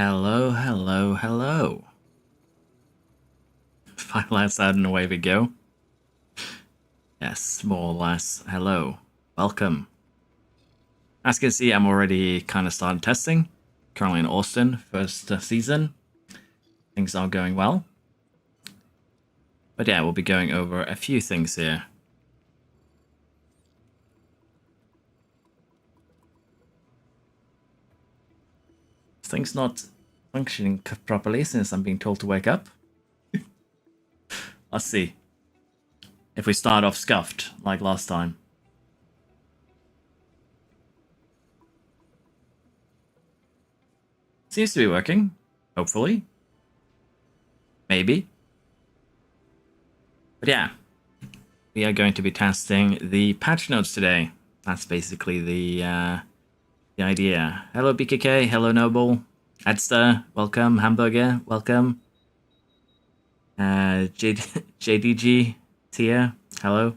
Hello, hello, hello. Final outside and away we go. Yes, more or less. Hello. Welcome. As you can see, I'm already kind of started testing. Currently in Austin, first season. Things are going well. But yeah, we'll be going over a few things here. Things not functioning properly since I'm being told to wake up. Let's see. If we start off scuffed, like last time. Seems to be working. Hopefully. Maybe. But yeah. We are going to be testing the patch notes today. That's basically the idea. Hello BKK, hello Noble, Edster, welcome, Hamburger, welcome. JDG, Tia, hello.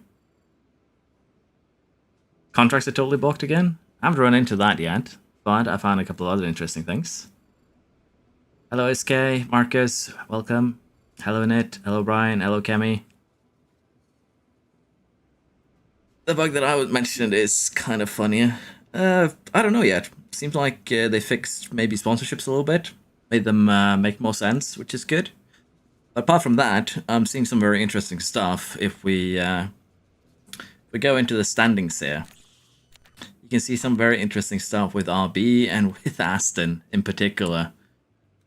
Contracts are totally blocked again? I haven't run into that yet, but I found a couple of other interesting things. Hello SK, Marcus, welcome. Hello Nit, hello Brian, hello Kemi. The bug that I would mention is kind of funnier. I don't know yet. Seems like they fixed maybe sponsorships a little bit. Made them make more sense, which is good. But apart from that, I'm seeing some very interesting stuff. If we go into the standings here, you can see some very interesting stuff with RB and with Aston in particular.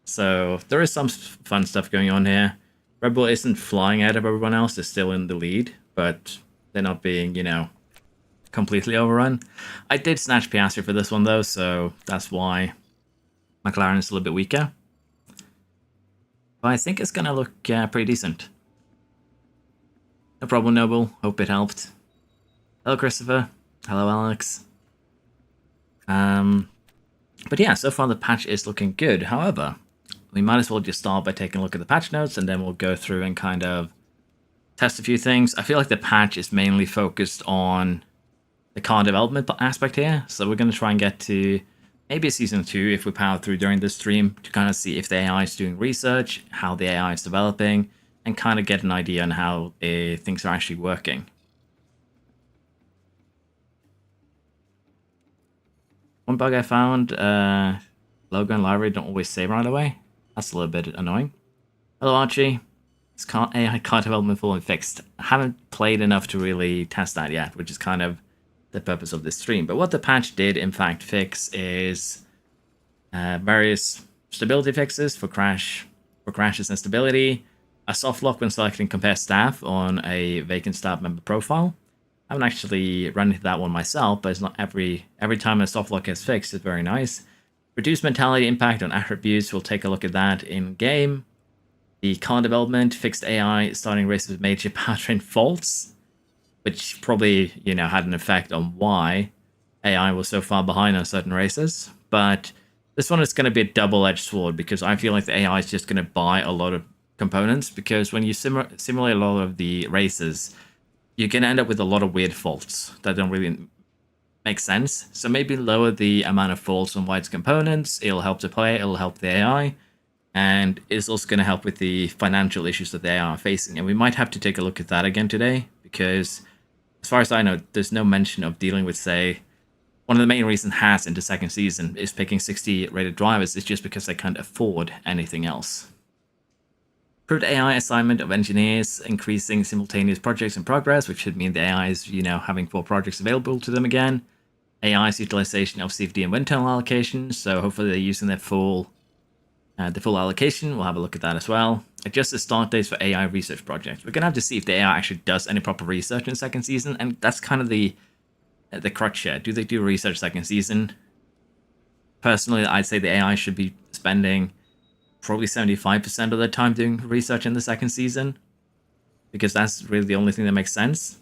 So there is some fun stuff going on here. Red Bull isn't flying ahead of everyone else. They're still in the lead, but they're not being, completely overrun. I did snatch Piastri for this one though, so that's why McLaren is a little bit weaker. But I think it's gonna look pretty decent. No problem, Noble. Hope it helped. Hello, Christopher. Hello, Alex. But yeah, so far the patch is looking good. However, we might as well just start by taking a look at the patch notes, and then we'll go through and kind of test a few things. I feel like the patch is mainly focused on the car development aspect here, so we're going to try and get to maybe season 2 if we power through during this stream to kind of see if the AI is doing research, how the AI is developing, and kind of get an idea on how things are actually working. One bug I found, logo and library don't always save right away. That's a little bit annoying. Hello Archie. Is AI car development fully fixed? I haven't played enough to really test that yet, which is kind of the purpose of this stream. But what the patch did in fact fix is various stability fixes for crashes and stability, a soft lock when selecting compare staff on a vacant staff member profile. I haven't actually run into that one myself, but it's not every time a soft lock gets fixed, it's very nice. Reduced mentality impact on attributes, we'll take a look at that in game. The car development fixed AI starting races with major powertrain faults, which probably, had an effect on why AI was so far behind on certain races. But this one is going to be a double-edged sword, because I feel like the AI is just going to buy a lot of components, because when you simulate a lot of the races, you're going to end up with a lot of weird faults that don't really make sense. So maybe lower the amount of faults on White's components. It'll help the player, it'll help the AI, and it's also going to help with the financial issues that the AI are facing. And we might have to take a look at that again today, because as far as I know, there's no mention of dealing with, say, one of the main reasons Haas into second season is picking 60 rated drivers is just because they can't afford anything else. Improved AI assignment of engineers, increasing simultaneous projects in progress, which should mean the AI is, having 4 projects available to them again. AI's utilization of CFD and wind tunnel allocation, so hopefully they're using their full allocation. We'll have a look at that as well. Adjust the start dates for AI research projects. We're going to have to see if the AI actually does any proper research in second season, and that's kind of the crutch here. Do they do research second season? Personally, I'd say the AI should be spending probably 75% of their time doing research in the second season, because that's really the only thing that makes sense.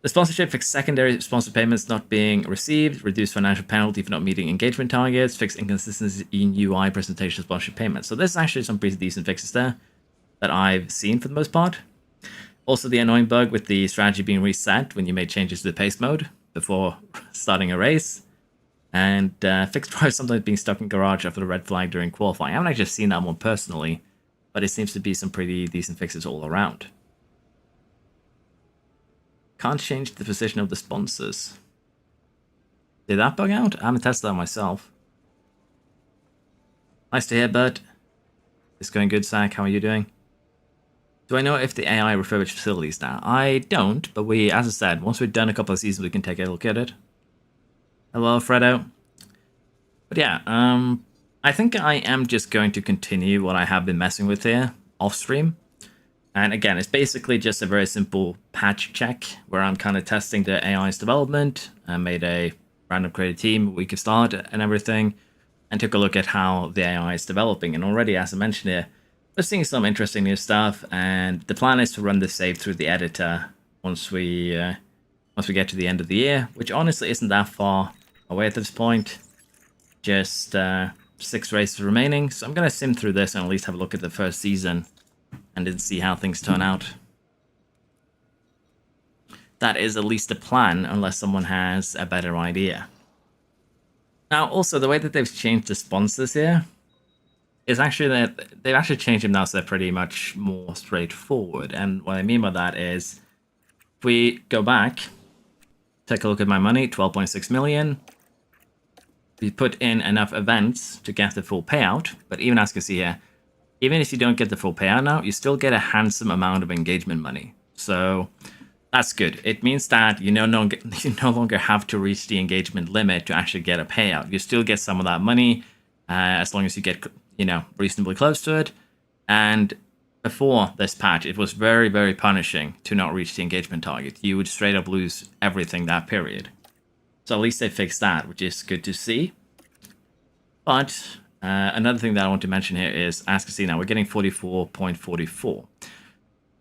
The sponsorship fixed secondary sponsor payments not being received, reduced financial penalty for not meeting engagement targets, fixed inconsistencies in UI presentation of sponsorship payments. So there's actually some pretty decent fixes there that I've seen for the most part. Also the annoying bug with the strategy being reset when you made changes to the pace mode before starting a race. And fixed price sometimes being stuck in garage after the red flag during qualifying. I haven't actually seen that one personally, but it seems to be some pretty decent fixes all around. Can't change the position of the sponsors. Did that bug out? I haven't tested that myself. Nice to hear, bud. It's going good, Zach. How are you doing? Do I know if the AI refurbished facilities now? I don't, but we, as I said, once we've done a couple of seasons, we can take a look at it. Hello, Fredo. But yeah, I think I am just going to continue what I have been messing with here off stream. And again, it's basically just a very simple patch check where I'm kind of testing the AI's development. I made a random created team, we could start and everything, and took a look at how the AI is developing. And already, as I mentioned here, we're seeing some interesting new stuff. And the plan is to run this save through the editor once we get to the end of the year, which honestly isn't that far away at this point. Just 6 races remaining, so I'm going to sim through this and at least have a look at the first season and then see how things turn out. That is at least a plan, unless someone has a better idea. Now, also, the way that they've changed the sponsors here is actually that they've actually changed them now so they're pretty much more straightforward. And what I mean by that is, if we go back, take a look at my money, 12.6 million. We put in enough events to get the full payout, but even as you can see here, even if you don't get the full payout now, you still get a handsome amount of engagement money. So that's good. It means that you no longer have to reach the engagement limit to actually get a payout. You still get some of that money as long as you get reasonably close to it. And before this patch, it was very, very punishing to not reach the engagement target. You would straight up lose everything that period. So at least they fixed that, which is good to see. But another thing that I want to mention here is, as you can see now, we're getting 44.44.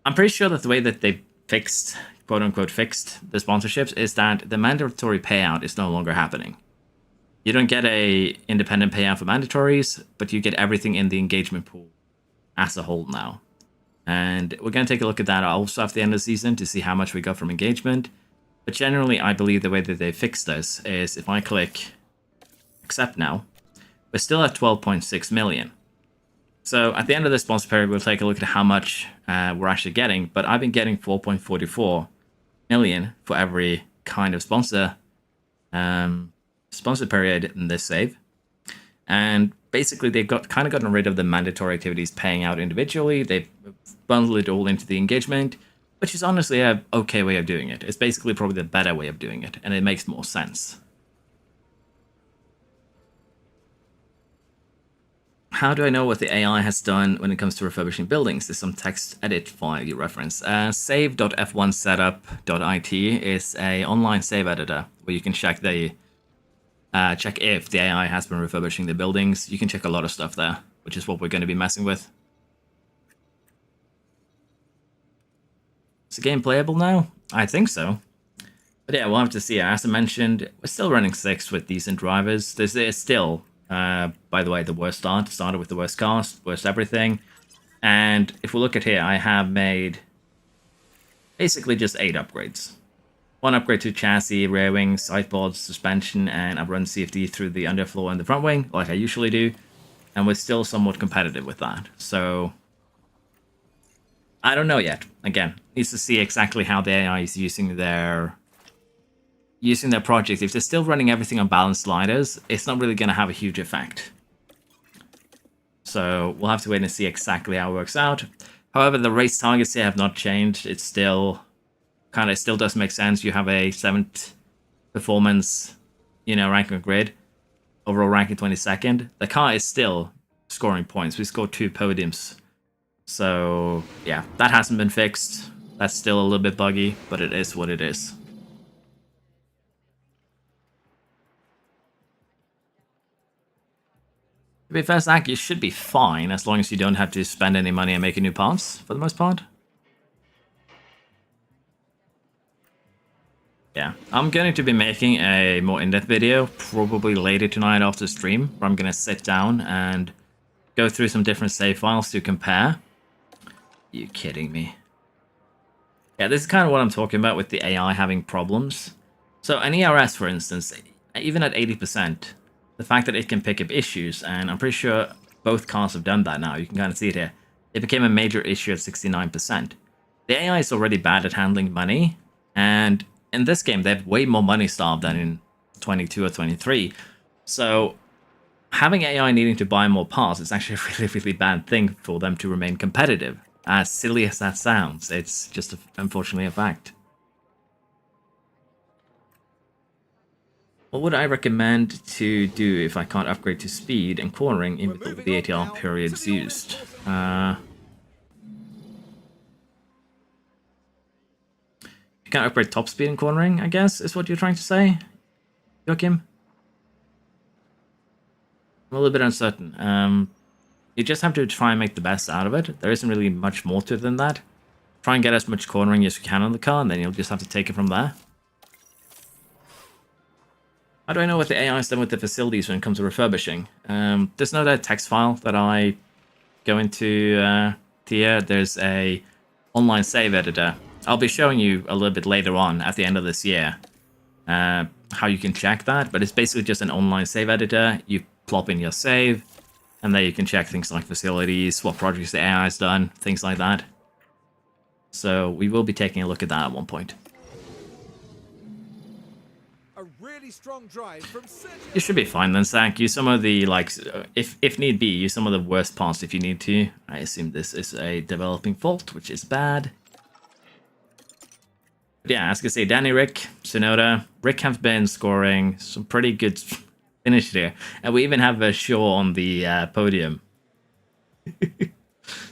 I'm pretty sure that the way that they fixed, quote-unquote fixed, the sponsorships is that the mandatory payout is no longer happening. You don't get a independent payout for mandatories, but you get everything in the engagement pool as a whole now. And we're going to take a look at that also after the end of the season to see how much we got from engagement. But generally, I believe the way that they fixed this is if I click accept now, we're still at 12.6 million. So at the end of the sponsor period, we'll take a look at how much we're actually getting. But I've been getting 4.44 million for every kind of sponsor period in this save. And basically, they've gotten rid of the mandatory activities paying out individually. They've bundled it all into the engagement, which is honestly a okay way of doing it. It's basically probably the better way of doing it, and it makes more sense. How do I know what the AI has done when it comes to refurbishing buildings? There's some text edit file you reference. Save.f1setup.it is a online save editor where you can check check if the AI has been refurbishing the buildings. You can check a lot of stuff there, which is what we're going to be messing with. Is the game playable now? I think so. But yeah, we'll have to see. As I mentioned, we're still running 6 with decent drivers. There's still, by the way, the worst start. Started with the worst cast, worst everything. And if we look at here, I have made basically just 8 upgrades. 1 upgrade to chassis, rear wing, sideboards, suspension, and I've run CFD through the underfloor and the front wing, like I usually do. And we're still somewhat competitive with that. So I don't know yet. Again, needs to see exactly how the AI is using their projects. If they're still running everything on balanced sliders, it's not really going to have a huge effect. So we'll have to wait and see exactly how it works out. However, the race targets here have not changed. It's still still does make sense. You have a 7th performance, ranking grid, overall ranking 22nd. The car is still scoring points. We scored 2 podiums. So yeah, that hasn't been fixed. That's still a little bit buggy, but it is what it is. To be fair, Zach, you should be fine as long as you don't have to spend any money on making new parts for the most part. Yeah, I'm going to be making a more in-depth video probably later tonight after stream, where I'm going to sit down and go through some different save files to compare. You kidding me? Yeah, this is kind of what I'm talking about with the AI having problems. So an ERS, for instance, even at 80%, the fact that it can pick up issues, and I'm pretty sure both cars have done that now, you can kind of see it here, it became a major issue at 69%. The AI is already bad at handling money, and in this game, they have way more money starved than in 22 or 23. So having AI needing to buy more parts is actually a really, really bad thing for them to remain competitive. As silly as that sounds, it's just unfortunately a fact. What would I recommend to do if I can't upgrade to speed and cornering in with all the ATR periods used? You can't upgrade top speed and cornering, I guess, is what you're trying to say, Joachim? I'm a little bit uncertain. You just have to try and make the best out of it. There isn't really much more to it than that. Try and get as much cornering as you can on the car, and then you'll just have to take it from there. How do I know what the AI has done with the facilities when it comes to refurbishing? There's no text file that I go into here. There's a online save editor. I'll be showing you a little bit later on at the end of this year how you can check that, but it's basically just an online save editor. You plop in your save, and there you can check things like facilities, what projects the AI has done, things like that. So we will be taking a look at that at one point. Strong drive from you should be fine then, Zach. Use some of the, like, if need be, use some of the worst parts if you need to. I assume this is a developing fault, which is bad. But yeah, as I can say, Danny, Rick, Sonoda, Rick have been scoring some pretty good finish here. And we even have a show on the podium.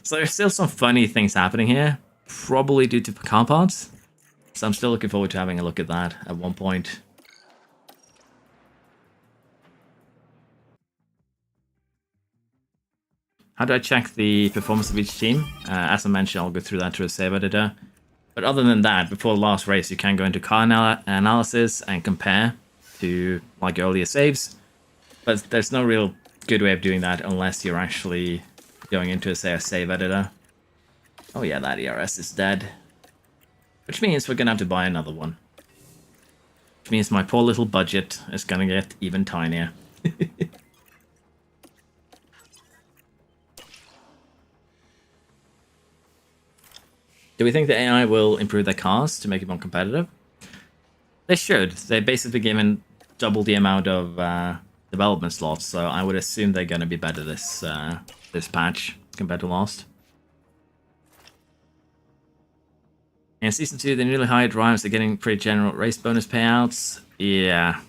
So there's still some funny things happening here, probably due to car parts. So I'm still looking forward to having a look at that at one point. How do I check the performance of each team? As I mentioned, I'll go through that through a save editor. But other than that, before the last race, you can go into car analysis and compare to like earlier saves. But there's no real good way of doing that unless you're actually going into, say, a save editor. Oh yeah, that ERS is dead. Which means we're going to have to buy another one. Which means my poor little budget is going to get even tinier. Do we think the AI will improve their cars to make it more competitive? They should. They're basically given double the amount of development slots, so I would assume they're going to be better this patch compared to last. In Season 2, the newly hired drivers are getting pretty general race bonus payouts. Yeah.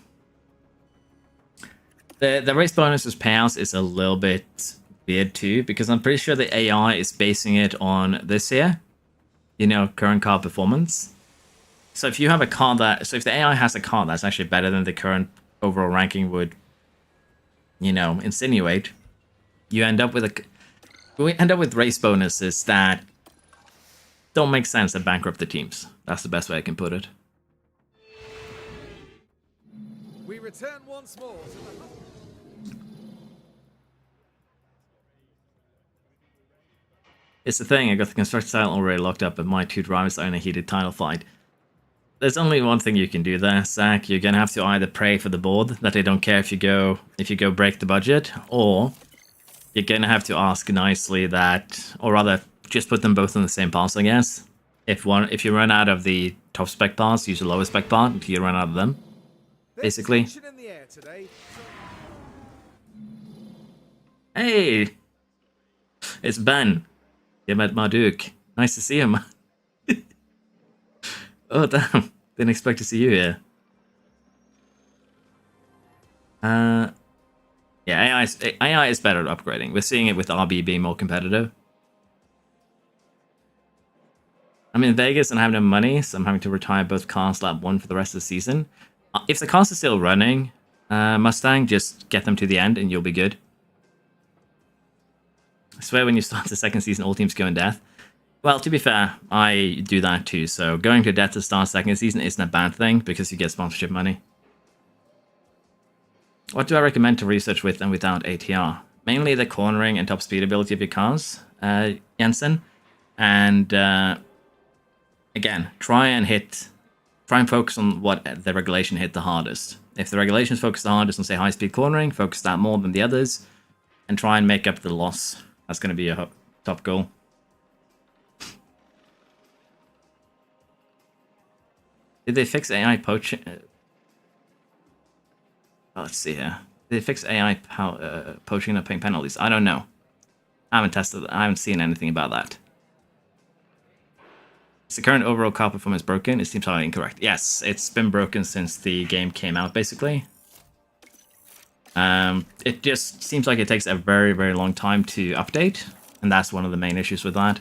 The race bonuses payouts is a little bit weird too, because I'm pretty sure the AI is basing it on this here. You know, current car performance. So if you have a car that... So if the AI has a car that's actually better than the current overall ranking would, you know, insinuate, you end up with a... We end up with race bonuses that don't make sense and bankrupt the teams. That's the best way I can put it. We return once more to the... It's the thing, I got the constructor title already locked up, but my two drivers are in a heated title fight. There's only one thing you can do there, Zach. You're gonna have to either pray for the board that they don't care if you go break the budget, or you're gonna have to ask nicely that, or rather, just put them both on the same pass, I guess. If you run out of the top spec pass, use the lower spec pass until you run out of them. Basically. Hey, it's Ben. You met Marduk. Nice to see him. Oh damn! Didn't expect to see you here. Yeah, AI is better at upgrading. We're seeing it with RB being more competitive. I'm in Vegas and I have no money, so I'm having to retire both cars lap 1 for the rest of the season. If the cars are still running, Mustang, just get them to the end and you'll be good. I swear when you start the second season, all teams go in death. Well, to be fair, I do that too, so going to death to start second season isn't a bad thing because you get sponsorship money. What do I recommend to research with and without ATR? Mainly the cornering and top speed ability of your cars, Jensen. And again, try and focus on what the regulation hit the hardest. If the regulations focus the hardest on, say, high-speed cornering, focus that more than the others, and try and make up the loss. That's going to be a top goal. Did they fix AI poaching? Let's see here. Did they fix AI poaching and paying penalties? I don't know. I haven't tested it. I haven't seen anything about that. Is the current overall car performance broken? It seems highly incorrect. Yes, it's been broken since the game came out, basically. It just seems like it takes a very, very long time to update, and that's one of the main issues with that.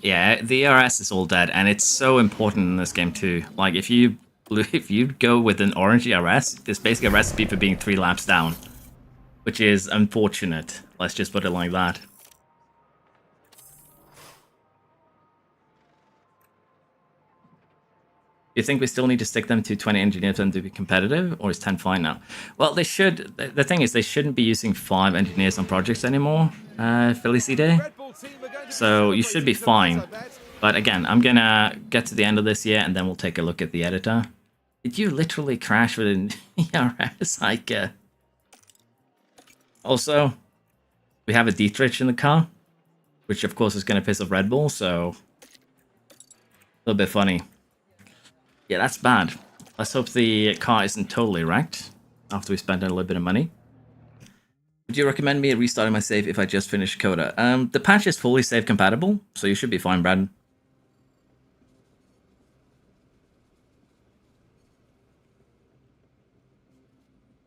Yeah, the ERS is all dead, and it's so important in this game too. Like, if you go with an orange ERS, it's basically a recipe for being 3 laps down, which is unfortunate. Let's just put it like that. You think we still need to stick them to 20 engineers for them to be competitive, or is 10 fine now? Well, they should. The thing is, they shouldn't be using 5 engineers on projects anymore, Felicide. So you should be fine. But again, I'm gonna get to the end of this year, and then we'll take a look at the editor. Did you literally crash with an ERS? Like, also, we have a Dietrich in the car, which of course is gonna piss off Red Bull, so a little bit funny. Yeah, that's bad. Let's hope the car isn't totally wrecked after we spent a little bit of money. Would you recommend me restarting my save if I just finished Coda? The patch is fully save compatible, so you should be fine, Brad.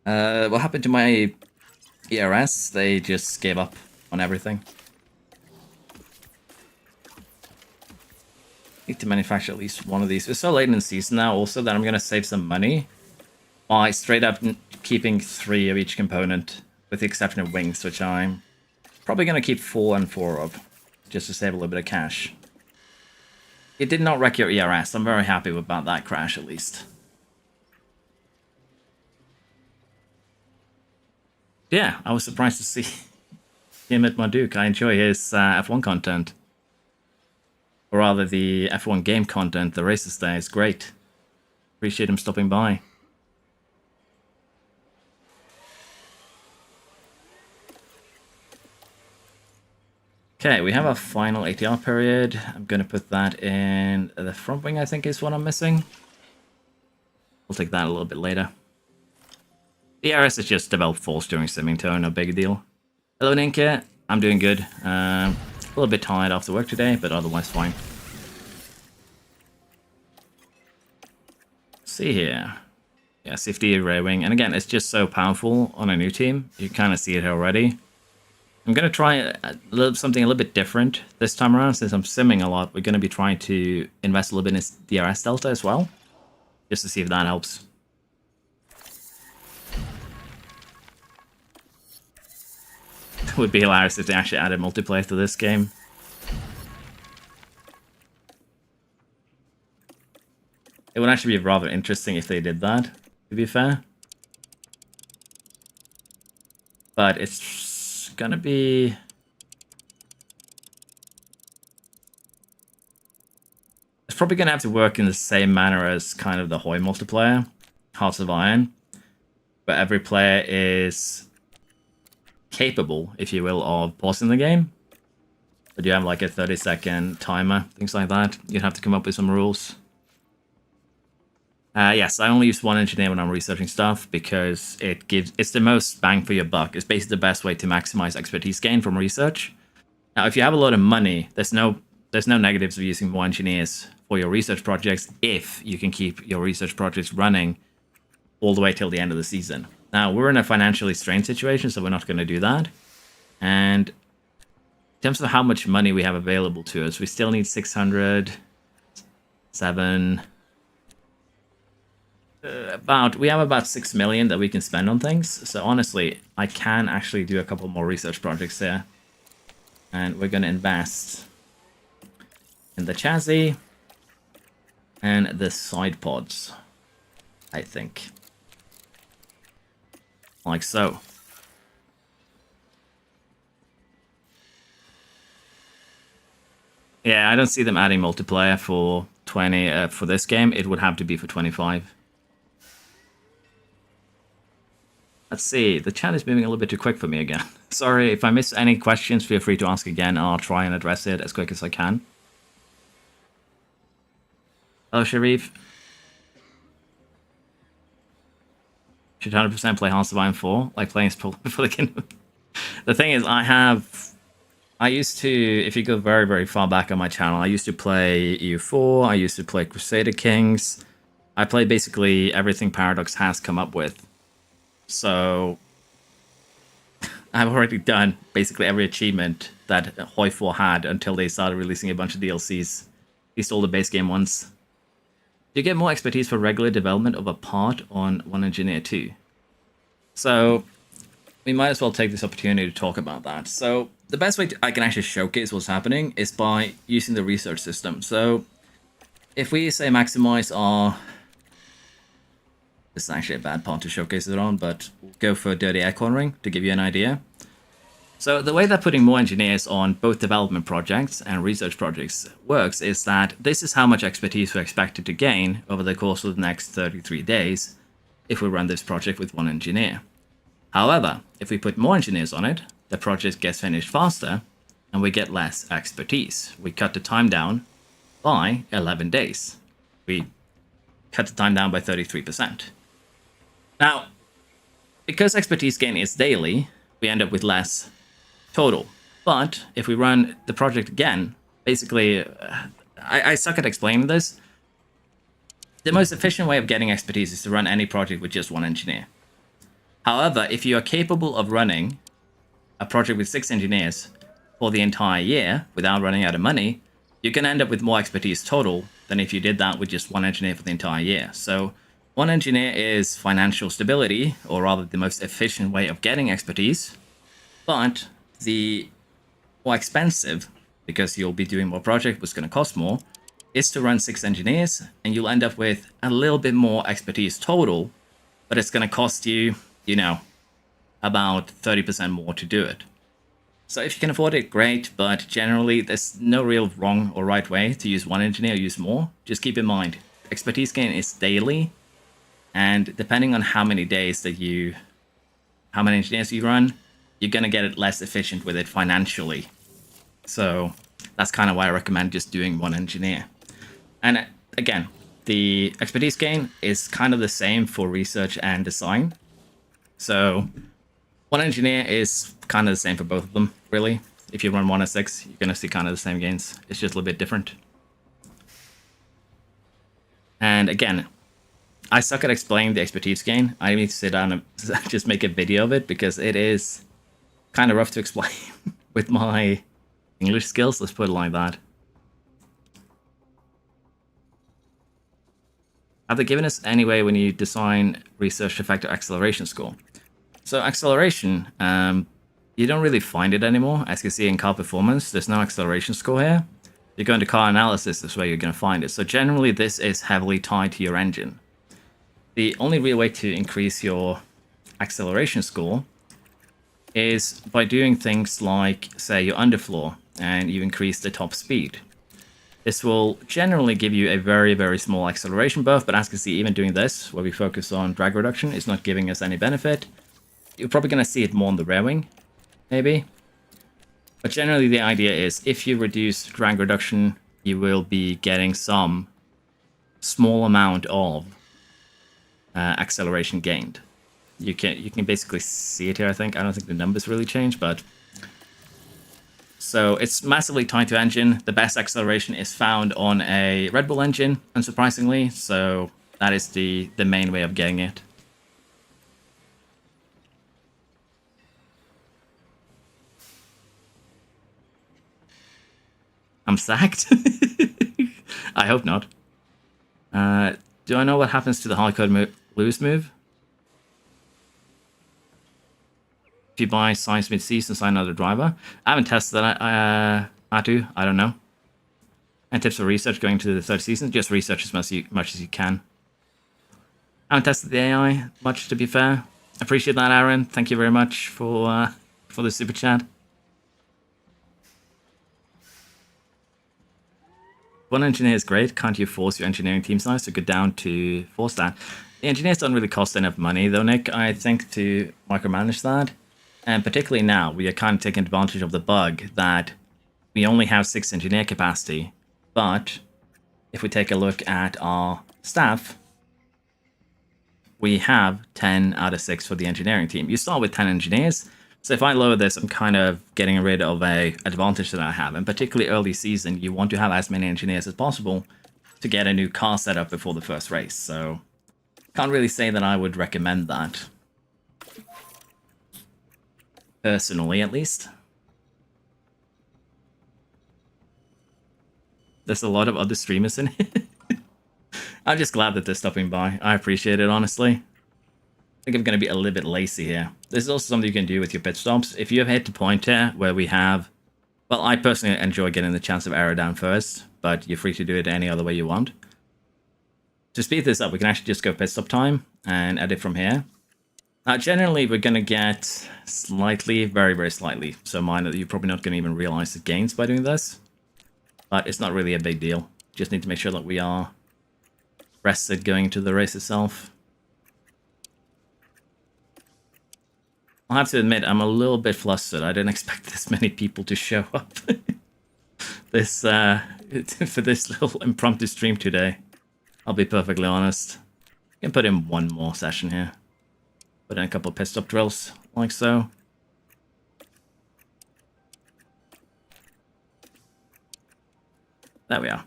What happened to my ERS? They just gave up on everything. Need to manufacture at least one of these. We're so late in the season now also that I'm going to save some money by straight up keeping 3 of each component, with the exception of wings, which I'm probably going to keep 4 and 4 of, just to save a little bit of cash. It did not wreck your ERS. I'm very happy about that crash, at least. Yeah, I was surprised to see him at Marduk. I enjoy his F1 content. Or rather, the F1 game content, the races there, is great. Appreciate him stopping by. Okay, we have our final ATR period. I'm going to put that in the front wing, I think is what I'm missing. We'll take that a little bit later. The ERS is just developed false during simming tone, no big deal. Hello, Ninka. I'm doing good. A little bit tired after work today, but otherwise fine. See here. Yeah, safety rear wing. And again, it's just so powerful on a new team. You kind of see it already. I'm going to try something a little bit different this time around. Since I'm simming a lot, we're going to be trying to invest a little bit in DRS Delta as well. Just to see if that helps. It would be hilarious if they actually added multiplayer to this game. It would actually be rather interesting if they did that, to be fair. But it's gonna be... It's probably gonna have to work in the same manner as kind of the Hoy multiplayer, Hearts of Iron, where every player is capable, if you will, of pausing the game. But you have like a 30-second timer, things like that. You'd have to come up with some rules. Yes, I only use 1 engineer when I'm researching stuff because it's the most bang for your buck. It's basically the best way to maximize expertise gain from research. Now, if you have a lot of money, there's no negatives of using more engineers for your research projects if you can keep your research projects running all the way till the end of the season. Now, we're in a financially strained situation, so we're not going to do that. And in terms of how much money we have available to us, we still need 600, 7... we have about 6 million that we can spend on things. So honestly, I can actually do a couple more research projects here. And we're going to invest in the chassis and the side pods, I think. Like so. Yeah, I don't see them adding multiplayer for 20 for this game, it would have to be for 25. Let's see, the chat is moving a little bit too quick for me again. Sorry, if I miss any questions, feel free to ask again. I'll try and address it as quick as I can. Hello, Sharif. Should 100% play Hearts of Iron 4, like playing for the Kingdom. The thing is, I used to, if you go very, very far back on my channel, I used to play EU4, I used to play Crusader Kings. I played basically everything Paradox has come up with. So I've already done basically every achievement that Hoi 4 had until they started releasing a bunch of DLCs. At least all the base game ones. Do you get more expertise for regular development of a part on One Engineer 2? So we might as well take this opportunity to talk about that. So the best way I can actually showcase what's happening is by using the research system. So if we say maximize our... This is actually a bad part to showcase it on, but we'll go for Dirty Air Cornering to give you an idea. So the way that putting more engineers on both development projects and research projects works is that this is how much expertise we're expected to gain over the course of the next 33 days if we run this project with one engineer. However, if we put more engineers on it, the project gets finished faster and we get less expertise. We cut the time down by 11 days. We cut the time down by 33%. Now, because expertise gain is daily, we end up with less total. But if we run the project again, basically, I suck at explaining this. The most efficient way of getting expertise is to run any project with just one engineer. However, if you are capable of running a project with 6 engineers for the entire year without running out of money, you can end up with more expertise total than if you did that with just one engineer for the entire year. So one engineer is financial stability, or rather the most efficient way of getting expertise, but the more expensive, because you'll be doing more project, what's going to cost more, is to run 6 engineers, and you'll end up with a little bit more expertise total, but it's going to cost you, you know, about 30% more to do it. So if you can afford it, great, but generally there's no real wrong or right way to use one engineer or use more. Just keep in mind, expertise gain is daily, and depending on how many days that how many engineers you run, you're going to get it less efficient with it financially. So that's kind of why I recommend just doing one engineer. And again, the expertise gain is kind of the same for research and design. So one engineer is kind of the same for both of them, really. If you run 1 or 6, you're going to see kind of the same gains. It's just a little bit different. And again, I suck at explaining the expertise gain. I need to sit down and just make a video of it because it is kind of rough to explain with my English skills. Let's put it like that. Have they given us any way when you design research to factor acceleration score? So acceleration, you don't really find it anymore. As you can see in car performance, there's no acceleration score here. You go into car analysis, that's where you're going to find it. So generally this is heavily tied to your engine. The only real way to increase your acceleration score is by doing things like, say, your underfloor, and you increase the top speed. This will generally give you a very, very small acceleration buff, but as you can see, even doing this, where we focus on drag reduction, is not giving us any benefit. You're probably going to see it more on the rear wing, maybe. But generally the idea is, if you reduce drag reduction, you will be getting some small amount of acceleration gained. You can basically see it here, I think. I don't think the numbers really change, but... So it's massively tied to engine. The best acceleration is found on a Red Bull engine, unsurprisingly, so that is the main way of getting it. I'm sacked? I hope not. Do I know what happens to the hardcode lose move? If you buy Science mid-season, sign another driver. I haven't tested that, Atu. I don't know. And tips for research going to the third season? Just research as much as you can. I haven't tested the AI much, to be fair. Appreciate that, Aaron. Thank you very much for the super chat. one engineer is great. Can't you force your engineering team size to go down to 4-star? The engineers don't really cost enough money, though, Nick, I think, to micromanage that. And particularly now, we are kind of taking advantage of the bug that we only have 6 engineer capacity. But if we take a look at our staff, we have 10 out of 6 for the engineering team. You start with 10 engineers. So if I lower this, I'm kind of getting rid of a advantage that I have. And particularly early season, you want to have as many engineers as possible to get a new car set up before the first race. So can't really say that I would recommend that. Personally, at least. There's a lot of other streamers in it. I'm just glad that they're stopping by. I appreciate it, honestly. I think I'm going to be a little bit lazy here. There's also something you can do with your pit stops. If you have hit the point here where we have... Well, I personally enjoy getting the chance of aero down first, but you're free to do it any other way you want. To speed this up, we can actually just go pit stop time and edit from here. Now, generally, we're going to get slightly, very, very slightly, so minor that you're probably not going to even realize the gains by doing this. But it's not really a big deal. Just need to make sure that we are rested going into the race itself. I'll have to admit, I'm a little bit flustered. I didn't expect this many people to show up this for this little impromptu stream today. I'll be perfectly honest. I can put in one more session here. Put in a couple of pit stop drills, like so. There we are.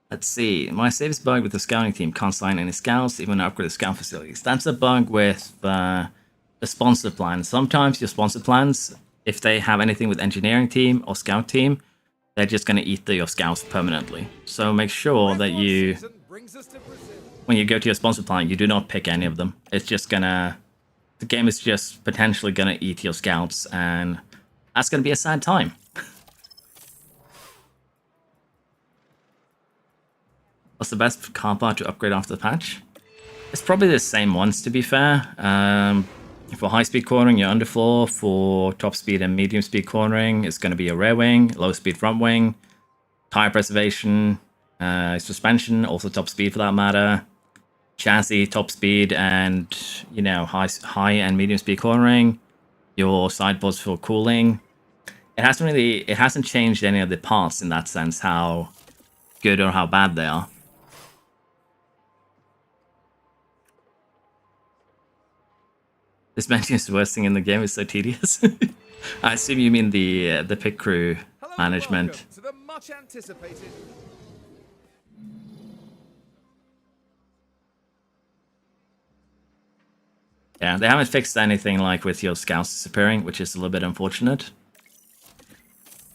Let's see. My safest bug with the scouting team can't sign any scouts, even upgrade the scout facilities. That's a bug with the sponsor plan. Sometimes your sponsor plans, if they have anything with engineering team or scout team, they're just going to eat your scouts permanently. So make sure that you, when you go to your sponsor plan, you do not pick any of them. It's just gonna, the game is just potentially going to eat your scouts, and that's going to be a sad time. What's the best car part to upgrade after the patch? It's probably the same ones, to be fair. For high-speed cornering, your underfloor. For top speed and medium speed cornering, it's going to be your rear wing, low-speed front wing, tire preservation, suspension, also top speed for that matter, chassis, top speed, and, you know, high and medium speed cornering, your sideboards for cooling. It hasn't changed any of the parts in that sense, how good or how bad they are. This menu is the worst thing in the game. It's so tedious. I assume you mean the pit crew management. Welcome to the much anticipated. Yeah, they haven't fixed anything like with your scouts disappearing, which is a little bit unfortunate.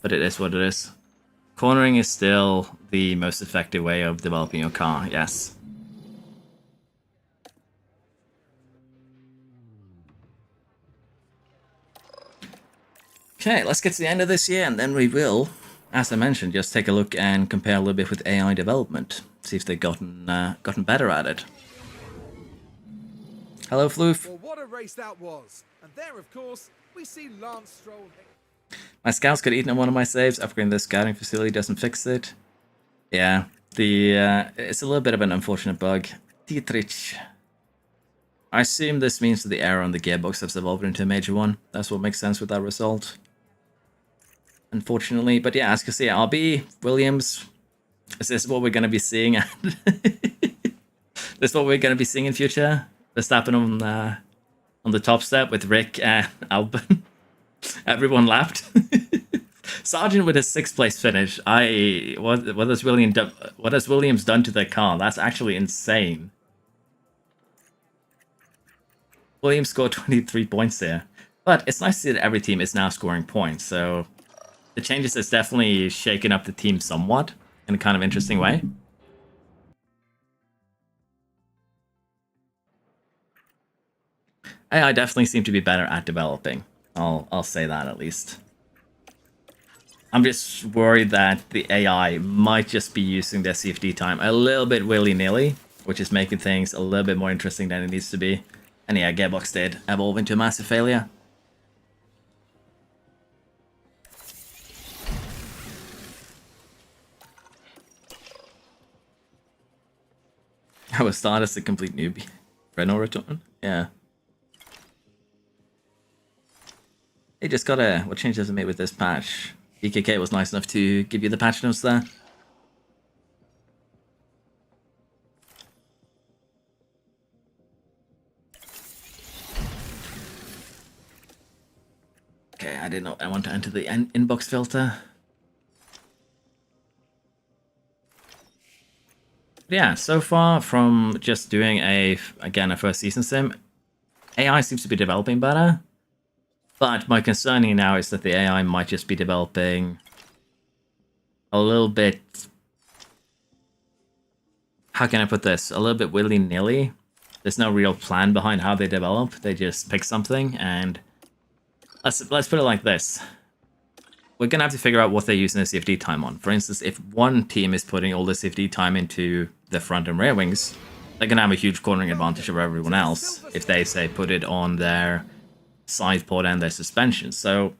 But it is what it is. Cornering is still the most effective way of developing your car, yes. Okay, let's get to the end of this year, and then we will, as I mentioned, just take a look and compare a little bit with AI development. See if they've gotten better at it. Hello, Floof. Well, what a race that was. And there, of course, we see Lance Stroll. My scouts got eaten on one of my saves. Upgrading the scouting facility doesn't fix it. Yeah, it's a little bit of an unfortunate bug. Dietrich. I assume this means that the error on the gearbox has evolved into a major one. That's what makes sense with that result. Unfortunately, but yeah, as you can see, RB, Williams, is this what we're going to be seeing? This is what we're going to be seeing in future? Verstappen on the top step with Rick and Albon. Everyone lapped. Sargent with a 6th place finish. What has Williams done to their car? That's actually insane. Williams scored 23 points there. But it's nice to see that every team is now scoring points, so the changes has definitely shaken up the team somewhat in a kind of interesting way. I definitely seem to be better at developing. I'll say that at least. I'm just worried that the AI might just be using their CFD time a little bit willy-nilly, which is making things a little bit more interesting than it needs to be. And yeah, Gearbox did evolve into a massive failure. I will start as a complete newbie. Renault return? Yeah. Hey, just got a... What changes it made with this patch? BKK was nice enough to give you the patch notes there. Okay, I didn't know I want to enter the inbox filter. Yeah, so far from just doing a first season sim, AI seems to be developing better. But my concern here now is that the AI might just be developing a little bit... How can I put this? A little bit willy-nilly. There's no real plan behind how they develop. They just pick something and... Let's put it like this. We're going to have to figure out what they're using the CFD time on. For instance, if one team is putting all the CFD time into the front and rear wings, they're going to have a huge cornering advantage over everyone else if they, say, put it on their side pod and their suspension. So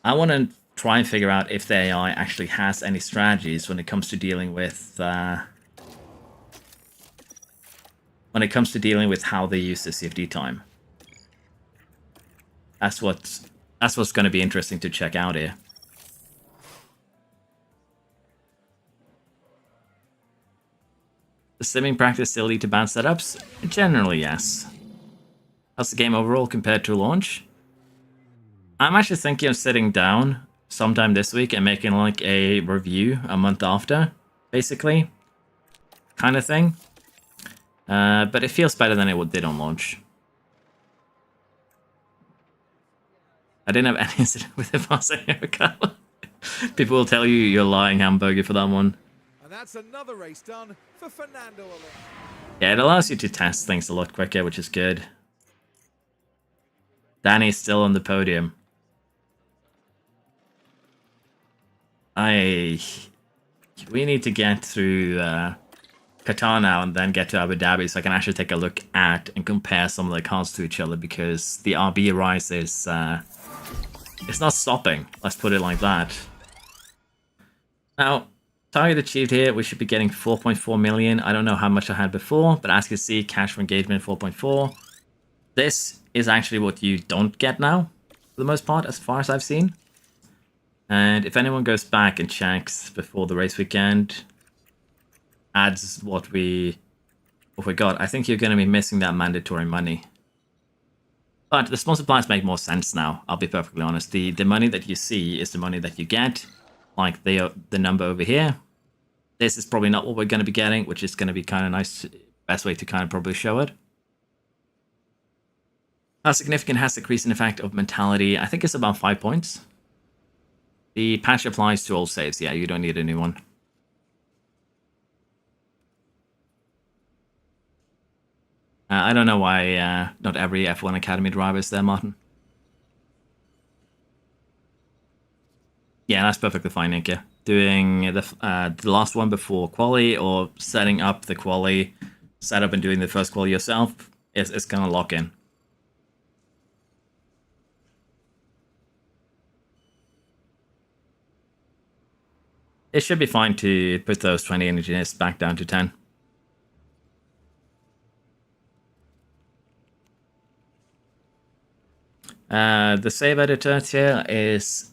I want to try and figure out if the AI actually has any strategies when it comes to dealing with how they use the CFD time. That's what's going to be interesting to check out here. Does simming practice still lead to bad setups? Generally, yes. How's the game overall compared to launch? I'm actually thinking of sitting down sometime this week and making like a review a month after, basically. Kind of thing. But it feels better than it did on launch. I didn't have any incident with the passing avocado. People will tell you you're lying, hamburger, for that one. And that's another race done for Fernando Alonso. Yeah, it allows you to test things a lot quicker, which is good. Danny's still on the podium. We need to get through Qatar now and then get to Abu Dhabi so I can actually take a look at and compare some of the cars to each other, because the RB rise is it's not stopping, let's put it like that. Now, target achieved here, we should be getting 4.4 million. I don't know how much I had before, but as you can see, cash for engagement 4.4. This is actually what you don't get now, for the most part, as far as I've seen. And if anyone goes back and checks before the race weekend, adds what we got, I think you're going to be missing that mandatory money. But the sponsor plans make more sense now, I'll be perfectly honest. The money that you see is the money that you get, like the number over here. This is probably not what we're going to be getting, which is going to be kind of nice, best way to kind of probably show it. How significant has the increase in effect of mentality? I think it's about 5 points. The patch applies to all saves, yeah, you don't need a new one. I don't know why not every F1 Academy driver is there, Martin. Yeah, that's perfectly fine, Inka. Doing the last one before quali, or setting up the quali setup and doing the first quali yourself, it's going to lock in. It should be fine to put those 20 engineers back down to 10. The save editor here is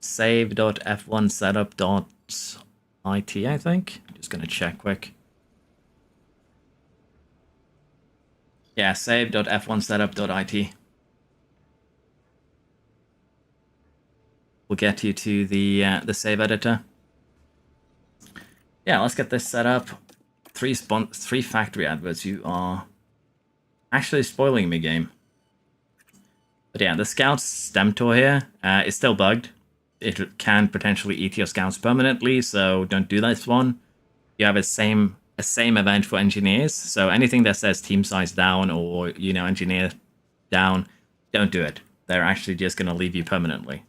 save.f1setup.it, I think. I'm just going to check quick. Yeah, save.f1setup.it. We'll get you to the save editor. Yeah, let's get this set up. 3 factory adverts. You are actually spoiling me, game. But yeah, the Scouts stem tour here is still bugged. It can potentially eat your Scouts permanently, so don't do this one. You have a same event for engineers, so anything that says team size down or, you know, engineer down, don't do it. They're actually just going to leave you permanently.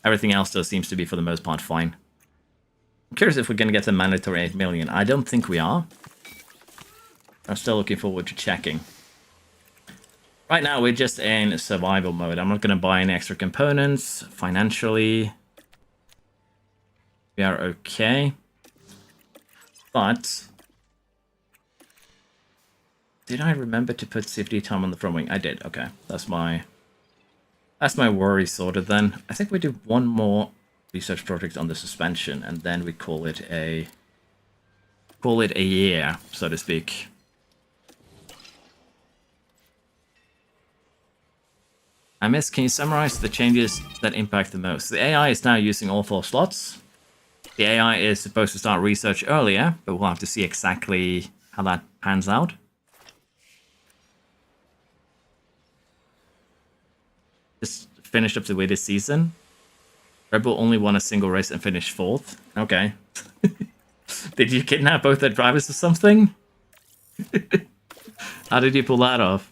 Everything else though seems to be, for the most part, fine. I'm curious if we're going to get the mandatory 8 million. I don't think we are. I'm still looking forward to checking. Right now, we're just in survival mode. I'm not going to buy any extra components. Financially, we are okay. But Did I remember to put safety time on the front wing? I did. Okay, that's my worry sorted then. I think we do one more research project on the suspension, and then we call it a year, so to speak. I miss. Can you summarize the changes that impact the most? The AI is now using all 4 slots. The AI is supposed to start research earlier, but we'll have to see exactly how that pans out. Just finished up the way this season. Red Bull only won a single race and finished 4th. Okay. Did you kidnap both their drivers or something? How did you pull that off?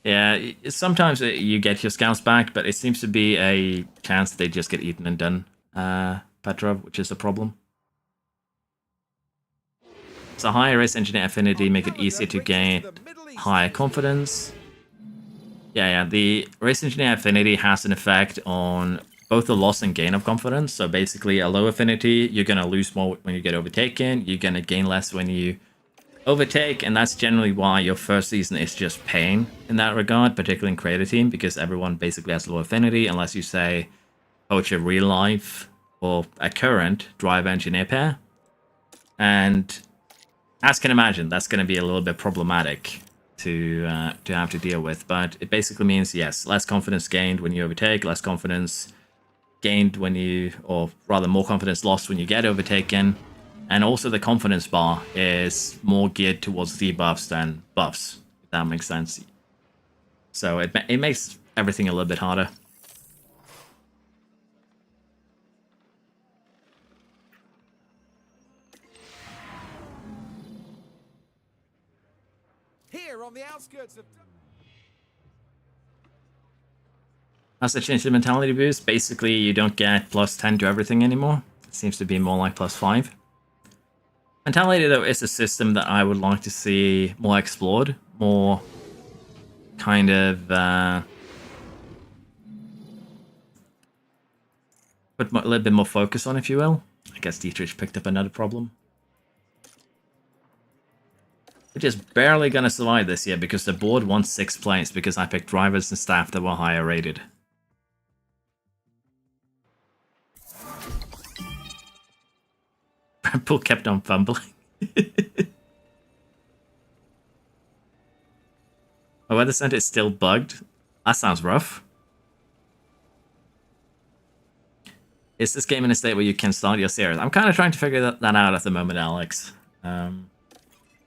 Yeah, sometimes you get your scouts back, but it seems to be a chance they just get eaten and done, Petrov, which is a problem. So higher race engineer affinity make it easier to gain higher confidence. Yeah, the race engineer affinity has an effect on both the loss and gain of confidence. So basically, a low affinity, you're going to lose more when you get overtaken. You're going to gain less when you overtake, and that's generally why your first season is just pain in that regard, particularly in Creator Team, because everyone basically has low affinity unless you say coach a real life or a current driver engineer pair. And as you can imagine, that's going to be a little bit problematic to have to deal with. But it basically means, yes, less confidence gained when you overtake, less confidence gained when you, or rather more confidence lost when you get overtaken. And also the confidence bar is more geared towards debuffs than buffs, if that makes sense. So it makes everything a little bit harder. Here on the outskirts of... As a change the mentality boost, basically you don't get plus 10 to everything anymore. It seems to be more like plus 5. Mentality, though, is a system that I would like to see more explored, more kind of put a little bit more focus on, if you will. I guess Dietrich picked up another problem. We're just barely gonna survive this year because the board wants 6th place because I picked drivers and staff that were higher rated. Bull kept on fumbling. My weather center is still bugged. That sounds rough. Is this game in a state where you can start your series? I'm kind of trying to figure that out at the moment, Alex. I'll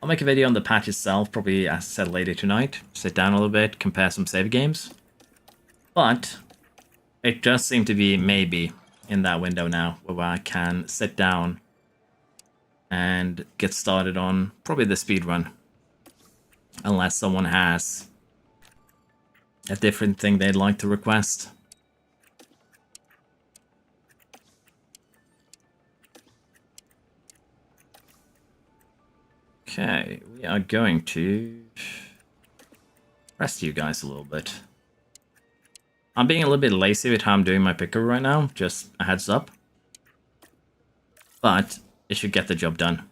make a video on the patch itself, probably, as I said, later tonight. Sit down a little bit, compare some save games. But it does seem to be maybe in that window now where I can sit down and get started on probably the speed run, unless someone has a different thing they'd like to request. Okay, we are going to rest you guys a little bit. I'm being a little bit lazy with how I'm doing my picker right now, just a heads up. But it should get the job done.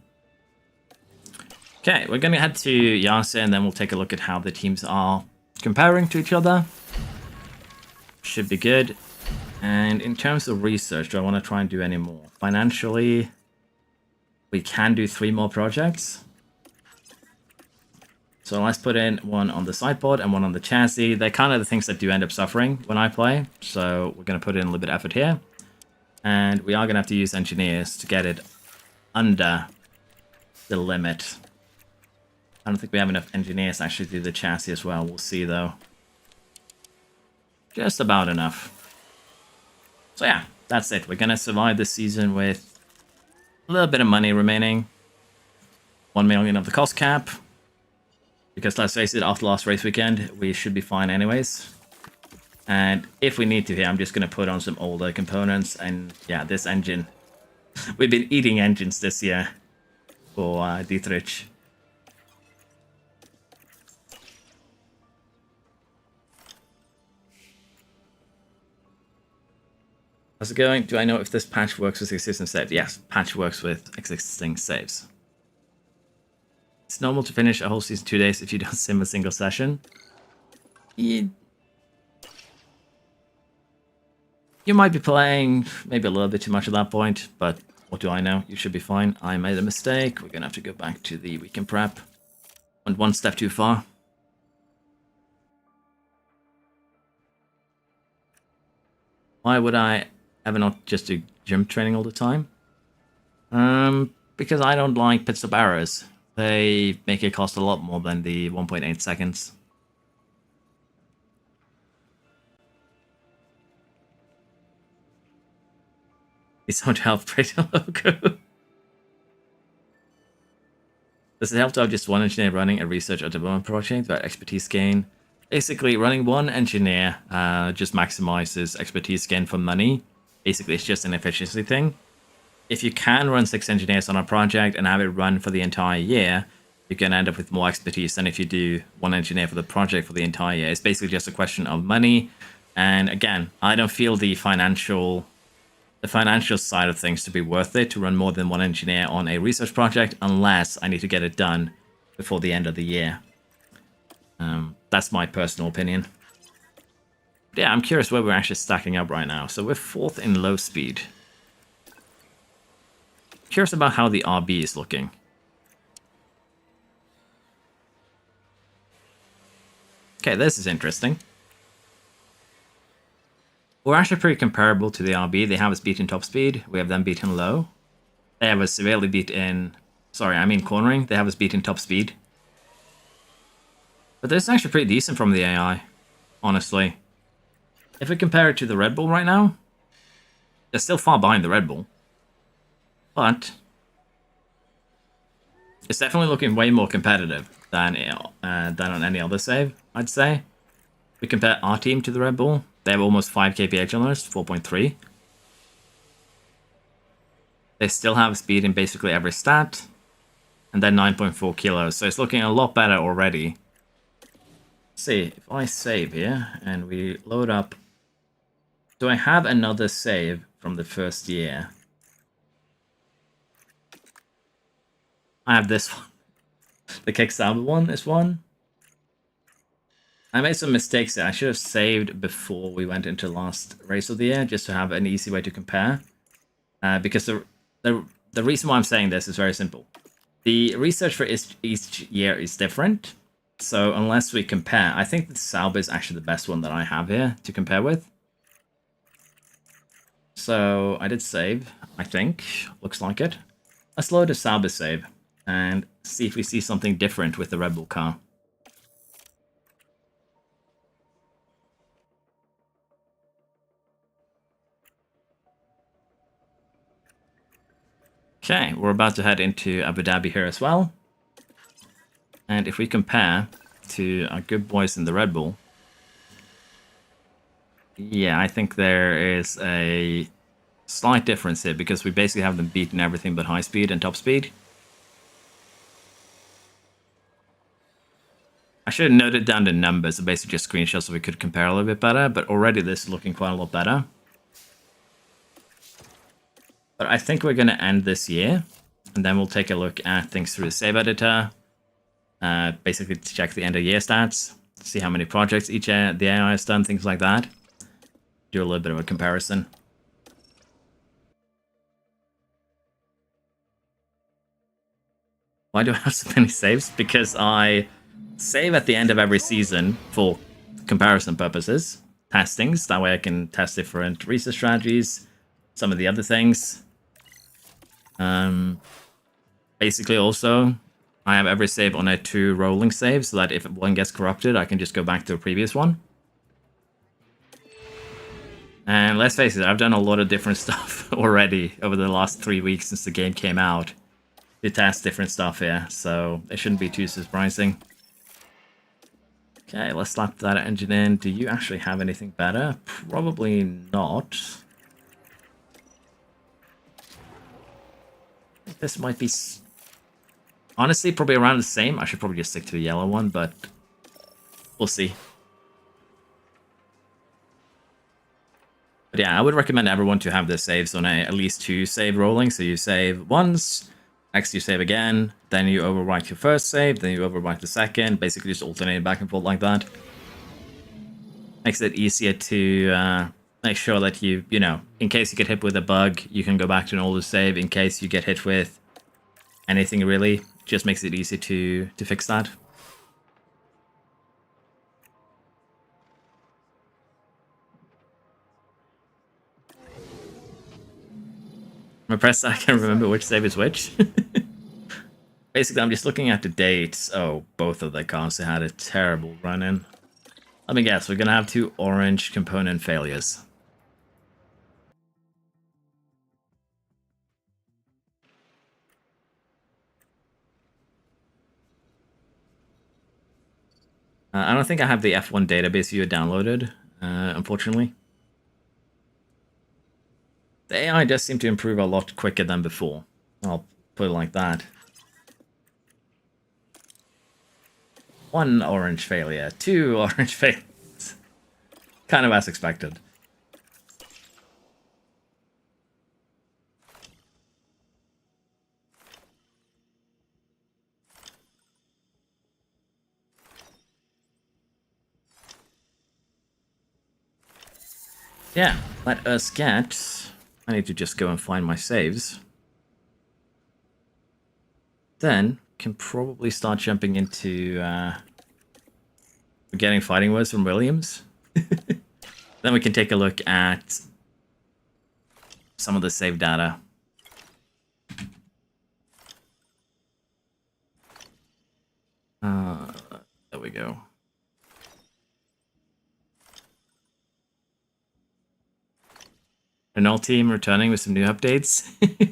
Okay, we're going to head to Yase and then we'll take a look at how the teams are comparing to each other. Should be good. And in terms of research, do I want to try and do any more? Financially, we can do 3 more projects. So let's put in one on the sideboard and one on the chassis. They're kind of the things that do end up suffering when I play. So we're going to put in a little bit of effort here. And we are going to have to use engineers to get it under the limit. I don't think we have enough engineers to actually do the chassis as well. We'll see, though. Just about enough. So yeah, that's it. We're going to survive this season with a little bit of money remaining. 1 million of the cost cap. Because let's face it, after last race weekend, we should be fine anyways. And if we need to here, I'm just going to put on some older components. And yeah, this engine. We've been eating engines this year for Dietrich. How's it going? Do I know if this patch works with existing saves? Yes, patch works with existing saves. It's normal to finish a whole season 2 days if you don't sim a single session. You might be playing maybe a little bit too much at that point, but what do I know? You should be fine. I made a mistake. We're gonna have to go back to the weekend prep. Went one step too far. Why would I ever not just do gym training all the time? Because I don't like pit stop errors. They make it cost a lot more than the 1.8 seconds. It's so much help creating a logo. Does it help to have just one engineer running a research or development project about expertise gain? Basically, running one engineer just maximizes expertise gain for money. Basically, it's just an efficiency thing. If you can run 6 engineers on a project and have it run for the entire year, you can end up with more expertise than if you do one engineer for the project for the entire year. It's basically just a question of money. And again, I don't feel the financial side of things to be worth it to run more than one engineer on a research project unless I need to get it done before the end of the year. That's my personal opinion. But yeah, I'm curious where we're actually stacking up right now. So we're 4th in low speed. Curious about how the RB is looking. Okay, this is interesting. We're actually pretty comparable to the RB. They have us beat in top speed. We have them beat in low. They have us severely beat in... Sorry, I mean cornering. They have us beat in top speed. But this is actually pretty decent from the AI, honestly. If we compare it to the Red Bull right now, they're still far behind the Red Bull. But it's definitely looking way more competitive than on any other save, I'd say. If we compare our team to the Red Bull, they have almost 5 kph on us, 4.3. They still have speed in basically every stat, and then 9.4 kilos, so it's looking a lot better already. Let's see, if I save here, and we load up... Do I have another save from the first year? I have this one. The Kickstarter one is one. I made some mistakes there. I should have saved before we went into the last race of the year, just to have an easy way to compare. Because the reason why I'm saying this is very simple. The research for each year is different. So unless we compare, I think the Sauber is actually the best one that I have here to compare with. So I did save, I think. Looks like it. Let's load a Sauber save and see if we see something different with the Red Bull car. Okay, we're about to head into Abu Dhabi here as well. And if we compare to our good boys in the Red Bull, yeah, I think there is a slight difference here because we basically have them beaten everything but high speed and top speed. I should have noted down the numbers, so basically just screenshots so we could compare a little bit better, but already this is looking quite a lot better. But I think we're going to end this year, and then we'll take a look at things through the save editor, basically to check the end of year stats, see how many projects each the AI has done, things like that. Do a little bit of a comparison. Why do I have so many saves? Because I save at the end of every season for comparison purposes, testings. That way I can test different research strategies, some of the other things. Basically also, I have every save on a 2 rolling save, so that if one gets corrupted, I can just go back to the previous one. And let's face it, I've done a lot of different stuff already over the last 3 weeks since the game came out to test different stuff here, so it shouldn't be too surprising. Okay, let's slap that engine in. Do you actually have anything better? Probably not. This might be... Honestly, probably around the same. I should probably just stick to the yellow one, but we'll see. But yeah, I would recommend everyone to have their saves on at least 2 save rolling. So you save once, next you save again, then you overwrite your first save, then you overwrite the second, basically just alternating back and forth like that. Makes it easier to make sure that you know, in case you get hit with a bug, you can go back to an older save. In case you get hit with anything really, just makes it easy to fix that. I'm impressed that I can remember which save is which. Basically, I'm just looking at the dates. Oh, both of the cards had a terrible run-in. Let me guess, we're gonna have 2 orange component failures. I don't think I have the F1 database viewer downloaded, unfortunately. The AI does seem to improve a lot quicker than before. I'll put it like that. 1 orange failure, 2 orange failures. Kind of as expected. Yeah, let us get... I need to just go and find my saves. Then, can probably start jumping into getting fighting words from Williams. Then we can take a look at some of the save data. There we go. Renault team returning with some new updates. To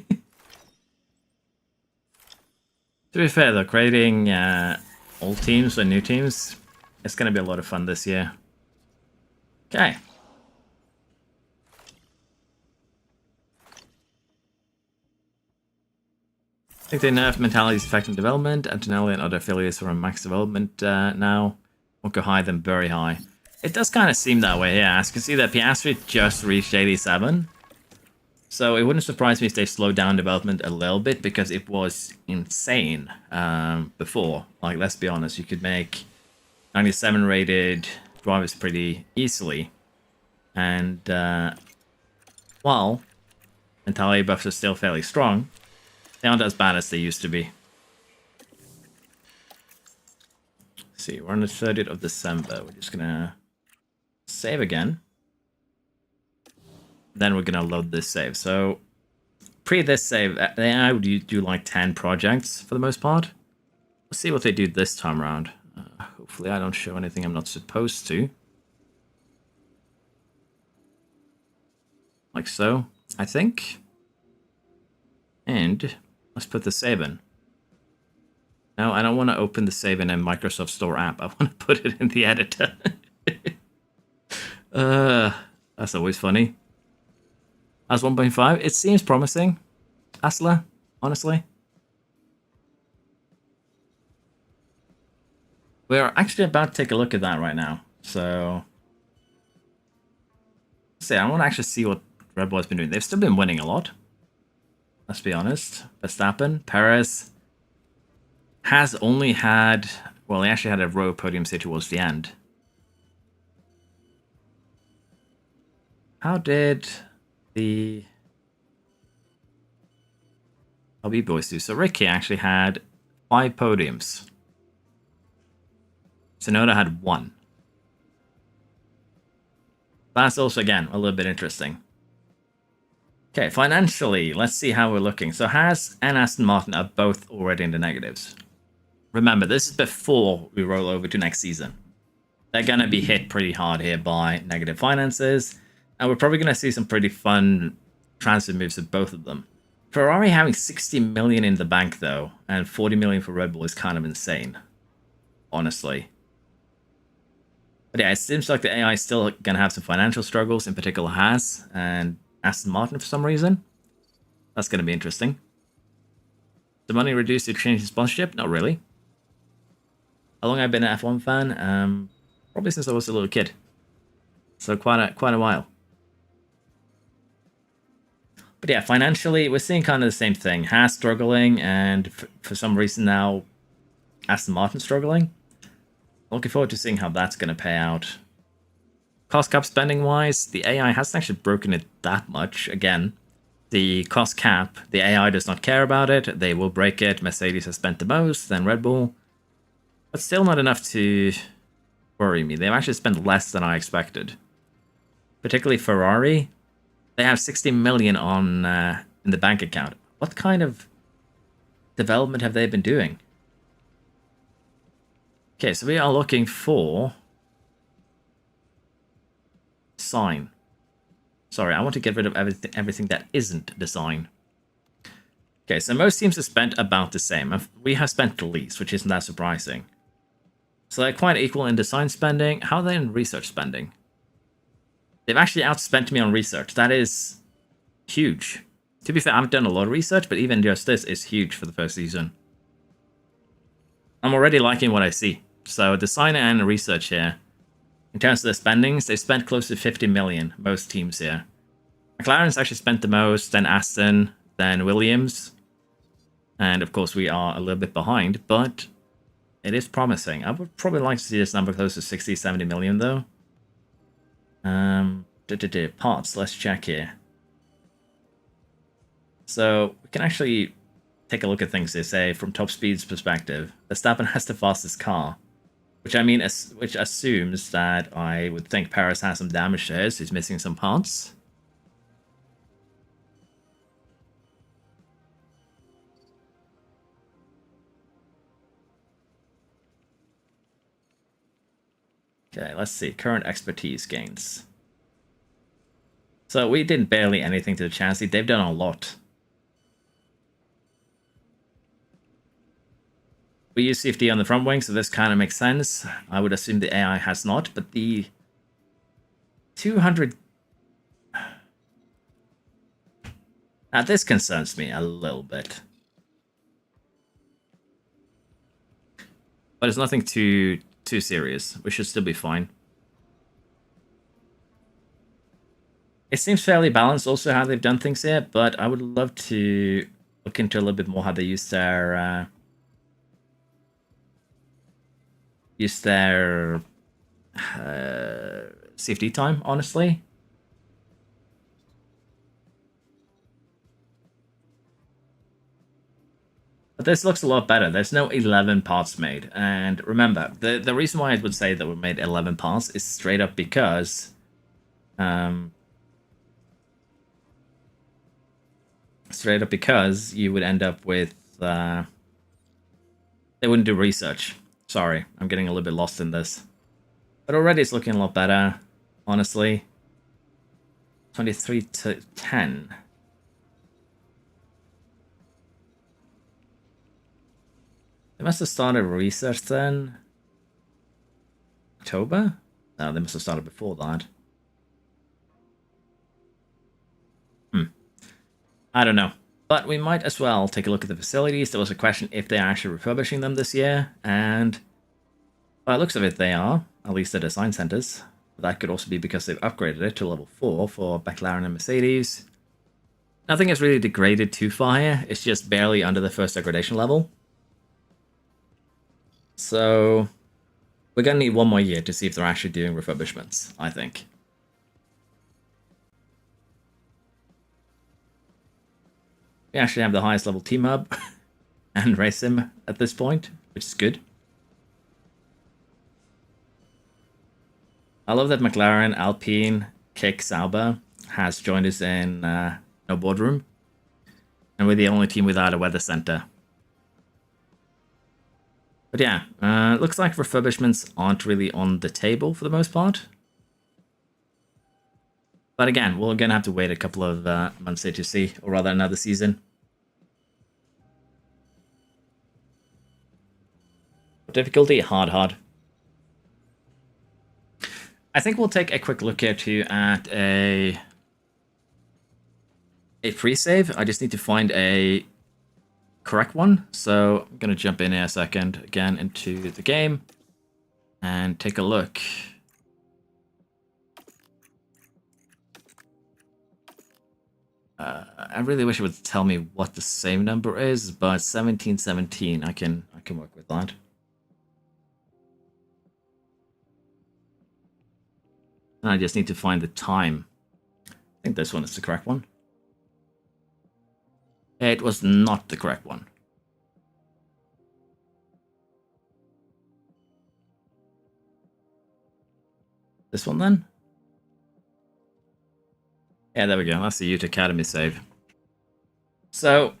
be fair though, creating old teams and new teams, it's going to be a lot of fun this year. Okay. I think they nerfed Mentality's effect on development. Antonelli and other affiliates are on max development now. Won't go high, then very high. It does kind of seem that way, yeah. As you can see, that Piastri just reached 87. So it wouldn't surprise me if they slowed down development a little bit, because it was insane before. Like, let's be honest, you could make 97 rated drivers pretty easily. And while mentality buffs are still fairly strong, they aren't as bad as they used to be. Let's see, we're on the 30th of December. We're just gonna save again. Then we're gonna load this save. So pre this save, I would do like 10 projects for the most part. Let's see what they do this time around. Hopefully I don't show anything I'm not supposed to. Like so, I think. And let's put the save in. No, I don't want to open the save in a Microsoft Store app. I want to put it in the editor. That's always funny. As 1.5, it seems promising. Asla, honestly. We're actually about to take a look at that right now. So, see, I want to actually see what Red Bull's been doing. They've still been winning a lot. Let's be honest. Verstappen, Perez has only had... Well, he actually had a row podium say towards the end. How did the LB boys do? So Ricky actually had 5 podiums. Sonoda had 1. That's also, again, a little bit interesting. Okay, financially, let's see how we're looking. So Haas and Aston Martin are both already in the negatives. Remember, this is before we roll over to next season. They're going to be hit pretty hard here by negative finances. And we're probably going to see some pretty fun transfer moves of both of them. Ferrari having 60 million in the bank, though, and 40 million for Red Bull is kind of insane. Honestly. But yeah, it seems like the AI is still going to have some financial struggles, in particular Haas and Aston Martin for some reason. That's going to be interesting. The money reduced to change in sponsorship? Not really. How long I've been an F1 fan? Probably since I was a little kid. So quite a while. But yeah, financially, we're seeing kind of the same thing. Haas struggling, and for some reason now, Aston Martin struggling. Looking forward to seeing how that's going to pay out. Cost cap spending wise, the AI hasn't actually broken it that much. Again, the cost cap, the AI does not care about it. They will break it. Mercedes has spent the most, then Red Bull. But still not enough to worry me. They've actually spent less than I expected. Particularly Ferrari. They have 60 million on in the bank account. What kind of development have they been doing? Okay, so we are looking for design. Sorry, I want to get rid of everything that isn't design. Okay, so most teams have spent about the same. We have spent the least, which isn't that surprising. So they're quite equal in design spending. How are they in research spending? They've actually outspent me on research. That is huge. To be fair, I haven't done a lot of research, but even just this is huge for the first season. I'm already liking what I see. So design and research here. In terms of their spendings, they spent close to 50 million, most teams here. McLaren's actually spent the most, then Aston, then Williams. And of course we are a little bit behind, but it is promising. I would probably like to see this number close to 60, 70 million though. Parts, let's check here. So we can actually take a look at things, they say, from top speed's perspective. Verstappen has the fastest car. Which I mean, which assumes that I would think Paris has some damage to his. He's missing some parts. Okay, let's see. Current expertise gains. So we did barely anything to the chassis. They've done a lot. We use CFD on the front wing, so this kind of makes sense. I would assume the AI has not, but the 200... Now, this concerns me a little bit. But it's nothing too serious. We should still be fine. It seems fairly balanced also how they've done things here, but I would love to look into a little bit more how they use their... CFD time, honestly. But this looks a lot better. There's no 11 parts made. And remember, the reason why I would say that we made 11 parts is straight up because... straight up because you would end up with... they wouldn't do research. Sorry, I'm getting a little bit lost in this. But already it's looking a lot better, honestly. 23 to 10. They must have started research then. October? No, they must have started before that. I don't know. But we might as well take a look at the facilities. There was a question if they're actually refurbishing them this year. And by the looks of it, they are. At least the design centers. That could also be because they've upgraded it to level 4 for McLaren and Mercedes. Nothing has really degraded too far here. It's just barely under the first degradation level. So we're going to need one more year to see if they're actually doing refurbishments, I think. We actually have the highest level team hub and race sim at this point, which is good. I love that McLaren, Alpine, Kick, Sauber has joined us in no boardroom. And we're the only team without a weather center. But yeah, looks like refurbishments aren't really on the table for the most part. But again, we're going to have to wait a couple of months here to see, or rather another season. Difficulty, hard. I think we'll take a quick look here too at a pre-save. I just need to find a correct one. So I'm going to jump in here a second again into the game and take a look. I really wish it would tell me what the save number is, but 1717, I can work with that. And I just need to find the time. I think this one is the correct one. It was not the correct one. This one then? Yeah, there we go. That's the Youth Academy save. So,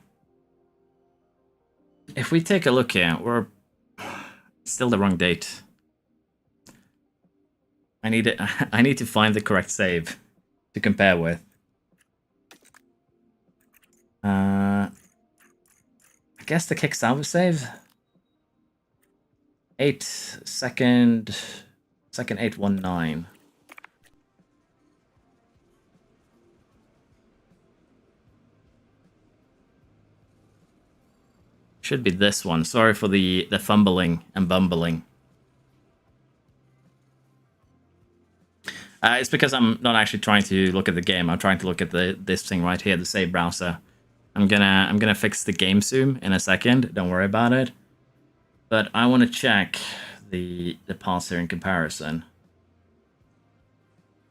if we take a look here, we're still the wrong date. I need to find the correct save to compare with. I guess the kick salvo save. 8 second 819. Should be this one. Sorry for the fumbling and bumbling. It's because I'm not actually trying to look at the game. I'm trying to look at this thing right here, the save browser. I'm gonna fix the game zoom in a second. Don't worry about it. But I want to check the paths here in comparison.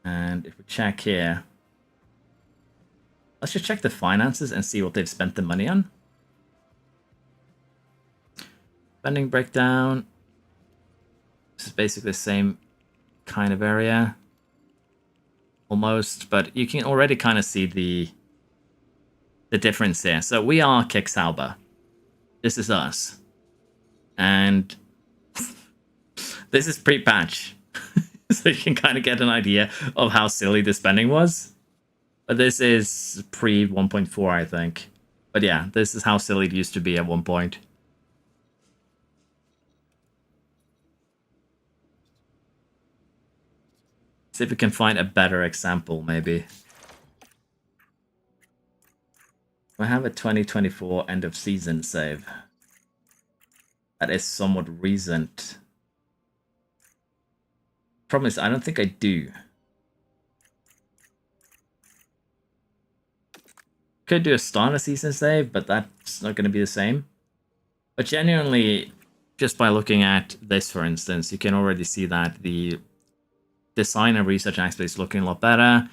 And if we check here, let's just check the finances and see what they've spent the money on. Spending breakdown. This is basically the same kind of area. Almost, but you can already kind of see the difference here. So we are Kicksauber. This is us. And this is pre-patch. So you can kind of get an idea of how silly the spending was. But this is pre 1.4, I think. But yeah, this is how silly it used to be at one point. See if we can find a better example, maybe. We have a 2024 end of season save. That is somewhat recent. Problem is, I don't think I do. Could do a start of season save, but that's not going to be the same. But genuinely, just by looking at this, for instance, you can already see that the design and research aspect is looking a lot better.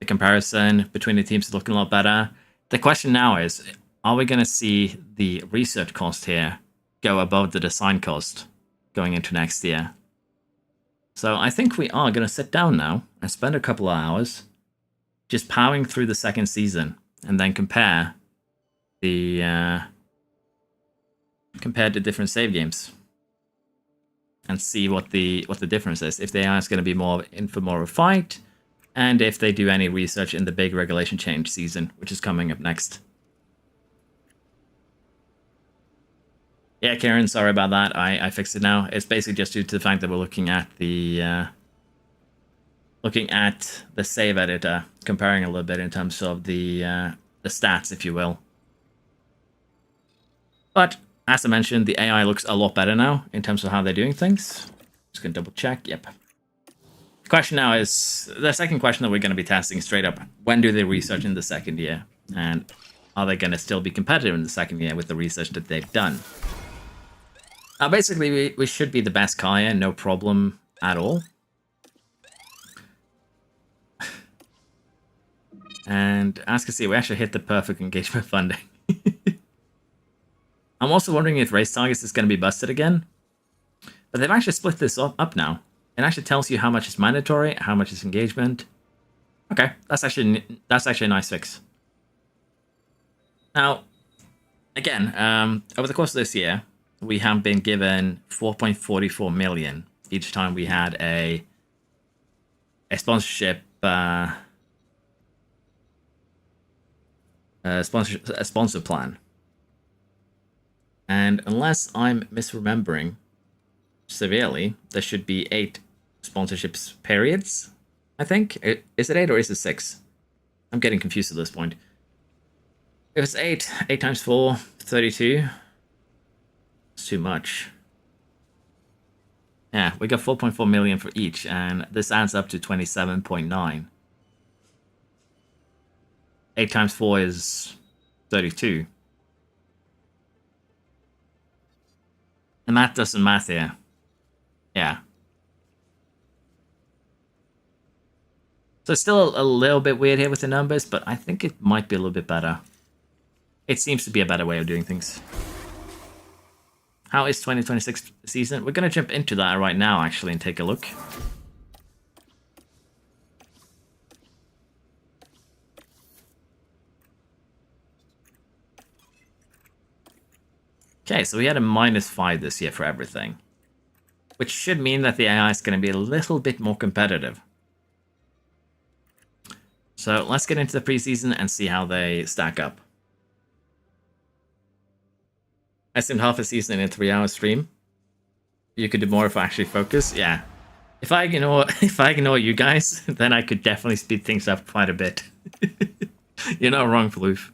The comparison between the teams is looking a lot better. The question now is, are we going to see the research cost here go above the design cost going into next year? So I think we are going to sit down now and spend a couple of hours just powering through the second season and then compare the different save games and see what the difference is. If the AI is going to be more in for more of a fight, and if they do any research in the big regulation change season, which is coming up next. Yeah, Karen, sorry about that. I fixed it now. It's basically just due to the fact that we're looking at the save editor, comparing a little bit in terms of the stats, if you will. But as I mentioned, the AI looks a lot better now in terms of how they're doing things. Just gonna double check. Yep. The question now is, the second question that we're going to be testing straight up: when do they research in the second year, and are they going to still be competitive in the second year with the research that they've done? Now, basically, we should be the best Kaya, no problem at all. And as you can see, we actually hit the perfect engagement funding. I'm also wondering if race targets is going to be busted again. But they've actually split this up now. It actually tells you how much is mandatory, how much is engagement. Okay, that's actually a nice fix. Now, again, over the course of this year, we have been given 4.44 million each time we had a sponsorship a sponsor plan. And unless I'm misremembering severely, there should be 8 sponsorships periods, I think. Is it 8 or is it 6? I'm getting confused at this point. If it's 8 times 4, 32. It's too much. Yeah, we got 4.4 million for each, and this adds up to 27.9. 8 times 4 is 32. The math doesn't math here. Yeah. So it's still a little bit weird here with the numbers, but I think it might be a little bit better. It seems to be a better way of doing things. How is 2026 season? We're going to jump into that right now, actually, and take a look. Okay, so we had a -5 this year for everything, which should mean that the AI is going to be a little bit more competitive. So let's get into the preseason and see how they stack up. I spent half a season in a 3-hour stream. You could do more if I actually focus. Yeah. If I ignore you guys, then I could definitely speed things up quite a bit. You're not wrong, Floof.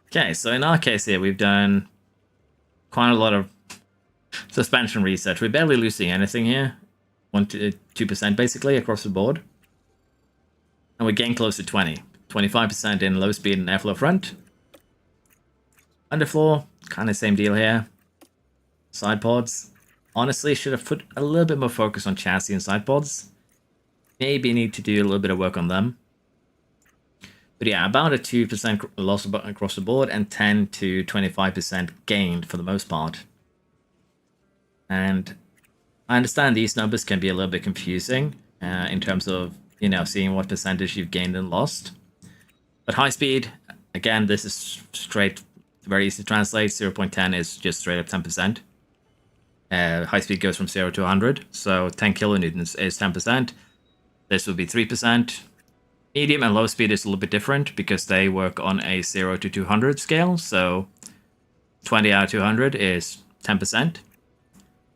Okay, so in our case here, we've done quite a lot of suspension research. We're barely losing anything here. 1 to 2% basically across the board. And we're getting close to 20. 25% in low speed and airflow front. Underfloor, kind of same deal here. Side pods. Honestly, should have put a little bit more focus on chassis and side pods. Maybe need to do a little bit of work on them. But yeah, about a 2% loss across the board and 10 to 25% gained for the most part. And I understand these numbers can be a little bit confusing in terms of, you know, seeing what percentage you've gained and lost. But high speed, again, this is straight, very easy to translate. 0.10 is just straight up 10%. High speed goes from 0 to 100, so 10 kilonewtons is 10%. This would be 3%. Medium and low speed is a little bit different because they work on a 0 to 200 scale, so 20 out of 200 is 10%.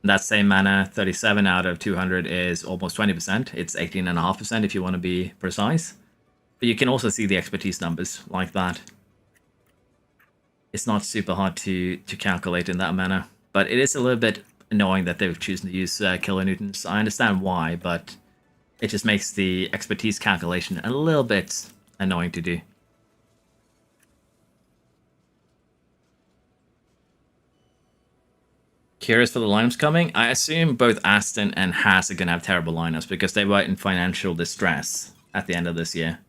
In that same manner, 37 out of 200 is almost 20%. It's 18.5% if you want to be precise. But you can also see the expertise numbers like that. It's not super hard to calculate in that manner, but it is a little bit annoying that they've chosen to use kilonewtons. I understand why, but it just makes the expertise calculation a little bit annoying to do. Curious for the lineups coming. I assume both Aston and Haas are going to have terrible lineups because they were in financial distress at the end of this year.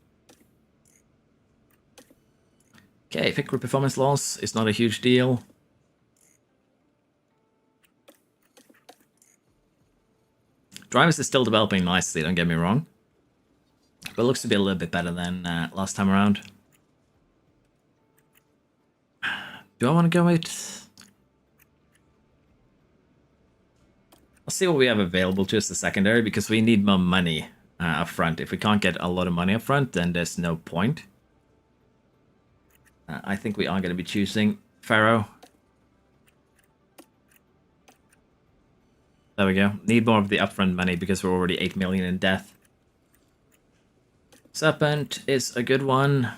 Okay, pit crew performance loss is not a huge deal. Drivers are still developing nicely, don't get me wrong. But it looks to be a little bit better than last time around. Do I want to go with... I'll see what we have available to us the secondary because we need more money up front. If we can't get a lot of money up front, then there's no point. I think we are going to be choosing Pharaoh. There we go. Need more of the upfront money because we're already 8 million in debt. Serpent is a good one.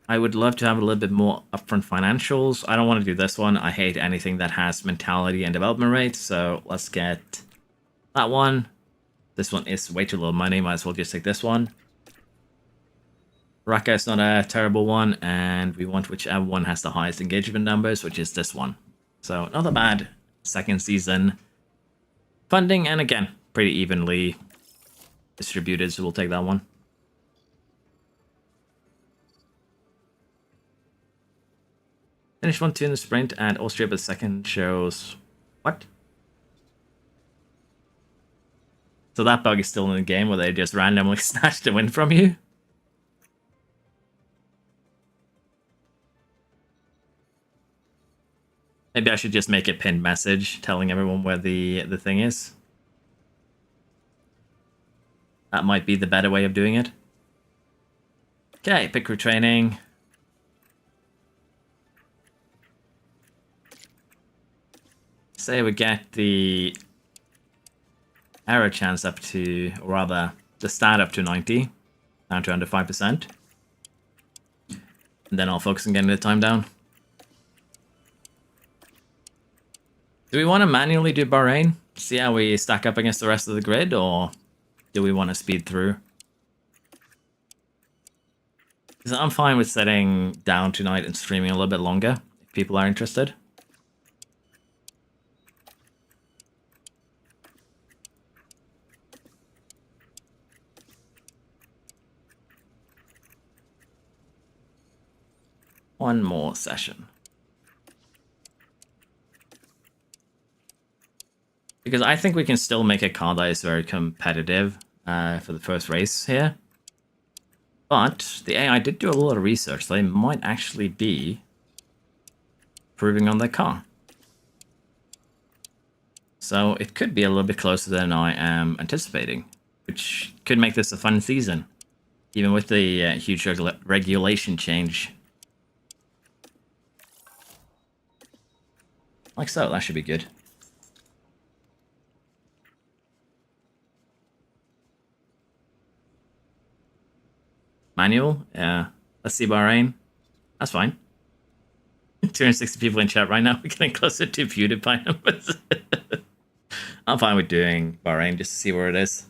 I would love to have a little bit more upfront financials. I don't want to do this one. I hate anything that has mentality and development rate. So let's get that one. This one is way too little money. Might as well just take this one. Raqqa is not a terrible one. And we want whichever one has the highest engagement numbers, which is this one. So not that bad. Second season funding. And again, pretty evenly distributed. So we'll take that one. Finish 1-2 in the sprint, and Austria but second shows... What? So that bug is still in the game where they just randomly snatch the win from you? Maybe I should just make a pinned message telling everyone where the thing is. That might be the better way of doing it. Okay, pit crew training. Say we get the error chance up to, or rather, the start up to 90, down to under 5%. And then I'll focus on getting the time down. Do we want to manually do Bahrain? See how we stack up against the rest of the grid, or do we want to speed through? Because I'm fine with setting down tonight and streaming a little bit longer if people are interested. One more session. Because I think we can still make a car that is very competitive for the first race here. But the AI did do a lot of research. So they might actually be improving on their car. So it could be a little bit closer than I am anticipating, which could make this a fun season, even with the huge regulation change. Like so, that should be good. Manual? Yeah. Let's see Bahrain. That's fine. 260 people in chat right now. We're getting closer to PewDiePie numbers. I'm fine with doing Bahrain just to see where it is.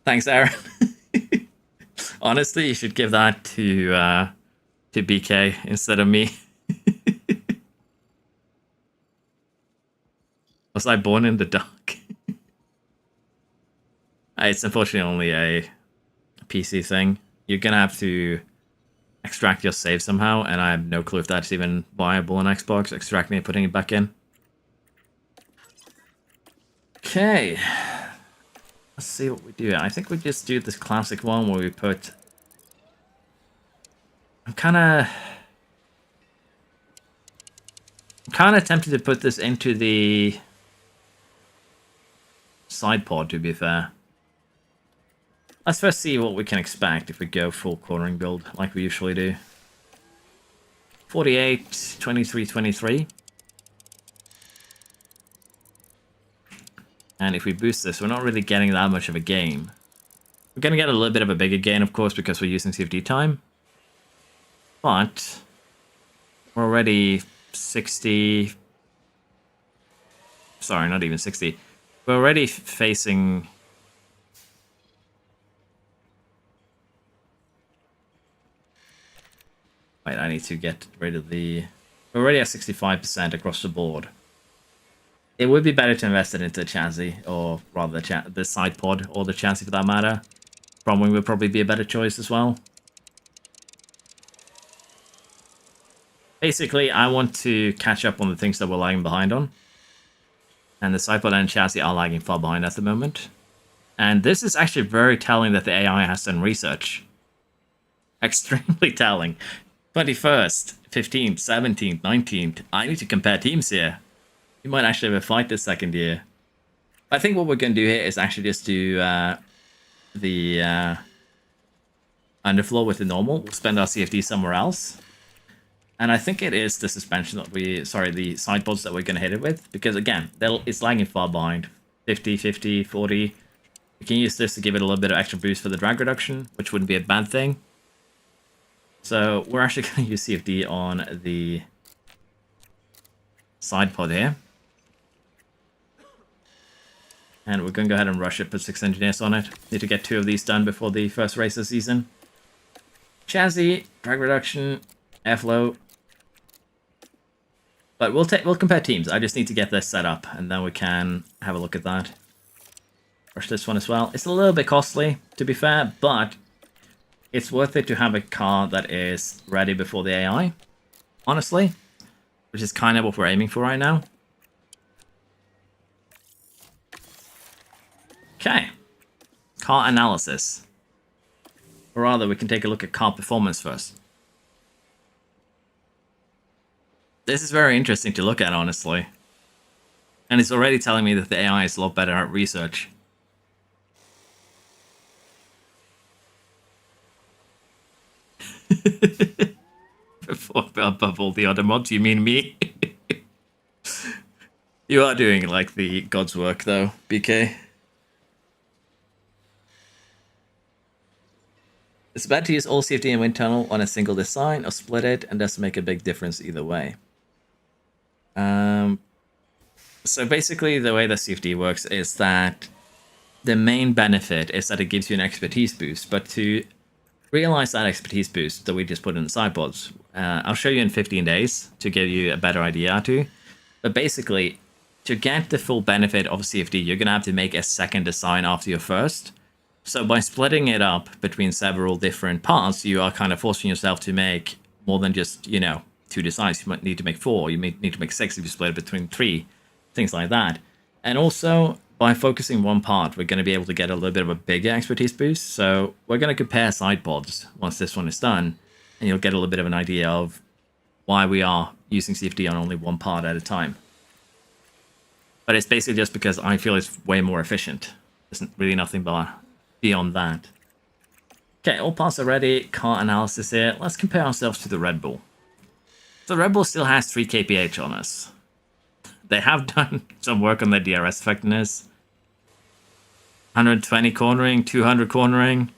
Thanks, Aaron. Honestly, you should give that to BK instead of me. Was I born in the dark? It's unfortunately only a PC thing. You're gonna have to extract your save somehow, and I have no clue if that's even viable on Xbox, extracting and putting it back in. Okay. Let's see what we do. I think we just do this classic one where we put... I'm kind of tempted to put this into the side pod, to be fair. Let's first see what we can expect if we go full cornering build like we usually do. 48, 23, 23. And if we boost this, we're not really getting that much of a gain. We're going to get a little bit of a bigger gain, of course, because we're using CFD time. But we're already 60... Sorry, not even 60. We're already facing... Wait, I need to get rid of the... We're already at 65% across the board. It would be better to invest it into the chassis, or rather the side pod, or the chassis for that matter. Front wing would probably be a better choice as well. Basically, I want to catch up on the things that we're lagging behind on. And the side pod and chassis are lagging far behind at the moment. And this is actually very telling that the AI has done research. Extremely telling. 21st, 15th, 17th, 19th. I need to compare teams here. You might actually have a fight this second year. I think what we're going to do here is actually just do the underfloor with the normal. We'll spend our CFD somewhere else. And I think it is the suspension that the side pods that we're going to hit it with. Because again, it's lagging far behind. 50, 50, 40. We can use this to give it a little bit of extra boost for the drag reduction, which wouldn't be a bad thing. So we're actually going to use CFD on the side pod here. And we're going to go ahead and rush it, put 6 engineers on it. Need to get 2 of these done before the first race of the season. Chassis, drag reduction, airflow. But we'll compare teams. I just need to get this set up, and then we can have a look at that. Rush this one as well. It's a little bit costly, to be fair, but it's worth it to have a car that is ready before the AI, honestly, which is kind of what we're aiming for right now. Okay, car analysis. Or rather, we can take a look at car performance first. This is very interesting to look at, honestly. And it's already telling me that the AI is a lot better at research. Above all the other mods, you mean me? You are doing, like, the God's work, though, BK. It's bad to use all CFD and wind tunnel on a single design, or split it, and doesn't make a big difference either way. So basically, the way the CFD works is that the main benefit is that it gives you an expertise boost, but to realize that expertise boost that we just put in the sideboards, I'll show you in 15 days to give you a better idea how to. But basically, to get the full benefit of CFD, you're going to have to make a second design after your first. So by splitting it up between several different parts, you are kind of forcing yourself to make more than just, 2 designs. You might need to make 4, you may need to make 6 if you split it between 3, things like that. And also, by focusing one part, we're going to be able to get a little bit of a bigger expertise boost. So we're going to compare sideboards once this one is done, and you'll get a little bit of an idea of why we are using CFD on only one part at a time. But it's basically just because I feel it's way more efficient. There's really nothing beyond that. Okay, all parts are ready. Car analysis here. Let's compare ourselves to the Red Bull. So the Red Bull still has 3 kph on us. They have done some work on their DRS effectiveness. 120 cornering, 200 cornering.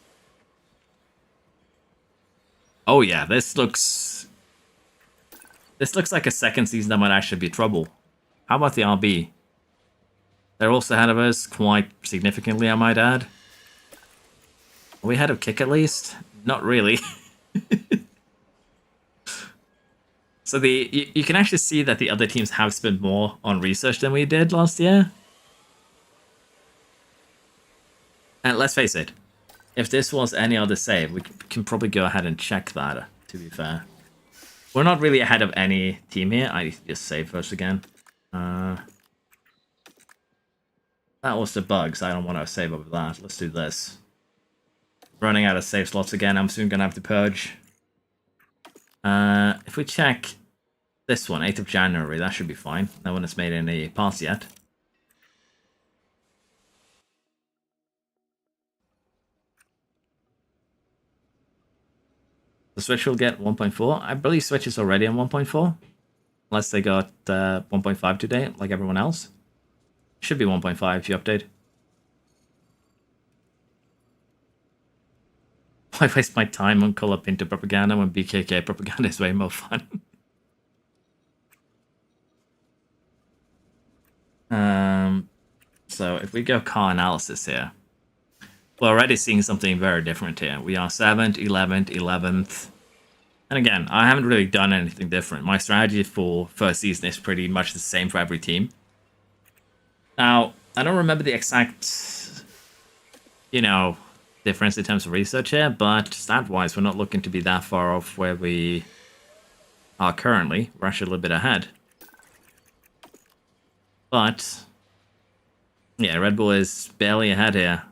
Oh yeah, this looks like a second season that might actually be trouble. How about the RB? They're also ahead of us quite significantly, I might add. Are we ahead of Kick at least? Not really. So you can actually see that the other teams have spent more on research than we did last year. And let's face it, if this was any other save, we can probably go ahead and check that, to be fair. We're not really ahead of any team here. I need to just save first again. That was the bug, so I don't want to save over that. Let's do this. Running out of save slots again. I'm soon going to have to purge. If we check this one, 8th of January, that should be fine. No one has made any parts yet. The Switch will get 1.4. I believe Switch is already on 1.4. Unless they got 1.5 today, like everyone else. Should be 1.5 if you update. Why waste my time on Color Pinto propaganda when BKK propaganda is way more fun? So if we go car analysis here, we're already seeing something very different here. We are 7th, 11th, 11th. And again, I haven't really done anything different. My strategy for first season is pretty much the same for every team. Now, I don't remember the exact, difference in terms of research here, but stat-wise, we're not looking to be that far off where we are currently. We're actually a little bit ahead. But, yeah, Red Bull is barely ahead here.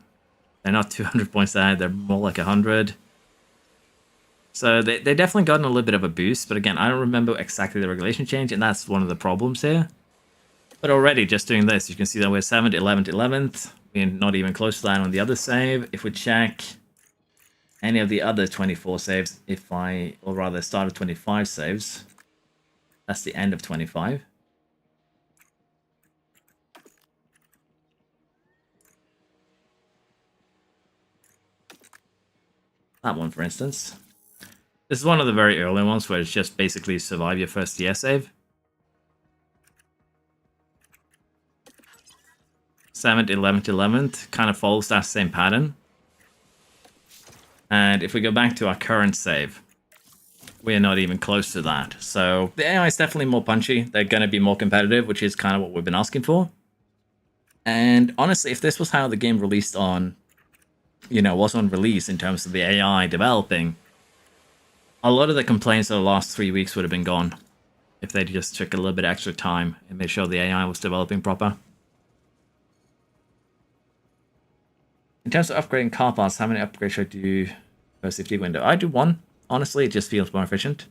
They're not 200 points ahead, they're more like 100. So they definitely gotten a little bit of a boost, but again, I don't remember exactly the regulation change, and that's one of the problems here. But already, just doing this, you can see that we're 7th, 11th, 11th. We're not even close to that on the other save. If we check any of the other 24 saves, or rather start of 25 saves, that's the end of 25. That one, for instance. This is one of the very early ones where it's just basically survive your first year save. 7th, 11th, 11th kind of follows that same pattern. And if we go back to our current save, we're not even close to that. So the AI is definitely more punchy. They're going to be more competitive, which is kind of what we've been asking for. And honestly, if this was how the game released on, was on release in terms of the AI developing, a lot of the complaints of the last 3 weeks would have been gone if they just took a little bit extra time and made sure the AI was developing proper. In terms of upgrading car parts, how many upgrades should I do per safety window? I do 1. Honestly, it just feels more efficient.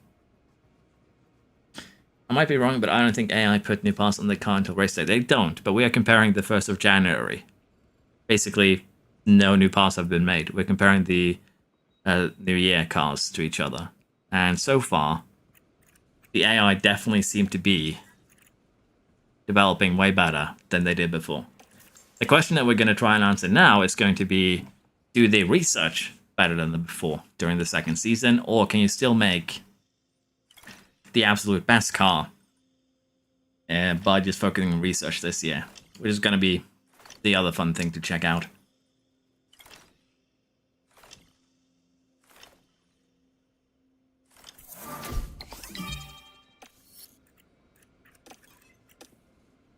I might be wrong, but I don't think AI put new parts on the car until race day. They don't, but we are comparing the 1st of January. Basically, no new parts have been made. We're comparing the New Year cars to each other. And so far, the AI definitely seem to be developing way better than they did before. The question that we're going to try and answer now is going to be, do they research better than before during the second season, or can you still make the absolute best car by just focusing on research this year? Which is going to be the other fun thing to check out.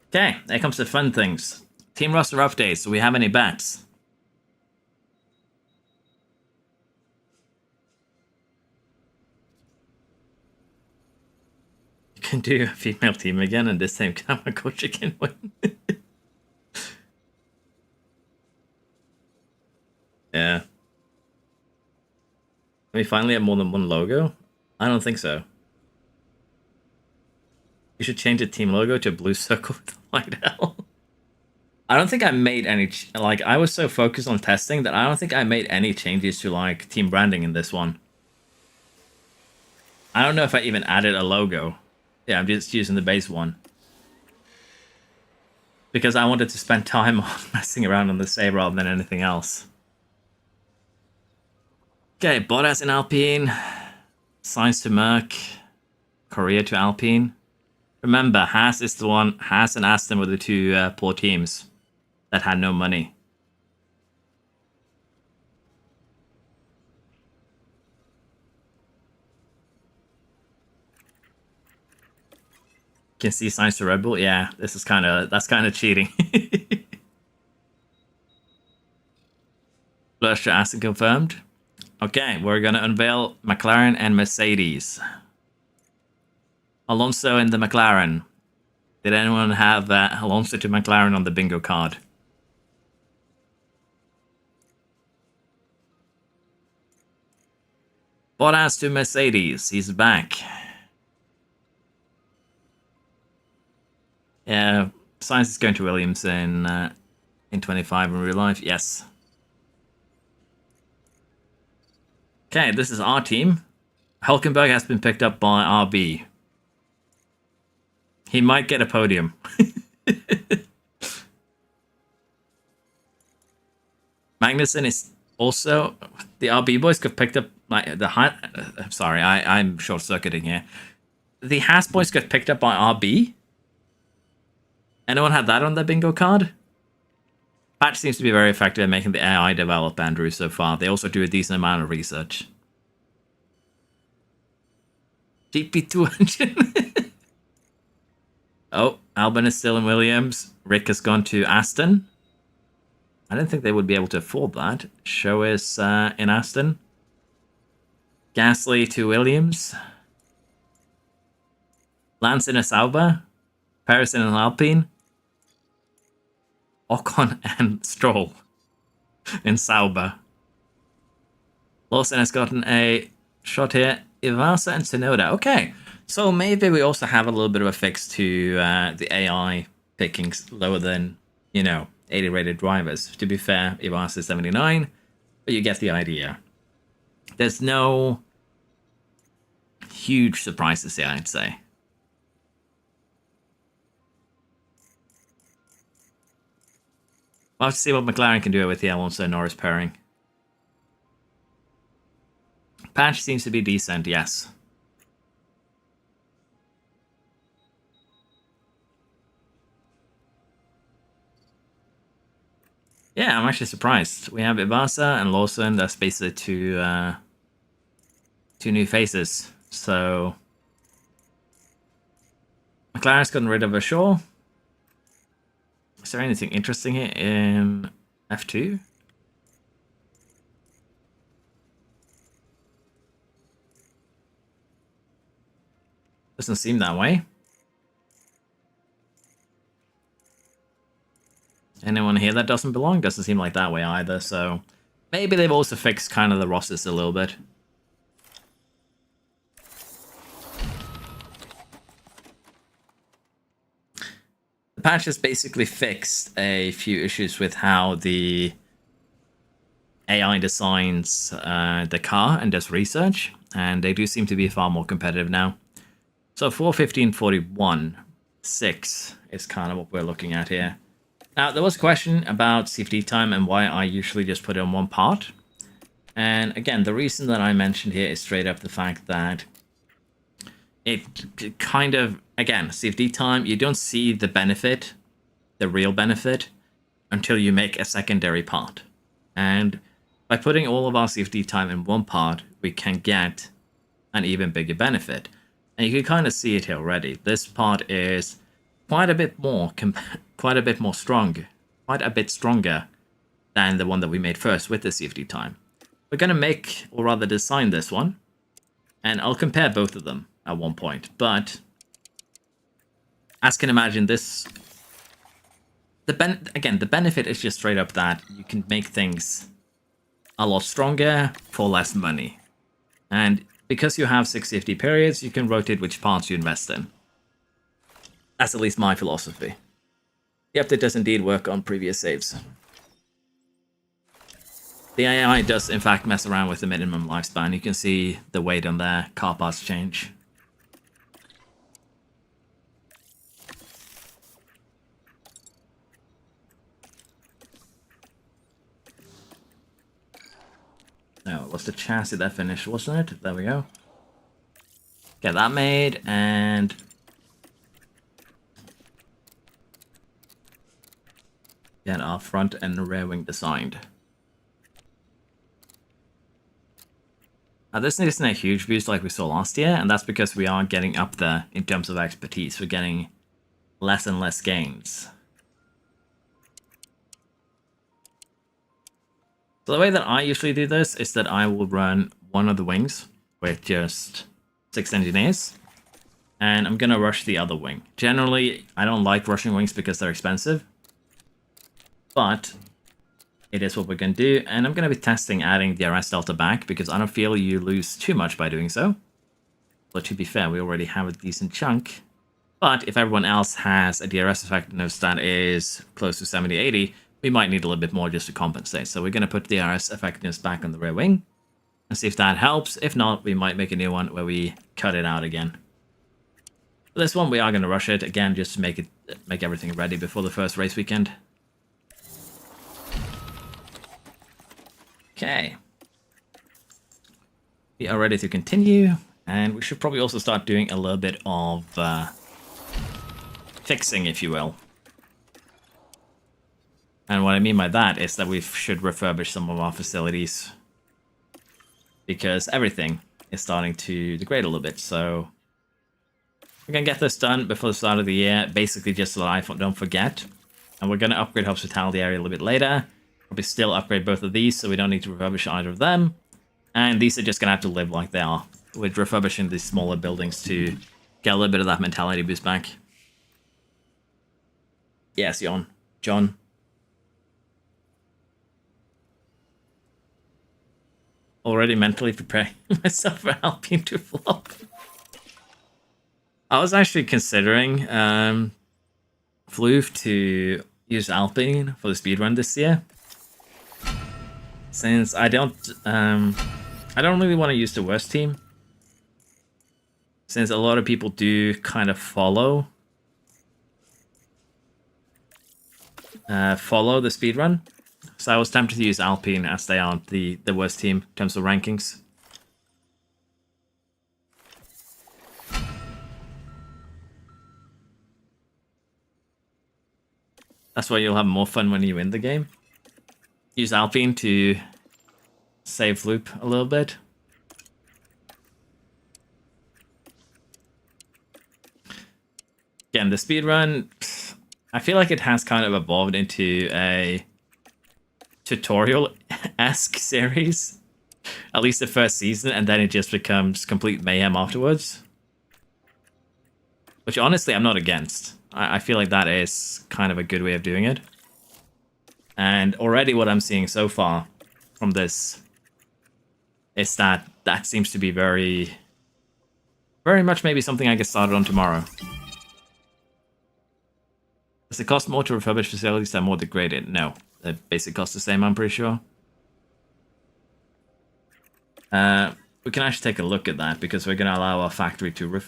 Okay, there comes the fun things. Team roster updates. Do we have any bets? You can do a female team again, and this time Kamakochi can win. Yeah. Can we finally have more than one logo? I don't think so. You should change the team logo to a blue circle with a white L. I don't think I made any... Like, I was so focused on testing that I don't think I made any changes to, like, team branding in this one. I don't know if I even added a logo. Yeah, I'm just using the base one. Because I wanted to spend time on messing around on the save rather than anything else. Okay, Bottas in Alpine. Sainz to Merc. Korea to Alpine. Remember, Haas is the one... Haas and Aston were the two poor teams that had no money. Can see Sainz to Red Bull? Yeah, this is that's kind of cheating. Flush to Aston confirmed. Okay, we're gonna unveil McLaren and Mercedes. Alonso in the McLaren. Did anyone have Alonso to McLaren on the bingo card? Bottas to Mercedes. He's back. Yeah, Sainz is going to Williams in 25 in real life. Yes. Okay, this is our team. Hulkenberg has been picked up by RB. He might get a podium. Magnussen is also... The RB boys got picked up... Like the high... sorry, I'm short-circuiting here. The Haas boys got picked up by RB? Anyone had that on their bingo card? Patch seems to be very effective at making the AI develop, Andrew, so far. They also do a decent amount of research. GP2 engine. Oh, Albon is still in Williams. Rick has gone to Aston. I don't think they would be able to afford that. Show is in Aston. Gasly to Williams. Lance in a Sauber. Paris in an Alpine. Ocon and Stroll in Sauber. Lawson has gotten a shot here. Ivasa and Tsunoda. Okay, so maybe we also have a little bit of a fix to the AI picking lower than, 80 rated drivers. To be fair, Ivasa is 79, but you get the idea. There's no huge surprises here, I'd say. We'll have to see what McLaren can do with the Alonso Norris pairing. Patch seems to be decent, yes. Yeah, I'm actually surprised. We have Ivasa and Lawson. That's basically two new faces. So McLaren's gotten rid of a Shaw. Is there anything interesting here in F2? Doesn't seem that way. Anyone here that doesn't belong? Doesn't seem like that way either, so maybe they've also fixed kind of the rosters a little bit. The patch has basically fixed a few issues with how the AI designs the car and does research, and they do seem to be far more competitive now. So 4:15:41, 6 is kind of what we're looking at here. Now, there was a question about CFD time and why I usually just put it on one part. And again, the reason that I mentioned here is straight up the fact that it kind of, again, CFD time, you don't see the benefit, the real benefit, until you make a secondary part. And by putting all of our CFD time in one part, we can get an even bigger benefit. And you can kind of see it here already. This part is quite a bit more, quite a bit more strong, quite a bit stronger than the one that we made first with the CFD time. We're going to make, or rather design this one, and I'll compare both of them at one point. But as you can imagine, the benefit is just straight up that you can make things a lot stronger for less money. And because you have 6 CFD periods, you can rotate which parts you invest in. That's at least my philosophy. The update does indeed work on previous saves. The AI does in fact mess around with the minimum lifespan. You can see the weight on their car parts change. No, it was the chassis that finished, wasn't it? There we go. Get that made, and get our front and rear wing designed. Now, this isn't a huge boost like we saw last year, and that's because we are getting up there in terms of expertise. We're getting less and less gains. So the way that I usually do this is that I will run one of the wings with just 6 engineers, and I'm going to rush the other wing. Generally, I don't like rushing wings because they're expensive, but it is what we're going to do, and I'm going to be testing adding DRS Delta back because I don't feel you lose too much by doing so. But to be fair, we already have a decent chunk. But if everyone else has a DRS effectiveness that is close to 70-80, we might need a little bit more just to compensate. So we're going to put DRS effectiveness back on the rear wing and see if that helps. If not, we might make a new one where we cut it out again. For this one, we are going to rush it again just to make everything ready before the first race weekend. Okay. We are ready to continue, and we should probably also start doing a little bit of fixing, if you will. And what I mean by that is that we should refurbish some of our facilities because everything is starting to degrade a little bit. So we're going to get this done before the start of the year, basically just so that I don't forget. And we're going to upgrade hospitality area a little bit later. Probably still upgrade both of these so we don't need to refurbish either of them. And these are just going to have to live like they are. We're refurbishing these smaller buildings to get a little bit of that mentality boost back. Yes, John. Already mentally preparing myself for Alpine to flop. I was actually considering Floof to use Alpine for the speedrun this year. Since I don't really want to use the worst team. Since a lot of people do kind of follow the speedrun. So I was tempted to use Alpine as they are the worst team in terms of rankings. That's why you'll have more fun when you win the game. Use Alpine to save Loop a little bit. Again, the speedrun, I feel like it has kind of evolved into a tutorial-esque series. At least the first season, and then it just becomes complete mayhem afterwards. Which honestly, I'm not against. I feel like that is kind of a good way of doing it. And already what I'm seeing so far from this is that seems to be very much maybe something I get started on tomorrow. Does it cost more to refurbish facilities that are more degraded? No. The basic cost the same, I'm pretty sure. We can actually take a look at that because we're going to allow our factory to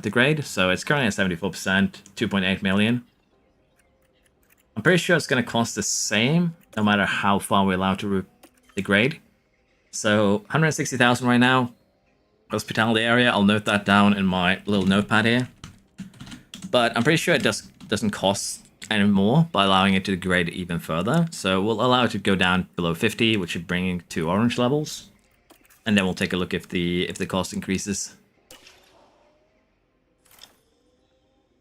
degrade. So it's currently at 74%, 2.8 million. I'm pretty sure it's going to cost the same no matter how far we allow to degrade. So 160,000 right now. Hospitality area, I'll note that down in my little notepad here. But I'm pretty sure it doesn't cost any more by allowing it to degrade even further. So we'll allow it to go down below 50, which should bring it to orange levels. And then we'll take a look if the cost increases.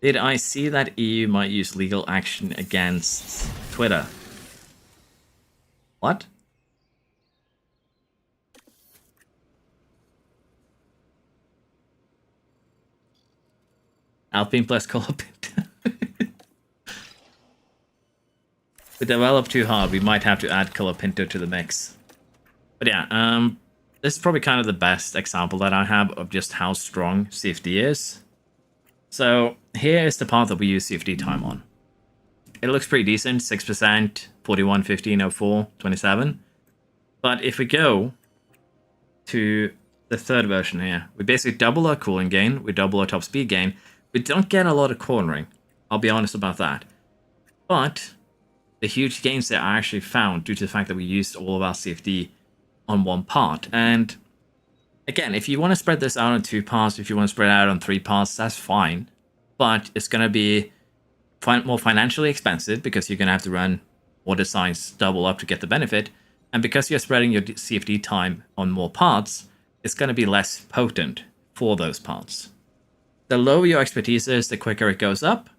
Did I see that EU might use legal action against Twitter? What? Alpine plus Colapinto. If we develop too hard, we might have to add Colapinto to the mix. But yeah, this is probably kind of the best example that I have of just how strong CFD is. So here is the part that we use CFD time on. It looks pretty decent, 6%, 41, 15, 04, 27. But if we go to the third version here, we basically double our cooling gain, we double our top speed gain. We don't get a lot of cornering, I'll be honest about that. But the huge gains there are actually found due to the fact that we used all of our CFD on one part. And again, if you want to spread this out on 2 parts, if you want to spread it out on 3 parts, that's fine. But it's going to be more financially expensive because you're going to have to run more designs double up to get the benefit. And because you're spreading your CFD time on more parts, it's going to be less potent for those parts. The lower your expertise is, the quicker it goes up.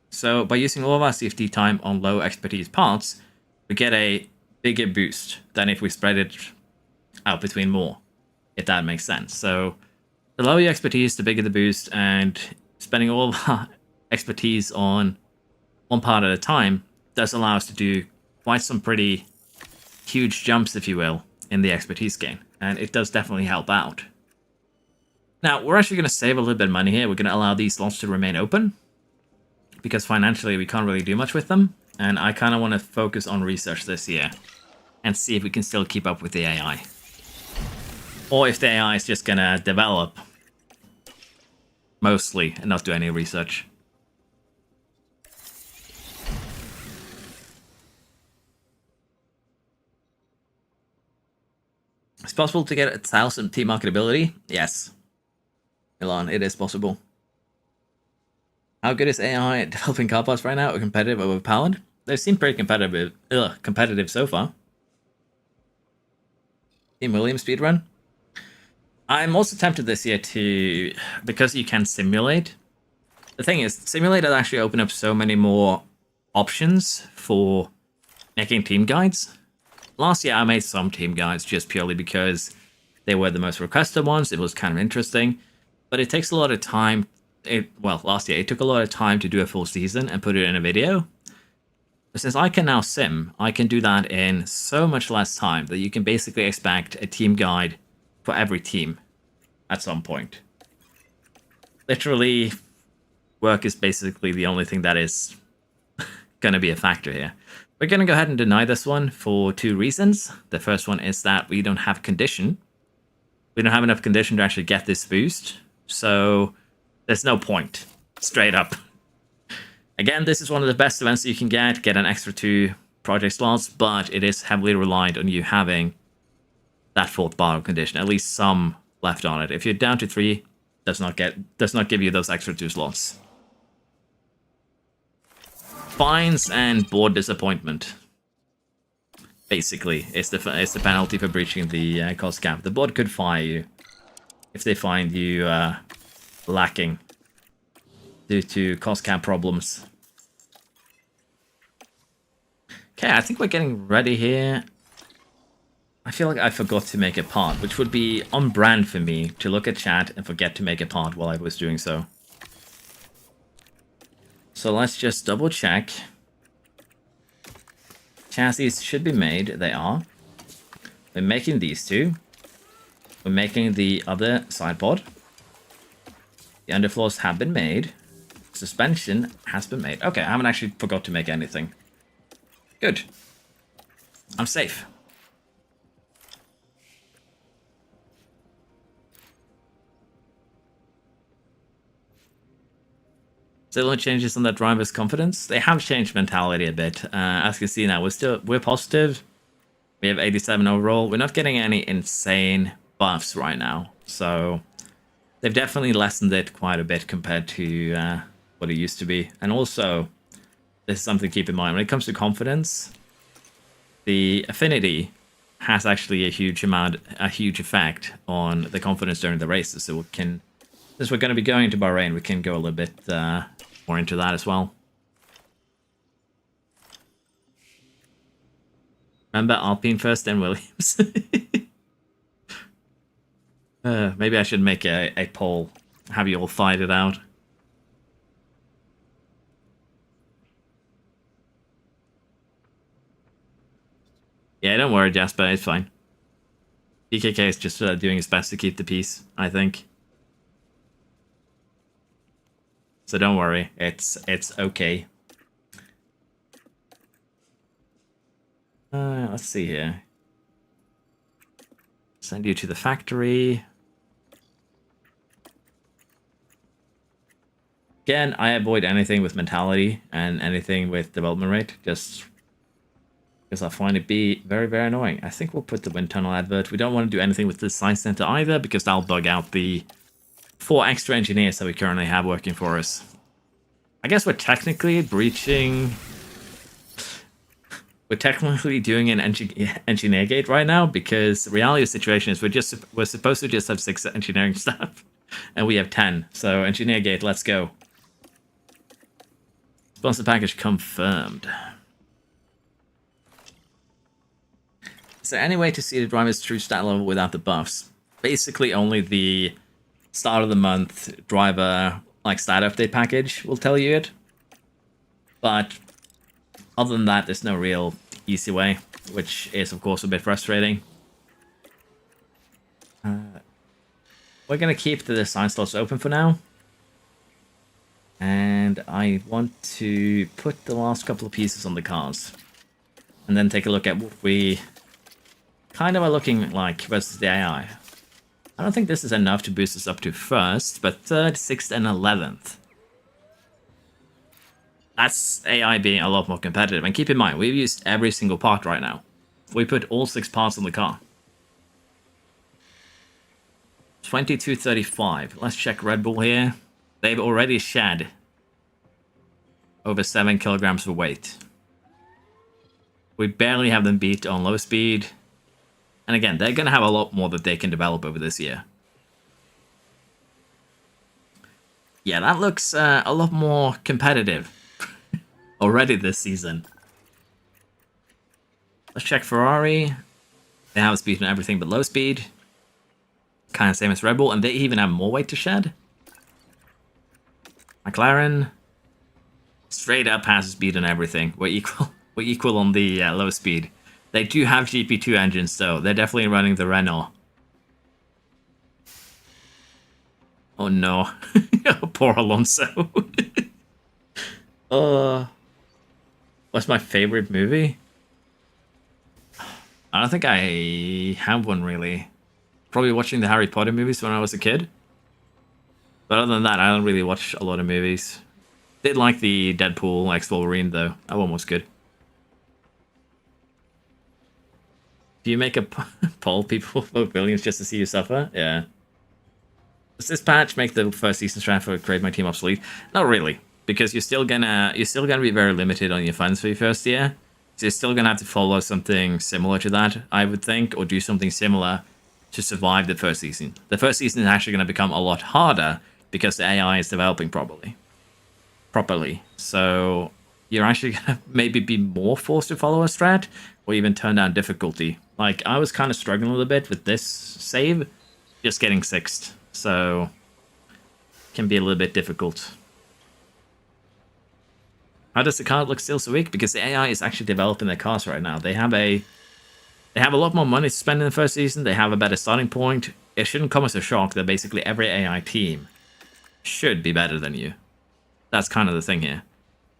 So by using all of our CFD time on low expertise parts, we get a bigger boost than if we spread it out between more, if that makes sense. So the lower your expertise, the bigger the boost, and spending all of our expertise on one part at a time does allow us to do quite some pretty huge jumps, if you will, in the expertise gain. And it does definitely help out. Now, we're actually going to save a little bit of money here. We're going to allow these slots to remain open, because financially we can't really do much with them. And I kind of want to focus on research this year and see if we can still keep up with the AI. Or if the AI is just going to develop mostly and not do any research. It's possible to get 1,000 team marketability? Yes. Milan, it is possible. How good is AI at developing car parts right now? Or competitive or overpowered? They seem pretty competitive so far. Team Williams speedrun? I'm also tempted this year to, because you can simulate. The thing is, simulate has actually opened up so many more options for making team guides. Last year I made some team guides just purely because they were the most requested ones. It was kind of interesting. But it takes a lot of time. Last year it took a lot of time to do a full season and put it in a video. But since I can now sim, I can do that in so much less time that you can basically expect a team guide for every team at some point. Literally, work is basically the only thing that is going to be a factor here. We're going to go ahead and deny this one for 2 reasons. The first one is that we don't have condition. We don't have enough condition to actually get this boost. So there's no point, straight up. Again, this is one of the best events that you can get an extra 2 project slots, but it is heavily reliant on you having that 4th bar of condition, at least some left on it. If you're down to 3, does not give you those extra 2 slots. Fines and board disappointment. Basically, it's the penalty for breaching the cost cap. The board could fire you if they find you lacking due to cost cap problems. Okay, I think we're getting ready here. I feel like I forgot to make a part, which would be on brand for me to look at chat and forget to make a part while I was doing so. So let's just double check. Chassis should be made. They are. We're making these 2. We're making the other side pod. The underfloors have been made. Suspension has been made. Okay, I haven't actually forgot to make anything. Good. I'm safe. Still no changes on the driver's confidence. They have changed mentality a bit. As you can see now, we're positive. We have 87 overall. We're not getting any insane buffs right now, so they've definitely lessened it quite a bit compared to what it used to be. And also, this is something to keep in mind when it comes to confidence. The affinity has actually a huge effect on the confidence during the races. So since we're going to be going to Bahrain, we can go a little bit more more into that as well. Remember Alpine first, then Williams. Maybe I should make a poll. Have you all fight it out. Yeah, don't worry, Jasper. It's fine. PKK is just doing his best to keep the peace, I think. So don't worry. It's okay. Let's see here. Send you to the factory. Again, I avoid anything with mentality and anything with development rate, just because I find it be very, very annoying. I think we'll put the wind tunnel advert. We don't want to do anything with the science center either, because that'll bug out the 4 extra engineers that we currently have working for us. I guess we're technically breaching... We're technically doing an engineer gate right now, because the reality of the situation is we're supposed to just have 6 engineering staff, and we have 10. So engineer gate, let's go. Sponsor package confirmed. Is there any way to see the driver's true stat level without the buffs? Basically, only the start of the month driver stat update package will tell you it. But other than that, there's no real easy way, which is of course a bit frustrating. We're gonna keep the design slots open for now. And I want to put the last couple of pieces on the cars. And then take a look at what we kind of are looking like versus the AI. I don't think this is enough to boost us up to first, but 3rd, 6th, and 11th. That's AI being a lot more competitive. And keep in mind, we've used every single part right now. We put all 6 parts on the car. 2235. Let's check Red Bull here. They've already shed over 7 kilograms of weight. We barely have them beat on low speed. And again, they're going to have a lot more that they can develop over this year. Yeah, that looks a lot more competitive already this season. Let's check Ferrari. They have speed on everything but low speed. Kind of same as Red Bull, and they even have more weight to shed. McLaren, straight up has speed on everything. We're equal on the low speed. They do have GP2 engines though. They're definitely running the Renault. Oh no. Poor Alonso. What's my favorite movie? I don't think I have one really. Probably watching the Harry Potter movies when I was a kid. But other than that, I don't really watch a lot of movies. Did like the Deadpool X Wolverine though. That one was good. Do you make a poll people vote Williams just to see you suffer? Yeah. Does this patch make the first season strat for Create My Team obsolete? Not really, because you're still gonna be very limited on your funds for your first year. So you're still gonna have to follow something similar to that, I would think, or do something similar to survive the first season. The first season is actually gonna become a lot harder because the AI is developing properly. So you're actually gonna maybe be more forced to follow a strat, or even turn down difficulty. Like, I was kind of struggling a little bit with this save, just getting 6th, so can be a little bit difficult. How does the car look still so weak? Because the AI is actually developing their cars right now. They have a lot more money to spend in the first season. They have a better starting point. It shouldn't come as a shock that basically every AI team should be better than you. That's kind of the thing here.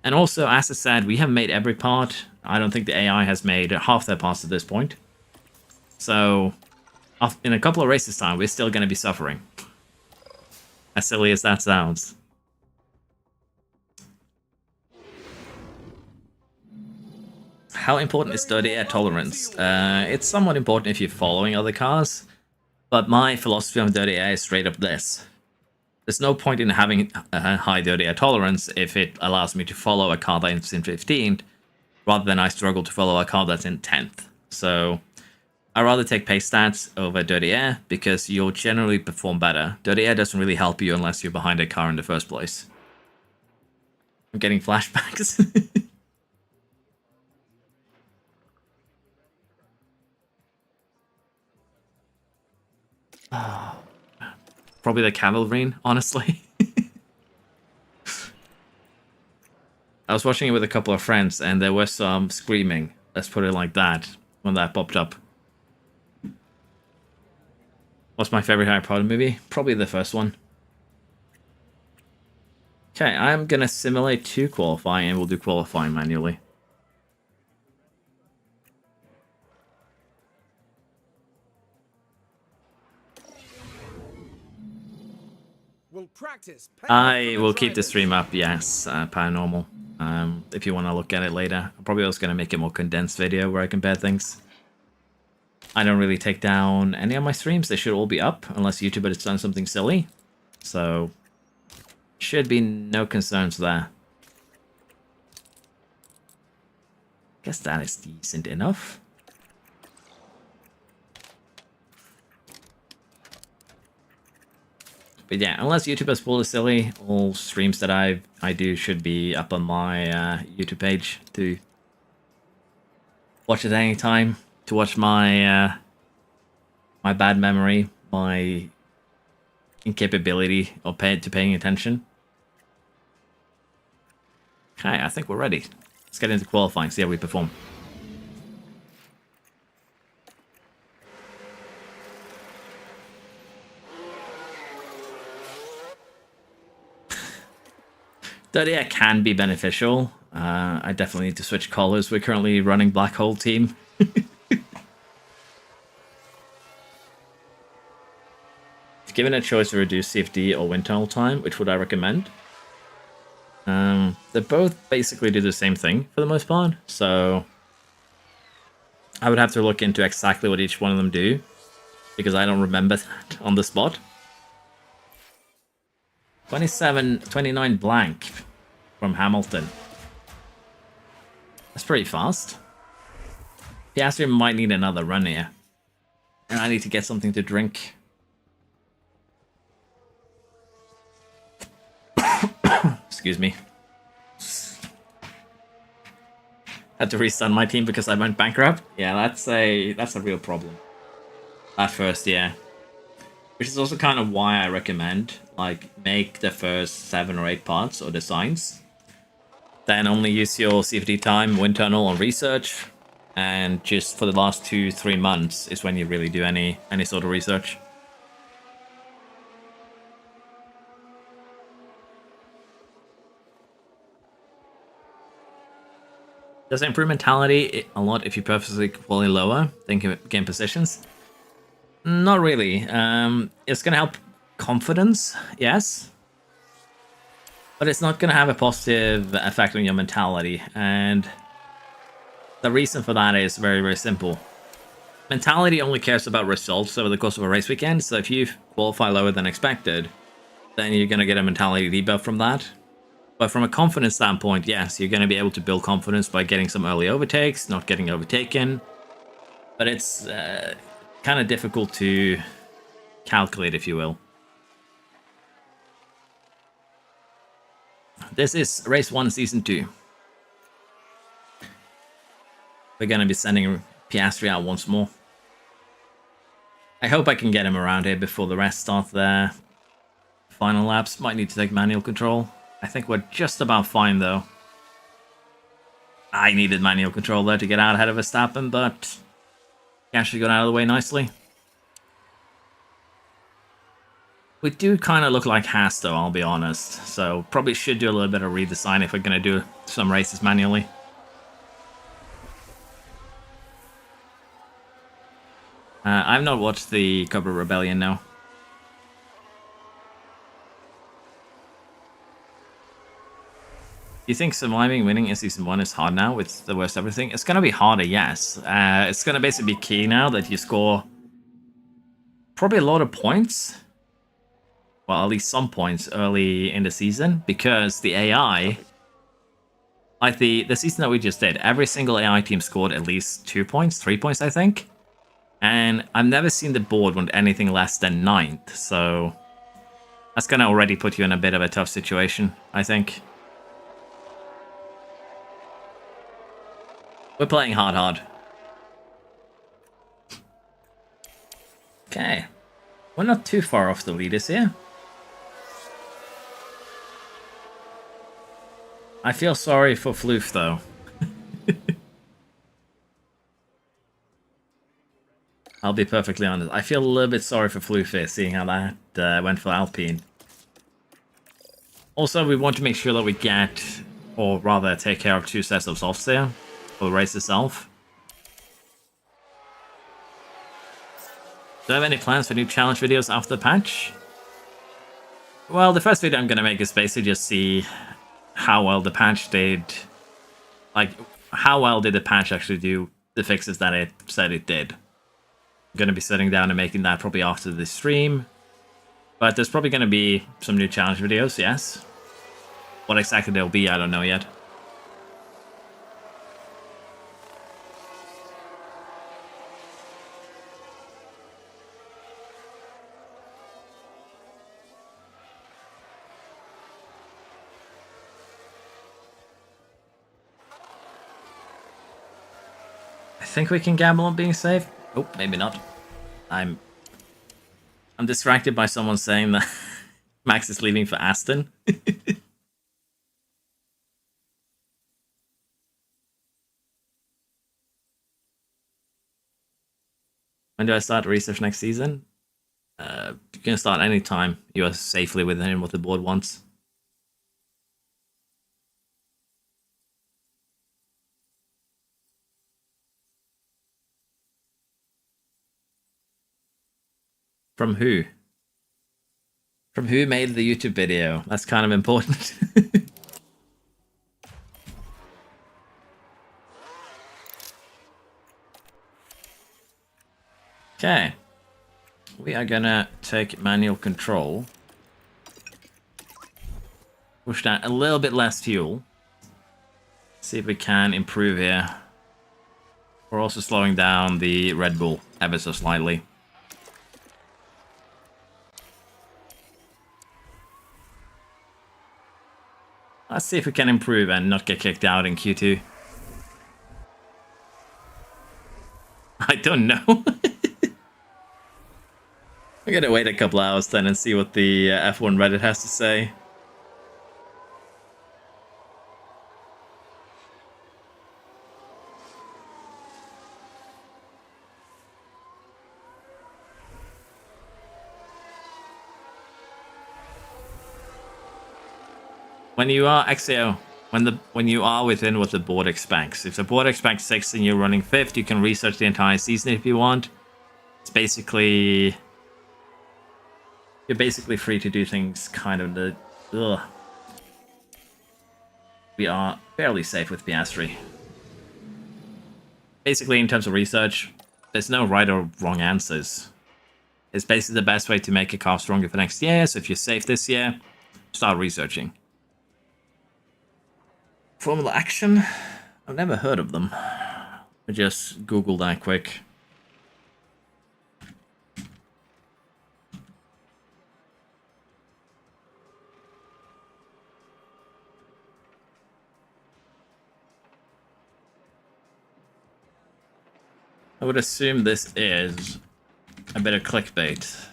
And also, as I said, we have made every part. I don't think the AI has made half their parts at this point. So, in a couple of races time, we're still going to be suffering. As silly as that sounds. How important is dirty air tolerance? It's somewhat important if you're following other cars. But my philosophy on dirty air is straight up this. There's no point in having a high dirty air tolerance if it allows me to follow a car that's in 15th, rather than I struggle to follow a car that's in 10th. So I'd rather take pace stats over dirty air, because you'll generally perform better. Dirty air doesn't really help you unless you're behind a car in the first place. I'm getting flashbacks. Probably the cavalry, honestly. I was watching it with a couple of friends, and there was some screaming. Let's put it like that when that popped up. What's my favorite Harry Potter movie? Probably the first one. Okay, I'm gonna simulate 2 qualifying, and we'll do qualifying manually. Will practice pay off I for the will keep the drivers? stream up, yes, paranormal. If you want to look at it later. I'm probably also going to make a more condensed video where I compare things. I don't really take down any of my streams. They should all be up, unless YouTube has done something silly. So, should be no concerns there. Guess that is decent enough. But yeah, unless YouTube has pulled a silly, all streams that I do should be up on my YouTube page to watch at any time. To watch my my bad memory, my incapability of paying attention. Okay, I think we're ready. Let's get into qualifying, see how we perform. That yeah, can be beneficial. I definitely need to switch colors. We're currently running Black Hole team. If given a choice to reduce CFD or wind tunnel time, which would I recommend? They both basically do the same thing for the most part, so I would have to look into exactly what each one of them do, because I don't remember that on the spot. 29 blank from Hamilton. That's pretty fast. Piastri might need another run here. And I need to get something to drink. Excuse me. Had to restart my team because I went bankrupt. Yeah, that's a real problem. At first, yeah. Which is also kind of why I recommend, like, make the first 7 or 8 parts or designs. Then only use your CFD time, wind tunnel, on research. And just for the last 2-3 months is when you really do any sort of research. Does it improve mentality a lot if you purposely quality lower than game positions? Not really. It's going to help confidence, yes. But it's not going to have a positive effect on your mentality. And the reason for that is very, very simple. Mentality only cares about results over the course of a race weekend. So if you qualify lower than expected, then you're going to get a mentality debuff from that. But from a confidence standpoint, yes, you're going to be able to build confidence by getting some early overtakes, not getting overtaken. But it's kind of difficult to calculate, if you will. This is Race 1, Season 2. We're going to be sending Piastri out once more. I hope I can get him around here before the rest start their final laps. Might need to take manual control. I think we're just about fine, though. I needed manual control there to get out ahead of Verstappen, but he actually got out of the way nicely. We do kind of look like Haas, though, I'll be honest. So probably should do a little bit of redesign if we're going to do some races manually. I've not watched the Cobra Rebellion now. Do you think surviving winning in Season 1 is hard now with the worst everything? It's going to be harder, yes. It's going to basically be key now that you score probably a lot of points. Well, at least some points early in the season, because the AI, like the season that we just did, every single AI team scored at least 2 points, 3 points, I think. And I've never seen the board want anything less than 9th, so that's going to already put you in a bit of a tough situation, I think. We're playing hard. Okay. We're not too far off the leaders here. I feel sorry for Floof, though. I'll be perfectly honest. I feel a little bit sorry for Floof here, seeing how that went for Alpine. Also, we want to make sure that we get, or rather take care of 2 sets of softs here for the race itself. Do I have any plans for new challenge videos after the patch? Well, the first video I'm going to make is basically just see how well the patch did. Like, how well did the patch actually do the fixes that it said it did. I'm going to be sitting down and making that probably after the stream. But there's probably going to be some new challenge videos, yes. What exactly they'll be, I don't know yet. I think we can gamble on being safe. Oh, maybe not. I'm distracted by someone saying that Max is leaving for Aston. When do I start research next season? You can start anytime you are safely within what the board wants. From who? From who made the YouTube video? That's kind of important. Okay. We are gonna take manual control. Push down a little bit less fuel. See if we can improve here. We're also slowing down the Red Bull ever so slightly. Let's see if we can improve and not get kicked out in Q2. I don't know. We're gonna wait a couple hours then and see what the F1 Reddit has to say. When you are XAO, when you are within what the board expects. If the board expects 6th and you're running 5th, you can research the entire season if you want. It's basically... You're basically free to do things kind of the... Ugh. We are fairly safe with Piastri. Basically, in terms of research, there's no right or wrong answers. It's basically the best way to make a car stronger for next year, so if you're safe this year, start researching. Formula Action? I've never heard of them. I just Googled that quick. I would assume this is a bit of clickbait.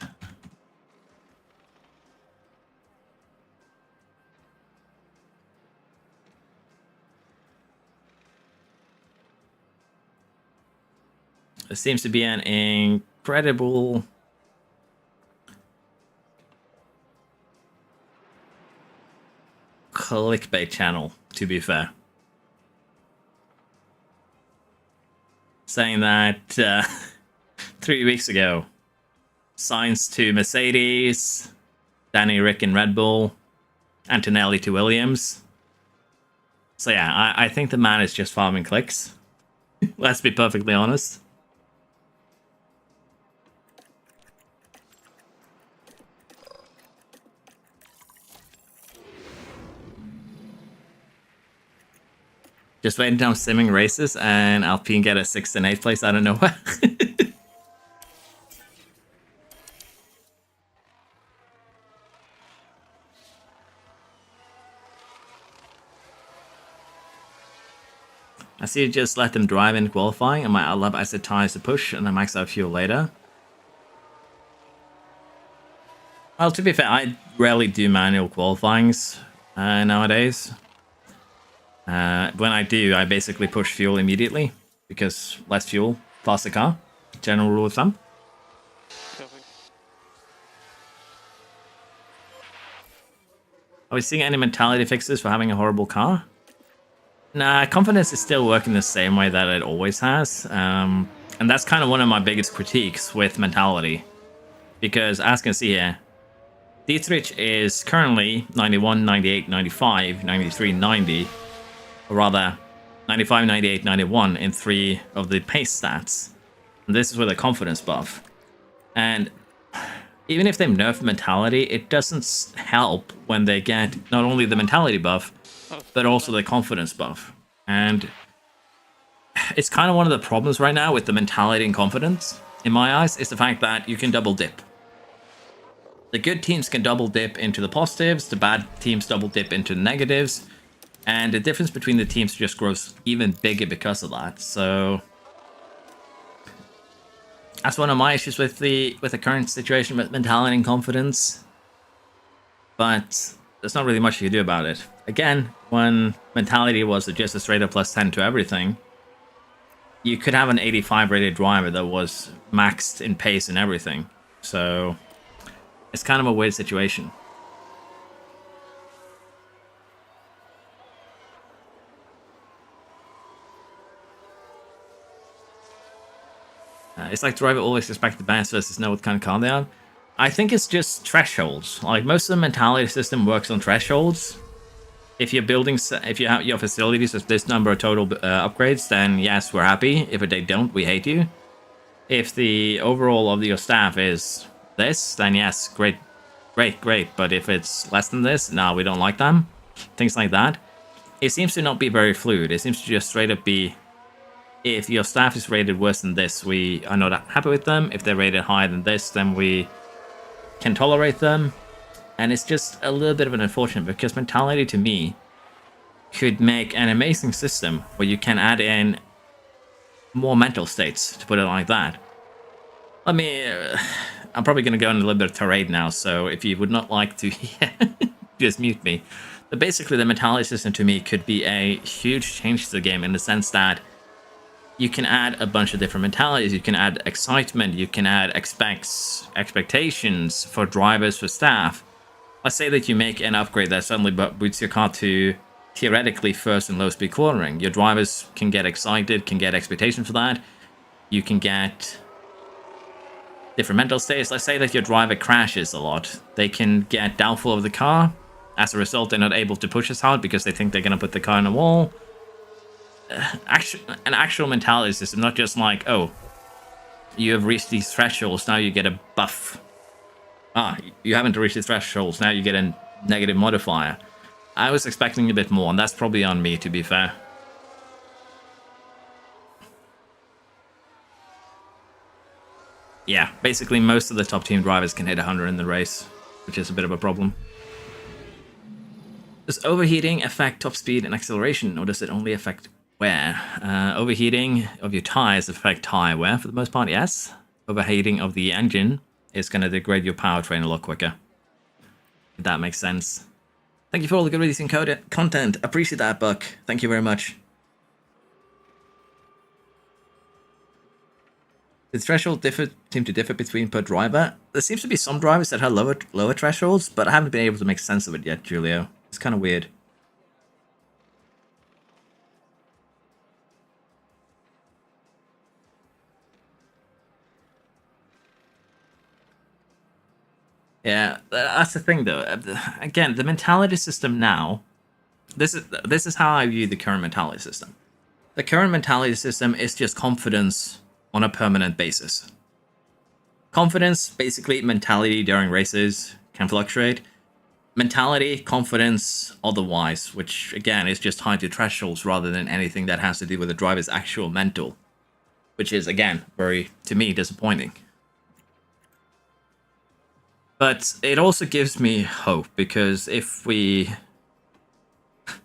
It seems to be an incredible... clickbait channel, to be fair. Saying that 3 weeks ago, Sainz to Mercedes, Danny Rick in Red Bull, Antonelli to Williams. So yeah, I think the man is just farming clicks. Let's be perfectly honest. Just waiting down simming races and Alpine get a 6th and 8th place out of nowhere. I see you just let them drive in qualifying and might allow acid tires to push and then max out fuel later. Well, to be fair, I rarely do manual qualifyings nowadays. When I do, I basically push fuel immediately because less fuel, faster car. General rule of thumb. Are we seeing any mentality fixes for having a horrible car? Nah, confidence is still working the same way that it always has. And that's kind of one of my biggest critiques with mentality. Because as you can see here, Dietrich is currently 91, 98, 95, 93, 90. Or rather, 95, 98, 91 in 3 of the pace stats. And this is with a confidence buff. And even if they nerf mentality, it doesn't help when they get not only the mentality buff, but also the confidence buff. And it's kind of one of the problems right now with the mentality and confidence, in my eyes, is the fact that you can double dip. The good teams can double dip into the positives, the bad teams double dip into the negatives, and the difference between the teams just grows even bigger because of that. So that's one of my issues with the current situation with mentality and confidence. But there's not really much you can do about it. Again, when mentality was just a straight up plus 10 to everything, you could have an 85 rated driver that was maxed in pace and everything. So it's kind of a weird situation. It's like driver always expect the best versus know what kind of car they are. I think it's just thresholds. Like most of the mentality system works on thresholds. If you're building, if you have your facilities with this number of total upgrades, then yes, we're happy. If they don't, we hate you. If the overall of your staff is this, then yes, great, great, great. But if it's less than this, no, we don't like them. Things like that. It seems to not be very fluid. It seems to just straight up be, if your staff is rated worse than this, we are not happy with them. If they're rated higher than this, then we can tolerate them. And it's just a little bit of an unfortunate, because mentality to me could make an amazing system where you can add in more mental states, to put it like that. Let me, I'm probably going to go on a little bit of tirade now, so if you would not like to just mute me. But basically the mentality system to me could be a huge change to the game, in the sense that you can add a bunch of different mentalities. You can add excitement, you can add expectations for drivers, for staff. Let's say that you make an upgrade that suddenly boots your car to theoretically first and low speed cornering. Your drivers can get excited, can get expectation for that. You can get different mental states. Let's say that your driver crashes a lot. They can get doubtful of the car. As a result, they're not able to push as hard because they think they're going to put the car in a wall. An actual mentality system, not just like, oh, you have reached these thresholds, now you get a buff. You haven't reached the thresholds, now you get a negative modifier. I was expecting a bit more, and that's probably on me, to be fair. Yeah, basically most of the top team drivers can hit 100 in the race, which is a bit of a problem. Does overheating affect top speed and acceleration, or does it only affect wear? Overheating of your tires affect tire wear for the most part, yes. Overheating of the engine is going to degrade your powertrain a lot quicker. If that makes sense. Thank you for all the good releasing content. Appreciate that, Buck. Thank you very much. The threshold seem to differ between per driver. There seems to be some drivers that have lower thresholds, but I haven't been able to make sense of it yet, Julio. It's kind of weird. Yeah, that's the thing, though. Again, the mentality system now. This is how I view the current mentality system. The current mentality system is just confidence on a permanent basis. Confidence, basically, mentality during races can fluctuate. Mentality, confidence, otherwise, which again is just tied to thresholds rather than anything that has to do with the driver's actual mental, which is again very, to me, disappointing. But it also gives me hope, because if we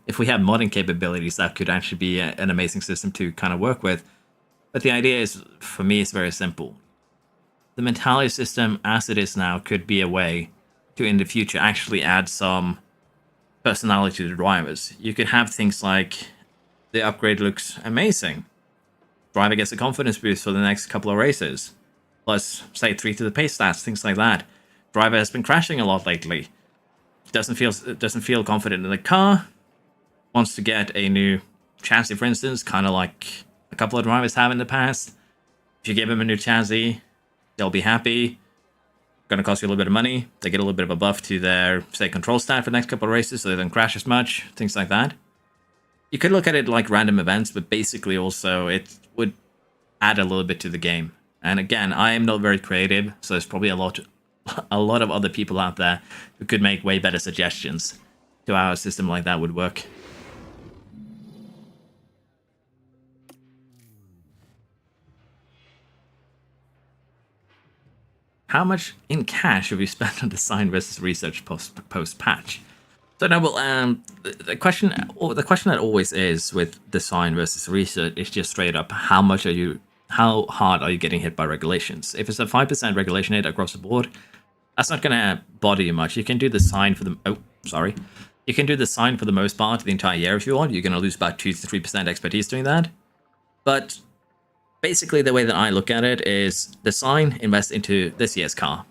If we have modding capabilities, that could actually be an amazing system to kind of work with. But the idea is, for me, it's very simple. The mentality system as it is now could be a way to, in the future, actually add some personality to the drivers. You could have things like the upgrade looks amazing. Driver gets a confidence boost for the next couple of races. Plus, say, 3 to the pace stats, things like that. Driver has been crashing a lot lately. Doesn't feel confident in the car. Wants to get a new chassis, for instance, kind of like a couple of drivers have in the past. If you give him a new chassis, they'll be happy. Going to cost you a little bit of money. They get a little bit of a buff to their, say, control stat for the next couple of races, so they don't crash as much, things like that. You could look at it like random events, but basically also it would add a little bit to the game. And again, I am not very creative, so there's probably a lot of other people out there who could make way better suggestions to how a system like that would work. How much in cash have we spent on design versus research post-patch? So no, well, the question that always is with design versus research is just straight up, how hard are you getting hit by regulations? If it's a 5% regulation hit across the board, that's not going to bother you much. You can do the sign for the you can do the sign for the most part the entire year if you want. You're going to lose about 2 to 3% expertise doing that. But basically, the way that I look at it is the sign invests into this year's car.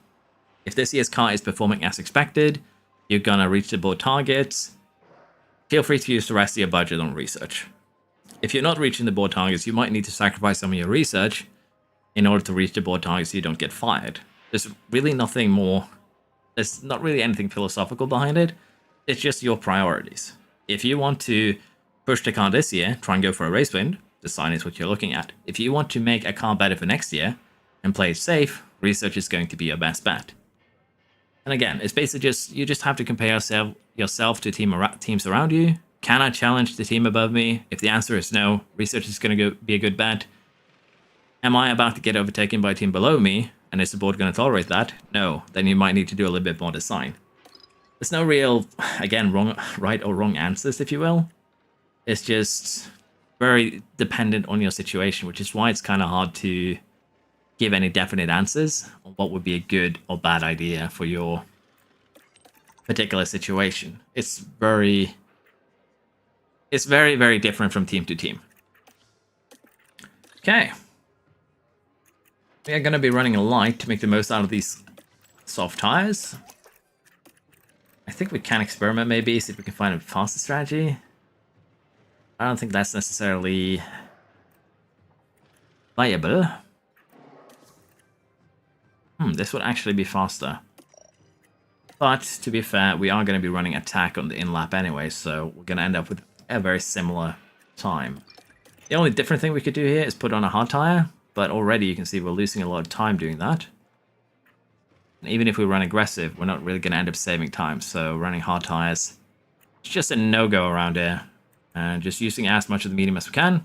If this year's car is performing as expected, you're going to reach the board targets. Feel free to use the rest of your budget on research. If you're not reaching the board targets, you might need to sacrifice some of your research in order to reach the board targets so you don't get fired. There's really nothing more. There's not really anything philosophical behind it. It's just your priorities. If you want to push the car this year, try and go for a race win, design is what you're looking at. If you want to make a car better for next year and play it safe, research is going to be your best bet. And again, it's basically you just have to compare yourself to teams around you. Can I challenge the team above me? If the answer is no, research is going to be a good bet. Am I about to get overtaken by a team below me? And is the board going to tolerate that? No. Then you might need to do a little bit more design. There's no real, again, right or wrong answers, if you will. It's just very dependent on your situation, which is why it's kind of hard to give any definite answers on what would be a good or bad idea for your particular situation. It's very, very different from team to team. Okay. We are going to be running a light to make the most out of these soft tires. I think we can experiment maybe, see if we can find a faster strategy. I don't think that's necessarily viable. This would actually be faster. But, to be fair, we are going to be running attack on the in-lap anyway, so we're going to end up with a very similar time. The only different thing we could do here is put on a hard tire, but already you can see we're losing a lot of time doing that. And even if we run aggressive, we're not really going to end up saving time, so running hard tires is just a no-go around here. And just using as much of the medium as we can,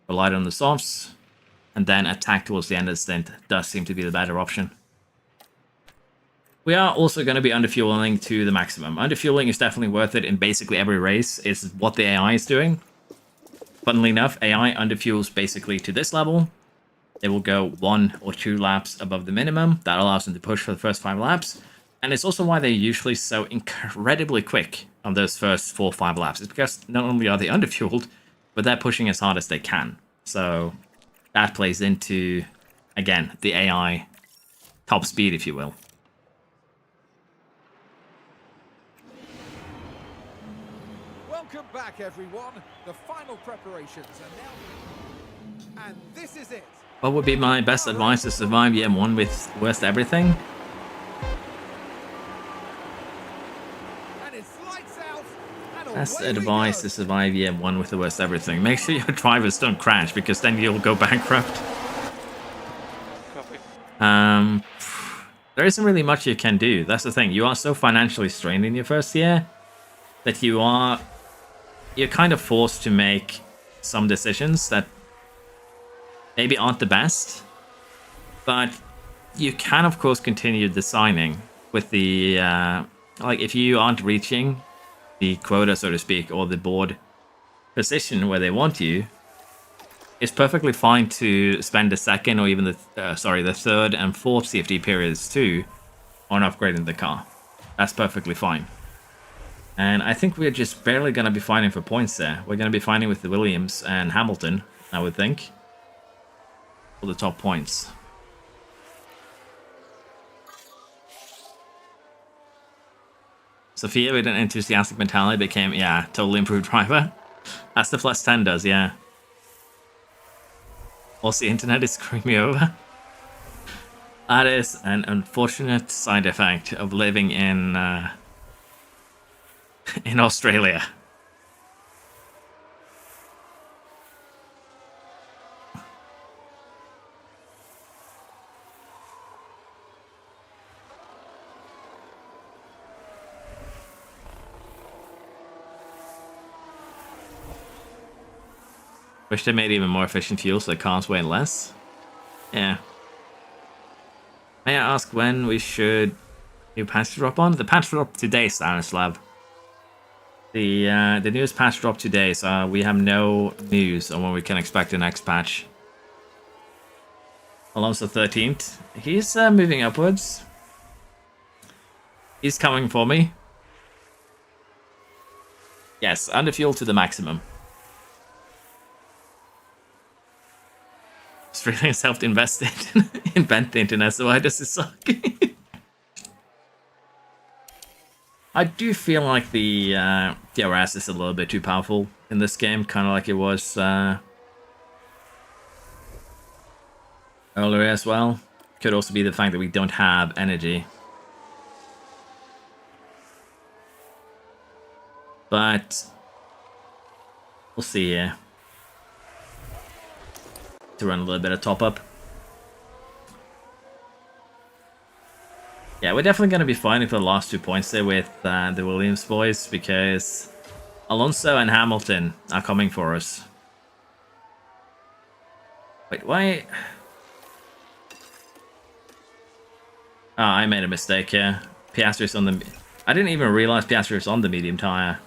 rely on the softs, and then attack towards the end of the stint does seem to be the better option. We are also going to be underfueling to the maximum. Underfueling is definitely worth it in basically every race. It's what the AI is doing. Funnily enough, AI underfuels basically to this level. They will go 1 or 2 laps above the minimum. That allows them to push for the first 5 laps. And it's also why they're usually so incredibly quick on those first 4 or 5 laps. It's because not only are they underfueled, but they're pushing as hard as they can. So that plays into, again, the AI top speed, if you will. Welcome back, everyone. The final preparations are now... And this is it. What would be my best advice to survive year 1 with worst everything? And it's lights out. And Best away we advice go. to survive year 1 with the worst everything. Make sure your drivers don't crash, because then you'll go bankrupt. There isn't really much you can do. That's the thing. You are so financially strained in your first year that you're kind of forced to make some decisions that maybe aren't the best, but you can of course continue designing with the like if you aren't reaching the quota, so to speak, or the board position where they want you, it's perfectly fine to spend the second or even the third and fourth CFD periods too on upgrading the car. That's perfectly fine. And I think we're just barely going to be fighting for points there. We're going to be fighting with the Williams and Hamilton, I would think, for the top points. Sophia with an enthusiastic mentality became, yeah, totally improved driver. That's the plus 10 does, yeah. Also, the internet is screwing me over. That is an unfortunate side effect of living in Australia. Wish they made even more efficient fuel so the cars weigh less. Yeah. May I ask when we should new patch drop on? The patch drop today, Stanislav. The newest patch drop today, so we have no news on when we can expect the next patch. Alonso 13th. He's moving upwards. He's coming for me. Yes, under fuel to the maximum. Australia self-invested invent the internet, so why does it suck? I do feel like the DRS is a little bit too powerful in this game, kind of like it was earlier as well. Could also be the fact that we don't have energy. But we'll see here. To run a little bit of top up. Yeah, we're definitely going to be fighting for the last 2 points there with the Williams boys, because Alonso and Hamilton are coming for us. Wait, why? Oh, I made a mistake here. Piastri's on the... I didn't even realize Piastri was on the medium tire.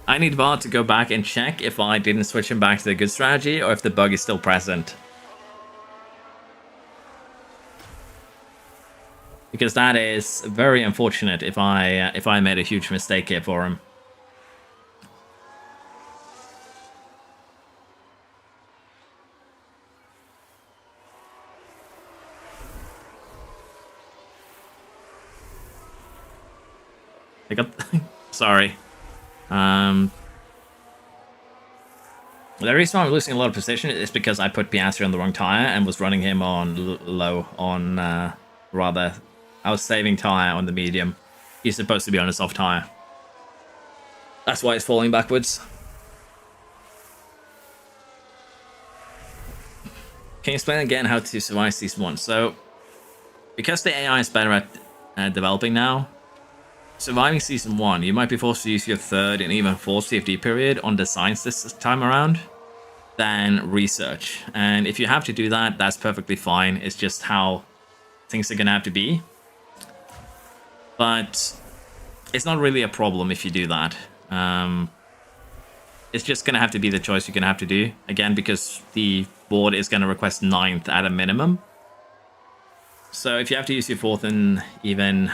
I need VAR to go back and check if I didn't switch him back to the good strategy or if the bug is still present. Because that is very unfortunate if I made a huge mistake here for him. I got... Sorry. The reason why I'm losing a lot of position is because I put Piastri on the wrong tire and was running him on low on rather. I was saving tire on the medium. He's supposed to be on a soft tire. That's why it's falling backwards. Can you explain again how to survive Season 1? So, because the AI is better at developing now, surviving Season 1, you might be forced to use your third and even fourth CFD period on designs this time around than research. And if you have to do that, that's perfectly fine. It's just how things are going to have to be. But it's not really a problem if you do that. It's just going to have to be the choice you're going to have to do. Again, because the board is going to request 9th at a minimum. So if you have to use your 4th and even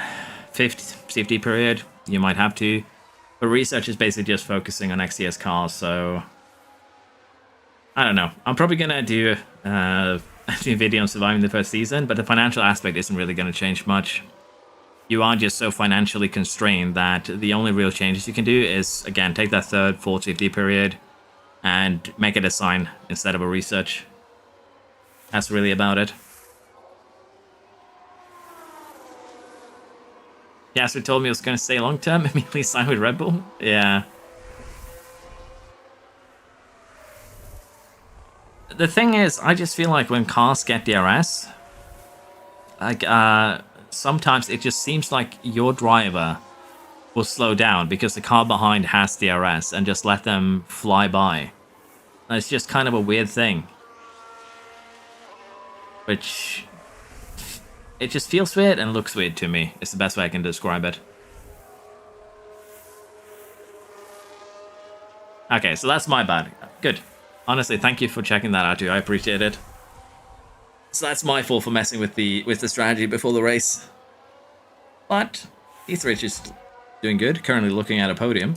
5th CFD period, you might have to. But research is basically just focusing on XCS cars, so... I don't know. I'm probably going to do a video on surviving the first season, but the financial aspect isn't really going to change much. You are just so financially constrained that the only real changes you can do is, again, take that 3rd, 4th CFD period and make it a sign instead of a research. That's really about it. Piastri told me I was going to stay long term, immediately sign with Red Bull. Yeah. The thing is, I just feel like when cars get DRS, like, sometimes it just seems like your driver will slow down because the car behind has DRS and just let them fly by. And it's just kind of a weird thing. Which... it just feels weird and looks weird to me. It's the best way I can describe it. Okay, so that's my bad. Good. Honestly, thank you for checking that out too. I appreciate it. So that's my fault for messing with the strategy before the race. But Etheridge is doing good. Currently looking at a podium.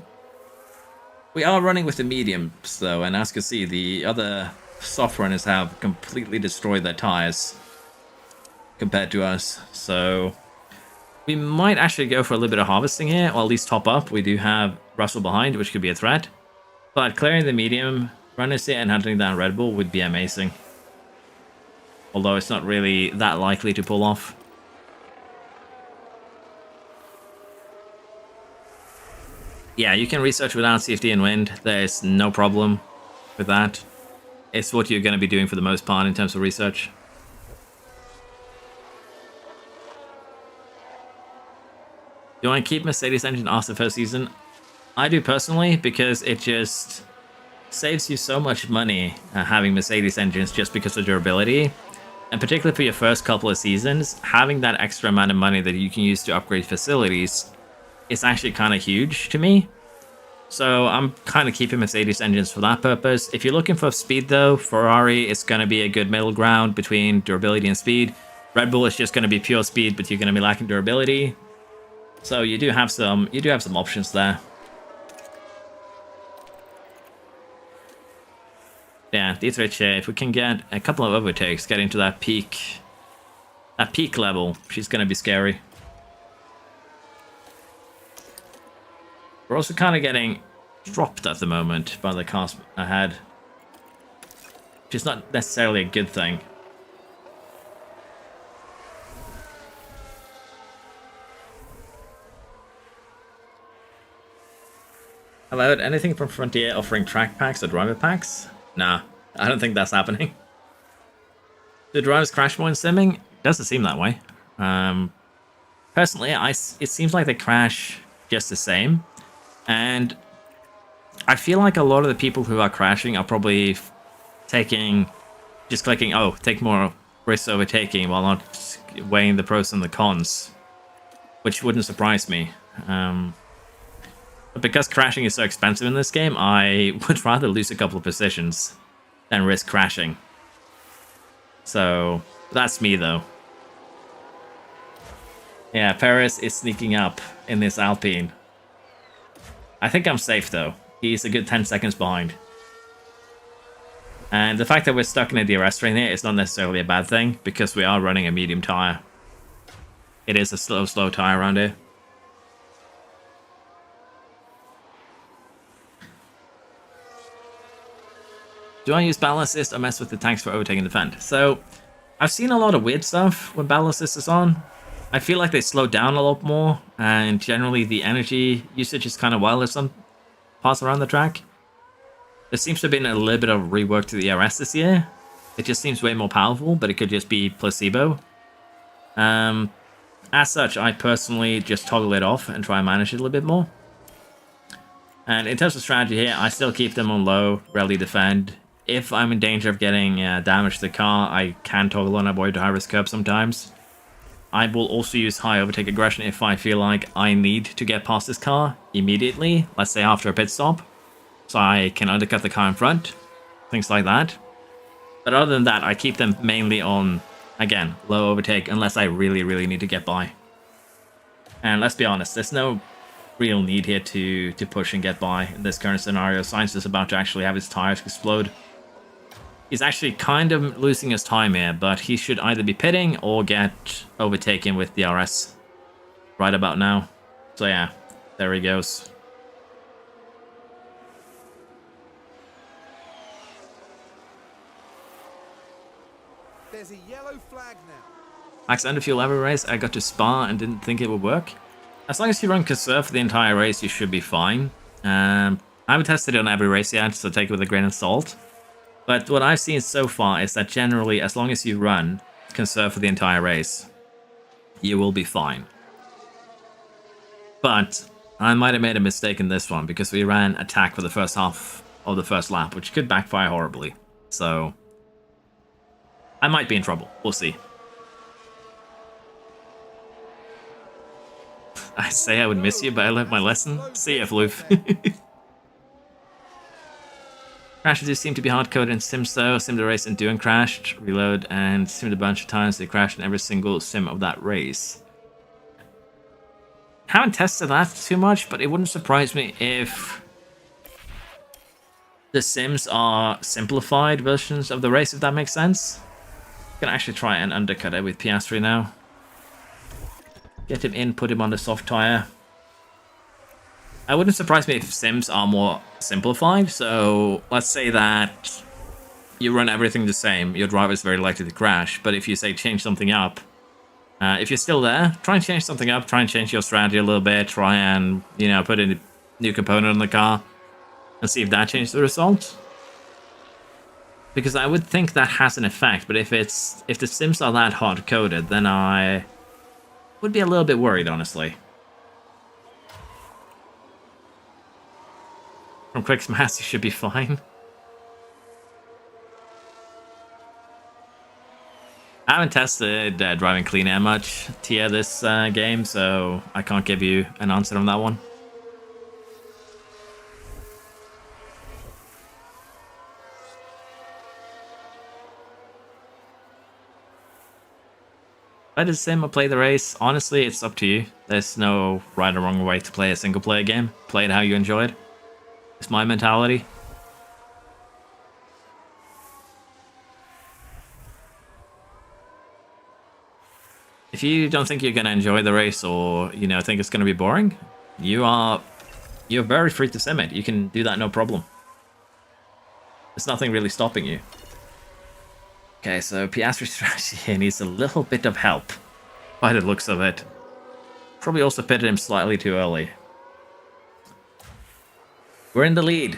We are running with the mediums though, and as you can see, the other soft runners have completely destroyed their tires compared to us. So we might actually go for a little bit of harvesting here, or at least top up. We do have Russell behind, which could be a threat. But clearing the medium runners here and hunting down Red Bull would be amazing. Although it's not really that likely to pull off. Yeah, you can research without CFD and wind. There's no problem with that. It's what you're going to be doing for the most part in terms of research. Do I keep Mercedes engine after the first season? I do personally, because it just saves you so much money having Mercedes engines just because of durability. And particularly for your first couple of seasons, having that extra amount of money that you can use to upgrade facilities is actually kind of huge to me. So I'm kind of keeping Mercedes engines for that purpose. If you're looking for speed though, Ferrari is going to be a good middle ground between durability and speed. Red Bull is just going to be pure speed, but you're going to be lacking durability. So you do have some options there. Yeah, Dietrich, if we can get a couple of overtakes, get into that peak level, she's going to be scary. We're also kind of getting dropped at the moment by the cars ahead, which is not necessarily a good thing. Have I heard anything from Frontier offering track packs or driver packs? Nah, I don't think that's happening. Do drivers crash more in simming? Doesn't seem that way. Personally, it seems like they crash just the same. And I feel like a lot of the people who are crashing are probably just clicking, oh, take more risks overtaking while not weighing the pros and the cons, which wouldn't surprise me. But because crashing is so expensive in this game, I would rather lose a couple of positions than risk crashing. So that's me though. Yeah, Perez is sneaking up in this Alpine. I think I'm safe though. He's a good 10 seconds behind. And the fact that we're stuck in a DRS train here is not necessarily a bad thing, because we are running a medium tire. It is a slow tire around here. Do I use battle assist or mess with the tanks for overtaking and defend? So, I've seen a lot of weird stuff when battle assist is on. I feel like they slow down a lot more, and generally the energy usage is kind of wild at some parts around the track. There seems to have been a little bit of rework to the ERS this year. It just seems way more powerful, but it could just be placebo. As such, I personally just toggle it off and try and manage it a little bit more. And in terms of strategy here, I still keep them on low, rarely defend. If I'm in danger of getting damage to the car, I can toggle on avoid high risk curb sometimes. I will also use high overtake aggression if I feel like I need to get past this car immediately, let's say after a pit stop, so I can undercut the car in front, things like that. But other than that, I keep them mainly on, again, low overtake unless I really need to get by. And let's be honest, there's no real need here to push and get by in this current scenario. Sainz is about to actually have his tires explode. He's actually kind of losing his time here, but he should either be pitting or get overtaken with DRS right about now. So yeah, there he goes. There's a yellow flag now. Max underfuel every race. I got to Spa and didn't think it would work. As long as you run conserve for the entire race, you should be fine. I haven't tested it on every race yet, so take it with a grain of salt. But what I've seen so far is that generally, as long as you run conserve for the entire race, you will be fine. But I might have made a mistake in this one, because we ran attack for the first half of the first lap, which could backfire horribly. So I might be in trouble. We'll see. I say I would miss you, but I learned my lesson. See ya, Floof. Crashes do seem to be hard-coded in sims though. Sim the race and doing crashed, reload, and simmed a bunch of times. They crashed in every single sim of that race. Haven't tested that too much, but it wouldn't surprise me if the sims are simplified versions of the race, if that makes sense. I'm gonna actually try and undercut it with Piastri now. Get him in, put him on the soft tire. It wouldn't surprise me if sims are more simplified. So let's say that you run everything the same. Your driver is very likely to crash. But if you say change something up, if you're still there, try and change something up. Try and change your strategy a little bit. Try and, you know, put in a new component on the car and see if that changes the result. Because I would think that has an effect. But if the sims are that hard coded, then I would be a little bit worried, honestly. From quick smash, you should be fine. I haven't tested driving clean air much tier this game, so I can't give you an answer on that one. Play the sim or play the race, honestly, it's up to you. There's no right or wrong way to play a single player game. Play it how you enjoy it. It's my mentality. If you don't think you're going to enjoy the race or, you know, think it's going to be boring, you're very free to sim it. You can do that no problem. There's nothing really stopping you. Okay, so Piastri's strategy here needs a little bit of help by the looks of it. Probably also pitted him slightly too early. We're in the lead.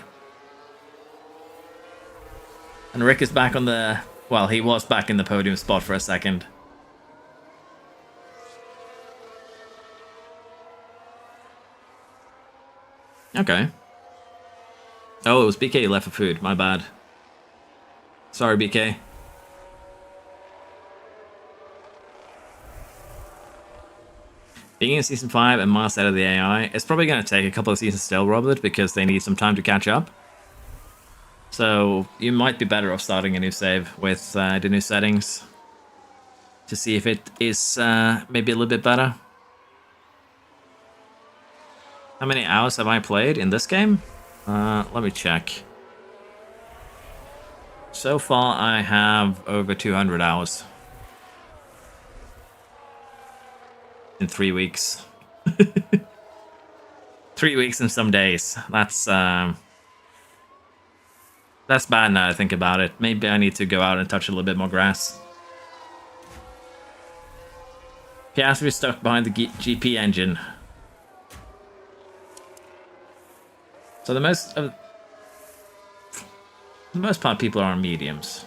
And Rick is back on the... Well, he was back in the podium spot for a second. Okay. Oh, it was BK who left for food. My bad. Sorry, BK. Being in Season 5 and miles out of the AI, it's probably going to take a couple of seasons still, Robert, because they need some time to catch up. So you might be better off starting a new save with the new settings to see if it is maybe a little bit better. How many hours have I played in this game? Let me check. So far, I have over 200 hours. In 3 weeks. 3 weeks and some days. That's bad now I think about it. Maybe I need to go out and touch a little bit more grass. Piastri is stuck behind the GP engine. So the most part people are on mediums.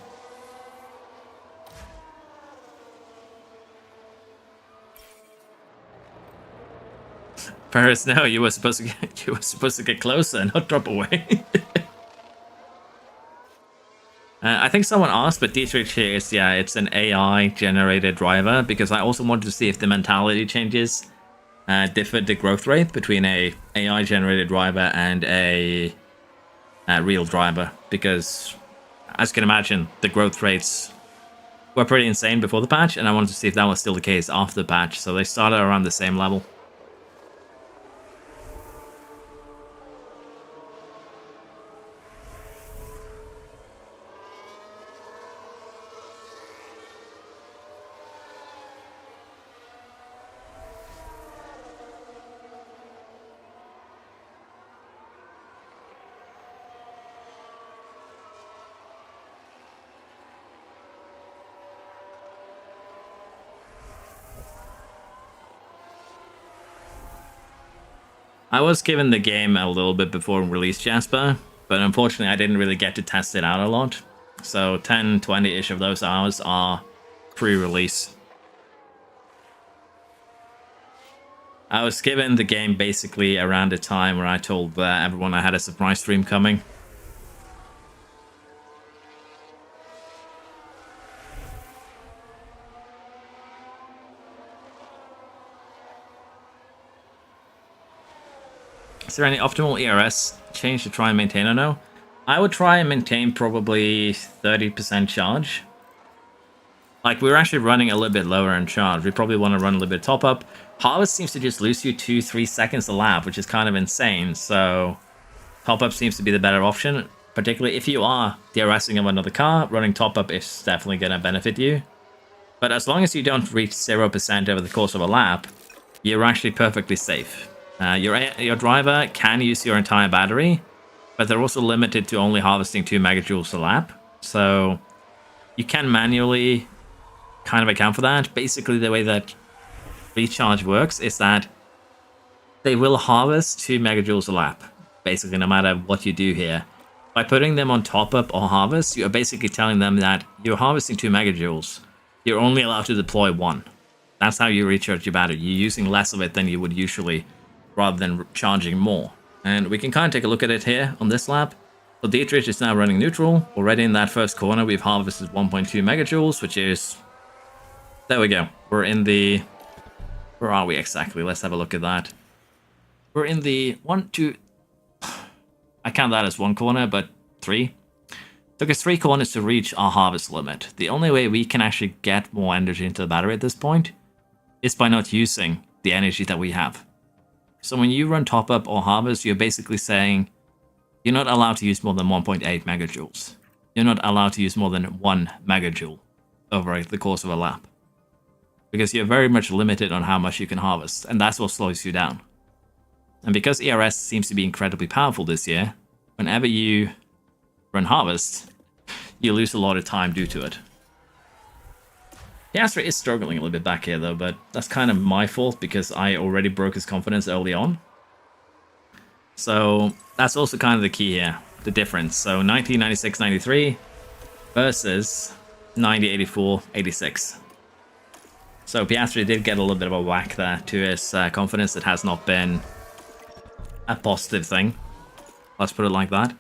Paris, no, you were supposed to get closer, not drop away. I think someone asked, but Dietrich here is, yeah, it's an AI generated driver, because I also wanted to see if the mentality changes differed the growth rate between a AI generated driver and a real driver, because as you can imagine, the growth rates were pretty insane before the patch, and I wanted to see if that was still the case after the patch, so they started around the same level. I was given the game a little bit before release, Jasper, but unfortunately I didn't really get to test it out a lot. So 10, 20-ish of those hours are pre-release. I was given the game basically around the time where I told everyone I had a surprise stream coming. Is there any optimal ERS change to try and maintain or no? I would try and maintain probably 30% charge. Like, we're actually running a little bit lower in charge. We probably want to run a little bit top up. Harvest seems to just lose you 2-3 seconds a lap, which is kind of insane. So top up seems to be the better option. Particularly if you are DRSing of another car, running top up is definitely going to benefit you. But as long as you don't reach 0% over the course of a lap, you're actually perfectly safe. Your driver can use your entire battery, but they're also limited to only harvesting 2 megajoules a lap. So you can manually kind of account for that. Basically, the way that recharge works is that they will harvest 2 megajoules a lap, basically no matter what you do here. By putting them on top up or harvest, you're basically telling them that you're harvesting 2 megajoules. You're only allowed to deploy 1. That's how you recharge your battery. You're using less of it than you would usually, rather than charging more. And we can kind of take a look at it here on this lap. So Dietrich is now running neutral. Already in that first corner, we've harvested 1.2 megajoules, which is... There we go. We're in the... Where are we exactly? Let's have a look at that. We're in the 1, 2... I count that as 1 corner, but 3. Took us 3 corners to reach our harvest limit. The only way we can actually get more energy into the battery at this point is by not using the energy that we have. So when you run top up or harvest, you're basically saying you're not allowed to use more than 1.8 megajoules. You're not allowed to use more than 1 megajoule over the course of a lap. Because you're very much limited on how much you can harvest, and that's what slows you down. And because ERS seems to be incredibly powerful this year, whenever you run harvest, you lose a lot of time due to it. Piastri is struggling a little bit back here though, but that's kind of my fault because I already broke his confidence early on. So that's also kind of the key here, the difference. So 1996-93 versus 90-84-86. So Piastri did get a little bit of a whack there to his confidence. It has not been a positive thing. Let's put it like that.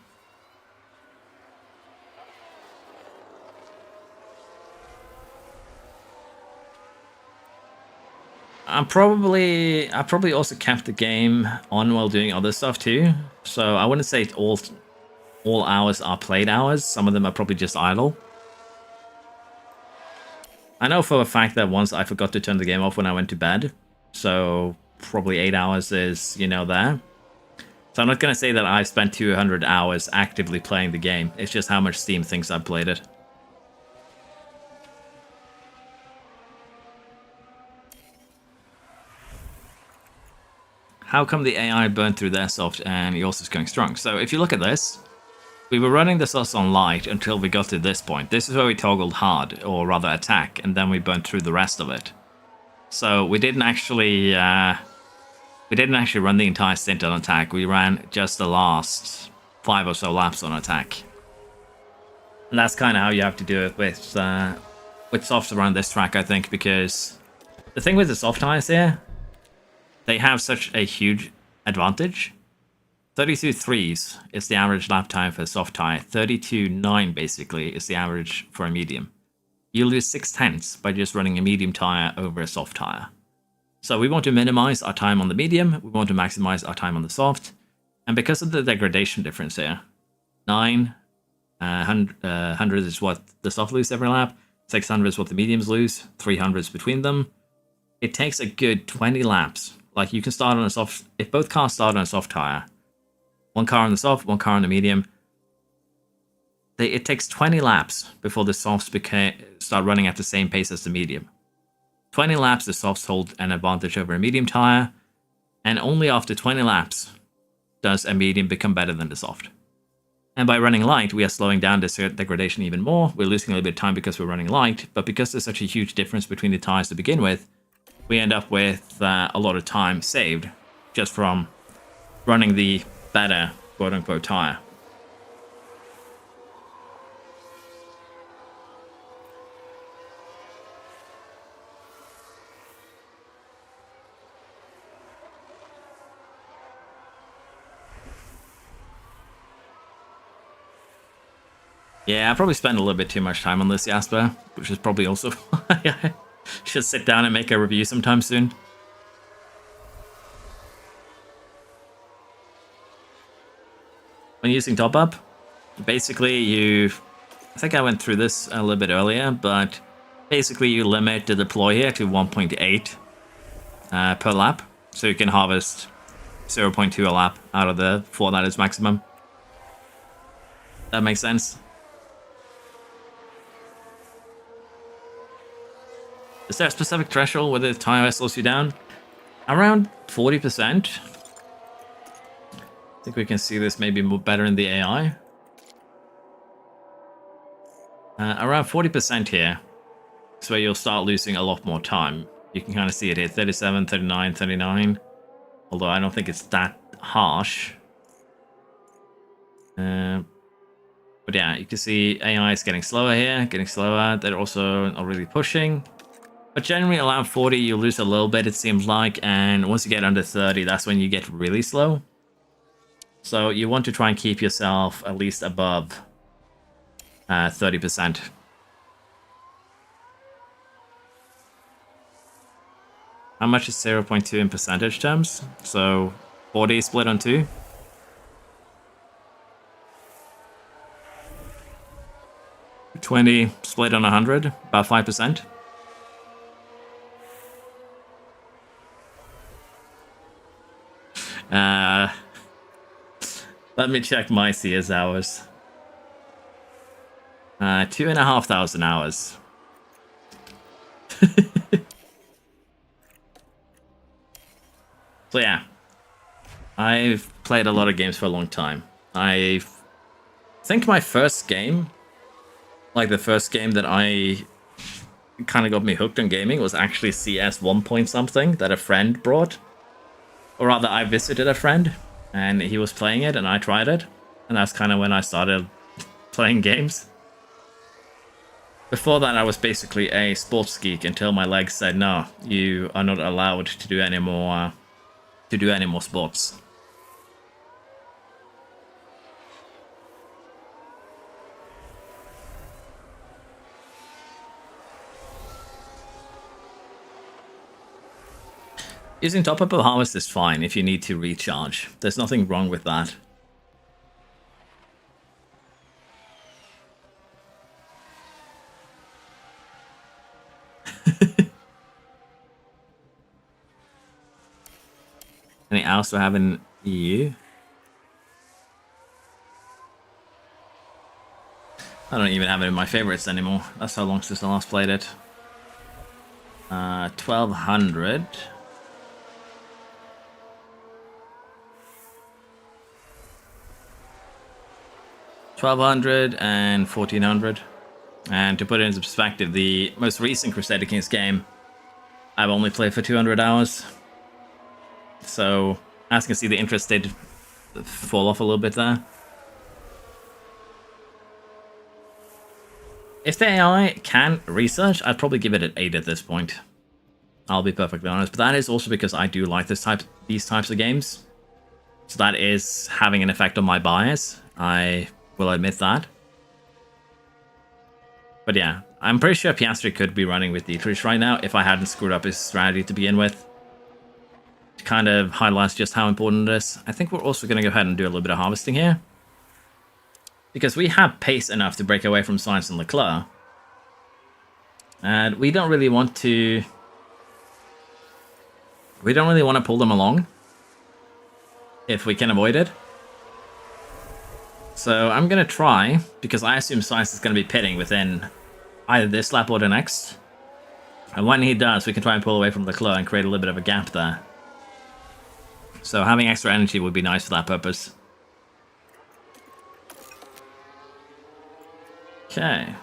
I probably also kept the game on while doing other stuff too. So I wouldn't say all hours are played hours. Some of them are probably just idle. I know for a fact that once I forgot to turn the game off when I went to bed. So probably 8 hours is, you know, there. So I'm not going to say that I've spent 200 hours actively playing the game. It's just how much Steam thinks I've played it. How come the AI burned through their soft and yours is going strong? So if you look at this, we were running the sauce on light until we got to this point. This is where we toggled hard, or rather attack, and then we burned through the rest of it. So we didn't actually run the entire stint on attack. We ran just the last 5 or so laps on attack. And that's kind of how you have to do it with softs around this track, I think, because the thing with the soft tires here, they have such a huge advantage. 32.3s is the average lap time for a soft tire. 32.9 basically is the average for a medium. You lose 0.6 by just running a medium tire over a soft tire. So we want to minimize our time on the medium, we want to maximize our time on the soft, and because of the degradation difference here, 900 is what the soft lose every lap, 600 is what the mediums lose, 300 is between them. It takes a good 20 laps. Like, you can start on a soft, if both cars start on a soft tire, one car on the soft, one car on the medium, it takes 20 laps before the softs start running at the same pace as the medium. 20 laps, the softs hold an advantage over a medium tire, and only after 20 laps does a medium become better than the soft. And by running light, we are slowing down this degradation even more. We're losing a little bit of time because we're running light, but because there's such a huge difference between the tires to begin with, we end up with a lot of time saved just from running the better quote-unquote tire. Yeah, I probably spent a little bit too much time on this, Jasper, which is probably also why I should sit down and make a review sometime soon. When using top up, basically I think I went through this a little bit earlier, but basically you limit the deploy here to 1.8 per lap, so you can harvest 0.2 a lap out of the 4 that is maximum. That makes sense. Is there a specific threshold where the timer slows you down? Around 40%. I think we can see this maybe more better in the AI. Around 40% here. That's where you'll start losing a lot more time. You can kind of see it here, 37, 39, 39. Although I don't think it's that harsh. But yeah, you can see AI is getting slower here, getting slower. They're also not really pushing. But generally around 40 you lose a little bit, it seems like, and once you get under 30, that's when you get really slow. So you want to try and keep yourself at least above 30%. How much is 0.2 in percentage terms? So 40 split on 2. $20 split on 100, about 5%. Let me check my CS hours. 2,500 hours. So yeah, I've played a lot of games for a long time. I think my first game, like the first game that I kind of got me hooked on gaming, was actually CS 1 point something that a friend brought. Or rather, I visited a friend, and he was playing it, and I tried it. And that's kind of when I started playing games. Before that, I was basically a sports geek until my legs said, no, you are not allowed to do any more sports. Using top-up of harvest is fine if you need to recharge. There's nothing wrong with that. Any else to have in EU? I don't even have it in my favorites anymore. That's how long since I last played it. 1200. 1200 and 1400. And to put it into perspective, the most recent Crusader Kings game I've only played for 200 hours. So, as you can see, the interest did fall off a little bit there. If the AI can research, I'd probably give it an 8 at this point. I'll be perfectly honest. But that is also because I do like these types of games. So that is having an effect on my bias. I will admit that. But yeah, I'm pretty sure Piastri could be running with Dietrich right now if I hadn't screwed up his strategy to begin with. To kind of highlight just how important it is. I think we're also going to go ahead and do a little bit of harvesting here. Because we have pace enough to break away from Sainz and Leclerc. And we don't really want to... We don't really want to pull them along. If we can avoid it. So I'm going to try, because I assume Sainz is going to be pitting within either this lap or the next. And when he does, we can try and pull away from Leclerc and create a little bit of a gap there. So having extra energy would be nice for that purpose. Okay.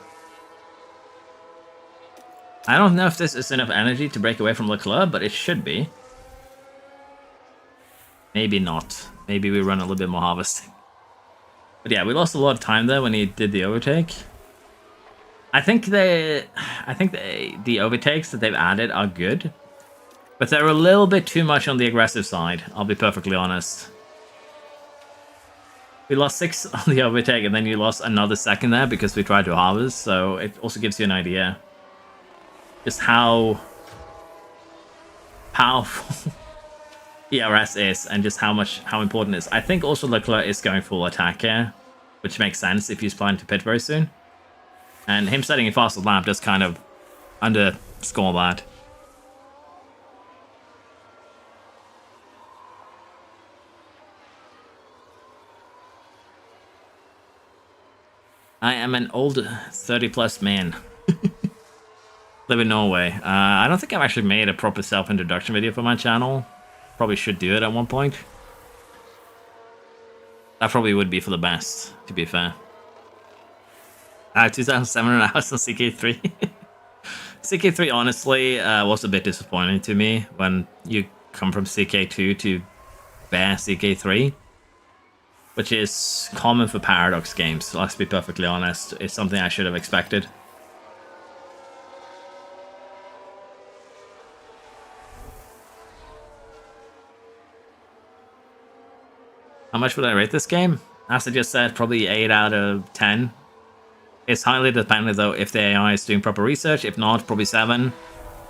I don't know if this is enough energy to break away from Leclerc, but it should be. Maybe not. Maybe we run a little bit more harvesting. But yeah, we lost a lot of time there when he did the overtake. I think the overtakes that they've added are good. But they're a little bit too much on the aggressive side, I'll be perfectly honest. We lost 6 on the overtake, and then you lost another second there because we tried to harvest, so it also gives you an idea just how powerful ERS is and just how important it is. I think also Leclerc is going full attack here which makes sense if he's planning to pit very soon. And him setting a faster lap does kind of underscore that. I am an old 30-plus man. Live in Norway. I don't think I've actually made a proper self-introduction video for my channel. Probably should do it at one point. That probably would be for the best, to be fair. 2007 hours on CK3. CK3 honestly was a bit disappointing to me when you come from CK2 to bare CK3. Which is common for Paradox games, let's be perfectly honest. It's something I should have expected. How much would I rate this game? As I just said, probably 8 out of 10. It's highly dependent though if the AI is doing proper research. If not, probably 7.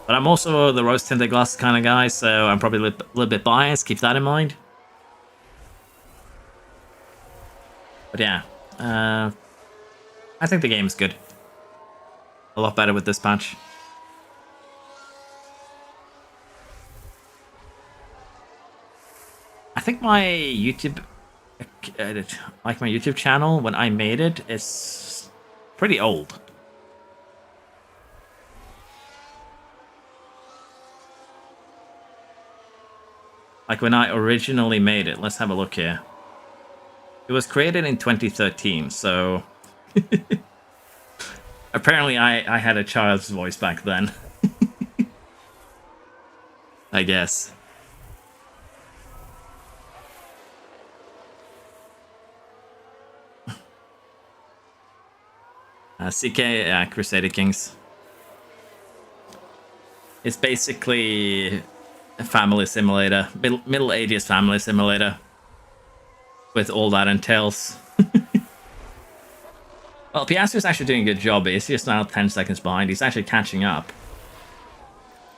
But I'm also the rose-tinted glasses kind of guy, so I'm probably a little bit biased. Keep that in mind. But yeah, I think the game is good. A lot better with this patch. I think my YouTube, like my YouTube channel, when I made it, is pretty old. Like when I originally made it. Let's have a look here. It was created in 2013, so apparently I had a child's voice back then. I guess. CK Crusader Kings. It's basically a family simulator, Middle Ages family simulator. With all that entails. Well, Piastri's actually doing a good job. He's just now 10 seconds behind. He's actually catching up.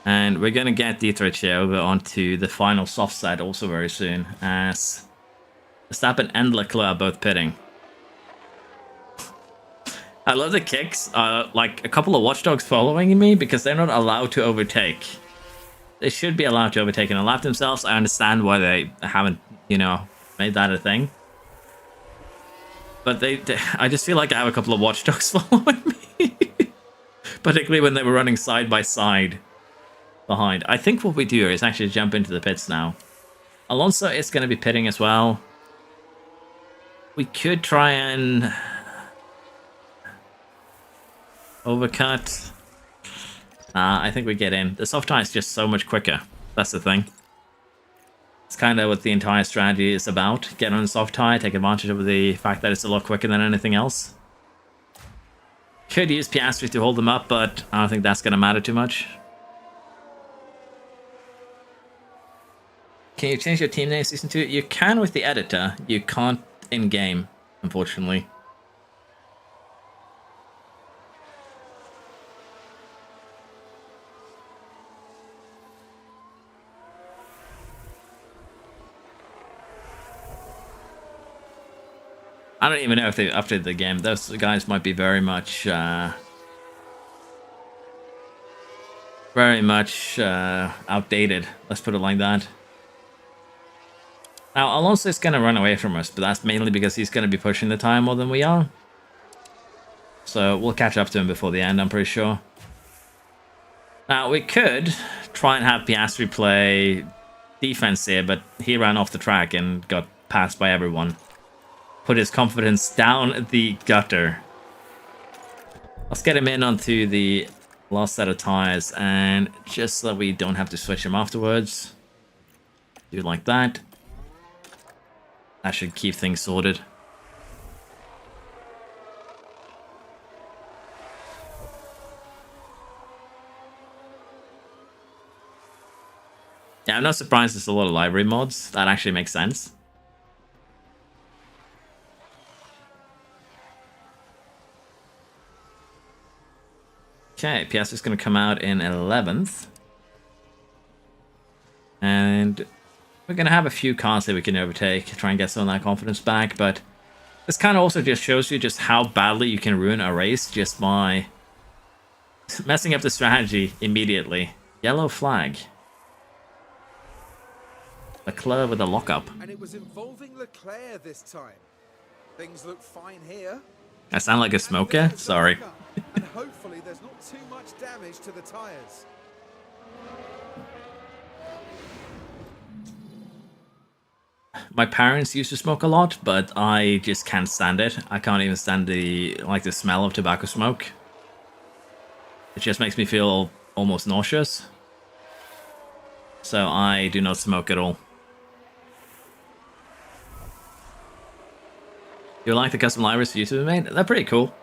And we're going to get Dietrich here over onto the final soft side also very soon, as Verstappen and Leclerc are both pitting. I love the kicks. Like a couple of watchdogs following me because they're not allowed to overtake. They should be allowed to overtake and lap themselves. I understand why they haven't, you know, made that a thing. But I just feel like I have a couple of watchdogs following me. Particularly when they were running side by side behind. I think what we do is actually jump into the pits now. Alonso is going to be pitting as well. We could try and overcut. I think we get in. The soft tire is just so much quicker. That's the thing. It's kind of what the entire strategy is about. Get on a soft tire, take advantage of the fact that it's a lot quicker than anything else. Could use Piastri to hold them up, but I don't think that's going to matter too much. Can you change your team name Season 2? You can with the editor. You can't in-game, unfortunately. I don't even know if they updated the game. Those guys might be very much outdated. Let's put it like that. Now, Alonso is going to run away from us, but that's mainly because he's going to be pushing the tire more than we are. So we'll catch up to him before the end, I'm pretty sure. Now, we could try and have Piastri play defense here, but he ran off the track and got passed by everyone. Put his confidence down the gutter. Let's get him in onto the last set of tires, and just so that we don't have to switch him afterwards, do it like that. That should keep things sorted. Yeah, I'm not surprised there's a lot of library mods. That actually makes sense. Okay, Piastri's going to come out in 11th. And we're going to have a few cars that we can overtake, try and get some of that confidence back, but This kind of also just shows you just how badly you can ruin a race just by messing up the strategy immediately. Yellow flag. Leclerc with a lockup. And it was involving Leclerc this time. Things look fine here. I sound like a smoker? Sorry. And hopefully there's not too much damage to the tyres. My parents used to smoke a lot, but I just can't stand it. I can't even stand the smell of tobacco smoke. It just makes me feel almost nauseous. So I do not smoke at all. You like the custom libraries for YouTube made? They're pretty cool.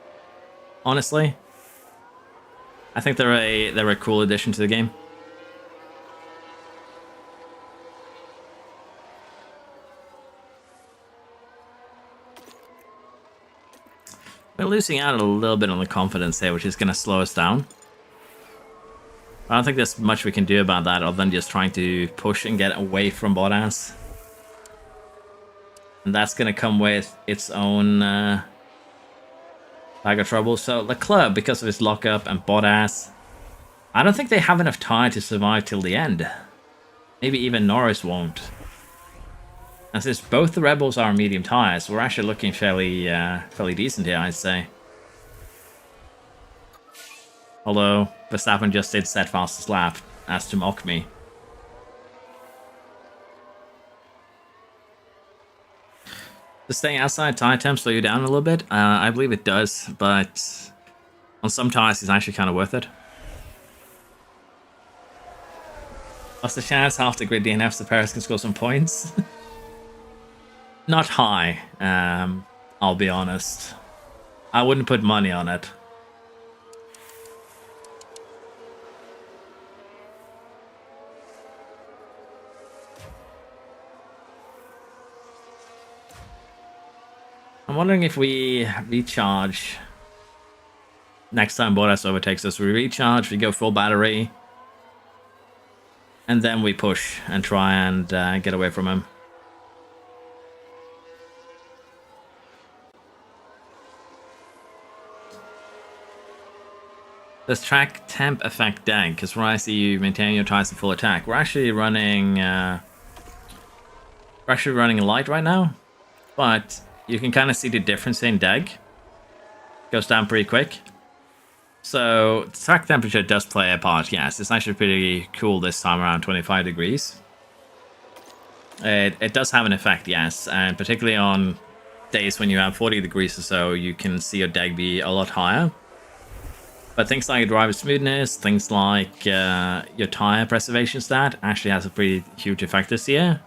Honestly. I think they're a cool addition to the game. We're losing out a little bit on the confidence here, which is going to slow us down. I don't think there's much we can do about that other than just trying to push and get away from Bottas. And that's going to come with its own bag of trouble. So Leclerc, because of his lockup, and Bottas, I don't think they have enough time to survive till the end. Maybe even Norris won't. And since both the Red Bulls are medium tires, we're actually looking fairly decent here, I'd say. Although Verstappen just did set fastest lap as to mock me. Does staying outside tire temp slow you down a little bit? I believe it does, but on some tires it's actually kind of worth it. What's the chance half the grid DNFs the Paris can score some points? Not high, I'll be honest. I wouldn't put money on it. I'm wondering if we recharge next time Bottas overtakes us. We recharge, we go full battery, and then we push and try and get away from him. Does track temp affect DAG? Because where I see you maintaining your tires in full attack, we're actually running light right now, but you can kind of see the difference in DAG. Goes down pretty quick. So track temperature does play a part. Yes, it's actually pretty cool this time around, 25 degrees. It does have an effect, yes, and particularly on days when you have 40 degrees or so, you can see your DAG be a lot higher. But things like driver smoothness, things like your tire preservation stat actually has a pretty huge effect this year.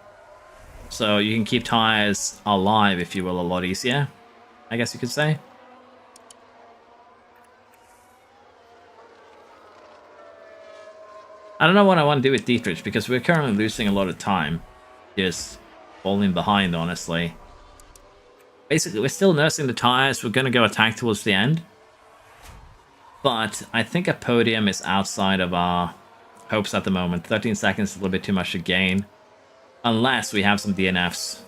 So you can keep tires alive, if you will, a lot easier, I guess you could say. I don't know what I want to do with Dietrich, because we're currently losing a lot of time. Just falling behind, honestly. Basically, we're still nursing the tires. We're going to go attack towards the end. But I think a podium is outside of our hopes at the moment. 13 seconds is a little bit too much to gain. Unless we have some DNFs.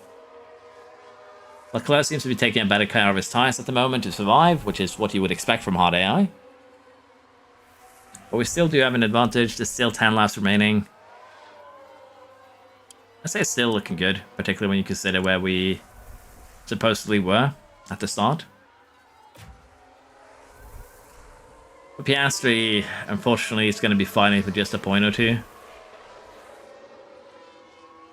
Leclerc seems to be taking a better care of his tires at the moment to survive, which is what you would expect from hard AI. But we still do have an advantage. There's still 10 laps remaining. I'd say it's still looking good, particularly when you consider where we supposedly were at the start. But Piastri, unfortunately, is going to be fighting for just a point or two.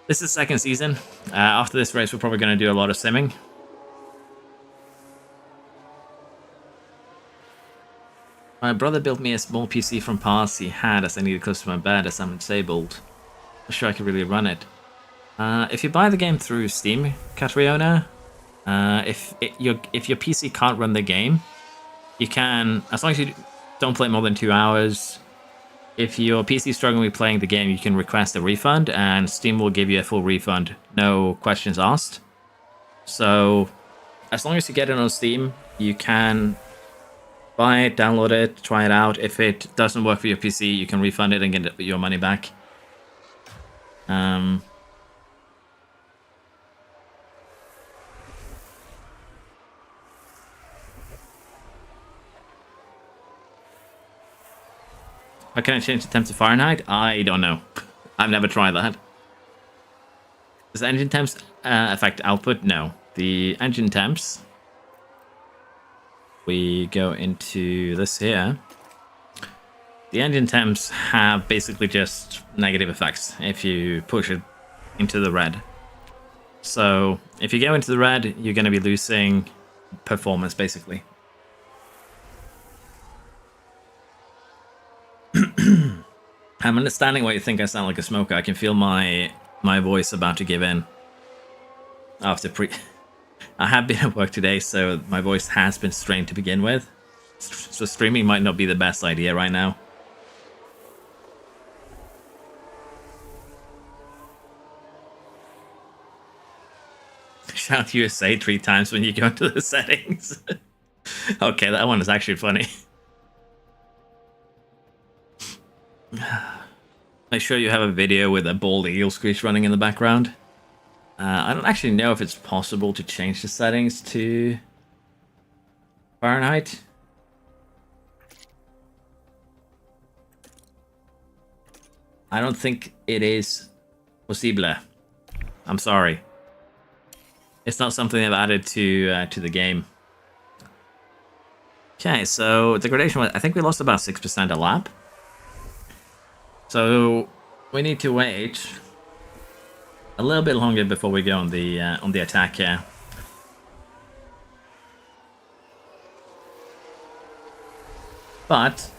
This is second season. After this race, we're probably going to do a lot of simming. My brother built me a small PC from parts he had as I needed close to my bed as I'm disabled. I'm sure I could really run it. If you buy the game through Steam, Catriona, if your PC can't run the game, you can, as long as you don't play more than 2 hours, if your PC is struggling with playing the game, you can request a refund, and Steam will give you a full refund, no questions asked. So, as long as you get it on Steam, you can buy it, download it, try it out. If it doesn't work for your PC, you can refund it and get your money back. How can I change the temp to Fahrenheit? I don't know. I've never tried that. Does engine temps affect output? No. The engine temps, we go into this here. The engine temps have basically just negative effects if you push it into the red. So if you go into the red, you're going to be losing performance basically. I'm understanding why you think I sound like a smoker. I can feel my voice about to give in. After I have been at work today, so my voice has been strained to begin with. So streaming might not be the best idea right now. Shout USA 3 times when you go into the settings. Okay, that one is actually funny. Make sure you have a video with a bald eagle screech running in the background. I don't actually know if it's possible to change the settings to Fahrenheit. I don't think it is possible. I'm sorry. It's not something they've added to the game. Okay, so degradation, I think we lost about 6% a lap. So we need to wait a little bit longer before we go on the attack here. But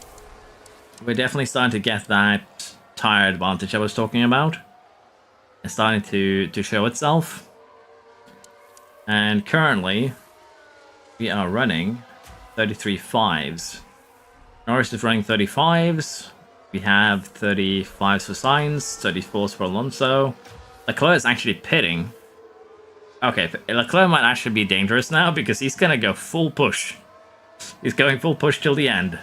we're definitely starting to get that tire advantage I was talking about. It's starting to show itself. And currently we are running 33.5s. Norris is running 35s. We have 35s for Sainz, 34s for Alonso. Leclerc is actually pitting. Okay, Leclerc might actually be dangerous now because he's going to go full push. He's going full push till the end.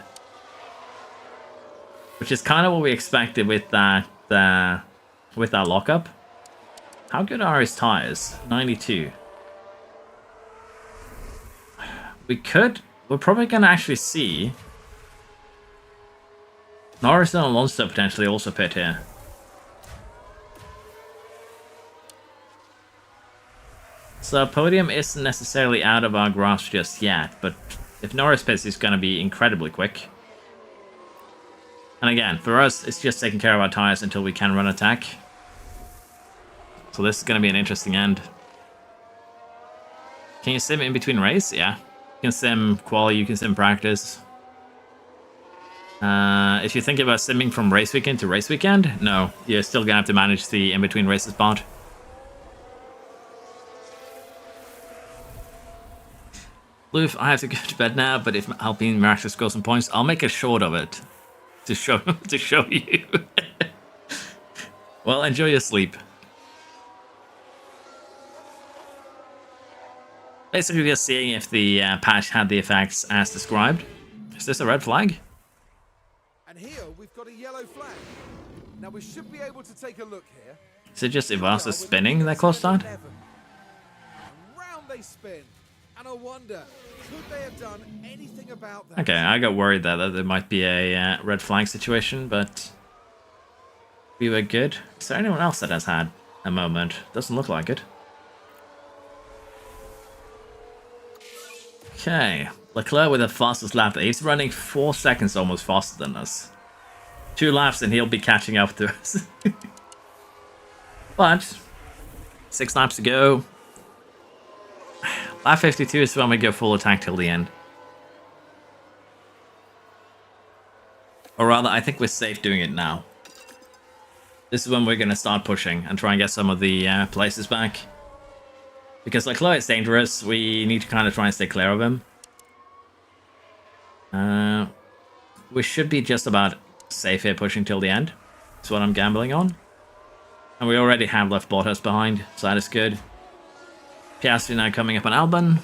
Which is kind of what we expected with that lockup. How good are his tires? 92. We're probably going to actually see Norris and Alonso potentially also pit here. So podium isn't necessarily out of our grasp just yet, but if Norris pits, he's going to be incredibly quick. And again, for us, it's just taking care of our tires until we can run attack. So this is going to be an interesting end. Can you sim in between race? Yeah. You can sim quali, you can sim practice. If you think about simming from race weekend to race weekend, no. You're still going to have to manage the in-between races part. Loof, I have to go to bed now, but if Alpine miraculously scores some points, I'll make a short of it to show you. Well, enjoy your sleep. Basically, just seeing if the patch had the effects as described. Is this a red flag? And here we've got a yellow flag. Now we should be able to take a look here. Is it just Ivasa spinning that close start? Round they spin. And I wonder, could they have done anything about that? Okay, I got worried that there might be a red flag situation, but we were good. Is there anyone else that has had a moment? Doesn't look like it. Okay, Leclerc with the fastest lap. He's running 4 seconds almost faster than us. 2 laps and he'll be catching up to us. But 6 laps to go. Lap 52 is when we go full attack till the end. Or rather, I think we're safe doing it now. This is when we're going to start pushing and try and get some of the places back. Because Leclerc is dangerous, we need to kind of try and stay clear of him. We should be just about safe here pushing till the end. That's what I'm gambling on. And we already have left Bottas behind, so that is good. Piastri now coming up on Albon.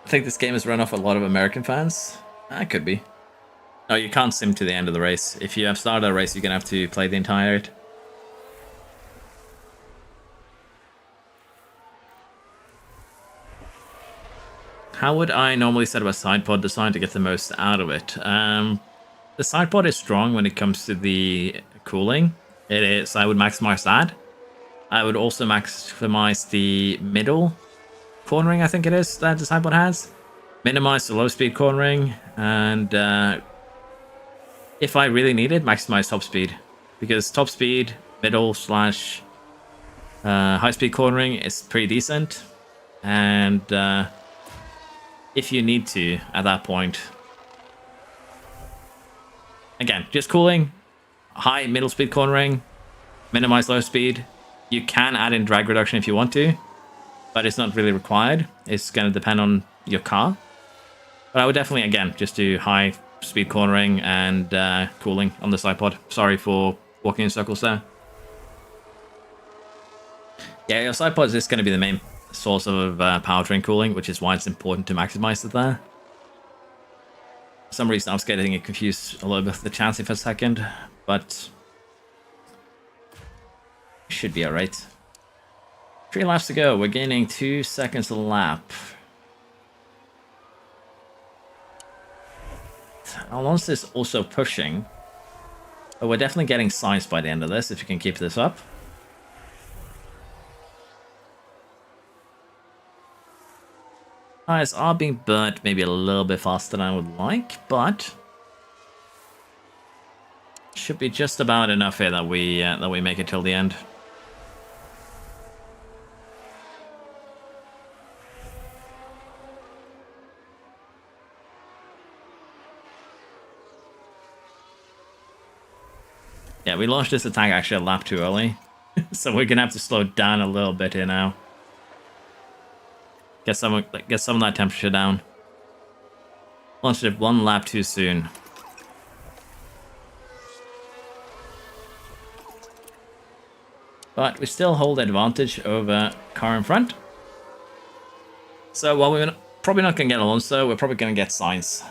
I think this game has run off a lot of American fans. That could be. No, you can't sim to the end of the race. If you have started a race, you're going to have to play the entire... how would I normally set up a side pod design to get the most out of it? The side pod is strong when it comes to the cooling. It is. I would maximize that. I would also maximize the middle cornering, I think it is, that the side pod has. Minimize the low speed cornering, and if I really need it, maximize top speed. Because top speed, middle slash high speed cornering is pretty decent. And if you need to at that point, again, just cooling, high middle speed cornering, minimize low speed. You can add in drag reduction if you want to, but it's not really required. It's going to depend on your car. But I would definitely, again, just do high speed cornering and cooling on the side pod. Sorry for walking in circles there. Yeah, your side pod is going to be the main source of powertrain cooling, which is why it's important to maximize it there. For some reason, I was getting it confused a little bit with the chassis for a second, but should be alright. 3 laps to go. We're gaining 2 seconds a lap. Alonso is also pushing, but we're definitely getting signs by the end of this if you can keep this up. Tires are being burnt maybe a little bit faster than I would like, but should be just about enough here that we make it till the end. Yeah, we launched this attack actually a lap too early, so we're gonna have to slow down a little bit here now. Get some of that temperature down. Launched it 1 lap too soon. But we still hold advantage over car in front. So while we're probably not going to get Alonso, we're probably going to get Sainz.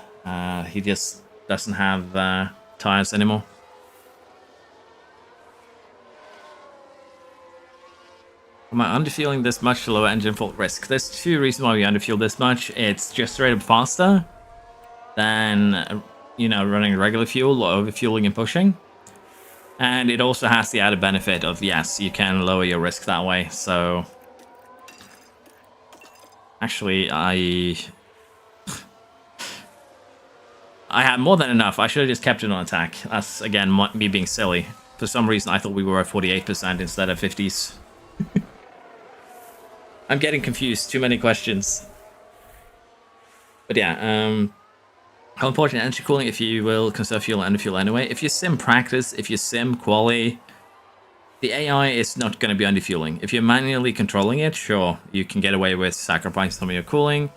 He just doesn't have tires anymore. Am I underfueling this much to lower engine fault risk? There's 2 reasons why we underfuel this much. It's just straight up faster than, you know, running regular fuel or overfueling and pushing. And it also has the added benefit of, yes, you can lower your risk that way. So actually, I had more than enough. I should have just kept it on attack. That's, again, me being silly. For some reason, I thought we were at 48% instead of 50s. I'm getting confused. Too many questions. But yeah, how important energy cooling, if you will, conserve fuel and underfuel anyway. If you sim practice, if you sim quali, the AI is not going to be underfueling. If you're manually controlling it, sure, you can get away with sacrificing some of your cooling.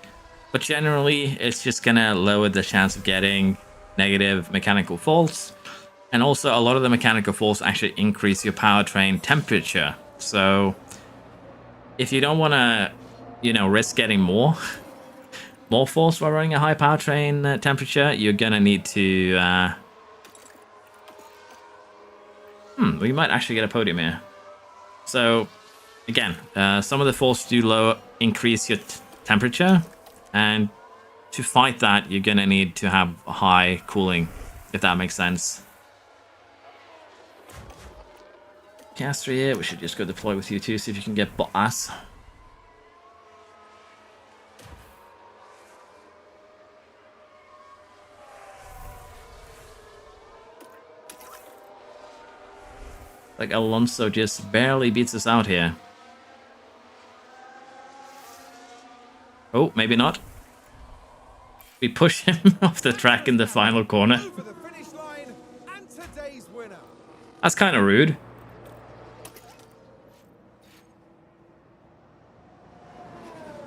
But generally, it's just going to lower the chance of getting negative mechanical faults. And also, a lot of the mechanical faults actually increase your powertrain temperature. So if you don't want to, you know, risk getting more force while running a high powertrain temperature, you're going to need to... we might actually get a podium here. So, again, some of the force do increase your temperature, and to fight that, you're going to need to have high cooling, if that makes sense. Caster here, we should just go deploy with you too, see if you can get Bottas. Like Alonso just barely beats us out here. Oh, maybe not. We push him off the track in the final corner. That's kind of rude.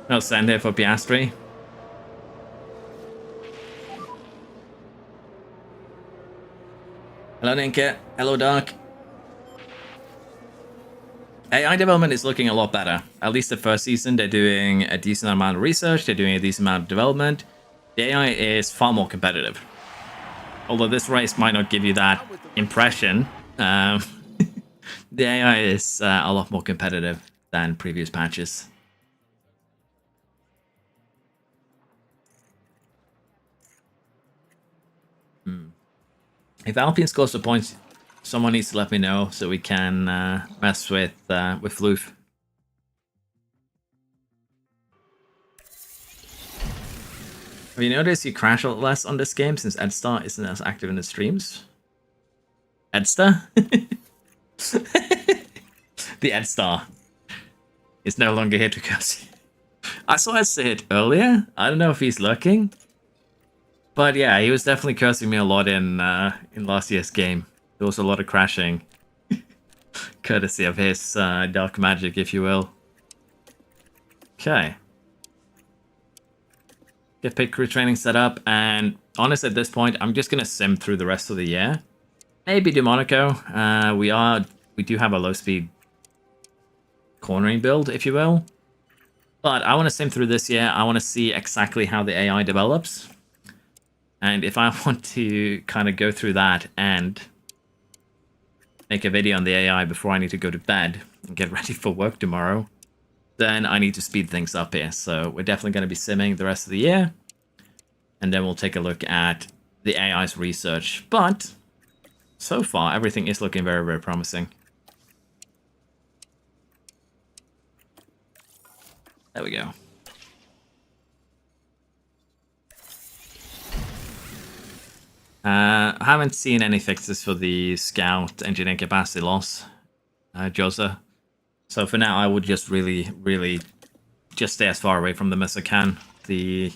No send here for Piastri. Hello, Ninka. Hello, Dark. AI development is looking a lot better. At least the first season, they're doing a decent amount of research. They're doing a decent amount of development. The AI is far more competitive. Although this race might not give you that impression, the AI is a lot more competitive than previous patches. If Alpine scores the points, someone needs to let me know so we can mess with Floof. Have you noticed you crash a lot less on this game since Edstar isn't as active in the streams? Edstar? The Edstar is no longer here to curse you. I saw Ed say it earlier. I don't know if he's lurking. But yeah, he was definitely cursing me a lot in last year's game. There was a lot of crashing. Courtesy of his dark magic, if you will. Okay. Get pit crew training set up, and honestly at this point, I'm just gonna sim through the rest of the year. Maybe do Monaco. We do have a low speed cornering build, if you will. But I want to sim through this year. I want to see exactly how the AI develops. And if I want to kind of go through that and make a video on the AI before I need to go to bed and get ready for work tomorrow, then I need to speed things up here. So we're definitely going to be simming the rest of the year. And then we'll take a look at the AI's research. But so far, everything is looking very, very promising. There we go. I haven't seen any fixes for the scout engineering capacity loss, Josa. So for now, I would just really just stay as far away from them as I can. The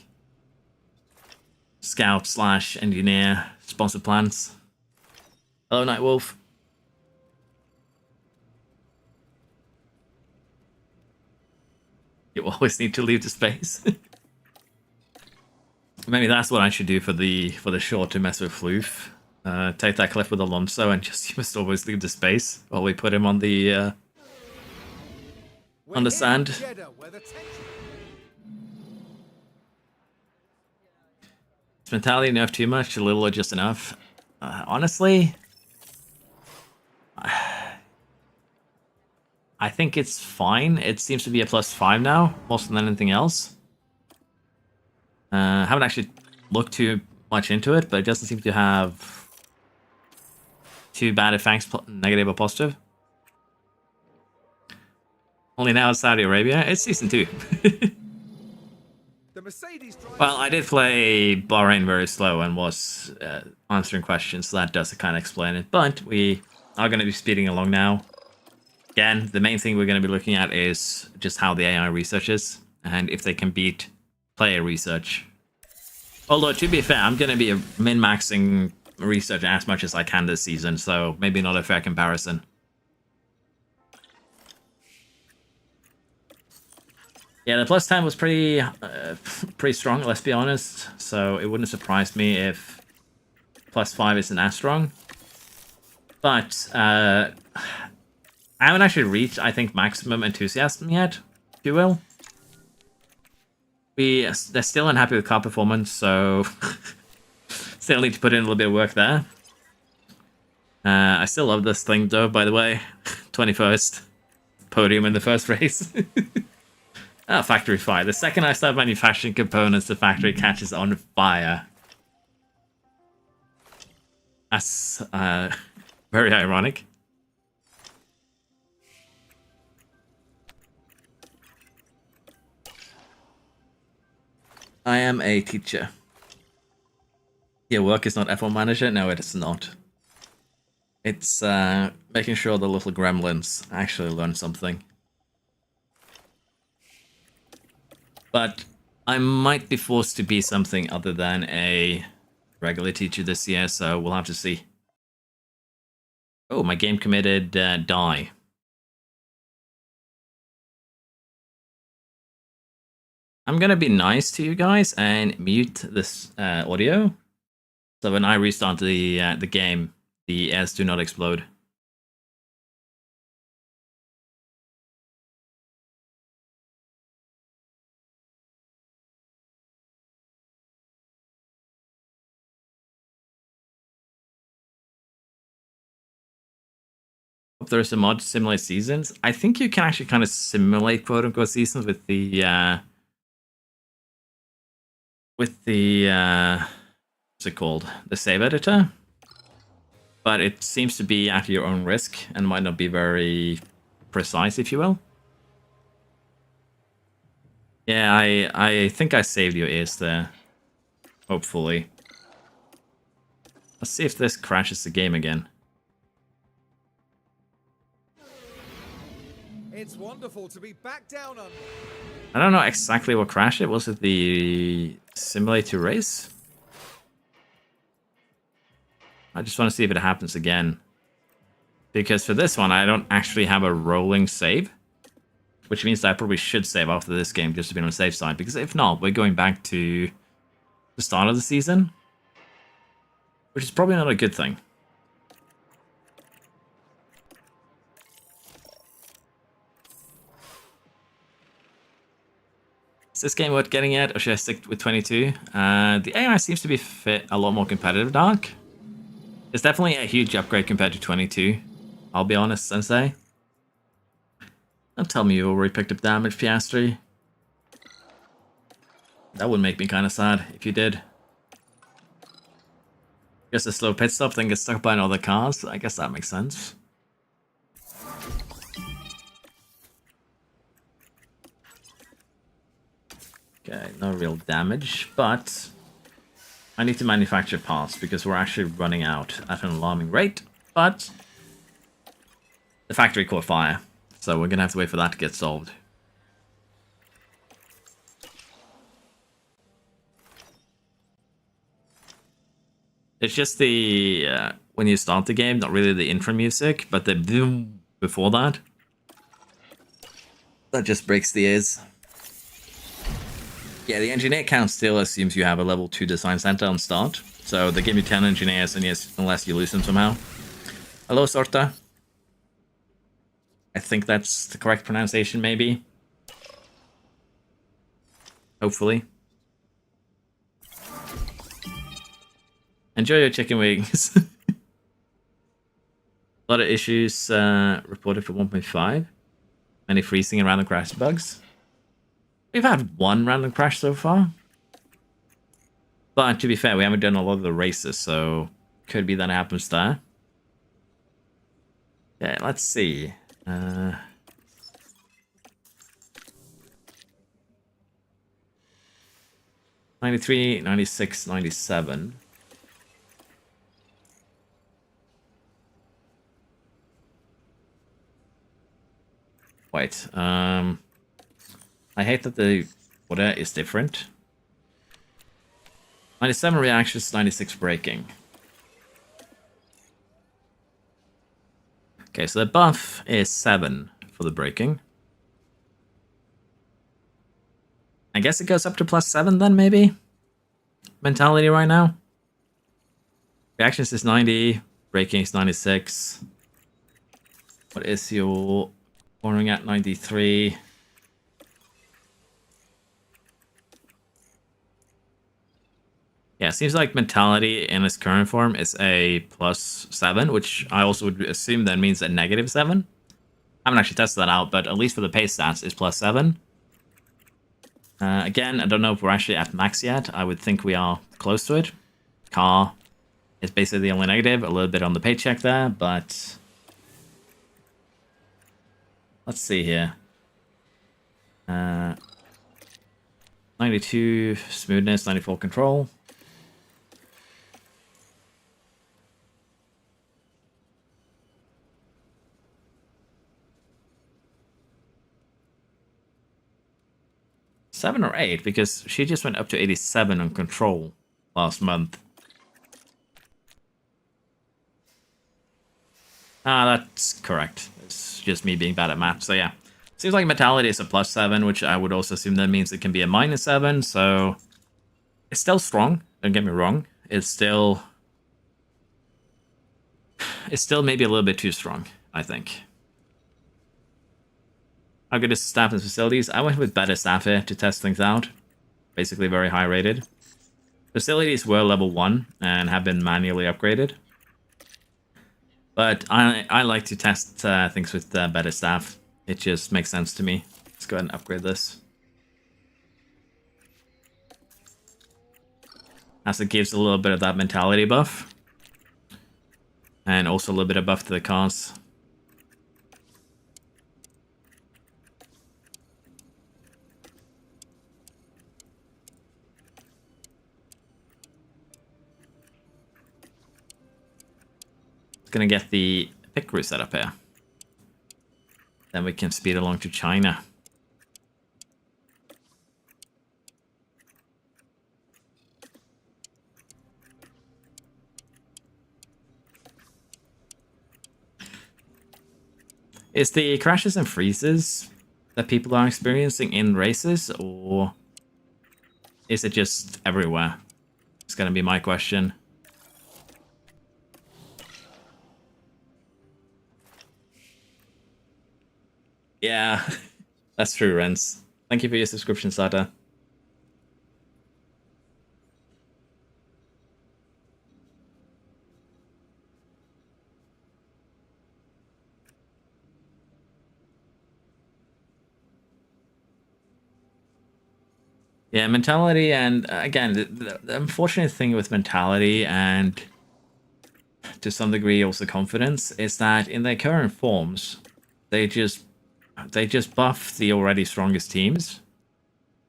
scout / engineer sponsored plans. Hello, Nightwolf. You always need to leave the space. Maybe that's what I should do for the short to mess with Floof. Take that cliff with Alonso and just you must always leave the space while we put him on the sand. Is mentality nerfed too much? A little or just enough? Honestly, I think it's fine. It seems to be a +5 now, more than anything else. Haven't actually looked too much into it, but it doesn't seem to have too bad effects, negative or positive. Only now it's Saudi Arabia. It's season 2. Well, I did play Bahrain very slow and was answering questions, so that does kind of explain it. But we are going to be speeding along now. Again, the main thing we're going to be looking at is just how the AI research is, and if they can beat player research. Although, to be fair, I'm going to be min-maxing research as much as I can this season, so maybe not a fair comparison. Yeah, the +10 was pretty strong, let's be honest, so it wouldn't surprise me if +5 isn't as strong. But I haven't actually reached, I think, maximum enthusiasm yet, if you will. They're still unhappy with car performance, so still need to put in a little bit of work there. I still love this thing, though, by the way. 21st. Podium in the first race. Oh, factory fire. The second I start manufacturing components, the factory catches on fire. That's very ironic. I am a teacher. Your work is not F1 manager? No, it is not. It's making sure the little gremlins actually learn something. But I might be forced to be something other than a regular teacher this year, so we'll have to see. Oh, my game committed die. I'm gonna be nice to you guys and mute this audio, so when I restart the game, the airs do not explode. Hope there's a mod to simulate seasons. I think you can actually kind of simulate quote-unquote seasons with the what's it called? The save editor. but it seems to be at your own risk and might not be very precise, if you will. Yeah, I think I saved your ears there. Hopefully. Let's see if this crashes the game again. It's wonderful to be back down on. I don't know exactly what crashed it. Was it the simulator race? I just want to see if it happens again. Because for this one, I don't actually have a rolling save. Which means that I probably should save after this game just to be on the safe side. Because if not, we're going back to the start of the season. Which is probably not a good thing. Is this game worth getting at, or should I stick with 22? The AI seems to be a lot more competitive, Dark. It's definitely a huge upgrade compared to 22. I'll be honest, Sensei. Don't tell me you already picked up damage, Piastri. That would make me kind of sad if you did. Just a slow pit stop, then get stuck by another cars. I guess that makes sense. Okay, no real damage, but I need to manufacture parts because we're actually running out at an alarming rate. But the factory caught fire, so we're gonna have to wait for that to get solved. It's just the when you start the game, not really the intro music, but the boom before that. That just breaks the ears. Yeah, the engineer count still assumes you have a level 2 design center on start. So they give you 10 engineers unless you lose them somehow. Hello, Sorta. I think that's the correct pronunciation, maybe. Hopefully. Enjoy your chicken wings. A lot of issues reported for 1.5. Many freezing and random crash bugs. We've had one random crash so far. But to be fair, we haven't done a lot of the races, so could be that it happens there. Okay, let's see. 93, 96, 97. Wait, I hate that the order is different. 97 reactions, 96 braking. Okay, so the buff is 7 for the braking. I guess it goes up to +7 then, maybe? Mentality right now. Reactions is 90, braking is 96. What is your cornering at 93? Yeah, seems like mentality in its current form is a +7, which I also would assume that means a -7. I haven't actually tested that out, but at least for the pace stats, it's +7. Again, I don't know if we're actually at max yet. I would think we are close to it. Car is basically the only negative, a little bit on the paycheck there, but let's see here. 92 smoothness, 94 control. Seven or 8, because she just went up to 87 on control last month. Ah, that's correct. It's just me being bad at math, so yeah. Seems like mentality is a +7, which I would also assume that means it can be a -7, so it's still strong, don't get me wrong. It's still maybe a little bit too strong, I think. How good is staff and facilities? I went with better staff here to test things out. Basically very high rated. Facilities were level 1 and have been manually upgraded. But I like to test things with better staff. It just makes sense to me. Let's go ahead and upgrade this. As it gives a little bit of that mentality buff. And also a little bit of buff to the cars. Gonna get the pick route set up here. Then we can speed along to China. Is the crashes and freezes that people are experiencing in races, or is it just everywhere? It's gonna be my question. Yeah, that's true, Renz. Thank you for your subscription, Sata. Yeah, mentality, and again, the unfortunate thing with mentality and to some degree also confidence is that in their current forms, they just buff the already strongest teams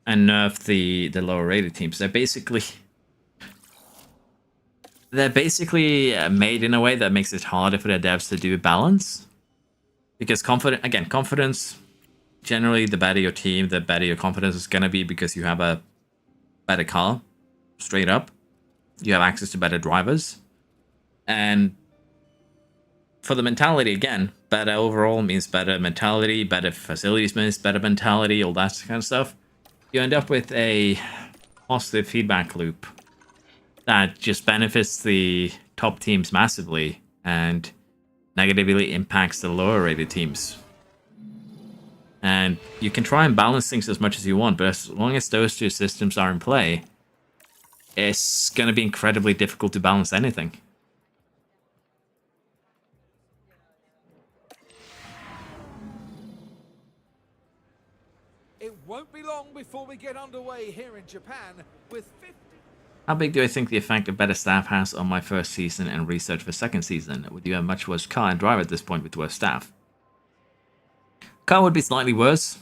and nerf the lower rated teams. They're basically made in a way that makes it harder for their devs to do a balance. Because confidence, generally the better your team, the better your confidence is gonna be because you have a better car, straight up. You have access to better drivers. And for the mentality, again, better overall means better mentality, better facilities means better mentality, all that kind of stuff. You end up with a positive feedback loop that just benefits the top teams massively and negatively impacts the lower rated teams. And you can try and balance things as much as you want, but as long as those two systems are in play, it's going to be incredibly difficult to balance anything. It won't be long before we get underway here in Japan with 50. How big do I think the effect of better staff has on my first season and research for second season? Would you have much worse car and drive at this point with worse staff? Car would be slightly worse.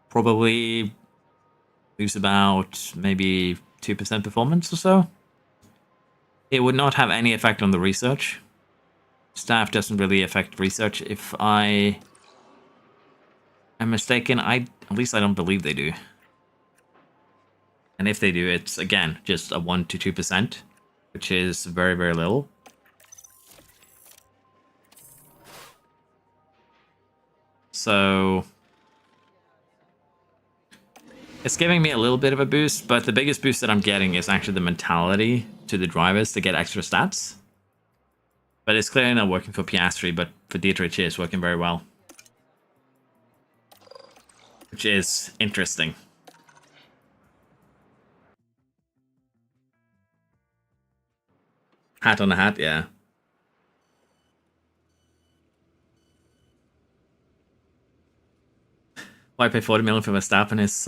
Probably lose about maybe 2% performance or so. It would not have any effect on the research. Staff doesn't really affect research. If I am mistaken, at least I don't believe they do. And if they do, it's, again, just a 1 to 2%, which is very, very little. So it's giving me a little bit of a boost, but the biggest boost that I'm getting is actually the mentality to the drivers to get extra stats. But it's clearly not working for Piastri, but for Dietrich it's working very well. Which is interesting. Hat on a hat, yeah. Why pay 40 million for Verstappen is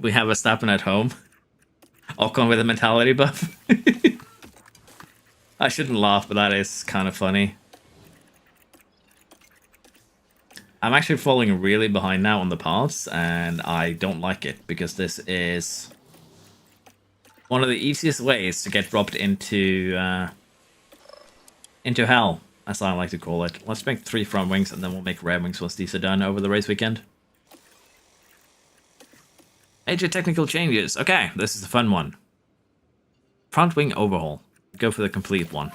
we have Verstappen at home. Ocon with a mentality buff. I shouldn't laugh, but that is kind of funny. I'm actually falling really behind now on the paths, and I don't like it because this is one of the easiest ways to get dropped into hell, as I like to call it. Let's make 3 front wings, and then we'll make rear wings once these are done over the race weekend. Major technical changes. Okay, this is the fun one. Front wing overhaul. Go for the complete one.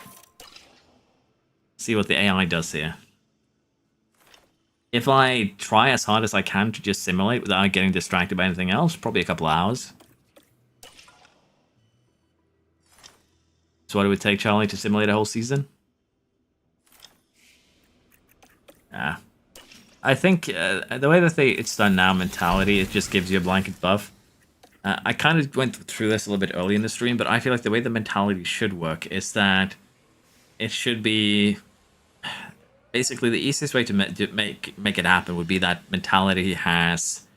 See what the AI does here. If I try as hard as I can to just simulate without getting distracted by anything else, probably a couple of hours. So what it would take, Charlie, to simulate a whole season? Yeah. I think the way that it's done now, mentality, it just gives you a blanket buff. I kind of went through this a little bit early in the stream, but I feel like the way the mentality should work is that it should be... Basically, the easiest way to make it happen would be that mentality has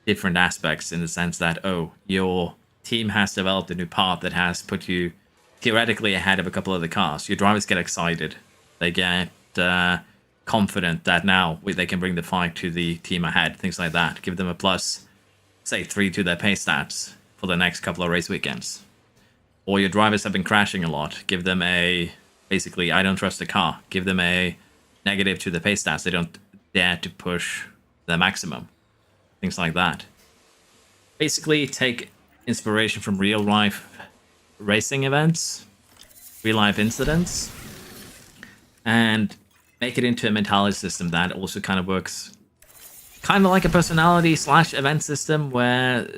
different aspects in the sense that, oh, your team has developed a new path that has put you theoretically ahead of a couple of the cars. Your drivers get excited. They get confident that now they can bring the fight to the team ahead, things like that. Give them a plus, say 3 to their pace stats for the next couple of race weekends. Or your drivers have been crashing a lot. Give them a, basically, I don't trust the car. Give them a negative to the pace stats. They don't dare to push the maximum. Things like that. Basically, take inspiration from real life racing events, real life incidents, and make it into a mentality system that also kind of works kind of like a personality / event system where,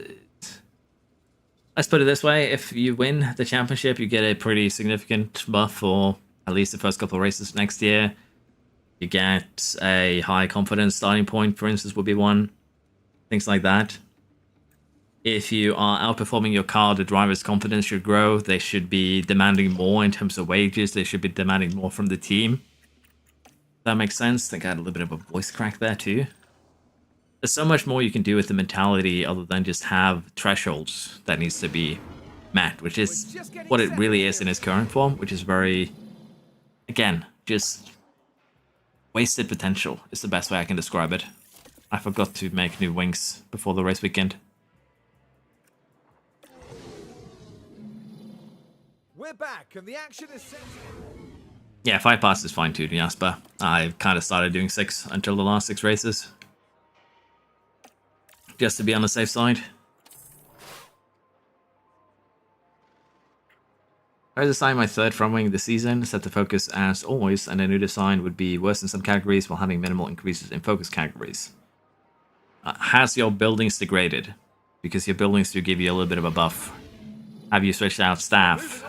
let's put it this way, if you win the championship, you get a pretty significant buff for at least the first couple of races next year. You get a high confidence starting point, for instance, would be one. Things like that. If you are outperforming your car, the driver's confidence should grow. They should be demanding more in terms of wages. They should be demanding more from the team. That makes sense. I think I had a little bit of a voice crack there too. There's so much more you can do with the mentality other than just have thresholds that needs to be met, which is what it really is in its current form, which is very, again, just wasted potential is the best way I can describe it. I forgot to make new wings before the race weekend. We're back, and the action is set. Yeah, 5 passes is fine too, Jasper. I kind of started doing 6 until the last 6 races. Just to be on the safe side. I designed my 3rd front wing this season, set the focus as always, and a new design would be worse in some categories while having minimal increases in focus categories. Has your buildings degraded? Because your buildings do give you a little bit of a buff. Have you switched out staff?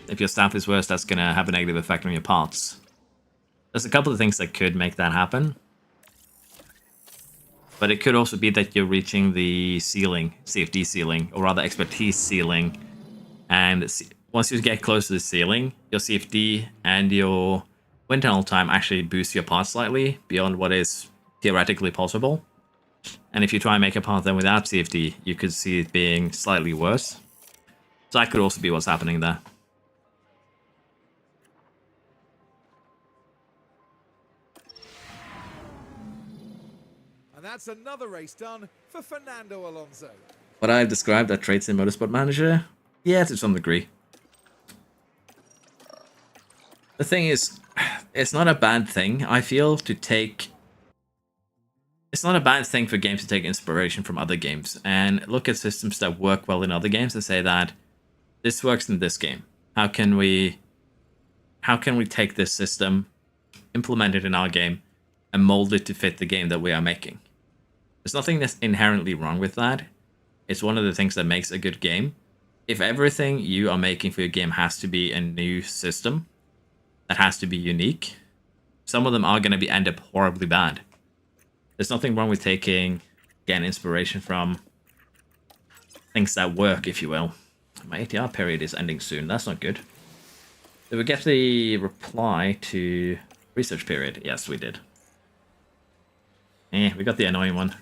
If your staff is worse, that's going to have a negative effect on your parts. There's a couple of things that could make that happen. But it could also be that you're reaching the ceiling, CFD ceiling, or rather expertise ceiling. And once you get close to the ceiling, your CFD and your wind tunnel time actually boost your parts slightly beyond what is theoretically possible. And if you try and make a part then without CFD, you could see it being slightly worse. So that could also be what's happening there. And that's another race done for Fernando Alonso. What I've described are traits in Motorsport Manager? Yeah, to some degree. The thing is, it's not a bad thing, I feel, to take... It's not a bad thing for games to take inspiration from other games and look at systems that work well in other games and say that this works in this game. How can we take this system, implement it in our game, and mold it to fit the game that we are making? There's nothing that's inherently wrong with that. It's one of the things that makes a good game. If everything you are making for your game has to be a new system, that has to be unique, some of them are going to end up horribly bad. There's nothing wrong with taking, again, inspiration from things that work, if you will. My ATR period is ending soon. That's not good. Did we get the reply to research period? Yes, we did. We got the annoying one.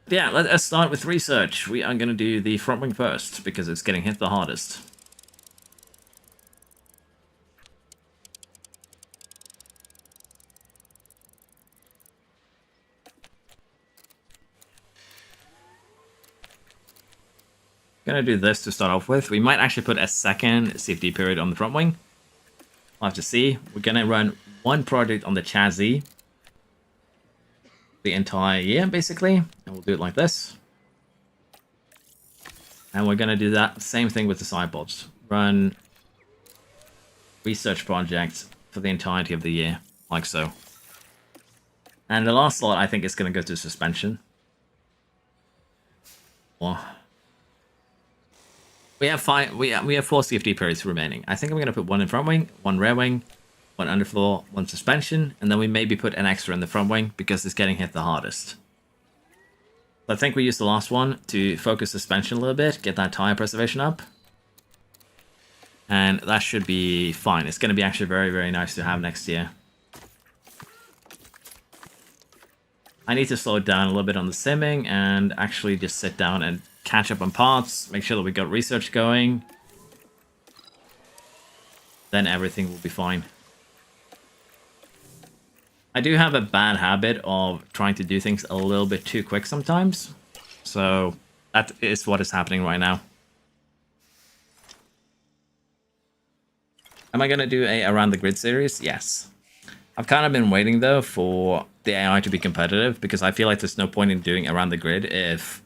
But yeah, let us start with research. We are going to do the front wing first, because it's getting hit the hardest. Gonna do this to start off with. We might actually put a second CFD period on the front wing. We'll have to see. We're gonna run one project on the chassis the entire year, basically, and we'll do it like this. And we're gonna do that same thing with the sideboards. Run research projects for the entirety of the year, like so. And the last slot, I think, is gonna go to suspension. Or we have 4 CFD periods remaining. I think I'm going to put 1 in front wing, 1 rear wing, 1 underfloor, 1 suspension, and then we maybe put an extra in the front wing because it's getting hit the hardest. So I think we use the last one to focus suspension a little bit, get that tire preservation up. And that should be fine. It's going to be actually very, very nice to have next year. I need to slow it down a little bit on the simming and actually just sit down and catch up on parts, make sure that we got research going. Then everything will be fine. I do have a bad habit of trying to do things a little bit too quick sometimes. So that is what is happening right now. Am I going to do a Around the Grid series? Yes. I've kind of been waiting, though, for the AI to be competitive, because I feel like there's no point in doing Around the Grid if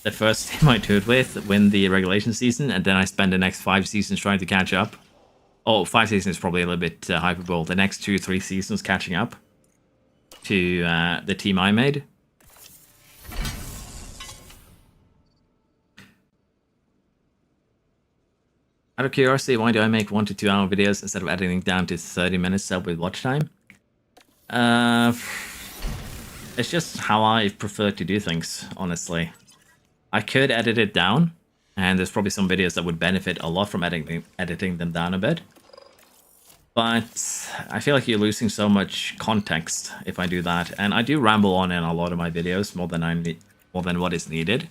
the first team I do it with win the regulation season, and then I spend the next 5 seasons trying to catch up. Oh, 5 seasons is probably a little bit hyperbole. The next 2-3 seasons catching up to the team I made. Out of curiosity, why do I make 1 to 2 hour videos instead of editing down to 30 minutes up with watch time? It's just how I prefer to do things, honestly. I could edit it down, and there's probably some videos that would benefit a lot from editing them down a bit. But I feel like you're losing so much context if I do that, and I do ramble on in a lot of my videos more than what is needed.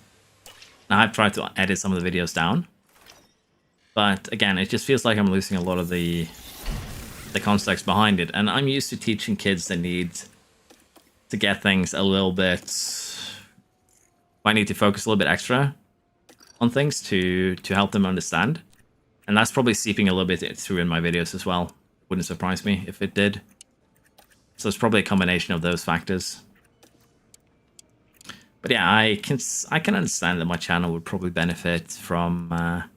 Now I've tried to edit some of the videos down, but again, it just feels like I'm losing a lot of the context behind it, and I'm used to teaching kids the need to get things a little bit. I need to focus a little bit extra on things to help them understand, and that's probably seeping a little bit through in my videos as well. Wouldn't surprise me if it did. So it's probably a combination of those factors. But yeah, I can understand that my channel would probably benefit from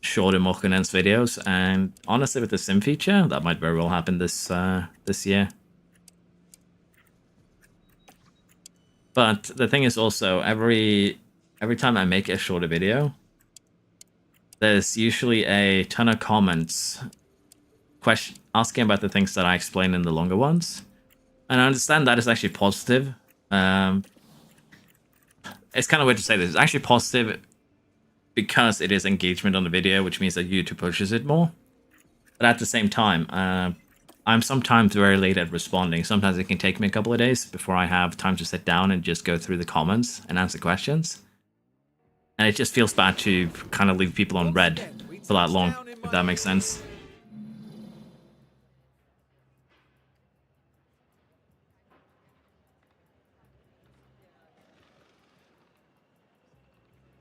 shorter, more condensed videos, and honestly, with the sim feature, that might very well happen this year. But the thing is also, every time I make a shorter video, there's usually a ton of comments asking about the things that I explain in the longer ones, and I understand that is actually positive. It's kind of weird to say this. It's actually positive because it is engagement on the video, which means that YouTube pushes it more. But at the same time, I'm sometimes very late at responding. Sometimes it can take me a couple of days before I have time to sit down and just go through the comments and answer questions. And it just feels bad to kind of leave people on red for that long, if that makes sense.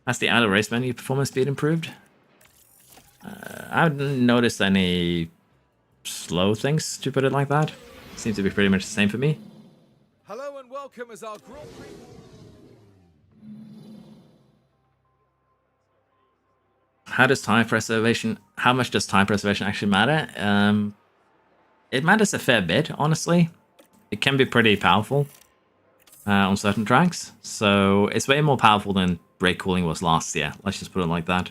Has the idle race menu performance speed improved? I haven't noticed any slow things, to put it like that. Seems to be pretty much the same for me. Hello and welcome as our Grand Prix. How much does time preservation actually matter? It matters a fair bit, honestly. It can be pretty powerful on certain tracks. So it's way more powerful than brake cooling was last year. Let's just put it like that.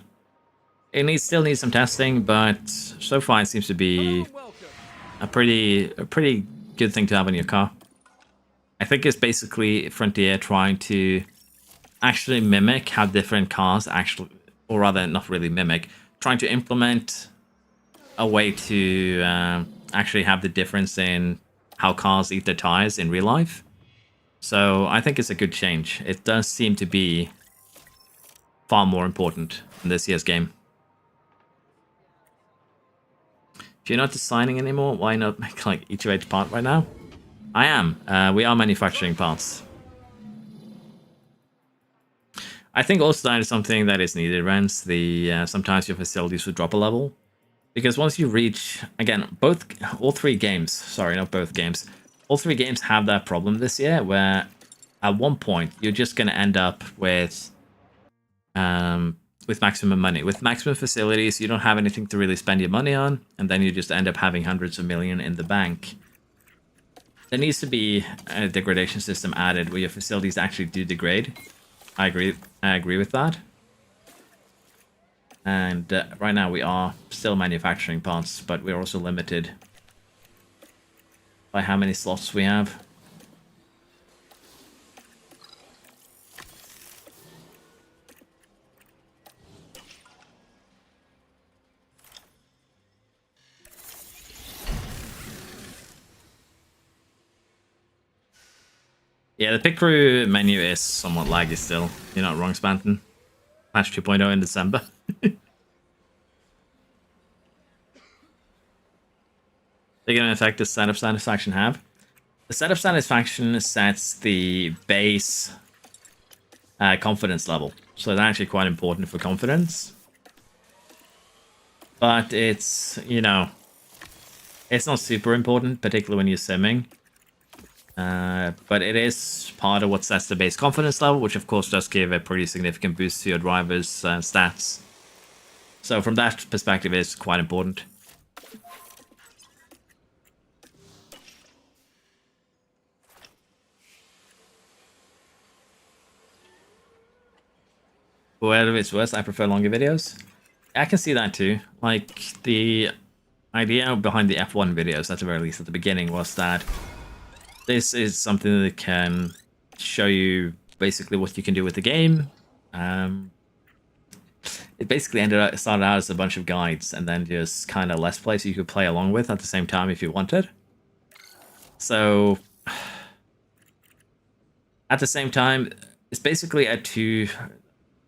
It still needs some testing, but so far it seems to be a pretty good thing to have in your car. I think it's basically Frontier trying to actually mimic how different cars actually, or rather not really mimic, trying to implement a way to actually have the difference in how cars eat their tires in real life. So I think it's a good change. It does seem to be far more important in this year's game. If you're not designing anymore, why not make like each of each part right now? I am. We are manufacturing parts. I think also that is something that is needed, Rens. Sometimes your facilities will drop a level. Because once you reach, again, all three games have that problem this year, where at one point you're just going to end up with maximum money. With maximum facilities, you don't have anything to really spend your money on, and then you just end up having hundreds of millions in the bank. There needs to be a degradation system added where your facilities actually do degrade. I agree with that. And right now we are still manufacturing parts, but we're also limited by how many slots we have. Yeah, the pit crew menu is somewhat laggy still. You're not wrong, Spanton. Patch 2.0 in December. They're going to affect the sign-up satisfaction have. The set of satisfaction sets the base confidence level. So it's actually quite important for confidence. But it's, you know, it's not super important, particularly when you're simming. But it is part of what sets the base confidence level, which of course does give a pretty significant boost to your driver's stats. So from that perspective, it's quite important. But whether it's worse, I prefer longer videos. I can see that too. Like, the idea behind the F1 videos, at the very least at the beginning, was that this is something that can show you basically what you can do with the game. It basically started out as a bunch of guides and then just kind of Let's Plays you could play along with at the same time if you wanted. So, at the same time, it's basically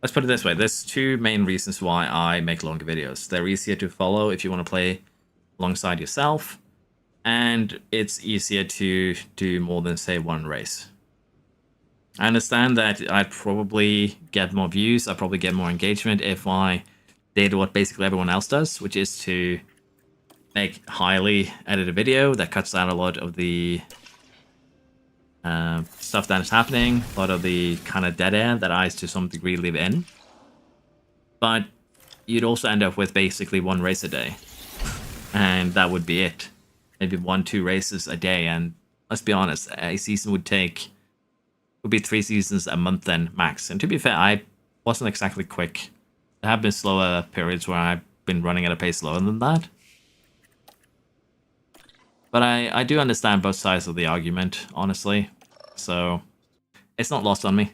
let's put it this way, there's two main reasons why I make longer videos. They're easier to follow if you want to play alongside yourself, and it's easier to do more than, say, one race. I understand that I'd probably get more views, I'd probably get more engagement if I did what basically everyone else does, which is to make highly edited video that cuts out a lot of the stuff that is happening, a lot of the kind of dead air that I, to some degree, live in. But you'd also end up with basically one race a day, and that would be it. Maybe 1-2 races a day, and let's be honest, a season would be 3 seasons a month then, max. And to be fair, I wasn't exactly quick. There have been slower periods where I've been running at a pace slower than that. But I do understand both sides of the argument, honestly. So, it's not lost on me.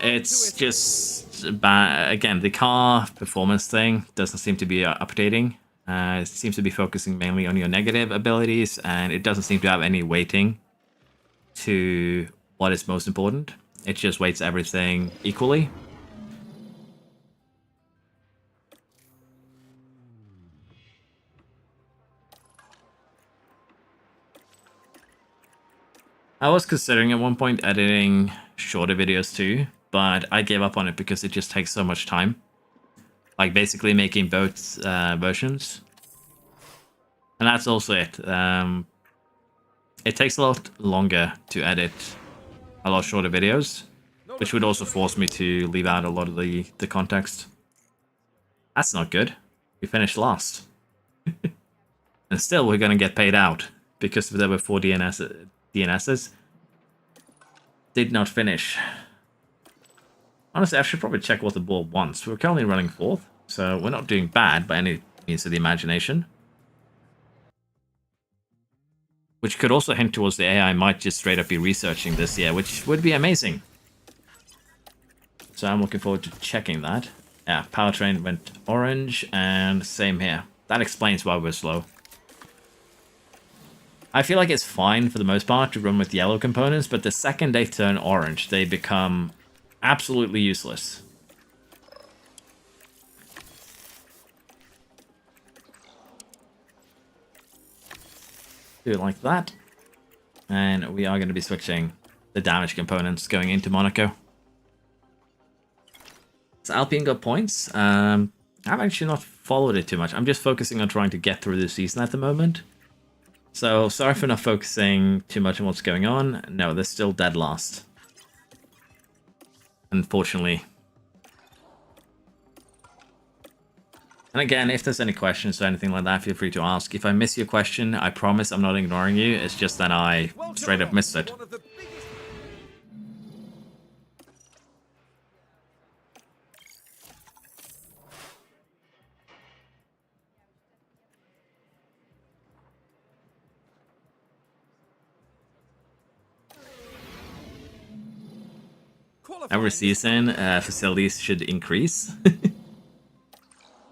It's just bad. Again, the car performance thing doesn't seem to be updating. It seems to be focusing mainly on your negative abilities, and it doesn't seem to have any weighting to what is most important. It just weights everything equally. I was considering at one point editing shorter videos too, but I gave up on it because it just takes so much time. Like, basically making both versions. And that's also it. It takes a lot longer to edit a lot shorter videos, which would also force me to leave out a lot of the context. That's not good. We finished last. And still we're going to get paid out, because there were 4 DNSs. Did not finish. Honestly, I should probably check what the board wants. We're currently running 4th, so we're not doing bad by any means of the imagination. Which could also hint towards the AI might just straight up be researching this year, which would be amazing. So I'm looking forward to checking that. Yeah, powertrain went orange, and same here. That explains why we're slow. I feel like it's fine for the most part to run with yellow components, but the second they turn orange, they become absolutely useless. Do it like that. And we are going to be switching the damage components going into Monaco. So Alpine got points. I've actually not followed it too much. I'm just focusing on trying to get through the season at the moment. So, sorry for not focusing too much on what's going on. No, they're still dead last. Unfortunately. And again, if there's any questions or anything like that, feel free to ask. If I miss your question, I promise I'm not ignoring you. It's just that I straight up missed it. Every season, facilities should increase.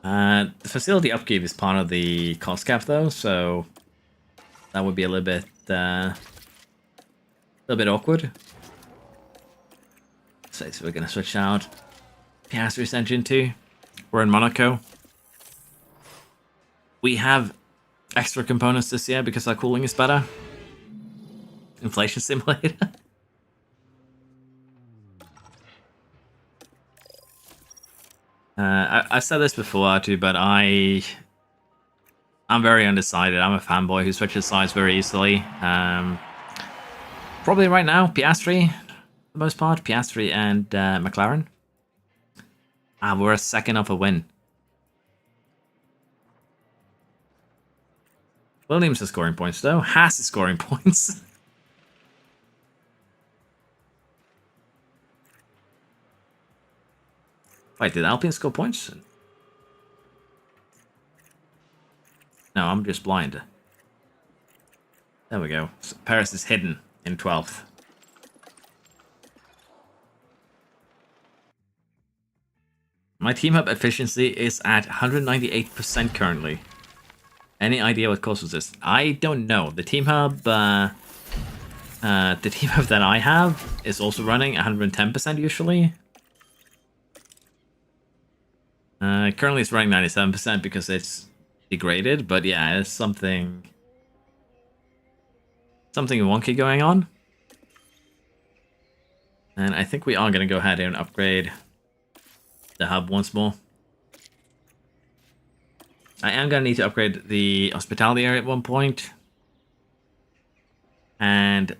The facility upkeep is part of the cost cap, though, so that would be a little bit awkward. So we're gonna switch out Piastri's engine too. We're in Monaco. We have extra components this year because our cooling is better. Inflation simulator. I've said this before too, but I'm very undecided. I'm a fanboy who switches sides very easily. Probably right now, Piastri, for the most part. Piastri and McLaren. We're a second off a win. Williams is scoring points though. Haas is scoring points. Wait, did Alpine score points? No, I'm just blind. There we go. So Paris is hidden in 12th. My team hub efficiency is at 198% currently. Any idea what causes this? I don't know. The team hub that I have is also running 110% usually. Currently it's running 97% because it's degraded, but yeah, it's something wonky going on. And I think we are going to go ahead and upgrade the hub once more. I am going to need to upgrade the hospitality area at one point. And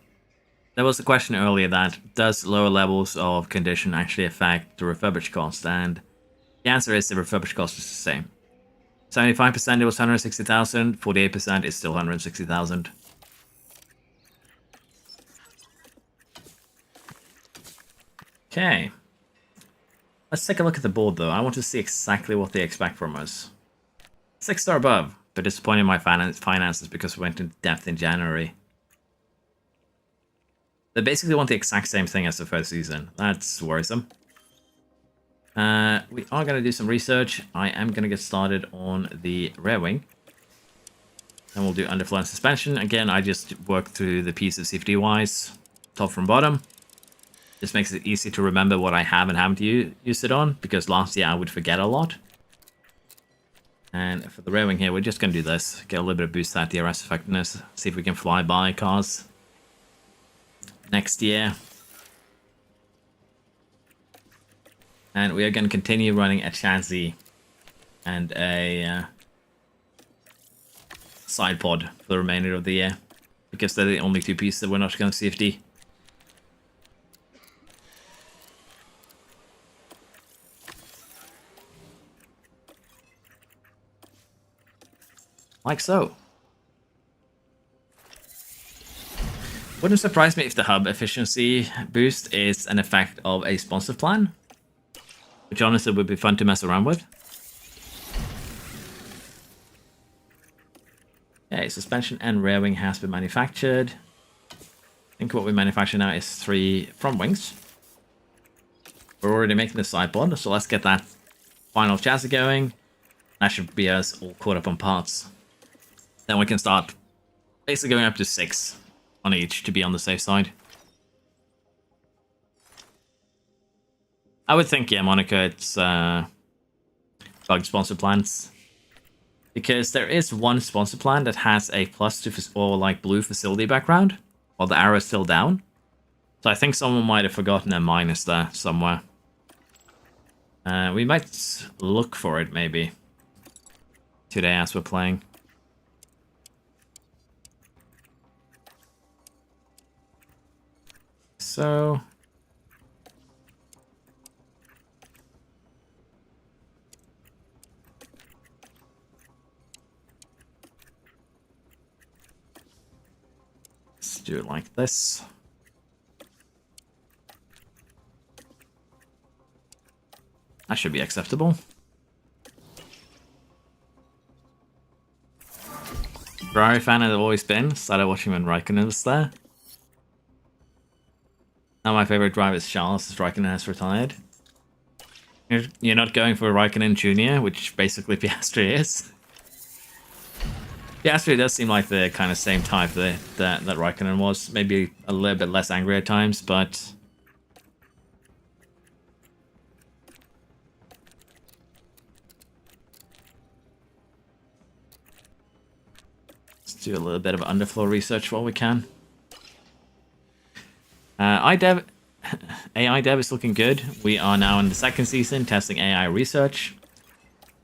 there was a question earlier that does lower levels of condition actually affect the refurbished cost? And the answer is the refurbished cost is the same. 75% it was 160,000, 48% is still 160,000. Okay. Let's take a look at the board though. I want to see exactly what they expect from us. 6-star above, but disappointing my finances because we went into depth in January. They basically want the exact same thing as the first season. That's worrisome. We are going to do some research. I am going to get started on the rear wing. And we'll do underflow and suspension. Again, I just work through the pieces safety-wise, top from bottom. This makes it easy to remember what I have and haven't used it on, because last year I would forget a lot. And for the rear wing here, we're just going to do this. Get a little bit of boost at DRS effectiveness. See if we can fly by cars next year. And we are going to continue running a chassis and a side pod for the remainder of the year, because they're the only two pieces that we're not going to CFD. Like so. Wouldn't surprise me if the hub efficiency boost is an effect of a sponsor plan, which honestly would be fun to mess around with. Okay, suspension and rear wing has been manufactured. I think what we manufacture now is 3 front wings. We're already making the side pod, so let's get that final chassis going. That should be us all caught up on parts. Then we can start basically going up to 6 on each to be on the safe side. I would think, yeah, Monaco, it's bug sponsor plans. Because there is one sponsor plan that has a plus to or like blue facility background, while the arrow is still down. So I think someone might have forgotten a minus there somewhere. We might look for it maybe today as we're playing. So let's do it like this. That should be acceptable. Ferrari fan I've always been. Started watching when Raikkonen was there. Now my favorite driver is Charles, as Raikkonen has retired. You're not going for Raikkonen Jr., which basically Piastri is. Piastri does seem like the kind of same type that Raikkonen was. Maybe a little bit less angry at times, but... do a little bit of underfloor research while we can. iDev, AI dev is looking good. We are now in the second season testing AI research.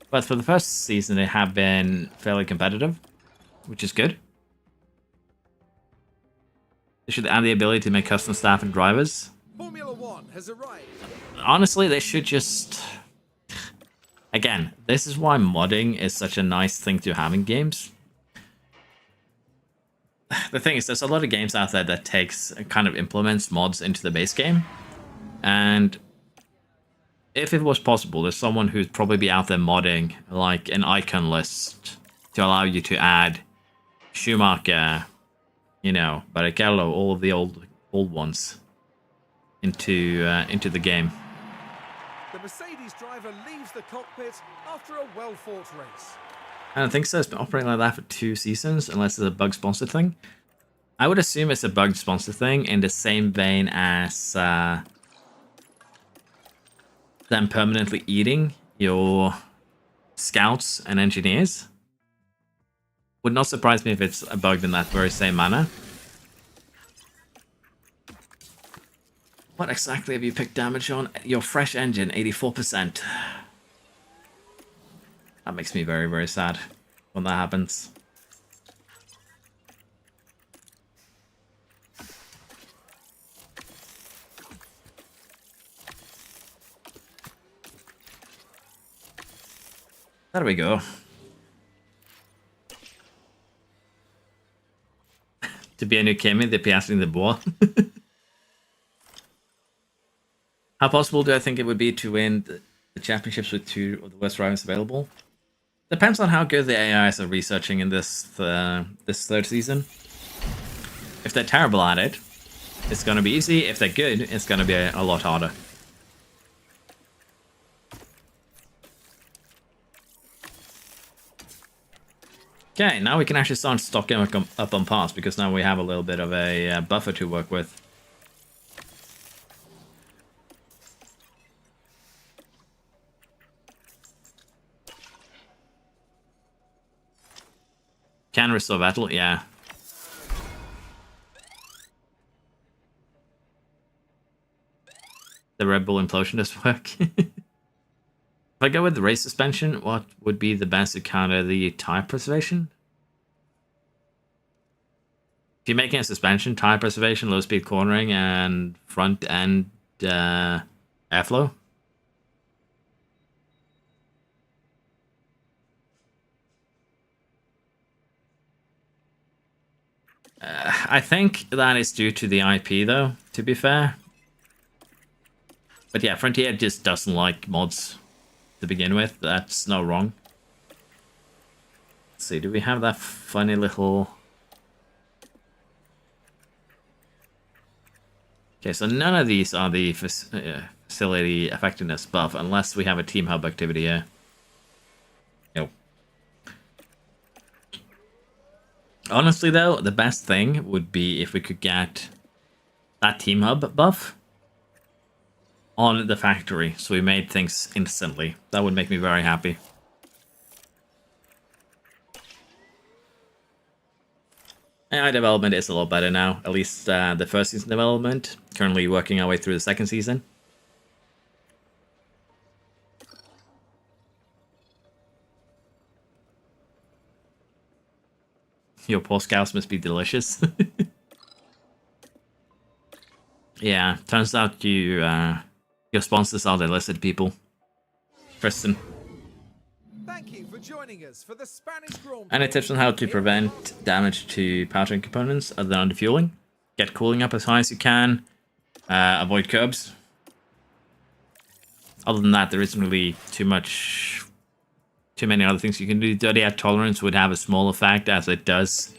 But for the first season, they have been fairly competitive, which is good. They should add the ability to make custom staff and drivers. Formula One has arrived. Honestly, they should just... Again, this is why modding is such a nice thing to have in games. The thing is, there's a lot of games out there that takes kind of implements mods into the base game. And if it was possible, there's someone who'd probably be out there modding like an icon list to allow you to add Schumacher, you know, Barrichello, all of the old ones into the game. The Mercedes driver leaves the cockpit after a well-fought race. I don't think so. It's been operating like that for 2 seasons, unless it's a bug sponsor thing. I would assume it's a bug sponsor thing in the same vein as them permanently eating your scouts and engineers. Would not surprise me if it's a bug in that very same manner. What exactly have you picked damage on? Your fresh engine, 84%. That makes me very, very sad when that happens. There we go. To be a new Kimi, the Piastri the Bois. How possible do I think it would be to win the championships with 2 of the worst drivers available? Depends on how good the AIs are researching in this third season. If they're terrible at it, it's going to be easy. If they're good, it's going to be a lot harder. Okay, now we can actually start stocking up on parts, because now we have a little bit of a buffer to work with. Can restore battle, yeah. The Red Bull implosion does work. If I go with the race suspension, what would be the best to counter the tire preservation? If you're making a suspension, tire preservation, low speed cornering, and front end airflow. I think that is due to the IP, though, to be fair. But yeah, Frontier just doesn't like mods to begin with. That's no wrong. Let's see, do we have that funny little... Okay, so none of these are the facility effectiveness buff, unless we have a team hub activity here. Nope. Honestly, though, the best thing would be if we could get that team hub buff on the factory, so we made things instantly. That would make me very happy. AI development is a lot better now, at least the first season development. Currently working our way through the second season. Your poor scouts must be delicious. Yeah, turns out you your sponsors are the illicit people. Tristan. Thank you for joining us for the Spanish Grand Prix. Any tips on how to prevent damage to powertrain components other than underfueling? Get cooling up as high as you can. Avoid curbs. Other than that, there isn't really too many other things you can do. Dirty air tolerance would have a small effect, as it does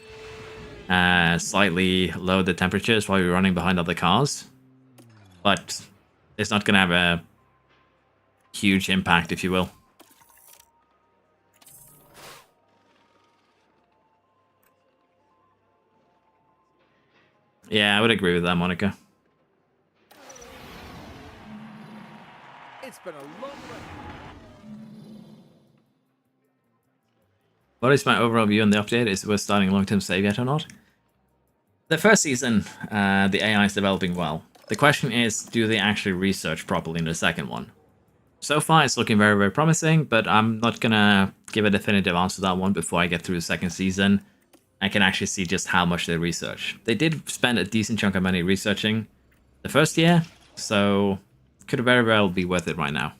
slightly lower the temperatures while you're running behind other cars. But it's not going to have a huge impact, if you will. Yeah, I would agree with that, Monica. It's been a long run. What is my overall view on the update? Is it worth starting a long-term save yet or not? The first season, the AI is developing well. The question is, do they actually research properly in the second one? So far, it's looking very, very promising, but I'm not gonna give a definitive answer to that one before I get through the second season. I can actually see just how much they research. They did spend a decent chunk of money researching the first year, so it could very well be worth it right now.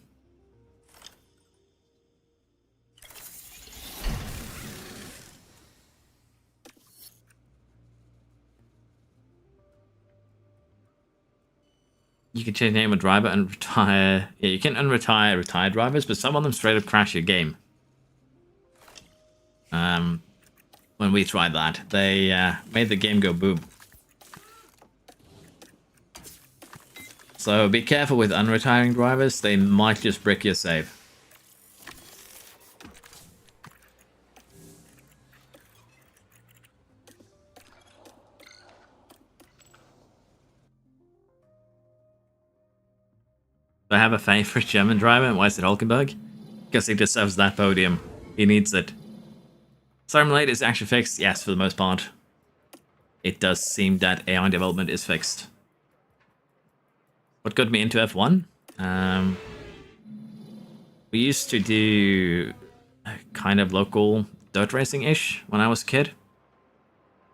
You can change the name of driver and retire. Yeah, you can unretire retired drivers, but some of them straight up crash your game. When we tried that, they made the game go boom. So be careful with unretiring drivers, they might just brick your save. Do I have a favorite German driver, and why is it Hulkenberg? Because he deserves that podium. He needs it. Simulate is actually fixed? Yes, for the most part. It does seem that AI development is fixed. What got me into F1? We used to do kind of local dirt racing-ish when I was a kid.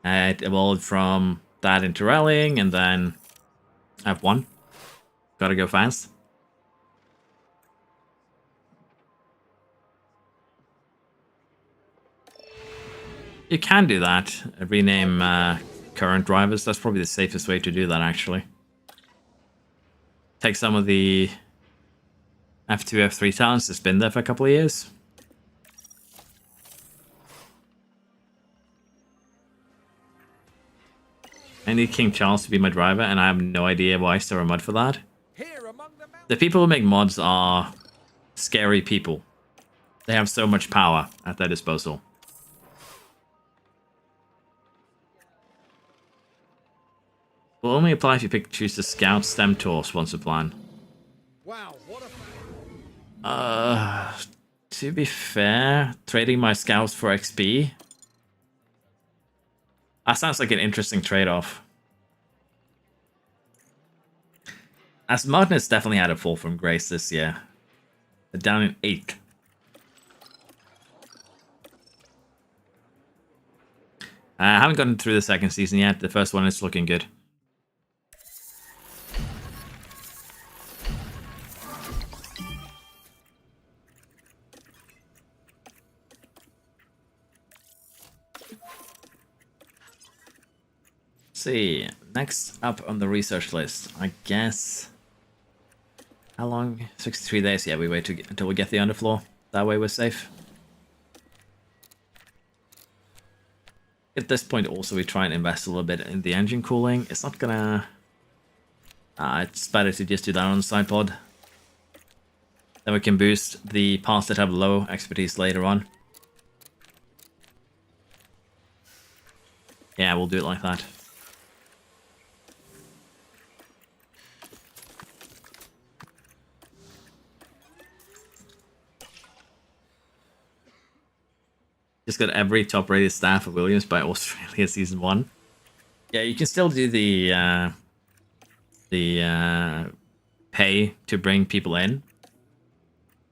It evolved from that into rallying, and then F1. Gotta go fast. You can do that. Rename current drivers. That's probably the safest way to do that, actually. Take some of the F2, F3 talents that's been there for a couple of years. I need King Charles to be my driver, and I have no idea why is there a mod for that. The people who make mods are scary people. They have so much power at their disposal. Will only apply if you choose the Scout Stem Tour sponsor plan. Wow, what To be fair, trading my Scouts for XP. That sounds like an interesting trade-off. As Magnus definitely had a fall from grace this year. They're down in 8th. I haven't gotten through the second season yet. The first one is looking good. See, next up on the research list, I guess. How long? 63 days. Yeah, we wait until we get the underfloor. That way we're safe. At this point, also, we try and invest a little bit in the engine cooling. It's not gonna. It's better to just do that on the side pod. Then we can boost the parts that have low expertise later on. Yeah, we'll do it like that. Just got every top-rated staff of Williams by Australia Season 1. Yeah, you can still do the pay to bring people in.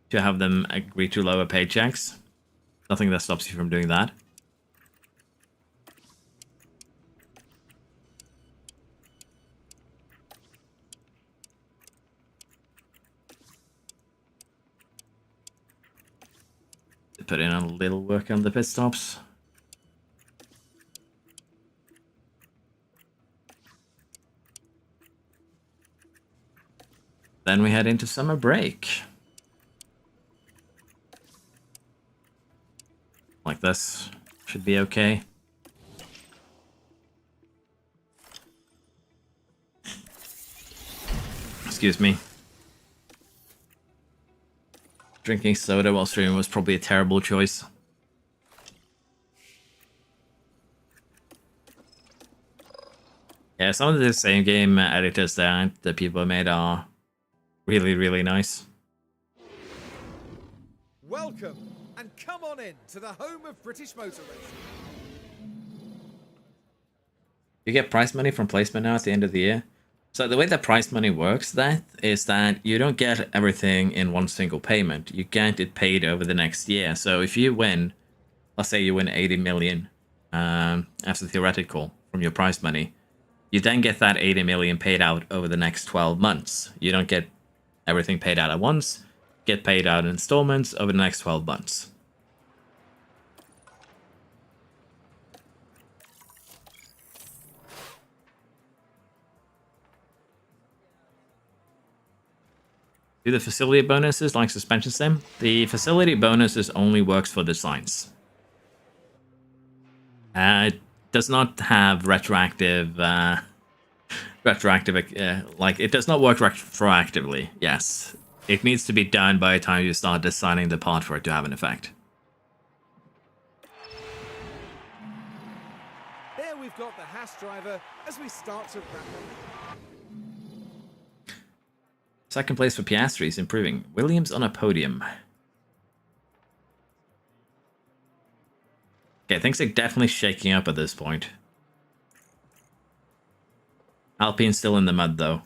To have them agree to lower paychecks. Nothing that stops you from doing that. Put in a little work on the pit stops. Then we head into summer break. Like this. Should be okay. Excuse me. Drinking soda while streaming was probably a terrible choice. Yeah, some of the same game editors that people made are really, really nice. Welcome And come on in to the home of British motor racing. You get prize money from placement now at the end of the year. So the way that prize money works is that you don't get everything in one single payment. You get it paid over the next year. So if you win, let's say you win 80 million as a theoretical from your prize money, you then get that 80 million paid out over the next 12 months. You don't get everything paid out at once. Get paid out in installments over the next 12 months. Do the facility bonuses like suspension sim? The facility bonuses only works for designs. It does not have retroactive, like it does not work retroactively. Yes, it needs to be done by the time you start designing the part for it to have an effect. There we've got the Haas driver as we start to wrap up. Second place for Piastri is improving. Williams on a podium. Okay, things are definitely shaking up at this point. Alpine's still in the mud, though.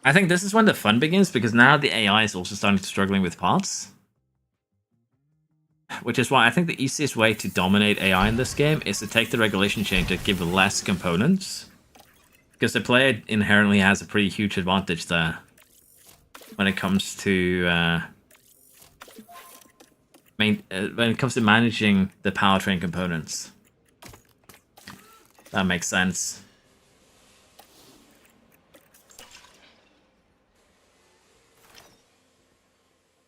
I think this is when the fun begins, because now the AI is also starting to struggling with parts. Which is why I think the easiest way to dominate AI in this game is to take the regulation change to give less components. Because the player inherently has a pretty huge advantage there when it comes to managing the powertrain components. That makes sense.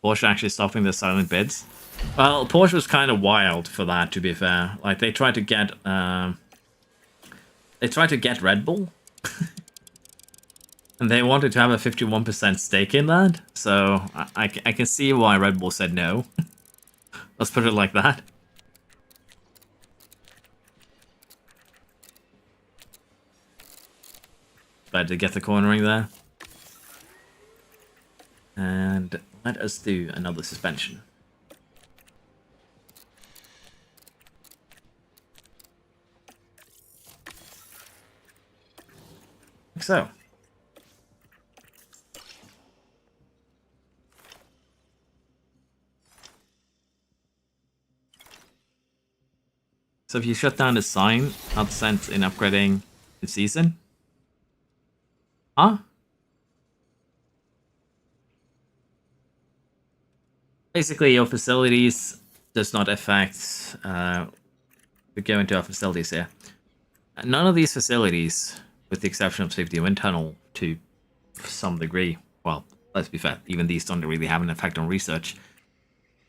Porsche actually stopping the silent bids. Well, Porsche was kind of wild for that, to be fair. Like they tried to get Red Bull. And they wanted to have a 51% stake in that, so I can see why Red Bull said no. Let's put it like that. But to get the cornering there. And let us do another suspension. Like so. So if you shut down the sign, not sent in upgrading the season? Huh? Basically, your facilities does not affect... we go into our facilities here. None of these facilities, with the exception of safety wind tunnel to some degree, well, let's be fair, even these don't really have an effect on research.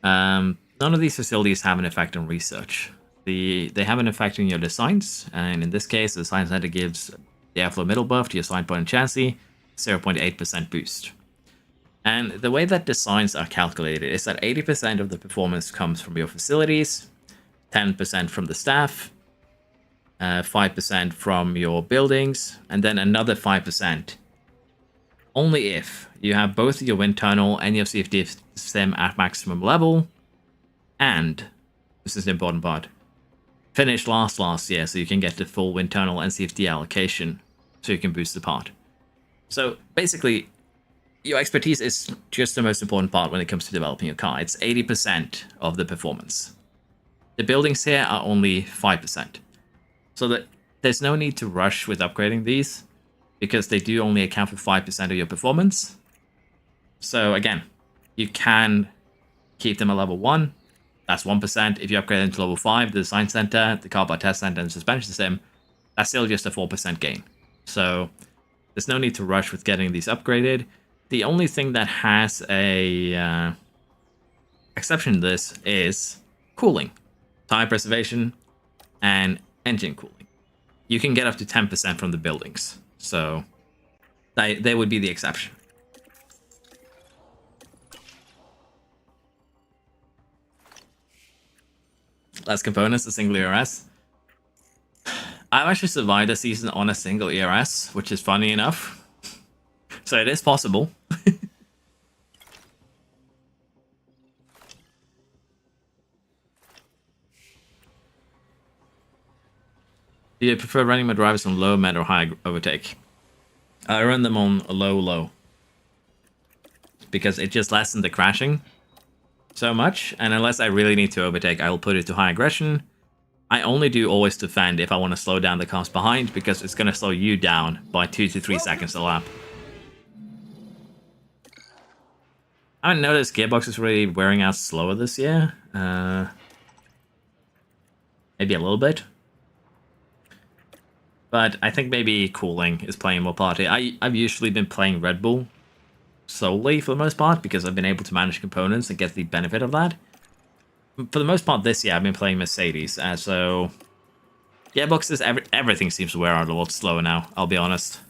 None of these facilities have an effect on research. They have an effect on your designs, and in this case, the design center gives the airflow middle buff to your slide point and chassis, 0.8% boost. And the way that designs are calculated is that 80% of the performance comes from your facilities, 10% from the staff, 5% from your buildings, and then another 5% only if you have both your wind tunnel and your CFD sim at maximum level, and, this is the important part, finish last year so you can get the full wind tunnel and CFD allocation so you can boost the part. So basically, your expertise is just the most important part when it comes to developing your car. It's 80% of the performance. The buildings here are only 5%. So that there's no need to rush with upgrading these, because they do only account for 5% of your performance. So again, you can keep them at level 1. That's 1%. If you upgrade them to level 5, the design center, the car part test center, and the suspension sim, that's still just a 4% gain. So there's no need to rush with getting these upgraded. The only thing that has a exception to this is cooling, tire preservation, and engine cooling. You can get up to 10% from the buildings, so they would be the exception. Less components, a single ERS. I've actually survived a season on a single ERS, which is funny enough. So it is possible. Do you prefer running my drivers on low, med, or high overtake? I run them on low. Because it just lessens the crashing so much. And unless I really need to overtake, I will put it to high aggression. I only do always defend if I want to slow down the cars behind, because it's going to slow you down by 2 to 3 seconds a lap. I haven't noticed gearbox is really wearing out slower this year. Maybe a little bit. But I think maybe cooling is playing more party. I've usually been playing Red Bull solely for the most part, because I've been able to manage components and get the benefit of that. For the most part this year, I've been playing Mercedes, so gearboxes, everything seems to wear out a lot slower now, I'll be honest.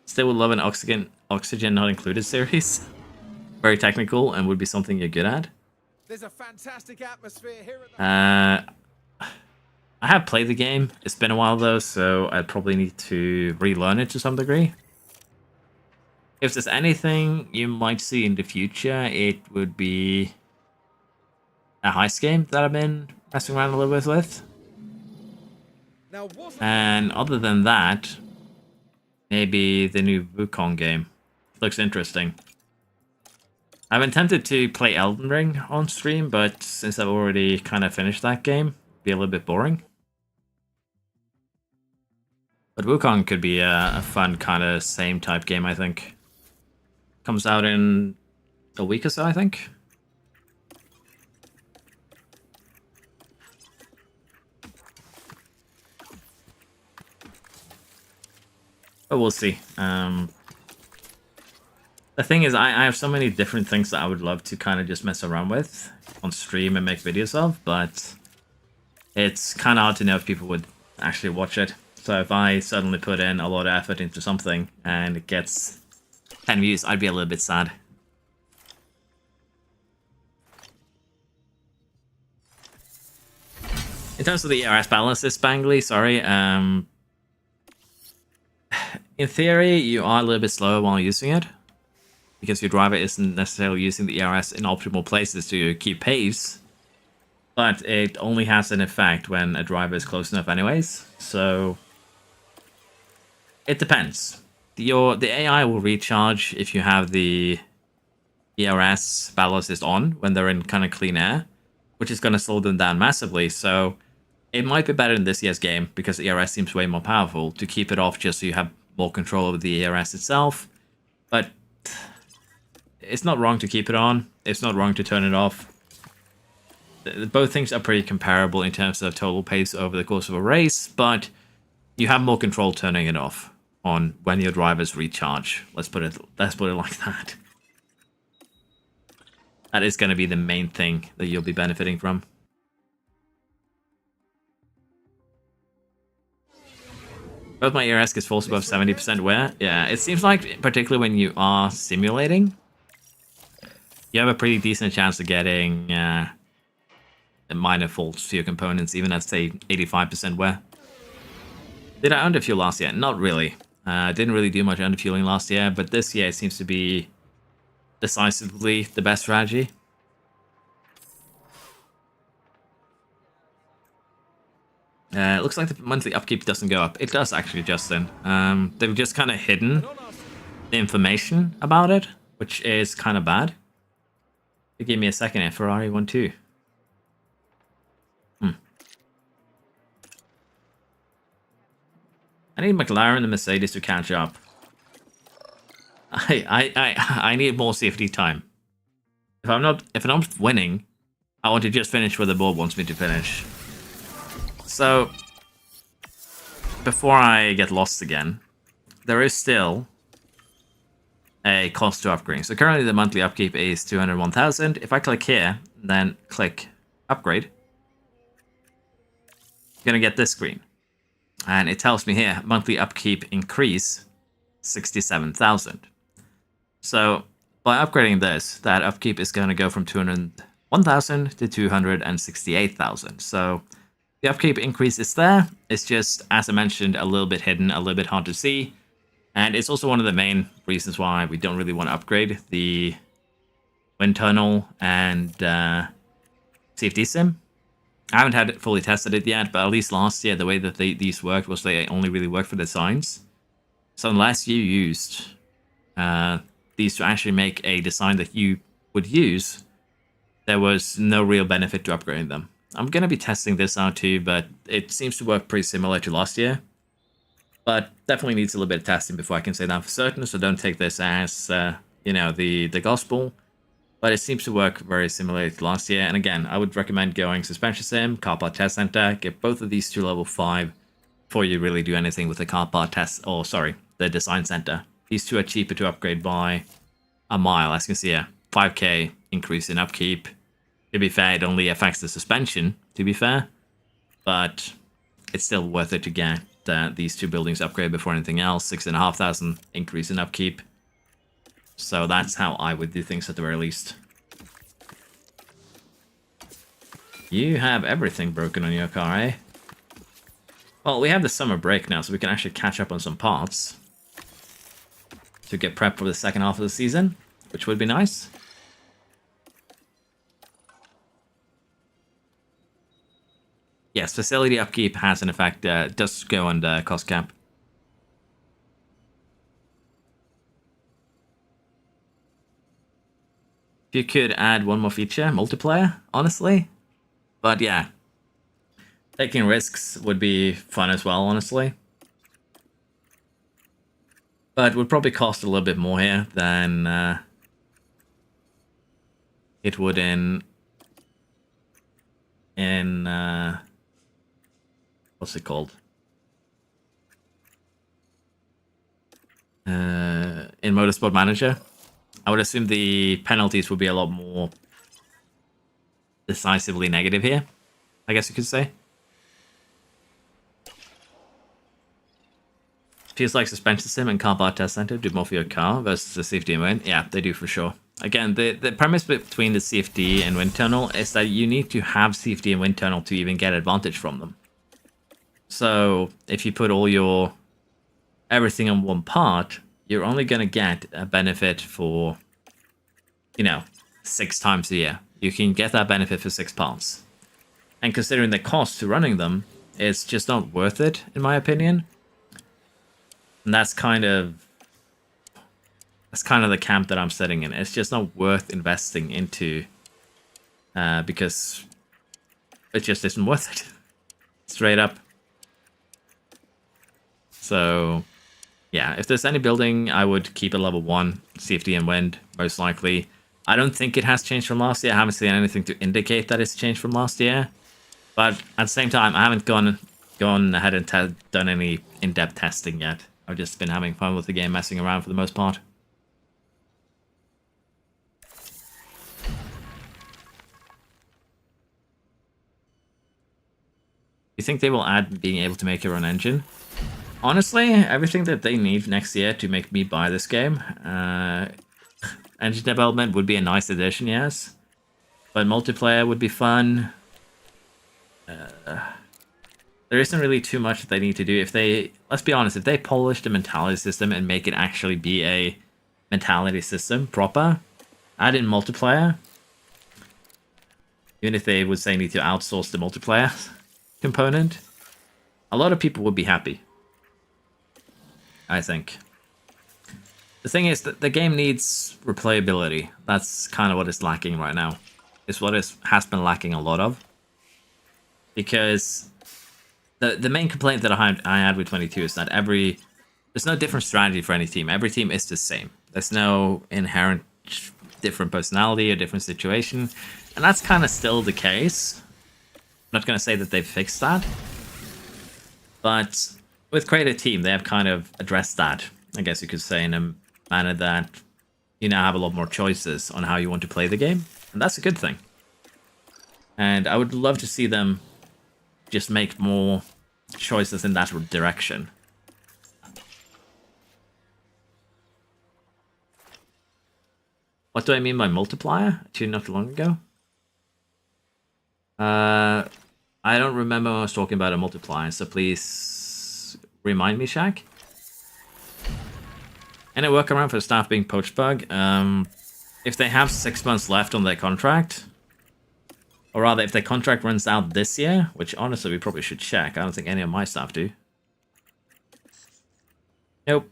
Still would love an oxygen not included series. Very technical and would be something you're good at. There's a fantastic atmosphere here at the... I have played the game. It's been a while though, so I'd probably need to relearn it to some degree. If there's anything you might see in the future, it would be a heist game that I've been messing around a little bit with. And other than that, maybe the new Wukong game. Looks interesting. I've been tempted to play Elden Ring on stream, but since I've already kind of finished that game, it'd be a little bit boring. But Wukong could be a fun kind of same type game, I think. Comes out in a week or so, I think. But we'll see. The thing is, I have so many different things that I would love to kind of just mess around with on stream and make videos of, but it's kind of hard to know if people would actually watch it. So if I suddenly put in a lot of effort into something and it gets 10 views, I'd be a little bit sad. In terms of the ERS balance, this Spangly, sorry. In theory, you are a little bit slower while using it, because your driver isn't necessarily using the ERS in optimal places to keep pace. But it only has an effect when a driver is close enough anyways, so it depends. The AI will recharge if you have the ERS ballast on when they're in kind of clean air, which is going to slow them down massively, so it might be better in this year's game, because the ERS seems way more powerful, to keep it off just so you have more control over the ERS itself. But it's not wrong to keep it on, it's not wrong to turn it off. Both things are pretty comparable in terms of total pace over the course of a race, but you have more control turning it off on when your drivers recharge. Let's put it like that. That is going to be the main thing that you'll be benefiting from. Both my ERS gets falls above 70% wear. Yeah, it seems like, particularly when you are simulating, you have a pretty decent chance of getting minor faults to your components, even at, say, 85% wear. Did I underfuel last year? Not really. Didn't really do much underfueling last year, but this year it seems to be decisively the best strategy. It looks like the monthly upkeep doesn't go up. It does actually, Justin. They've just kind of hidden the information about it, which is kind of bad. Give me a second here, Ferrari 1-2. I need McLaren and Mercedes to catch up. I need more safety time. If I'm not winning, I want to just finish where the board wants me to finish. So, before I get lost again, there is still a cost to upgrading. So currently the monthly upkeep is 201,000. If I click here, then click upgrade, you're gonna get this screen. And it tells me here, monthly upkeep increase 67,000. So by upgrading this, that upkeep is going to go from 201,000 to 268,000. So the upkeep increase is there. It's just, as I mentioned, a little bit hidden, a little bit hard to see. And it's also one of the main reasons why we don't really want to upgrade the wind tunnel and CFD sim, I haven't had it fully tested it yet, but at least last year, the way that these worked was they only really worked for designs. So unless you used these to actually make a design that you would use, there was no real benefit to upgrading them. I'm going to be testing this out too, but it seems to work pretty similar to last year. But definitely needs a little bit of testing before I can say that for certain, so don't take this as, the gospel. But it seems to work very similarly to last year. And again, I would recommend going Suspension Sim, Car Part Test Center, get both of these to level 5 before you really do anything with the Car Part Test, the Design Center. These two are cheaper to upgrade by a mile, as you can see here. 5k increase in upkeep. To be fair, it only affects the suspension, to be fair. But it's still worth it to get these two buildings upgraded before anything else. 6,500 increase in upkeep. So that's how I would do things at the very least. You have everything broken on your car, eh? Well, we have the summer break now, so we can actually catch up on some parts to get prepped for the second half of the season, which would be nice. Yes, facility upkeep has an effect. Does go under cost cap. If you could add one more feature, multiplayer, honestly. But yeah, taking risks would be fun as well, honestly. But would probably cost a little bit more here than it would in what's it called? In Motorsport Manager. I would assume the penalties would be a lot more decisively negative here, I guess you could say. Feels like Suspension Sim and Car Bar Test Center do more for your car versus the CFD and wind. Yeah, they do for sure. Again, the premise between the CFD and wind tunnel is that you need to have CFD and wind tunnel to even get advantage from them. So if you put all everything on one part, you're only going to get a benefit for, 6 times a year. You can get that benefit for 6 parts. And considering the cost to running them, it's just not worth it, in my opinion. And that's kind of the camp that I'm sitting in. It's just not worth investing into because it just isn't worth it. Straight up. So yeah, if there's any building, I would keep it level 1, CFD and wind, most likely. I don't think it has changed from last year. I haven't seen anything to indicate that it's changed from last year. But at the same time, I haven't gone ahead and done any in-depth testing yet. I've just been having fun with the game, messing around for the most part. You think they will add being able to make your own engine? Honestly, everything that they need next year to make me buy this game, engine development would be a nice addition, yes. But multiplayer would be fun. There isn't really too much that they need to do. Let's be honest, if they polish the mentality system and make it actually be a mentality system proper, add in multiplayer. Even if they would say need to outsource the multiplayer component, a lot of people would be happy, I think. The thing is that the game needs replayability. That's kind of what it's lacking right now. It's what it has been lacking a lot of. Because the main complaint that I had with 22 is that there's no different strategy for any team. Every team is the same. There's no inherent different personality or different situation. And that's kind of still the case. I'm not going to say that they've fixed that. But with Create a Team, they have kind of addressed that, I guess you could say, in a manner that you now have a lot more choices on how you want to play the game. And that's a good thing. And I would love to see them just make more choices in that direction. What do I mean by multiplier? Tuned not too long ago? I don't remember when I was talking about a multiplier, so please remind me, Shaq. Any workaround for staff being poached bug? If they have 6 months left on their contract, Or rather, if the contract runs out this year, which honestly we probably should check. I don't think any of my staff do. Nope.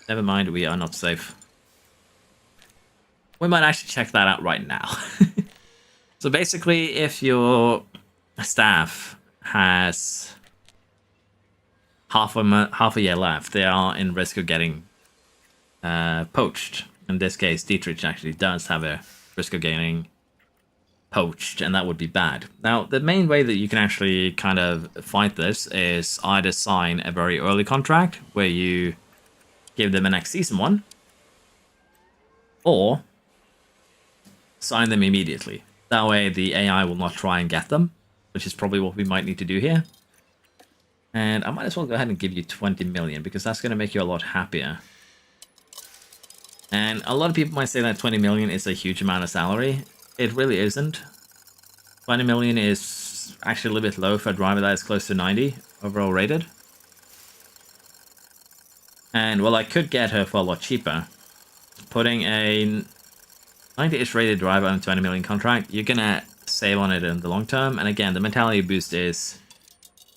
Never mind, we are not safe. We might actually check that out right now. So basically, if your staff has half a year left, they are in risk of getting poached. In this case, Dietrich actually does have a risk of getting poached, and that would be bad. Now, the main way that you can actually kind of fight this is either sign a very early contract, where you give them a next season one, or sign them immediately. That way, the AI will not try and get them, which is probably what we might need to do here. And I might as well go ahead and give you 20 million, because that's going to make you a lot happier. And a lot of people might say that 20 million is a huge amount of salary. It really isn't. 20 million is actually a little bit low for a driver that is close to 90 overall rated. And, well, I could get her for a lot cheaper. Putting a 90-ish rated driver on a 20 million contract, you're going to save on it in the long term. And again, the mentality boost is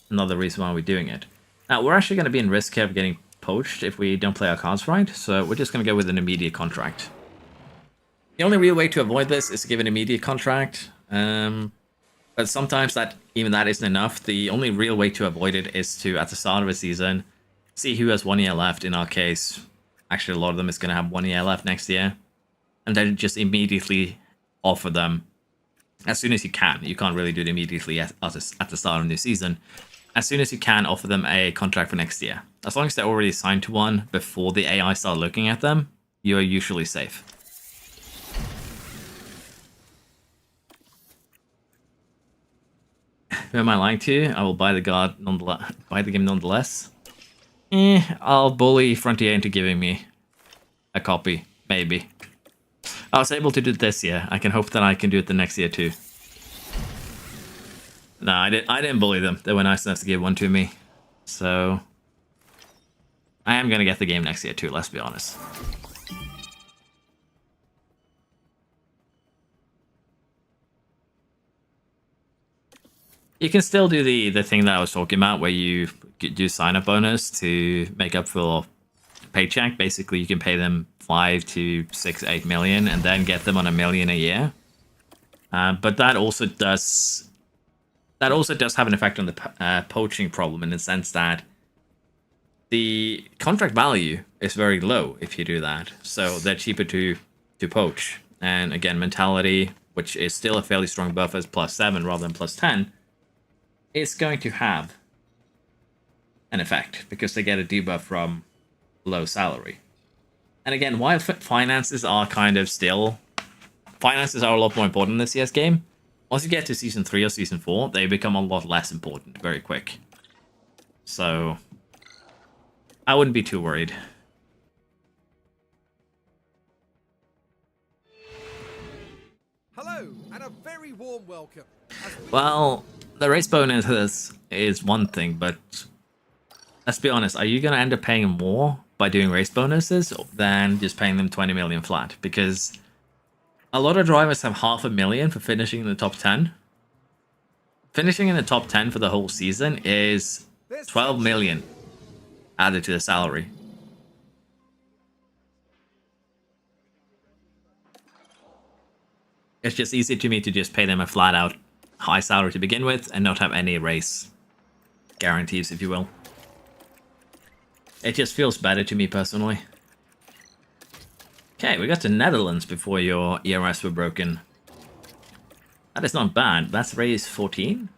another reason why we're doing it. Now, we're actually going to be in risk here of getting poached if we don't play our cards right, so we're just going to go with an immediate contract. The only real way to avoid this is to give an immediate contract, but sometimes even that isn't enough. The only real way to avoid it is to, at the start of a season, see who has 1 year left. In our case, actually a lot of them is going to have 1 year left next year, and then just immediately offer them as soon as you can. You can't really do it immediately at the start of the new season. As soon as you can, offer them a contract for next year. As long as they're already signed to one before the AI start looking at them, you're usually safe. Who am I lying to? I will buy the game nonetheless. I'll bully Frontier into giving me a copy, maybe. I was able to do it this year. I can hope that I can do it the next year too. No, I didn't bully them. They were nice enough to give one to me. So I am going to get the game next year too, let's be honest. You can still do the thing that I was talking about, where you do sign-up bonus to make up for paycheck. Basically, you can pay them 5 to 6, 8 million and then get them on $1 million a year. But that also does have an effect on the poaching problem, in the sense that the contract value is very low if you do that. So they're cheaper to poach. And again, mentality, which is still a fairly strong buff as +7 rather than +10, is going to have an effect, because they get a debuff from low salary. And again, while finances are finances are a lot more important in this year's game, once you get to Season 3 or Season 4, they become a lot less important very quick. So I wouldn't be too worried. Hello, and a very warm welcome. Well, the race bonus is one thing, but let's be honest, are you going to end up paying more by doing race bonuses than just paying them 20 million flat? Because a lot of drivers have 500,000 for finishing in the top 10. Finishing in the top 10 for the whole season is 12 million added to the salary. It's just easy to me to just pay them a flat out high salary to begin with and not have any race guarantees, if you will. It just feels better to me personally. Okay, we got to Netherlands before your ERS were broken. That is not bad. That's race 14.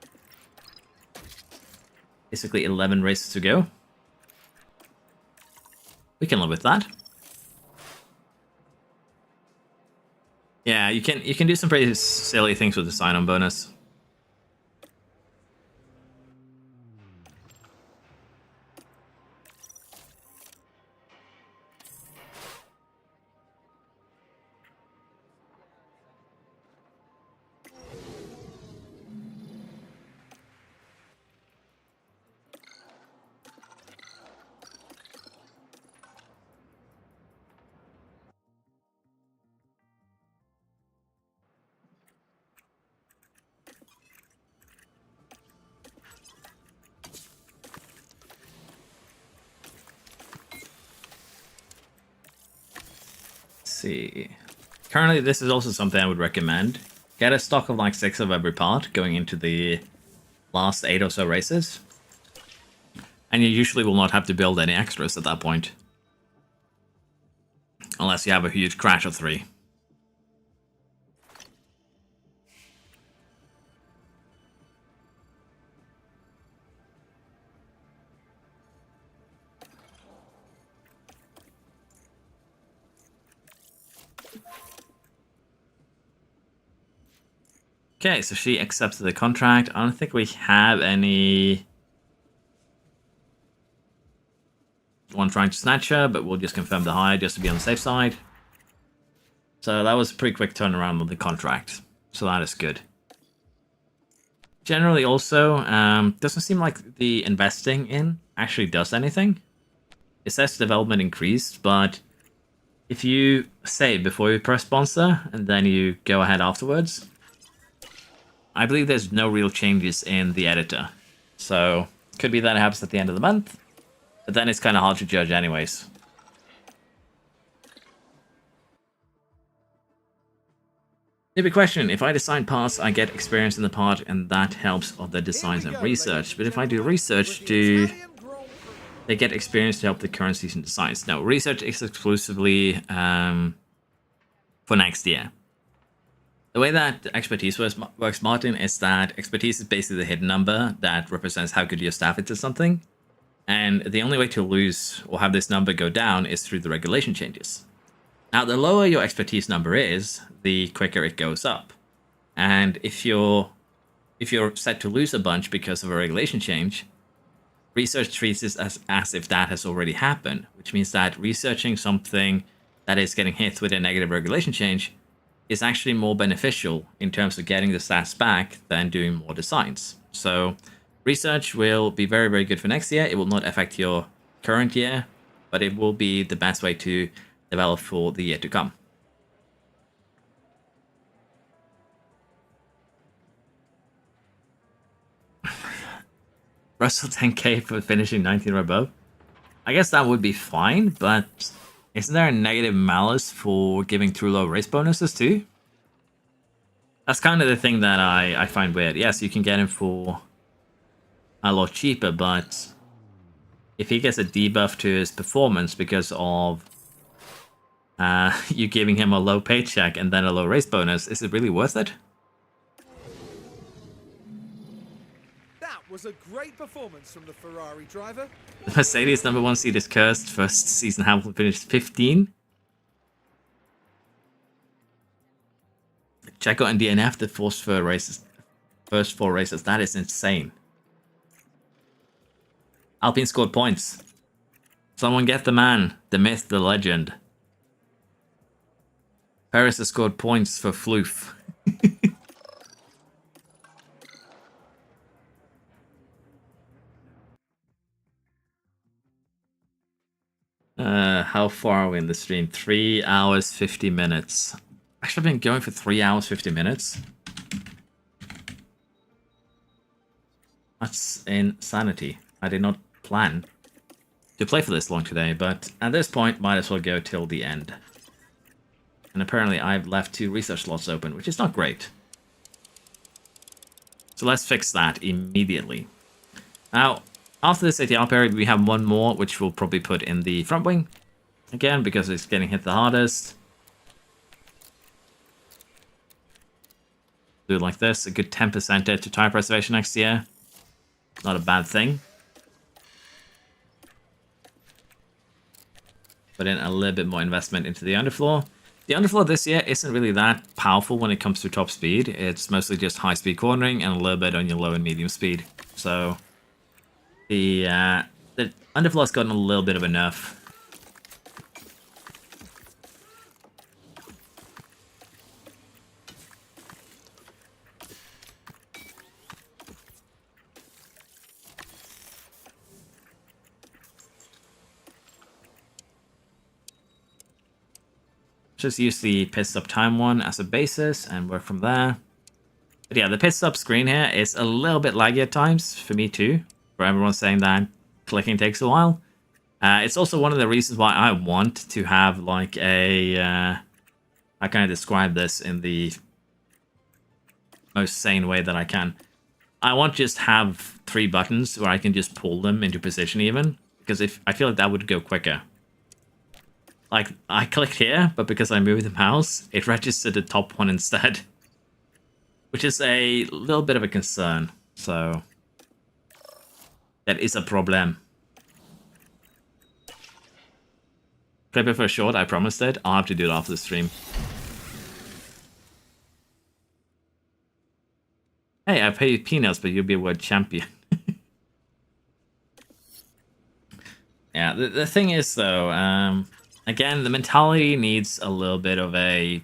Basically 11 races to go. We can live with that. Yeah, you can do some pretty silly things with the sign-on bonus. see. Currently, this is also something I would recommend. Get a stock of like 6 of every part going into the last 8 or so races. And you usually will not have to build any extras at that point. Unless you have a huge crash of 3. Okay, so she accepted the contract. I don't think we have any one trying to snatch her, but we'll just confirm the hire just to be on the safe side. So that was a pretty quick turnaround on the contract. So that is good. Generally also, doesn't seem like the investing in actually does anything. It says development increased, but if you save before you press sponsor and then you go ahead afterwards, I believe there's no real changes in the editor. So could be that it happens at the end of the month, but then it's kind of hard to judge anyways. Maybe question, if I design parts, I get experience in the part and that helps other designs and research. But if I do research, do they get experience to help the current season designs? No, research is exclusively for next year. The way that expertise works, Martin, is that expertise is basically the hidden number that represents how good your staff is at something. And the only way to lose or have this number go down is through the regulation changes. Now, the lower your expertise number is, the quicker it goes up. And if you're set to lose a bunch because of a regulation change, research treats this as if that has already happened, which means that researching something that is getting hit with a negative regulation change is actually more beneficial in terms of getting the stats back than doing more designs. So research will be very, very good for next year. It will not affect your current year, but it will be the best way to develop for the year to come. Russell 10k for finishing 19 or above. I guess that would be fine, but isn't there a negative malus for giving too low race bonuses too? That's kind of the thing that I find weird. Yes, you can get him for a lot cheaper, but if he gets a debuff to his performance because of you giving him a low paycheck and then a low race bonus, is it really worth it? That was a great performance from the Ferrari driver. The Mercedes #1 seed is cursed. First season Hamilton finished 15. Checo and DNF the first 4 races. That is insane. Alpine scored points. Someone get the man, the myth, the legend. Paris has scored points for Floof. How far are we in the stream? 3 hours, 50 minutes. Actually, I've been going for 3 hours, 50 minutes. That's insanity. I did not plan to play for this long today, but at this point, might as well go till the end. And apparently, I've left 2 research slots open, which is not great. So let's fix that immediately. Now, after this ATR period, we have 1 more, which we'll probably put in the front wing. Again, because it's getting hit the hardest. Do it like this, a good 10% to tire preservation next year. Not a bad thing. Put in a little bit more investment into the underfloor. The underfloor this year isn't really that powerful when it comes to top speed. It's mostly just high speed cornering and a little bit on your low and medium speed. So the underfloor's gotten a little bit of a nerf. Just use the pit stop time one as a basis and work from there. But yeah, the pit stop screen here is a little bit laggy at times, for me too. For everyone saying that clicking takes a while. It's also one of the reasons why I want to have like a I kind of describe this in the most sane way that I can. I want to just have 3 buttons where I can just pull them into position even, because if I feel like that would go quicker. Like, I clicked here, but because I moved the mouse, it registered the top one instead. Which is a little bit of a concern, so that is a problem. Clip it for short, I promised it. I'll have to do it after the stream. Hey, I pay you peanuts, but you'll be a world champion. Yeah, the thing is, though, again, the mentality needs a little bit of a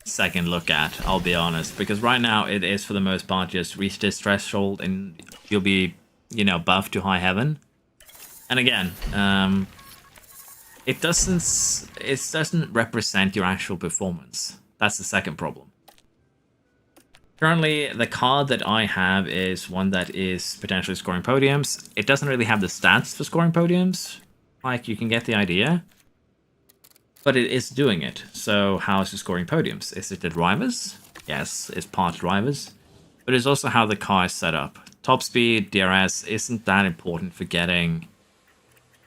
second look at, I'll be honest. Because right now, it is, for the most part, just reach this threshold and you'll be, you know, buffed to high heaven. And again, it doesn't represent your actual performance. That's the second problem. Currently, the card that I have is one that is potentially scoring podiums. It doesn't really have the stats for scoring podiums. Like, you can get the idea. But it is doing it. So, how is it scoring podiums? Is it the drivers? Yes, it's part drivers. But it's also how the car is set up. Top speed, DRS isn't that important for getting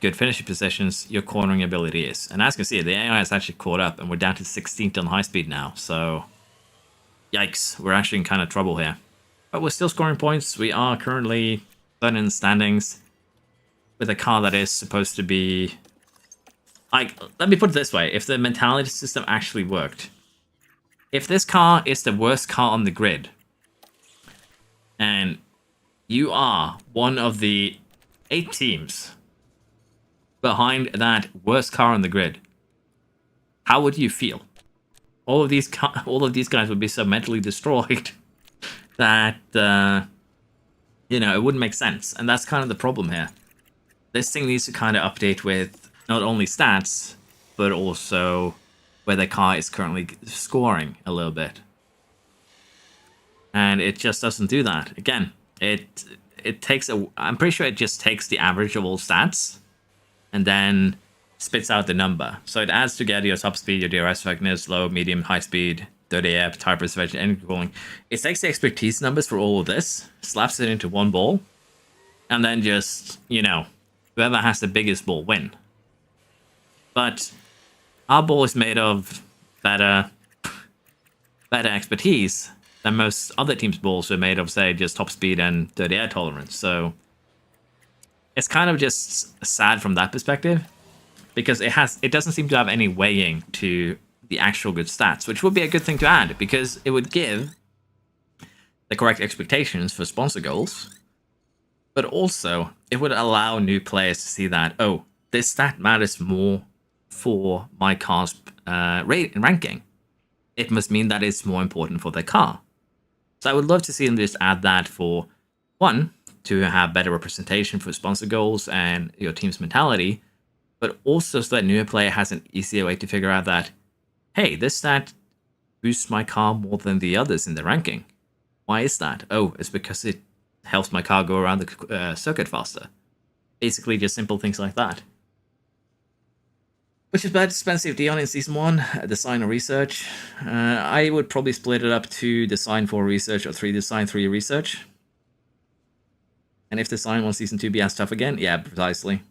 good finishing positions. Your cornering ability is. And as you can see, the AI has actually caught up, and we're down to 16th on high speed now. So, yikes, we're actually in kind of trouble here. But we're still scoring points. We are currently third in the standings with a car that is supposed to be... Like, let me put it this way. If the mentality system actually worked, if this car is the worst car on the grid, and you are one of the 8 teams behind that worst car on the grid, how would you feel? All of these guys would be so mentally destroyed that, you know, it wouldn't make sense. And that's kind of the problem here. This thing needs to kind of update with not only stats, but also where the car is currently scoring a little bit. And it just doesn't do that. Again, it takes I'm pretty sure it just takes the average of all stats and then spits out the number. So it adds together your top speed, your DRS effectiveness, low, medium, high speed, 30 tire preservation, energy cooling. It takes the expertise numbers for all of this, slaps it into one ball, and then just, you know, whoever has the biggest ball win. But our ball is made of better expertise than most other teams' balls are made of, say, just top speed and dirty air tolerance. So it's kind of just sad from that perspective, because it doesn't seem to have any weighing to the actual good stats, which would be a good thing to add, because it would give the correct expectations for sponsor goals, but also it would allow new players to see that, oh, this stat matters more for my car's ranking. It must mean that it's more important for their car. So I would love to see them just add that for, one, to have better representation for sponsor goals and your team's mentality, but also so that newer player has an easier way to figure out that, hey, this stat boosts my car more than the others in the ranking. Why is that? Oh, it's because it helps my car go around the circuit faster. Basically, just simple things like that. Which is better to spend CFD on in Season 1, Design or Research? I would probably split it up to Design 4 Research or 3 Design 3 Research. And if Design 1 Season 2 be as tough again, yeah, precisely.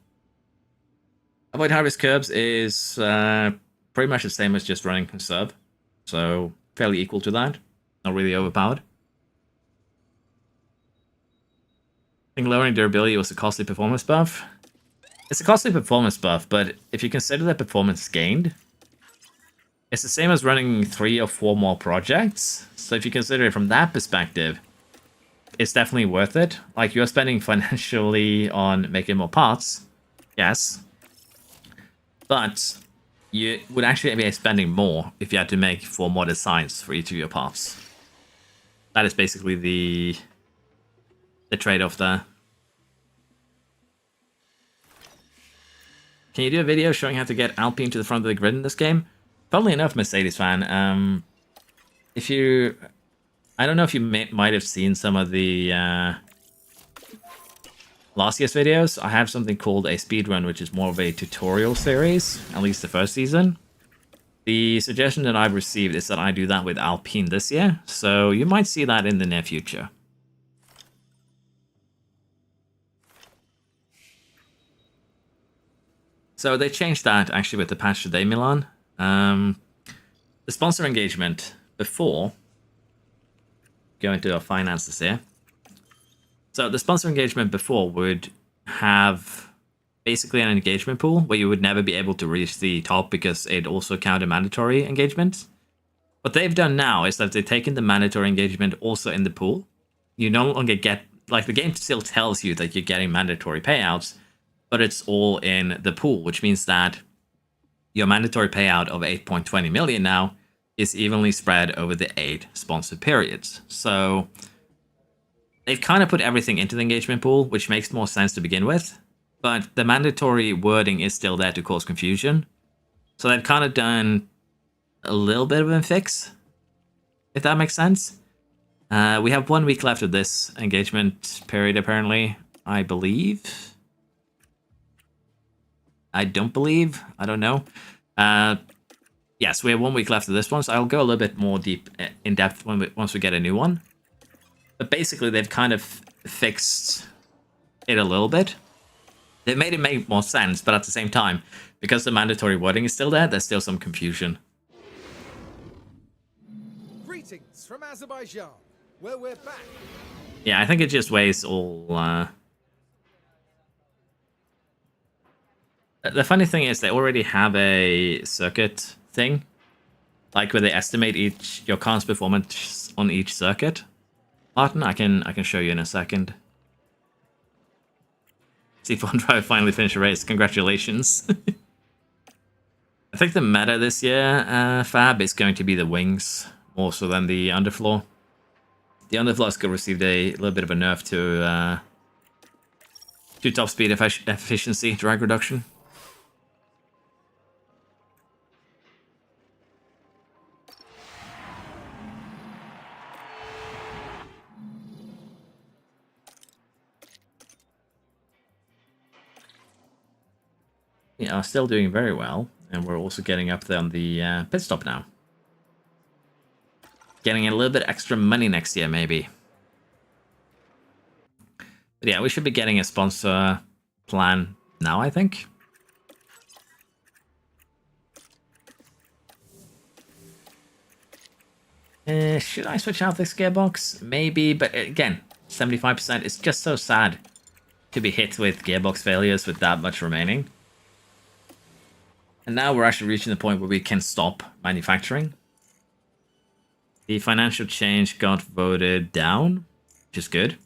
Avoid high-risk curbs is pretty much the same as just running Conserve. So, fairly equal to that. Not really overpowered. I think lowering durability was a costly performance buff. It's a costly performance buff, but if you consider the performance gained, it's the same as running 3 or 4 more projects. So if you consider it from that perspective, it's definitely worth it. Like, you're spending financially on making more parts, yes, but you would actually be spending more if you had to make 4 more designs for each of your parts. That is basically the trade-off there. Can you do a video showing how to get Alpine to the front of the grid in this game? Funnily enough, Mercedes fan, if you... I don't know if you might have seen some of the last year's videos. I have something called a speedrun, which is more of a tutorial series, at least the first season. The suggestion that I've received is that I do that with Alpine this year, so you might see that in the near future. So they changed that actually with the patch today, Milan. The sponsor engagement before, go into our finances here. So the sponsor engagement before would have basically an engagement pool where you would never be able to reach the top because it also counted mandatory engagements. What they've done now is that they've taken the mandatory engagement also in the pool. You no longer get, like, the game still tells you that you're getting mandatory payouts, but it's all in the pool, which means that your mandatory payout of 8.20 million now is evenly spread over the 8 sponsored periods. So they've kind of put everything into the engagement pool, which makes more sense to begin with, but the mandatory wording is still there to cause confusion. So they've kind of done a little bit of a fix, if that makes sense. We have 1 week left of this engagement period, apparently, I believe. I don't believe. I don't know. Yes, we have 1 week left of this one, so I'll go a little bit more in depth once we get a new one. But basically, they've kind of fixed it a little bit. They made it make more sense, but at the same time, because the mandatory wording is still there, there's still some confusion. Greetings from Azerbaijan, where we're back. Yeah, I think it just weighs all... The funny thing is they already have a circuit thing, like where they estimate your car's performance on each circuit. Martin, I can show you in a second. C4 Drive finally finished a race. Congratulations. I think the meta this year, Fab, is going to be the wings more so than the underfloor. The underfloor's received a little bit of a nerf to top speed efficiency, drag reduction. Yeah, are still doing very well, and we're also getting up there on the pit stop now. Getting a little bit extra money next year, maybe. But yeah, we should be getting a sponsor plan now, I think. Should I switch out this gearbox? Maybe, but again, 75% is just so sad to be hit with gearbox failures with that much remaining. And now we're actually reaching the point where we can stop manufacturing. The financial change got voted down, which is good.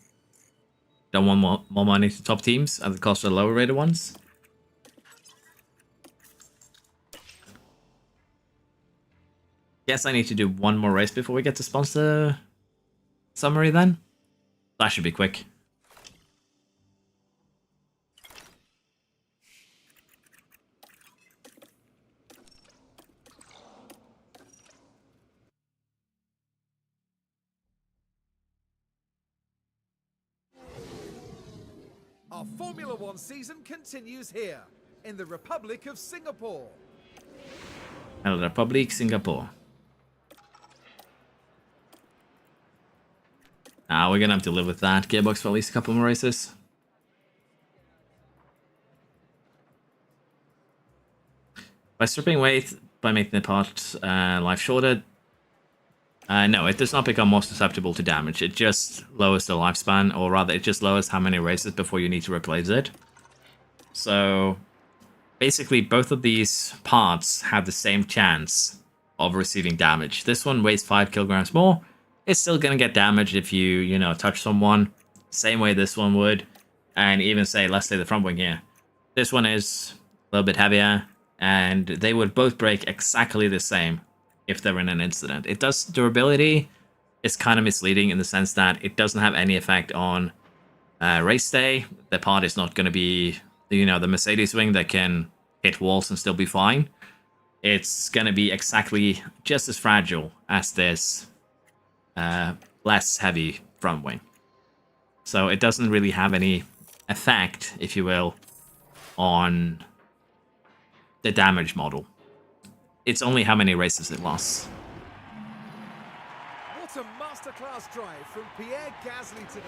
Don't want more money to top teams at the cost of the lower rated ones. Guess I need to do 1 more race before we get to sponsor summary then. That should be quick. Our Formula One season continues here, in the Republic of Singapore. And the Republic, Singapore. We're gonna have to live with that gearbox for at least a couple more races. By stripping weight, by making the part life shorter, no, it does not become more susceptible to damage. It just lowers the lifespan, or rather, it just lowers how many races before you need to replace it. So, basically, both of these parts have the same chance of receiving damage. This one weighs 5 kilograms more. It's still gonna get damaged if you touch someone. Same way this one would. And even say, let's say the front wing here. This one is a little bit heavier, and they would both break exactly the same if they're in an incident. It does durability. It's kind of misleading in the sense that it doesn't have any effect on race day. The part is not going to be, the Mercedes wing that can hit walls and still be fine. It's going to be exactly just as fragile as this less heavy front wing. So it doesn't really have any effect, if you will, on the damage model. it's only how many races it lost. What a masterclass drive from Pierre Gasly today.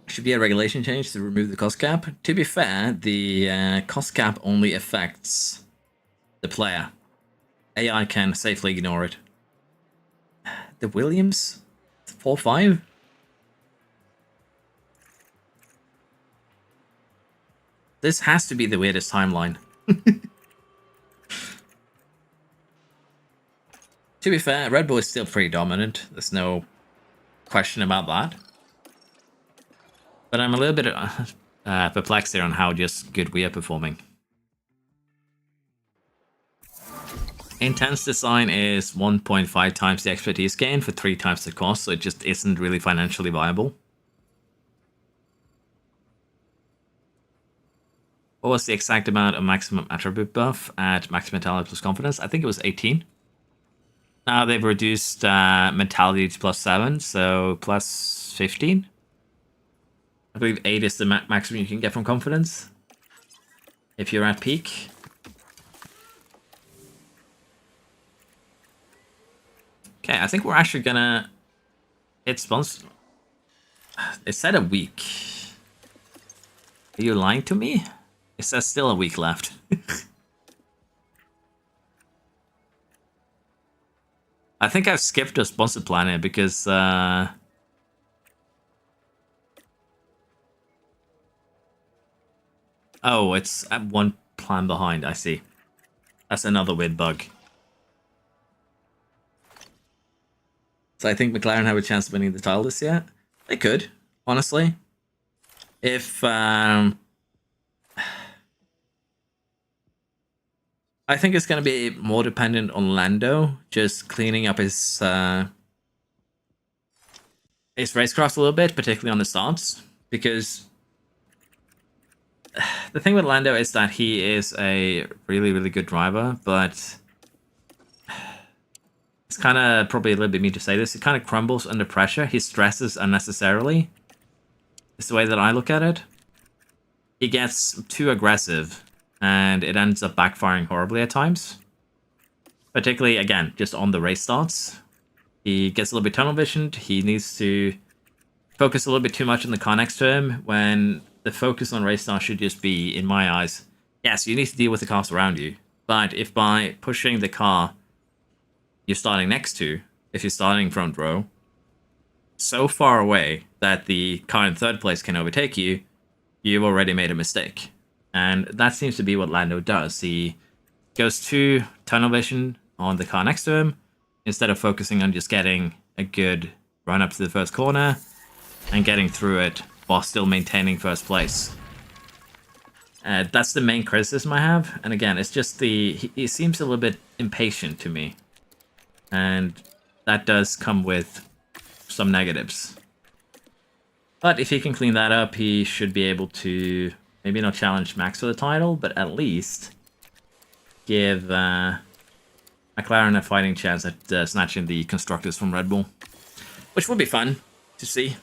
Should be a regulation change to remove the cost cap. To be fair, the cost cap only affects the player. AI can safely ignore it. The Williams 4-5? This has to be the weirdest timeline. To be fair, Red Bull is still pretty dominant. There's no question about that. But I'm a little bit perplexed here on how just good we are performing. Intense design is 1.5 times the expertise gain for 3 times the cost, so it just isn't really financially viable. What was the exact amount of maximum attribute buff at max mentality plus confidence? I think it was 18. Now they've reduced mentality to +7, so +15. I believe 8 is the maximum you can get from confidence if you're at peak. Okay, I think we're actually gonna hit sponsor. It said a week. Are you lying to me? It says still a week left. I think I've skipped a sponsored planet because oh, it's at one plan behind, I see. That's another weird bug. So I think McLaren have a chance of winning the title this year. They could, honestly. If I think it's going to be more dependent on Lando just cleaning up his racecraft a little bit, particularly on the starts, because the thing with Lando is that he is a really, really good driver, but it's kind of probably a little bit mean to say this. He kind of crumbles under pressure. He stresses unnecessarily. It's the way that I look at it. He gets too aggressive, and it ends up backfiring horribly at times. Particularly, again, just on the race starts. He gets a little bit tunnel visioned. He needs to focus a little bit too much on the car next to him, when the focus on race start should just be, in my eyes, yes, you need to deal with the cars around you. But if by pushing the car you're starting next to, if you're starting front row, so far away that the car in third place can overtake you, you've already made a mistake. And that seems to be what Lando does. He goes too tunnel vision on the car next to him, instead of focusing on just getting a good run up to the first corner and getting through it while still maintaining first place. That's the main criticism I have. And again, it's just he seems a little bit impatient to me. And that does come with some negatives. But if he can clean that up, he should be able to maybe not challenge Max for the title, but at least give McLaren a fighting chance at snatching the constructors from Red Bull, which would be fun to see.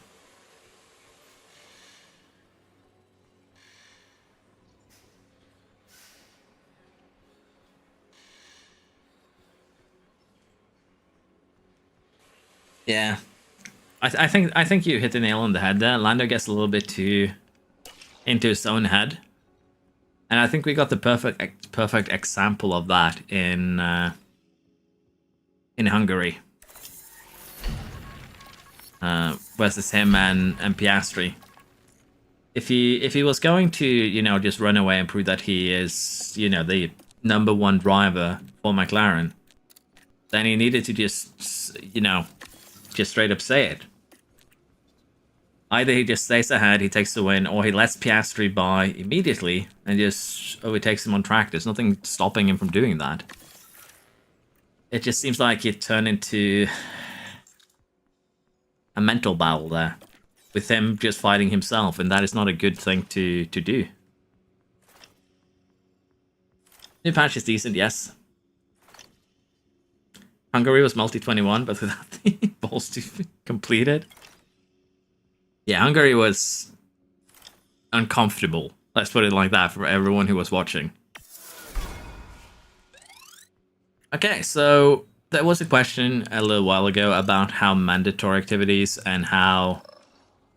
Yeah, I think you hit the nail on the head there. Lando gets a little bit too into his own head, and I think we got the perfect example of that in Hungary versus him and Piastri. If he was going to just run away and prove that he is the #1 driver for McLaren, then he needed to just straight up say it. Either he just stays ahead, he takes the win, or he lets Piastri by immediately and just overtakes him on track. There's nothing stopping him from doing that. It just seems like it turned into a mental battle there, with him just fighting himself, and that is not a good thing to do. New patch is decent, yes. Hungary was multi-21, but without the balls to complete it. Yeah, Hungary was uncomfortable. Let's put it like that for everyone who was watching. Okay, so there was a question a little while ago about how mandatory activities and how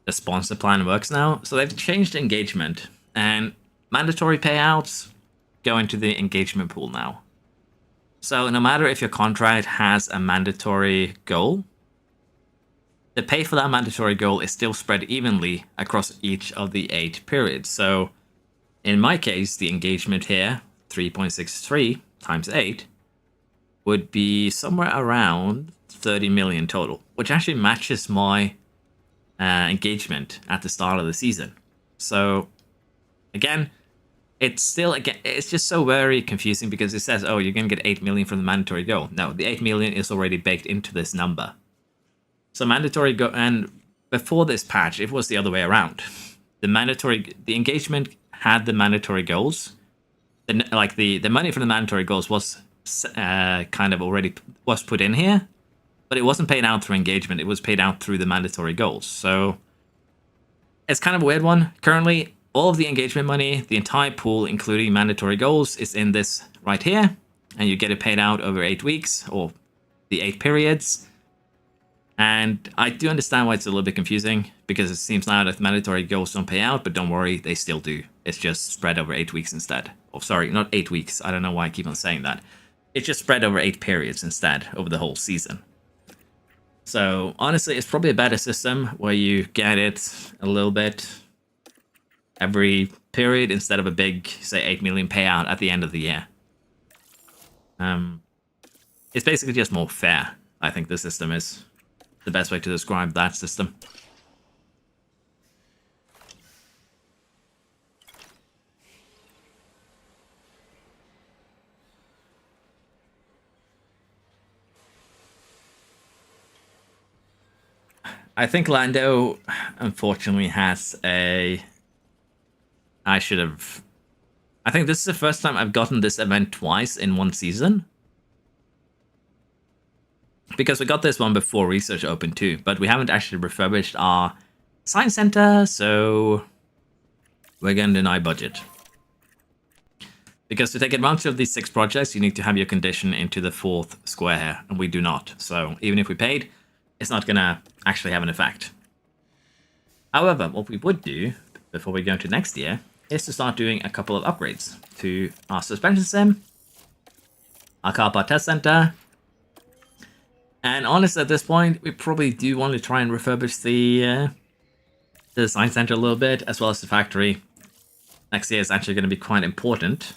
the sponsor plan works now. So they've changed engagement, and mandatory payouts go into the engagement pool now. So no matter if your contract has a mandatory goal, the pay for that mandatory goal is still spread evenly across each of the 8 periods. So in my case, the engagement here, 3.63 times 8, would be somewhere around 30 million total, which actually matches my engagement at the start of the season. So again, it's just so very confusing because it says, oh, you're going to get 8 million from the mandatory goal. No, the 8 million is already baked into this number. So mandatory go, and before this patch, it was the other way around. The engagement had the mandatory goals. The money from the mandatory goals was kind of already was put in here, but it wasn't paid out through engagement. It was paid out through the mandatory goals. So it's kind of a weird one. Currently, all of the engagement money, the entire pool, including mandatory goals, is in this right here, and you get it paid out over 8 weeks, or the 8 periods. And I do understand why it's a little bit confusing, because it seems now that mandatory goals don't pay out, but don't worry, they still do. It's just spread over 8 weeks instead. Oh, sorry, not 8 weeks. I don't know why I keep on saying that. It's just spread over 8 periods instead, over the whole season. So honestly, it's probably a better system where you get it a little bit every period instead of a big, say, 8 million payout at the end of the year. It's basically just more fair. I think the system is the best way to describe that system. I think Lando, unfortunately, has a... I think this is the first time I've gotten this event twice in one season. Because we got this one before Research opened too, but we haven't actually refurbished our science center, so we're going to deny budget. Because to take advantage of these 6 projects, you need to have your condition into the 4th square here, and we do not. So even if we paid, it's not going to actually have an effect. However, what we would do, before we go into next year, is to start doing a couple of upgrades to our suspension sim, our car part test center, and honestly, at this point, we probably do want to try and refurbish the design center a little bit, as well as the factory. Next year is actually going to be quite important.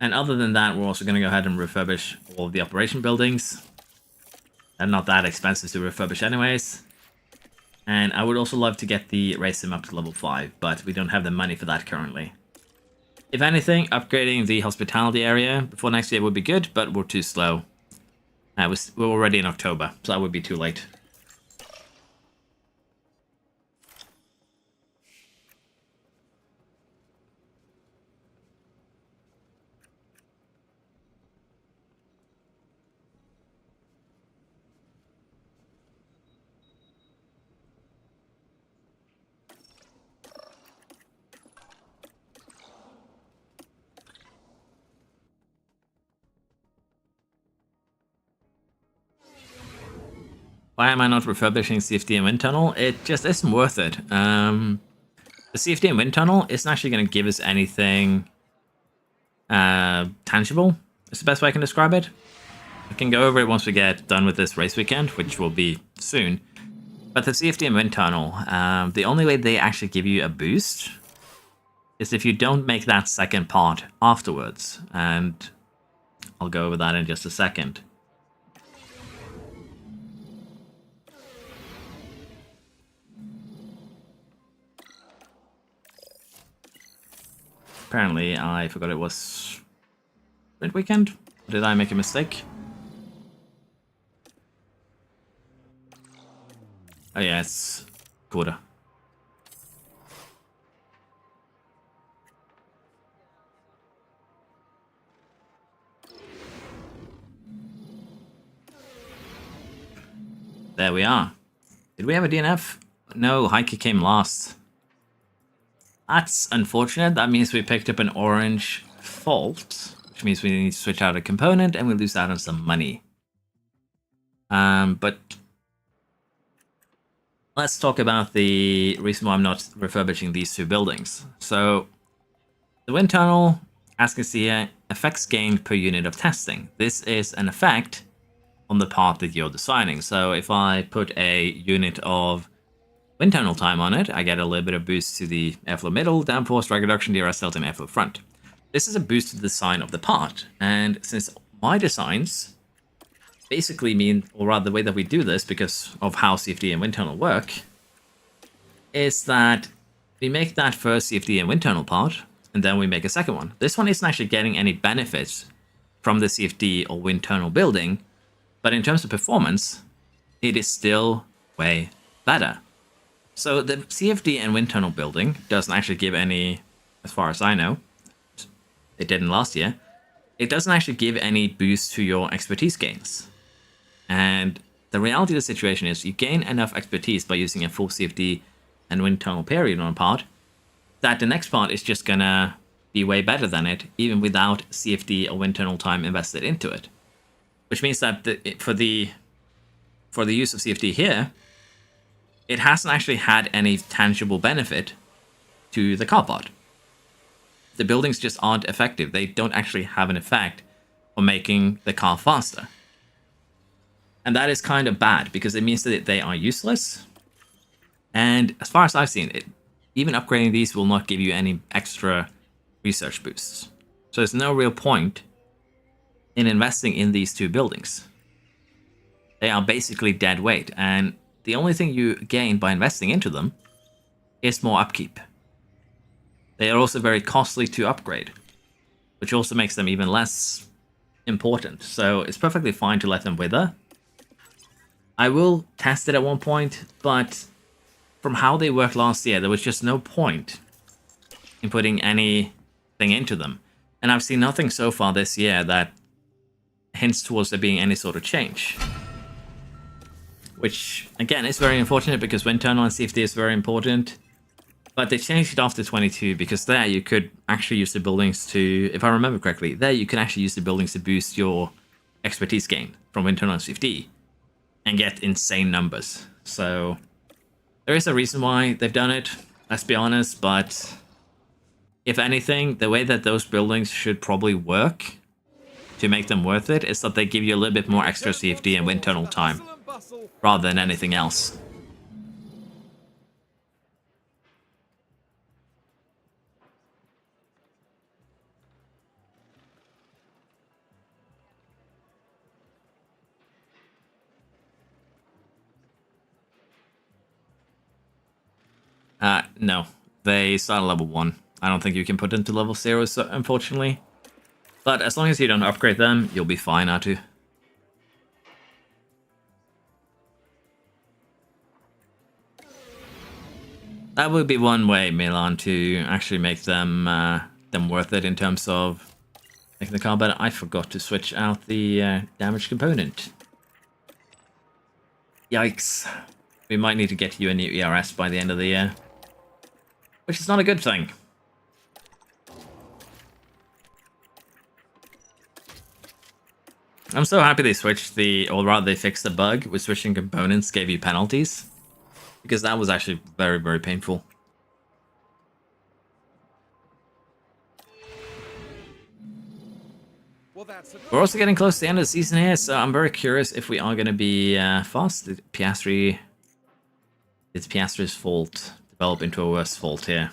And other than that, we're also going to go ahead and refurbish all of the operation buildings. They're not that expensive to refurbish anyways. And I would also love to get the race sim up to level 5, but we don't have the money for that currently. If anything, upgrading the hospitality area before next year would be good, but we're too slow. We're already in October, so that would be too late. Why am I not refurbishing CFD and wind tunnel? It just isn't worth it. The CFD and wind tunnel isn't actually going to give us anything tangible. It's the best way I can describe it. I can go over it once we get done with this race weekend, which will be soon. But the CFD and wind tunnel, the only way they actually give you a boost is if you don't make that second part afterwards. And I'll go over that in just a second. Apparently, I forgot it was sprint weekend. Did I make a mistake? Oh yeah, it's quarter. There we are. Did we have a DNF? No, Heike came last. That's unfortunate. That means we picked up an orange fault, which means we need to switch out a component and we lose out on some money. But let's talk about the reason why I'm not refurbishing these two buildings. So the wind tunnel, as you can see here, effects gained per unit of testing. This is an effect on the part that you're designing. So if I put a unit of wind tunnel time on it, I get a little bit of boost to the airflow middle, downforce, drag reduction, DRS delta, and airflow front. This is a boost to the design of the part. And since my designs basically mean, or rather the way that we do this, because of how CFD and wind tunnel work, is that we make that first CFD and wind tunnel part, and then we make a second one. This one isn't actually getting any benefits from the CFD or wind tunnel building, but in terms of performance, it is still way better. So the CFD and wind tunnel building doesn't actually give any, as far as I know, it didn't last year, it doesn't actually give any boost to your expertise gains. And the reality of the situation is you gain enough expertise by using a full CFD and wind tunnel period on a part, that the next part is just gonna be way better than it, even without CFD or wind tunnel time invested into it. Which means that for the use of CFD here, it hasn't actually had any tangible benefit to the car part. The buildings just aren't effective. They don't actually have an effect on making the car faster. And that is kind of bad, because it means that they are useless. And as far as I've seen it, even upgrading these will not give you any extra research boosts. So there's no real point in investing in these two buildings. They are basically dead weight, and the only thing you gain by investing into them is more upkeep. They are also very costly to upgrade, which also makes them even less important. So it's perfectly fine to let them wither. I will test it at one point, but from how they worked last year, there was just no point in putting anything into them. And I've seen nothing so far this year that hints towards there being any sort of change. Which, again, is very unfortunate, because wind tunnel and CFD is very important. But they changed it after 22, because there you could actually use the buildings to, if I remember correctly, there you can actually use the buildings to boost your expertise gain from wind tunnel and CFD and get insane numbers. So there is a reason why they've done it, let's be honest, but if anything, the way that those buildings should probably work to make them worth it is that they give you a little bit more extra CFD and wind tunnel time rather than anything else. No. They start at level 1. I don't think you can put into level 0, so, unfortunately. But as long as you don't upgrade them, you'll be fine, Atu. That would be one way, Milan, to actually make them worth it in terms of making the car better. I forgot to switch out the damage component. Yikes. We might need to get you a new ERS by the end of the year. Which is not a good thing. I'm so happy they switched or rather they fixed the bug with switching components gave you penalties. Because that was actually very, very painful. We're also getting close to the end of the season here, so I'm very curious if we are going to be fast. It's Piastri's fault. Develop into a worse fault here.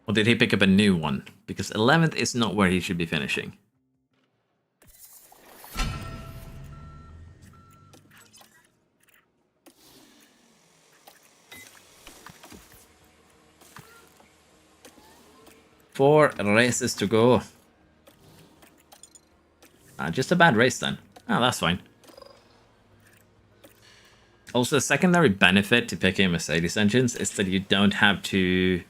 Or did he pick up a new one? Because 11th is not where he should be finishing. Four races to go. Just a bad race then. Oh, that's fine. Also, the secondary benefit to picking Mercedes engines is that you don't have to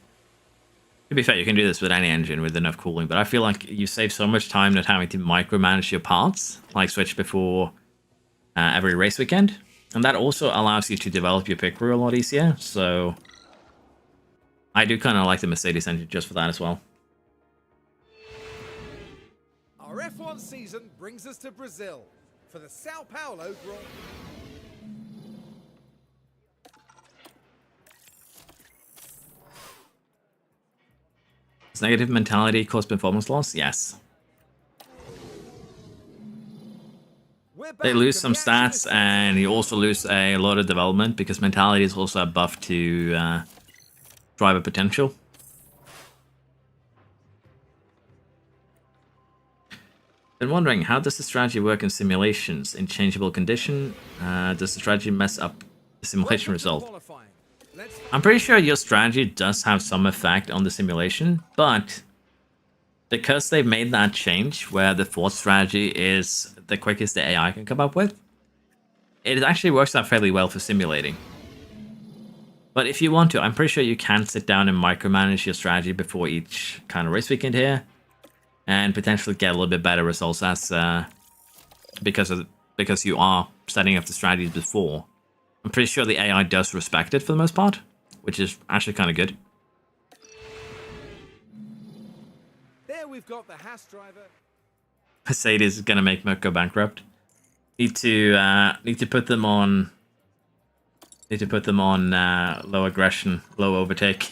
be fair, you can do this with any engine with enough cooling, but I feel like you save so much time not having to micromanage your parts, like switch before every race weekend. And that also allows you to develop your pick crew a lot easier, so I do kind of like the Mercedes engine just for that as well. Our F1 season brings us to Brazil for the Sao Paulo Grand Prix. Does negative mentality cause performance loss? Yes. They lose some stats, and you also lose a lot of development because mentality is also a buff to driver potential. Been wondering, how does the strategy work in simulations? In changeable condition, does the strategy mess up the simulation result? I'm pretty sure your strategy does have some effect on the simulation, but because they've made that change where the fourth strategy is the quickest the AI can come up with, it actually works out fairly well for simulating. But if you want to, I'm pretty sure you can sit down and micromanage your strategy before each kind of race weekend here, and potentially get a little bit better results as because you are setting up the strategies before. I'm pretty sure the AI does respect it for the most part, which is actually kind of good. There we've got the Haas driver. Mercedes is gonna make Merc go bankrupt. Need to put them on. Need to put them on low aggression, low overtake.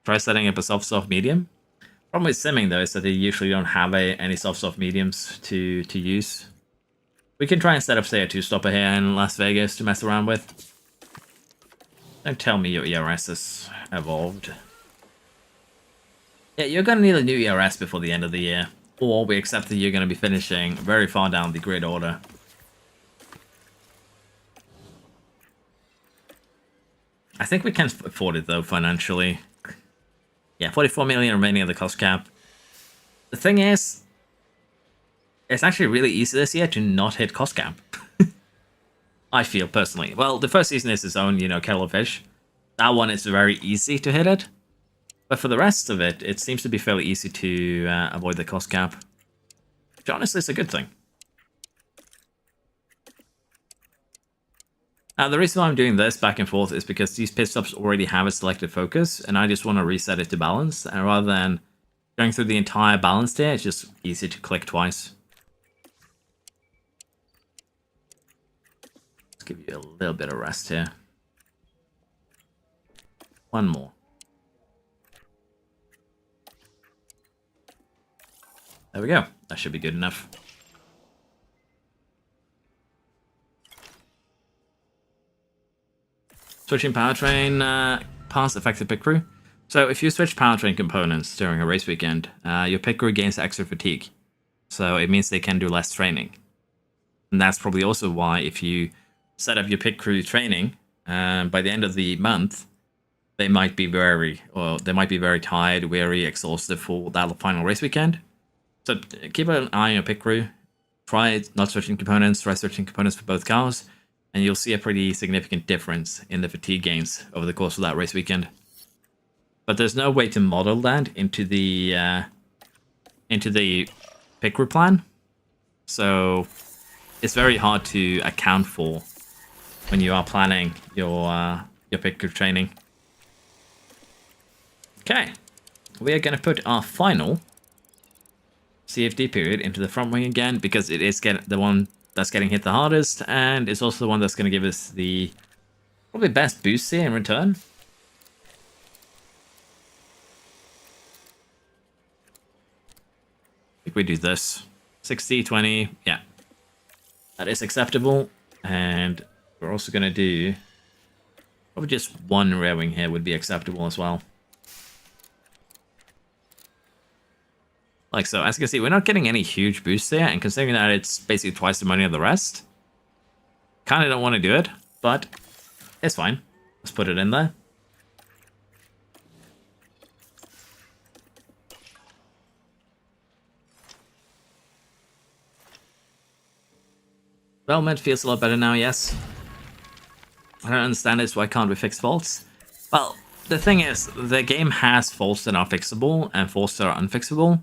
Try setting up a soft medium. Problem with simming though is that they usually don't have any soft mediums to use. We can try and set up, say, a 2-stopper here in Las Vegas to mess around with. Don't tell me your ERS has evolved. Yeah, you're gonna need a new ERS before the end of the year, or we accept that you're gonna be finishing very far down the grid order. I think we can afford it though financially. Yeah, 44 million remaining of the cost cap. The thing is, it's actually really easy this year to not hit cost cap. I feel, personally. Well, the first season is its own, kettle of fish. That one is very easy to hit it. But for the rest of it, it seems to be fairly easy to avoid the cost cap. Which honestly is a good thing. Now, the reason why I'm doing this back and forth is because these pit stops already have a selected focus, and I just want to reset it to balance. And rather than going through the entire balance tier, it's just easy to click twice. Let's give you a little bit of rest here. One more. There we go. That should be good enough. Switching powertrain parts affected pit crew. So if you switch powertrain components during a race weekend, your pit crew gains extra fatigue. So it means they can do less training. And that's probably also why if you set up your pit crew training, by the end of the month, they might be very tired, weary, exhausted for that final race weekend. So keep an eye on your pit crew. Try not switching components, try switching components for both cars, and you'll see a pretty significant difference in the fatigue gains over the course of that race weekend. But there's no way to model that into the pit crew plan, so it's very hard to account for when you are planning your pit crew training. Okay, we are going to put our final CFD period into the front wing again, because it is the one that's getting hit the hardest, and it's also the one that's going to give us the probably best boost here in return. I think we do this. 60, 20, yeah. That is acceptable, and we're also going to do probably just one rear wing here would be acceptable as well. Like so, as you can see, we're not getting any huge boosts here, and considering that it's basically twice the money of the rest, kind of don't want to do it, but it's fine. Let's put it in there. Development feels a lot better now, yes. I don't understand this, why can't we fix faults? Well, the thing is, the game has faults that are fixable and faults that are unfixable.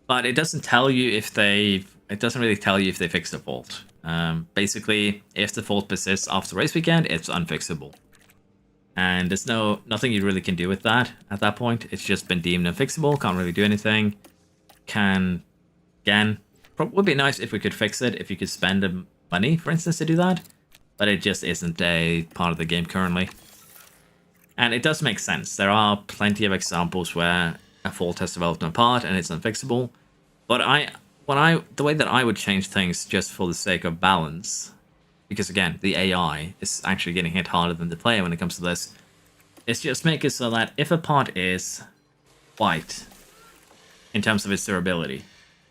But it doesn't tell you if it doesn't really tell you if they fixed a fault. Basically, if the fault persists after race weekend, it's unfixable. And there's nothing you really can do with that at that point. It's just been deemed unfixable, can't really do anything. Again, would be nice if we could fix it, if you could spend the money, for instance, to do that. But it just isn't a part of the game currently. And it does make sense. There are plenty of examples where a fault has developed in a part and it's unfixable. But the way that I would change things just for the sake of balance, because again, the AI is actually getting hit harder than the player when it comes to this, is just make it so that if a part is white in terms of its durability,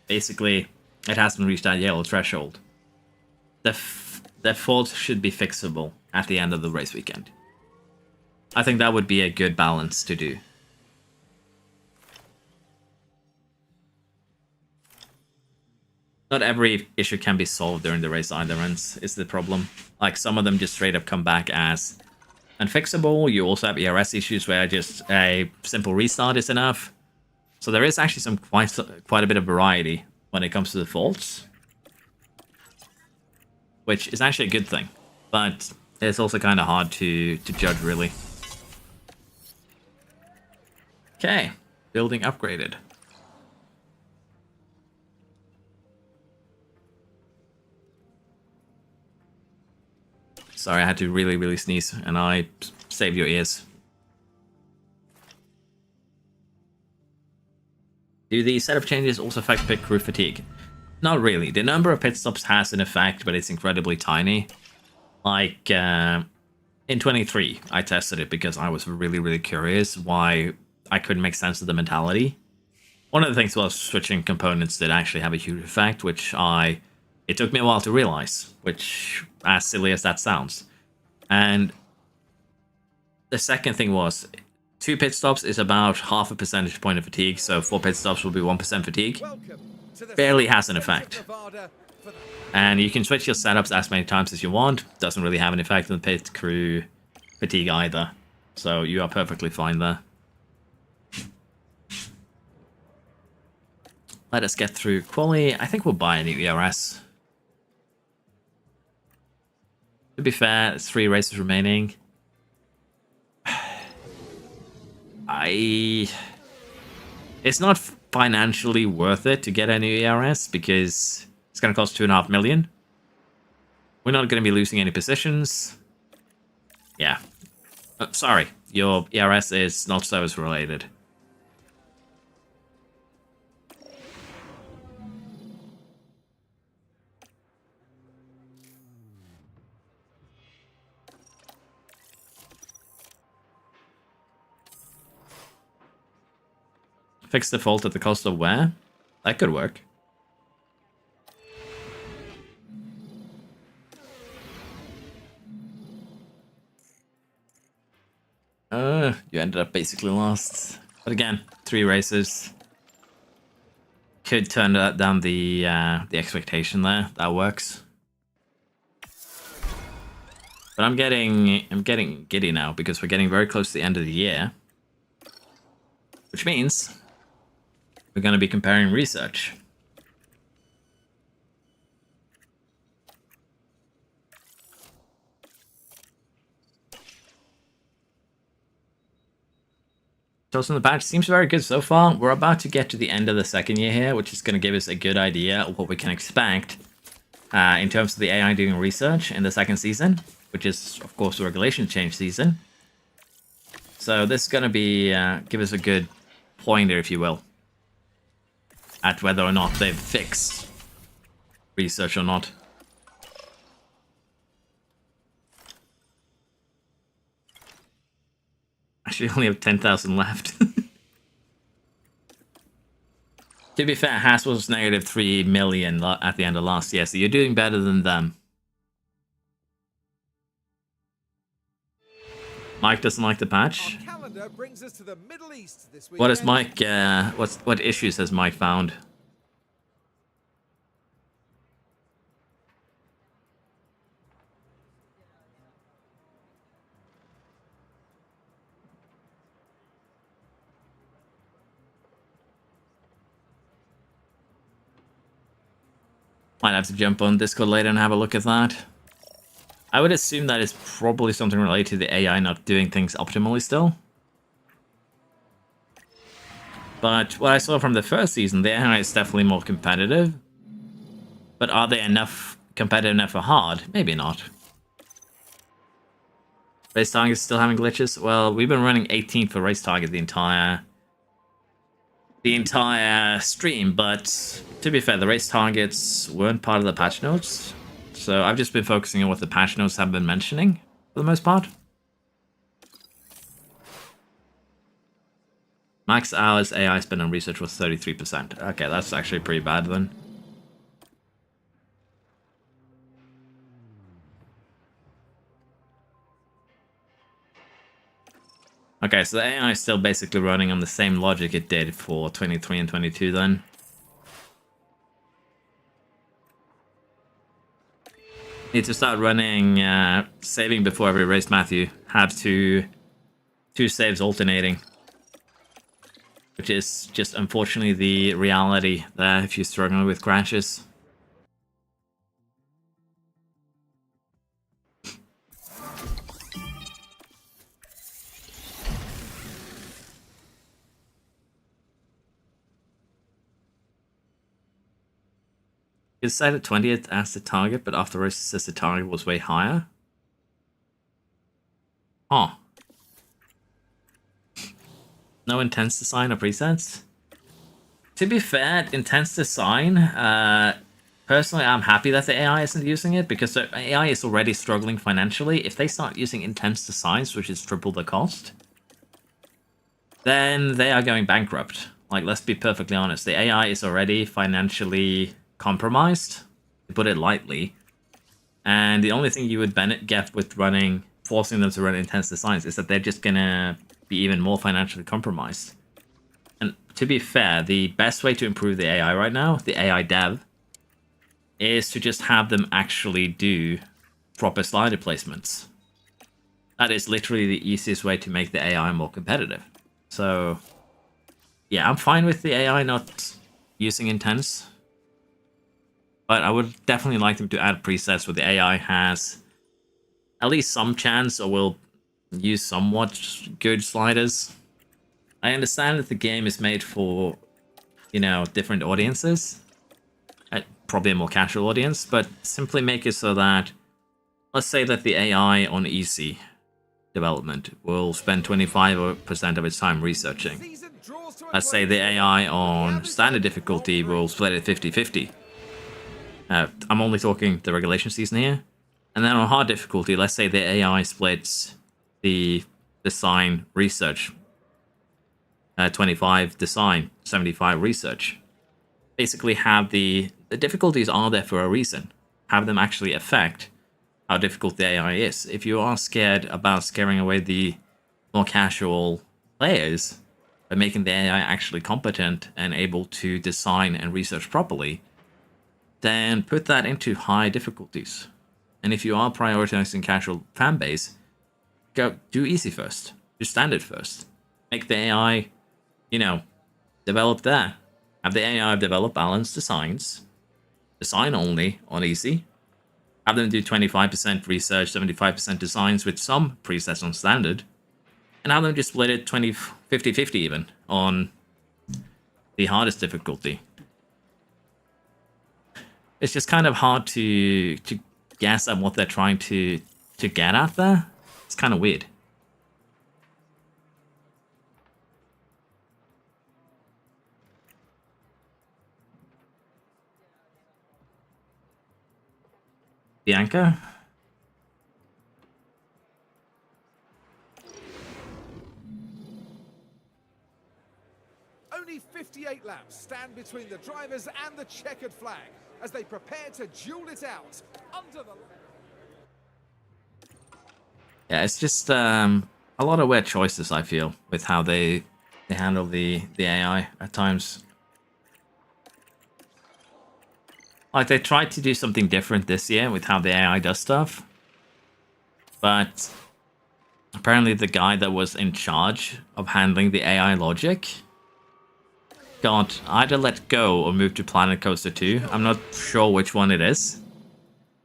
basically it hasn't reached that yellow threshold, the fault should be fixable at the end of the race weekend. I think that would be a good balance to do. Not every issue can be solved during the race either, and is the problem. Like, some of them just straight up come back as unfixable. You also have ERS issues where just a simple restart is enough. So there is actually quite a bit of variety when it comes to the faults, which is actually a good thing. But it's also kind of hard to judge, really. Okay, building upgraded. Sorry, I had to really sneeze, and I saved your ears. Do the setup changes also affect pit crew fatigue? Not really. The number of pit stops has an effect, but it's incredibly tiny. Like, in 23, I tested it because I was really curious why I couldn't make sense of the mentality. One of the things was switching components did actually have a huge effect, which it took me a while to realize, which, as silly as that sounds. And the second thing was, 2 pit stops is about half a percentage point of fatigue, so 4 pit stops will be 1% fatigue. Barely has an effect. And you can switch your setups as many times as you want. Doesn't really have an effect on the pit crew fatigue either. So you are perfectly fine there. Let us get through quali. I think we'll buy a new ERS. To be fair, there's 3 races remaining. It's not financially worth it to get a new ERS because it's going to cost 2.5 million. We're not going to be losing any positions. Yeah. Sorry, your ERS is not service related. Fix the fault at the cost of wear? That could work. You ended up basically lost. But again, 3 races. Could turn down the expectation there. That works. But I'm getting giddy now because we're getting very close to the end of the year. Which means we're going to be comparing research. So the patch seems very good so far. We're about to get to the end of the second year here, which is going to give us a good idea of what we can expect in terms of the AI doing research in the second season, which is, of course, the regulation change season. So this is going to be give us a good pointer, if you will, at whether or not they've fixed research or not. Actually, only have 10,000 left. To be fair, Haas was negative 3 million at the end of last year, so you're doing better than them. Mike doesn't like the patch. What is Mike? What issues has Mike found? Might have to jump on Discord later and have a look at that. I would assume that is probably something related to the AI not doing things optimally still. But what I saw from the first season, the AI is definitely more competitive. But are they enough competitive enough for hard? Maybe not. Race targets still having glitches? Well, we've been running 18 for race target the entire stream, but to be fair, the race targets weren't part of the patch notes. So I've just been focusing on what the patch notes have been mentioning for the most part. Max hours AI spent on research was 33%. Okay, that's actually pretty bad then. Okay, so the AI is still basically running on the same logic it did for 23 and 22 then. Need to start running saving before every race, Matthew. Have two saves alternating. Which is just unfortunately the reality there if you're struggling with crashes. It decided 20th as the target, but after race says the target was way higher. Huh. No intense design or presets? To be fair, intense design, personally I'm happy that the AI isn't using it, because the AI is already struggling financially. If they start using intense designs, which is triple the cost, then they are going bankrupt. Like, let's be perfectly honest, the AI is already financially compromised, to put it lightly. And the only thing you would get with forcing them to run intense designs is that they're just gonna be even more financially compromised. And to be fair, the best way to improve the AI right now, the AI dev, is to just have them actually do proper slider placements. That is literally the easiest way to make the AI more competitive. So, yeah, I'm fine with the AI not using intense. But I would definitely like them to add presets where the AI has at least some chance or will use somewhat good sliders. I understand that the game is made for, you know, different audiences. Probably a more casual audience, but simply make it so that, let's say that the AI on easy development will spend 25% of its time researching. Let's say the AI on standard difficulty will split it 50-50. I'm only talking the regulation season here. And then on hard difficulty, let's say the AI splits the design research. 25 design, 75 research. Basically have the difficulties are there for a reason. Have them actually affect how difficult the AI is. If you are scared about scaring away the more casual players by making the AI actually competent and able to design and research properly, then put that into high difficulties. And if you are prioritizing casual fan base, go do easy first, do standard first. Make the AI, you know, develop there. Have the AI develop balanced designs, design only on easy. Have them do 25% research, 75% designs with some presets on standard. And have them just split it 50-50 even on the hardest difficulty. It's just kind of hard to guess at what they're trying to get at there. It's kind of weird. Bianca? Only 58 laps stand between the drivers and the checkered flag as they prepare to duel it out under the... Yeah, it's just a lot of weird choices, I feel, with how they handle the AI at times. Like, they tried to do something different this year with how the AI does stuff. But apparently the guy that was in charge of handling the AI logic got either let go or moved to Planet Coaster 2. I'm not sure which one it is.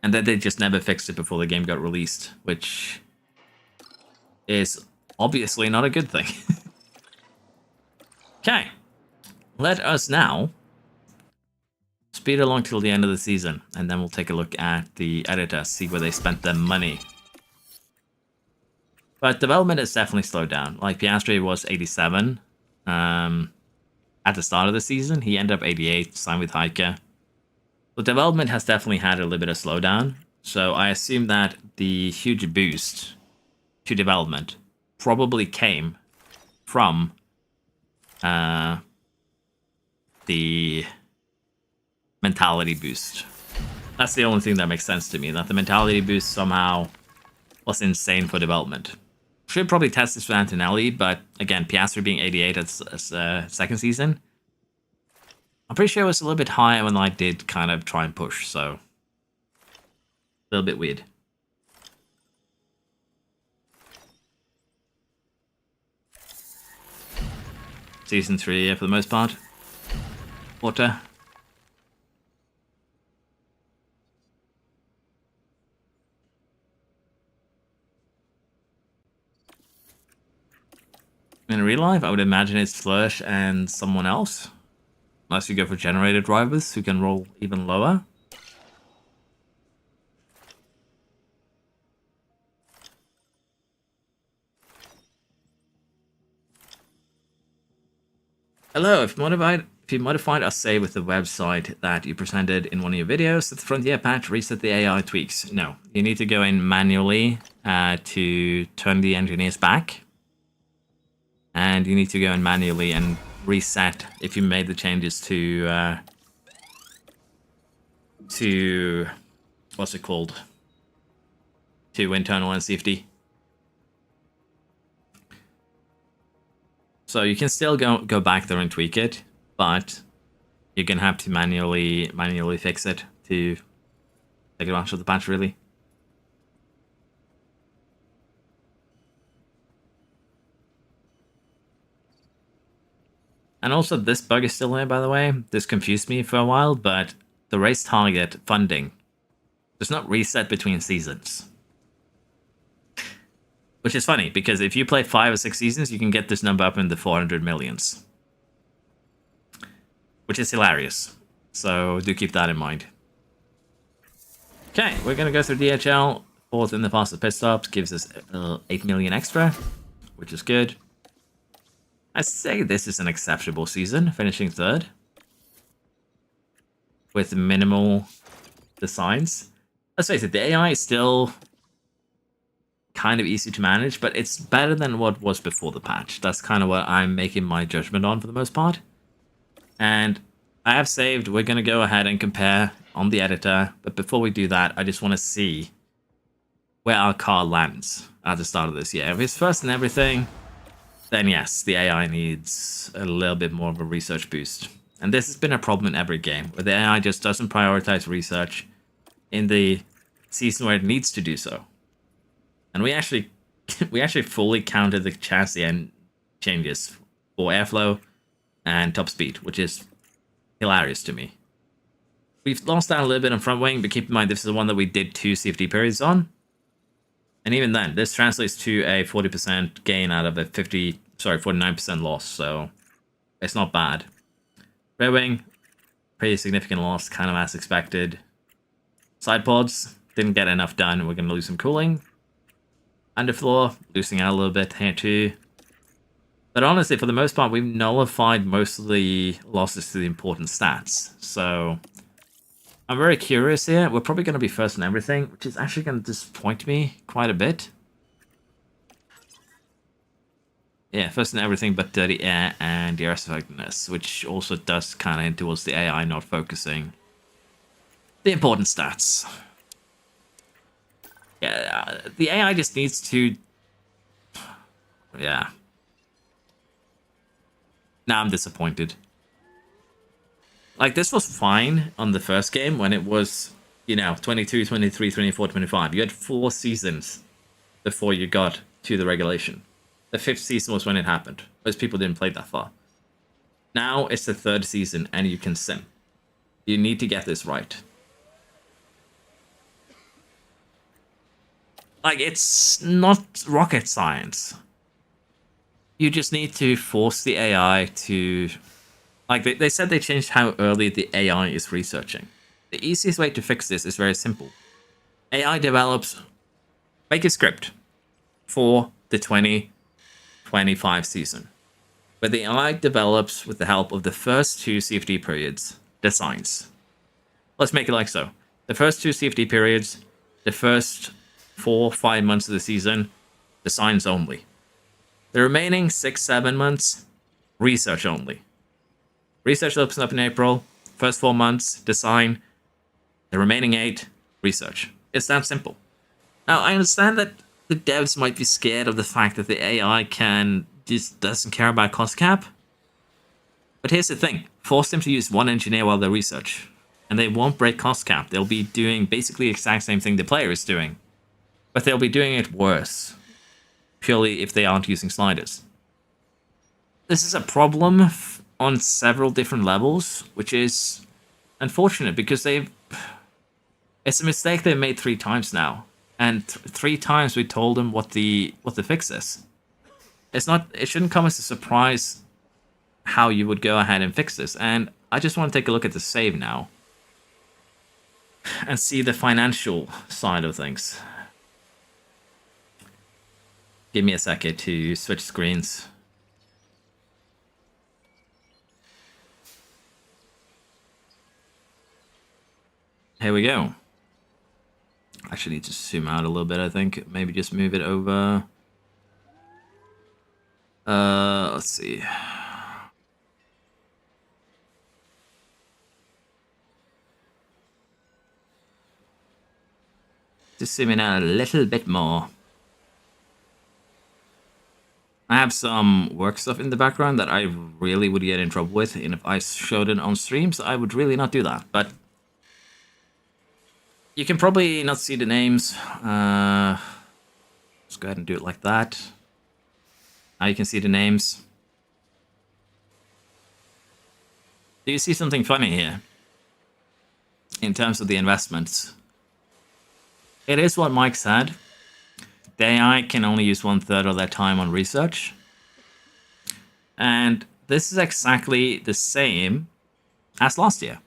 And then they just never fixed it before the game got released, which is obviously not a good thing. Okay, let us now speed along till the end of the season, and then we'll take a look at the editor, see where they spent their money. But development has definitely slowed down. Like, Piastri was 87 at the start of the season. He ended up 88, signed with Heike. So development has definitely had a little bit of slowdown. So I assume that the huge boost to development probably came from the mentality boost. That's the only thing that makes sense to me, that the mentality boost somehow was insane for development. Should probably test this with Antonelli, but again, Piastri being 88 as second season, I'm pretty sure it was a little bit higher when I did kind of try and push, so a little bit weird. Season 3, yeah, for the most part. Water. In real life, I would imagine it's Flourish and someone else. Unless you go for generator drivers who can roll even lower. Hello, if you modified a save with the website that you presented in one of your videos, the Frontier patch reset the AI tweaks. No, you need to go in manually to turn the engineers back. And you need to go in manually and reset if you made the changes to what's it called? To internal and safety. So you can still go back there and tweak it, but you're gonna have to manually fix it to take advantage of the patch, really. And also, this bug is still there, by the way. This confused me for a while, but the race target funding does not reset between seasons. Which is funny, because if you play 5 or 6 seasons, you can get this number up in the 400 millions. Which is hilarious. So do keep that in mind. Okay, we're going to go through DHL. 4th in the fastest pit stops gives us 8 million extra, which is good. I'd say this is an acceptable season, finishing 3rd. With minimal designs. Let's face it, the AI is still kind of easy to manage, but it's better than what was before the patch. That's kind of what I'm making my judgment on for the most part. And I have saved, we're going to go ahead and compare on the editor, but before we do that, I just want to see where our car lands at the start of this year. If it's first and everything, then yes, the AI needs a little bit more of a research boost. And this has been a problem in every game, where the AI just doesn't prioritize research in the season where it needs to do so. And we actually fully counted the chassis and changes for airflow and top speed, which is hilarious to me. We've lost out a little bit on front wing, but keep in mind this is the one that we did 2 CFD periods on. And even then, this translates to a 40% gain out of a 49% loss, so it's not bad. Rear wing, pretty significant loss, kind of as expected. Side pods, didn't get enough done, we're going to lose some cooling. Underfloor, losing out a little bit here too. But honestly, for the most part, we've nullified most of the losses to the important stats. So I'm very curious here. We're probably going to be first in everything, which is actually going to disappoint me quite a bit. Yeah, first in everything but dirty air and the effectiveness, which also does kind of hint towards the AI not focusing the important stats. Yeah, the AI just needs to... Yeah. Now I'm disappointed. Like, this was fine on the first game when it was, 22, 23, 24, 25. You had 4 seasons before you got to the regulation. The 5th season was when it happened. Most people didn't play that far. Now it's the third season and you can sim. You need to get this right. Like, it's not rocket science. You just need to force the AI to... Like, they said they changed how early the AI is researching. The easiest way to fix this is very simple. AI develops... Make a script for the 2025 season. But the AI develops with the help of the first 2 CFD periods, designs. Let's make it like so. The first 2 CFD periods, the first 4-5 months of the season, designs only. The remaining 6-7 months, research only. Research opens up in April. First 4 months, design. The remaining 8, research. It's that simple. Now, I understand that the devs might be scared of the fact that the AI just doesn't care about cost cap. But here's the thing. Force them to use 1 engineer while they research. And they won't break cost cap. They'll be doing basically the exact same thing the player is doing. But they'll be doing it worse. Purely if they aren't using sliders. This is a problem on several different levels, which is unfortunate because it's a mistake they've made 3 times now. And 3 times we told them what the fix is. It shouldn't come as a surprise how you would go ahead and fix this. And I just want to take a look at the save now. And see the financial side of things. Give me a second to switch screens. Here we go. Actually need to zoom out a little bit, I think. Maybe just move it over. Let's see. Just zoom in out a little bit more. I have some work stuff in the background that I really would get in trouble with, and if I showed it on streams, I would really not do that. But you can probably not see the names. Let's go ahead and do it like that. Now you can see the names. Do you see something funny here? In terms of the investments. It is what Mike said. The AI can only use 1/3 of their time on research. And this is exactly the same as last year.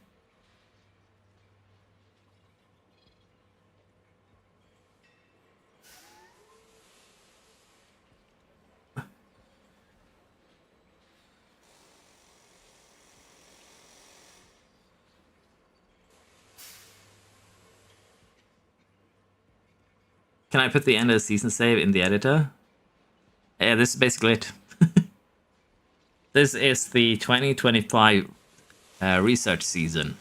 Can I put the end of the season save in the editor? Yeah, this is basically it. This is the 2025 research season.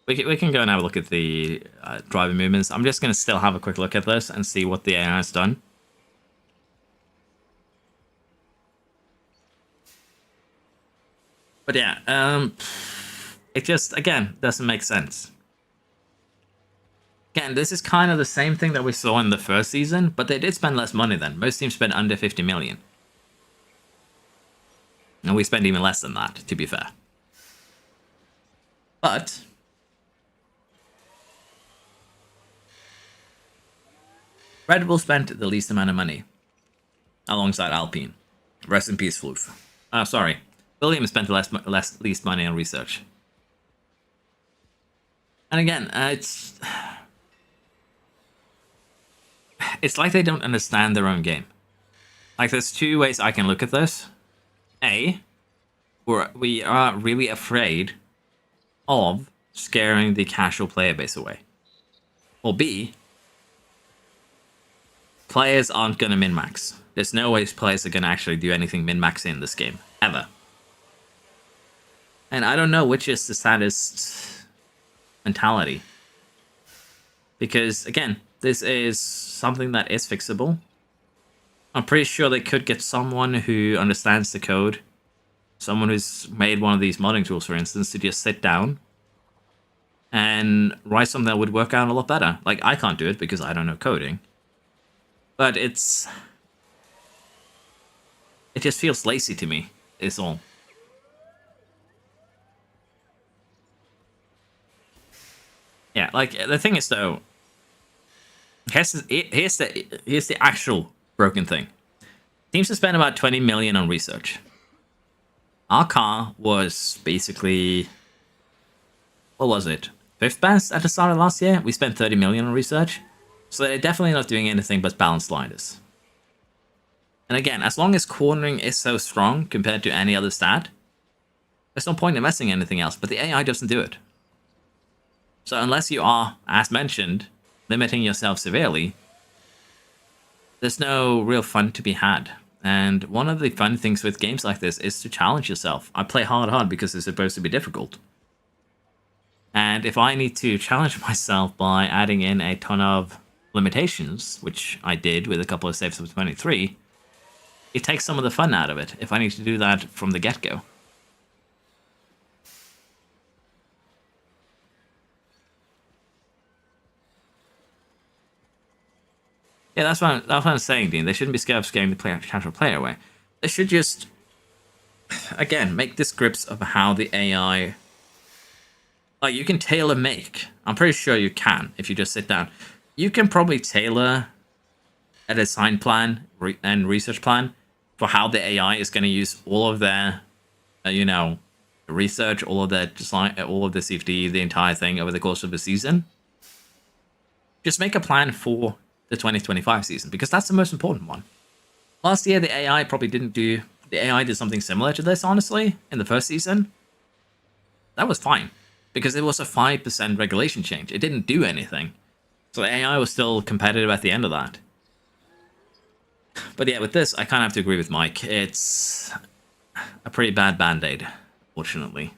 We can go and have a look at the driver movements. I'm just going to still have a quick look at this and see what the AI has done. But yeah, it just, again, doesn't make sense. Again, this is kind of the same thing that we saw in the first season, but they did spend less money then. Most teams spent under 50 million. And we spent even less than that, to be fair. But Red Bull spent the least amount of money, alongside Alpine. Rest in peace, Floof. Sorry. Williams spent the least money on research. And again, it's like they don't understand their own game. Like, there's 2 ways I can look at this. A, we are really afraid of scaring the casual player base away. Or B, players aren't going to min-max. There's no way players are going to actually do anything min-max in this game, ever. And I don't know which is the saddest mentality. Because, again, this is something that is fixable. I'm pretty sure they could get someone who understands the code. Someone who's made one of these modding tools, for instance, to just sit down and write something that would work out a lot better. Like, I can't do it because I don't know coding. But it just feels lazy to me, is all. Yeah, like, the thing is, though, here's the actual broken thing. Teams have spent about 20 million on research. Our car was basically, what was it? Fifth best at the start of last year? We spent 30 million on research. So they're definitely not doing anything but balance sliders. And again, as long as cornering is so strong compared to any other stat, there's no point investing in anything else, but the AI doesn't do it. So unless you are, as mentioned, limiting yourself severely, there's no real fun to be had. And one of the fun things with games like this is to challenge yourself. I play hard because it's supposed to be difficult. And if I need to challenge myself by adding in a ton of limitations, which I did with a couple of saves of 23, it takes some of the fun out of it if I need to do that from the get-go. Yeah, that's what I'm saying, Dean. They shouldn't be scared of scaring the casual player away. They should just, again, make the scripts of how the AI... Like, you can tailor make. I'm pretty sure you can if you just sit down. You can probably tailor a design plan and research plan for how the AI is going to use all of their, research, all of their design, all of the CFD, the entire thing over the course of the season. Just make a plan for the 2025 season, because that's the most important one. Last year, the AI did something similar to this, honestly, in the first season. That was fine, because it was a 5% regulation change. It didn't do anything. So the AI was still competitive at the end of that. But yeah, with this, I kind of have to agree with Mike. It's a pretty bad band-aid, fortunately.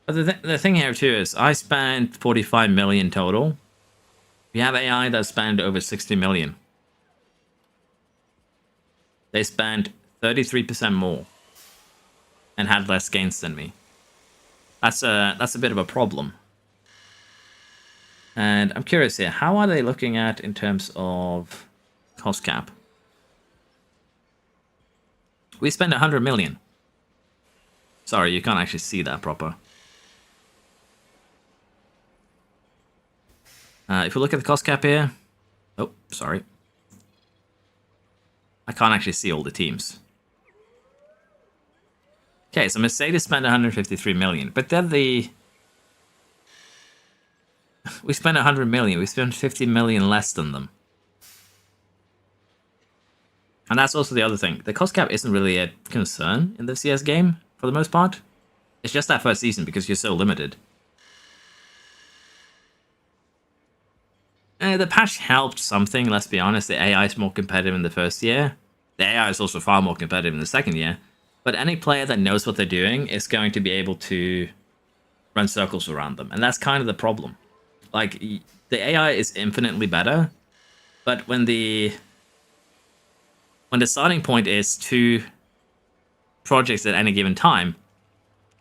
But the thing here too is I spent 45 million total. We have AI that spent over 60 million. They spent 33% more and had less gains than me. That's a bit of a problem. And I'm curious here, how are they looking at in terms of cost cap? We spent 100 million. Sorry, you can't actually see that proper. If we look at the cost cap here... Oh, sorry. I can't actually see all the teams. Okay, so Mercedes spent 153 million, but then we spent 100 million. We spent 50 million less than them. And that's also the other thing. The cost cap isn't really a concern in the CS game, for the most part. It's just that first season, because you're so limited. The patch helped something, let's be honest. The AI is more competitive in the first year. The AI is also far more competitive in the second year. But any player that knows what they're doing is going to be able to run circles around them. And that's kind of the problem. Like, the AI is infinitely better, but when the starting point is 2 projects at any given time,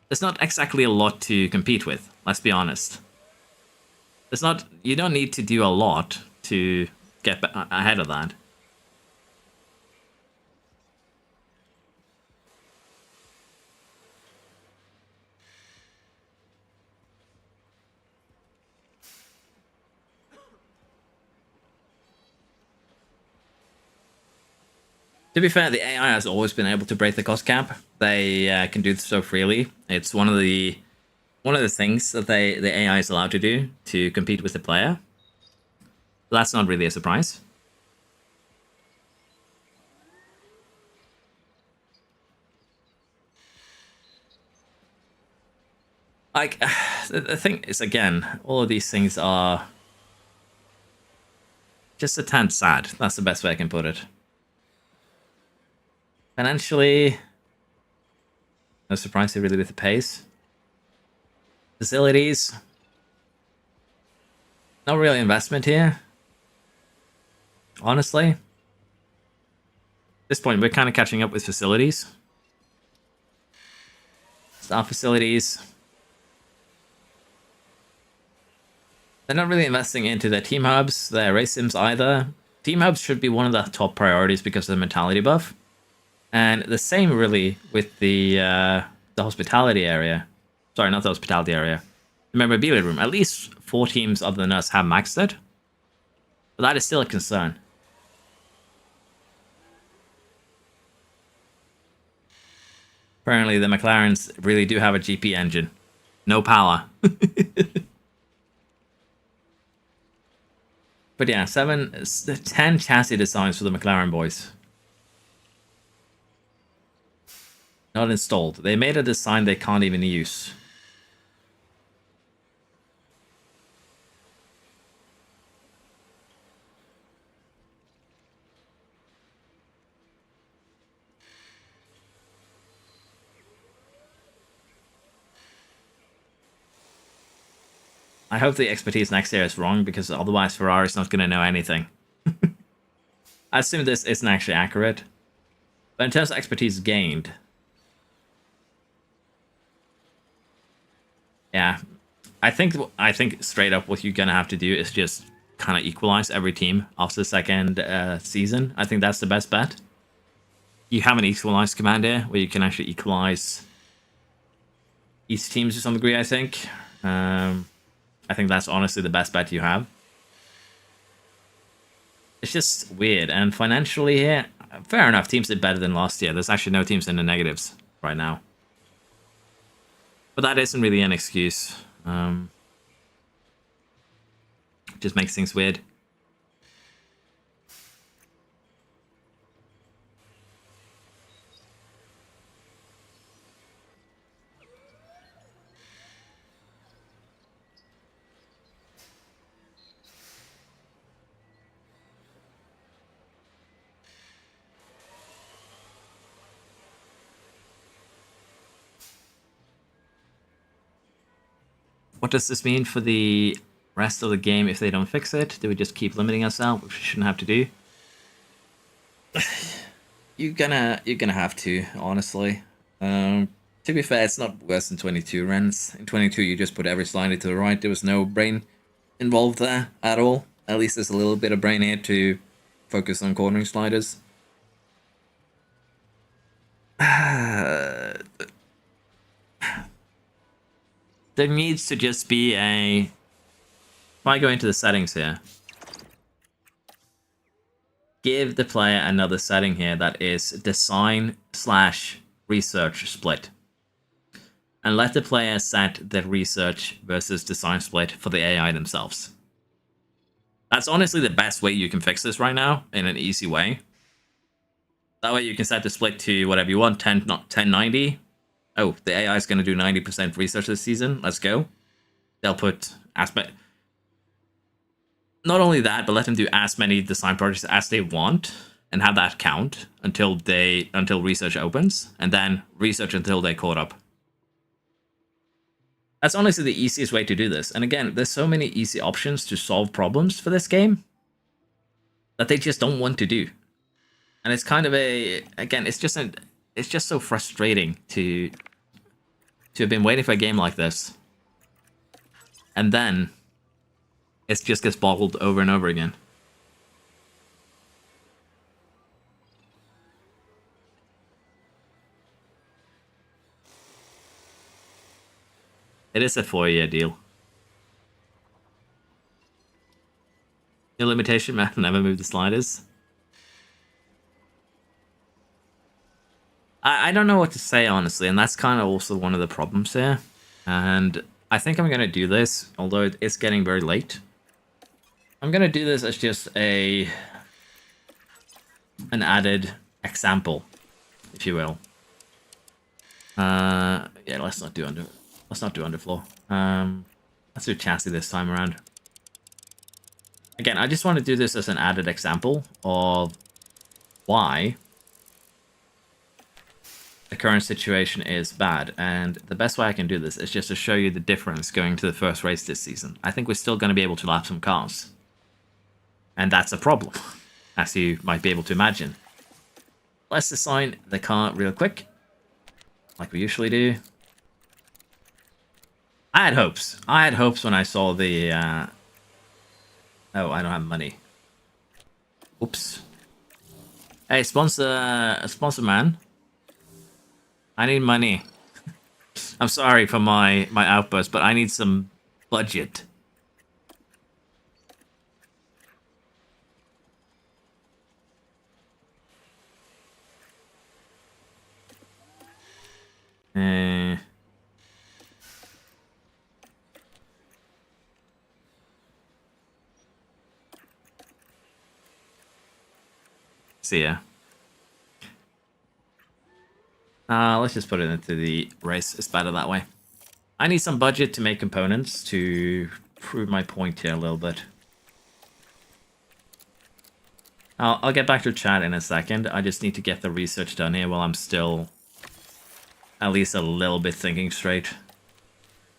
there's not exactly a lot to compete with, let's be honest. You don't need to do a lot to get ahead of that. To be fair, the AI has always been able to break the cost cap. They can do so freely. It's one of the things that the AI is allowed to do to compete with the player. That's not really a surprise. Like, the thing is, again, all of these things are just a tad sad. That's the best way I can put it. Financially, no surprise here really with the pace. Facilities. No real investment here. Honestly. At this point, we're kind of catching up with facilities. Staff facilities. They're not really investing into their team hubs, their race sims either. Team hubs should be one of the top priorities because of the mentality buff. And the same really with the hospitality area. Sorry, not the hospitality area. The memorabilia room. At least 4 teams other than us have maxed it. But that is still a concern. Apparently the McLarens really do have a GP engine. No power. But yeah, 10 chassis designs for the McLaren boys. Not installed. They made a design they can't even use. I hope the expertise next year is wrong, because otherwise Ferrari's not going to know anything. I assume this isn't actually accurate. But in terms of expertise gained... Yeah. I think straight up what you're going to have to do is just kind of equalize every team after the second season. I think that's the best bet. You have an equalize command here, where you can actually equalize each team to some degree, I think. I think that's honestly the best bet you have. It's just weird. And financially here, fair enough, teams did better than last year. There's actually no teams in the negatives right now. But that isn't really an excuse. Just makes things weird. What does this mean for the rest of the game if they don't fix it? Do we just keep limiting ourselves, which we shouldn't have to do? You're gonna have to, honestly. To be fair, it's not worse than 22 runs. In 22, you just put every slider to the right. There was no brain involved there at all. At least there's a little bit of brain here to focus on cornering sliders. There needs to just be a... If I go into the settings here, give the player another setting here that is design/research split. And let the player set the research versus design split for the AI themselves. That's honestly the best way you can fix this right now, in an easy way. That way you can set the split to whatever you want, 1090. Oh, the AI is going to do 90% research this season. Let's go. They'll put aspect. Not only that, but let them do as many design projects as they want and have that count until research opens, and then research until they caught up. That's honestly the easiest way to do this. And again, there's so many easy options to solve problems for this game that they just don't want to do. And it's kind of again, it's just so frustrating to have been waiting for a game like this, and then it just gets bottled over and over again. It is a 4-year deal. Your limitation, man, never move the sliders. I don't know what to say, honestly, and that's kind of also one of the problems here. And I think I'm going to do this, although it's getting very late. I'm going to do this as just an added example, if you will. Yeah, let's not do underfloor. Let's do chassis this time around. Again, I just want to do this as an added example of why the current situation is bad, and the best way I can do this is just to show you the difference going to the first race this season. I think we're still going to be able to lap some cars. And that's a problem, as you might be able to imagine. Let's design the car real quick, like we usually do. I had hopes. I had hopes when I saw the... Oh, I don't have money. Oops. Hey, sponsor man. I need money. I'm sorry for my outburst, but I need some budget. See ya. Let's just put it into the race. It's better that way. I need some budget to make components to prove my point here a little bit. I'll get back to chat in a second. I just need to get the research done here while I'm still at least a little bit thinking straight.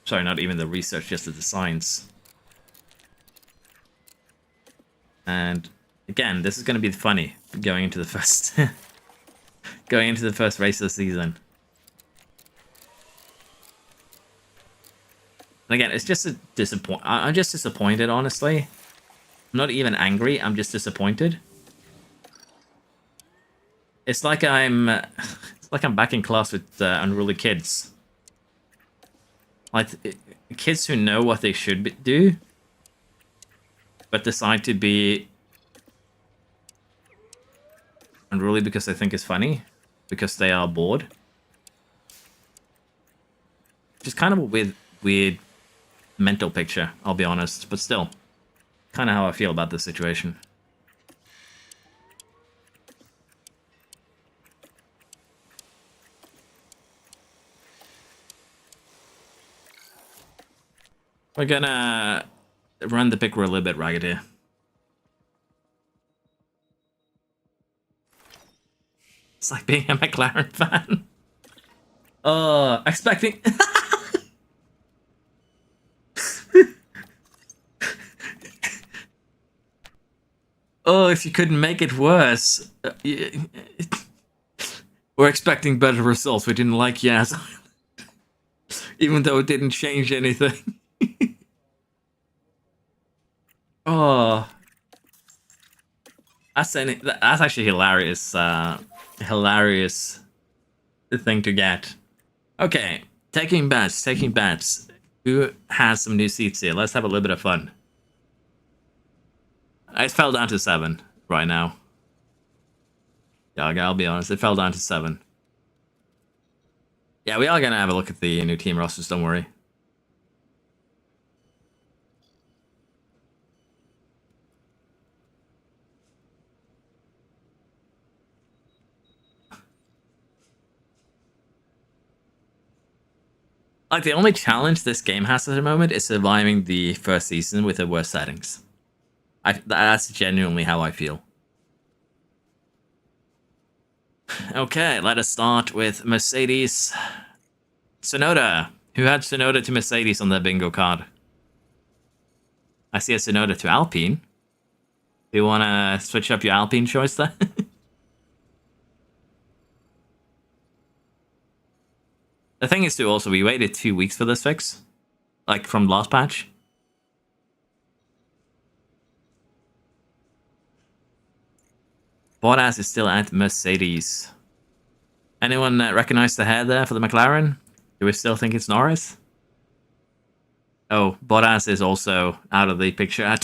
Sorry, not even the research, just the designs. And again, this is going to be funny going into the first going into the first race of the season. And again, it's just a I'm just disappointed, honestly. I'm not even angry. I'm just disappointed. It's like I'm back in class with unruly kids. Like kids who know what they should do, but decide to be unruly because they think it's funny, because they are bored. Just kind of a weird mental picture, I'll be honest, but still, kind of how I feel about this situation. We're gonna run the pick. We're a little bit ragged here. It's like being a McLaren fan. Expecting... Oh, if you couldn't make it worse. We're expecting better results. We didn't like Yas. Even though it didn't change anything. Oh. That's actually hilarious. Hilarious thing to get. Okay, taking bets. Who has some new seats here? Let's have a little bit of fun. It fell down to 7 right now. Yeah, I'll be honest. It fell down to 7. Yeah, we are gonna have a look at the new team rosters. Don't worry. Like, the only challenge this game has at the moment is surviving the first season with the worst settings. That's genuinely how I feel. Okay, let us start with Mercedes. Sonoda. Who had Sonoda to Mercedes on their bingo card? I see a Sonoda to Alpine. Do you want to switch up your Alpine choice there? The thing is, too, also, we waited 2 weeks for this fix. Like, from last patch. Bottas is still at Mercedes. Anyone recognize the hair there for the McLaren? Do we still think it's Norris? Oh, Bottas is also out of the picture.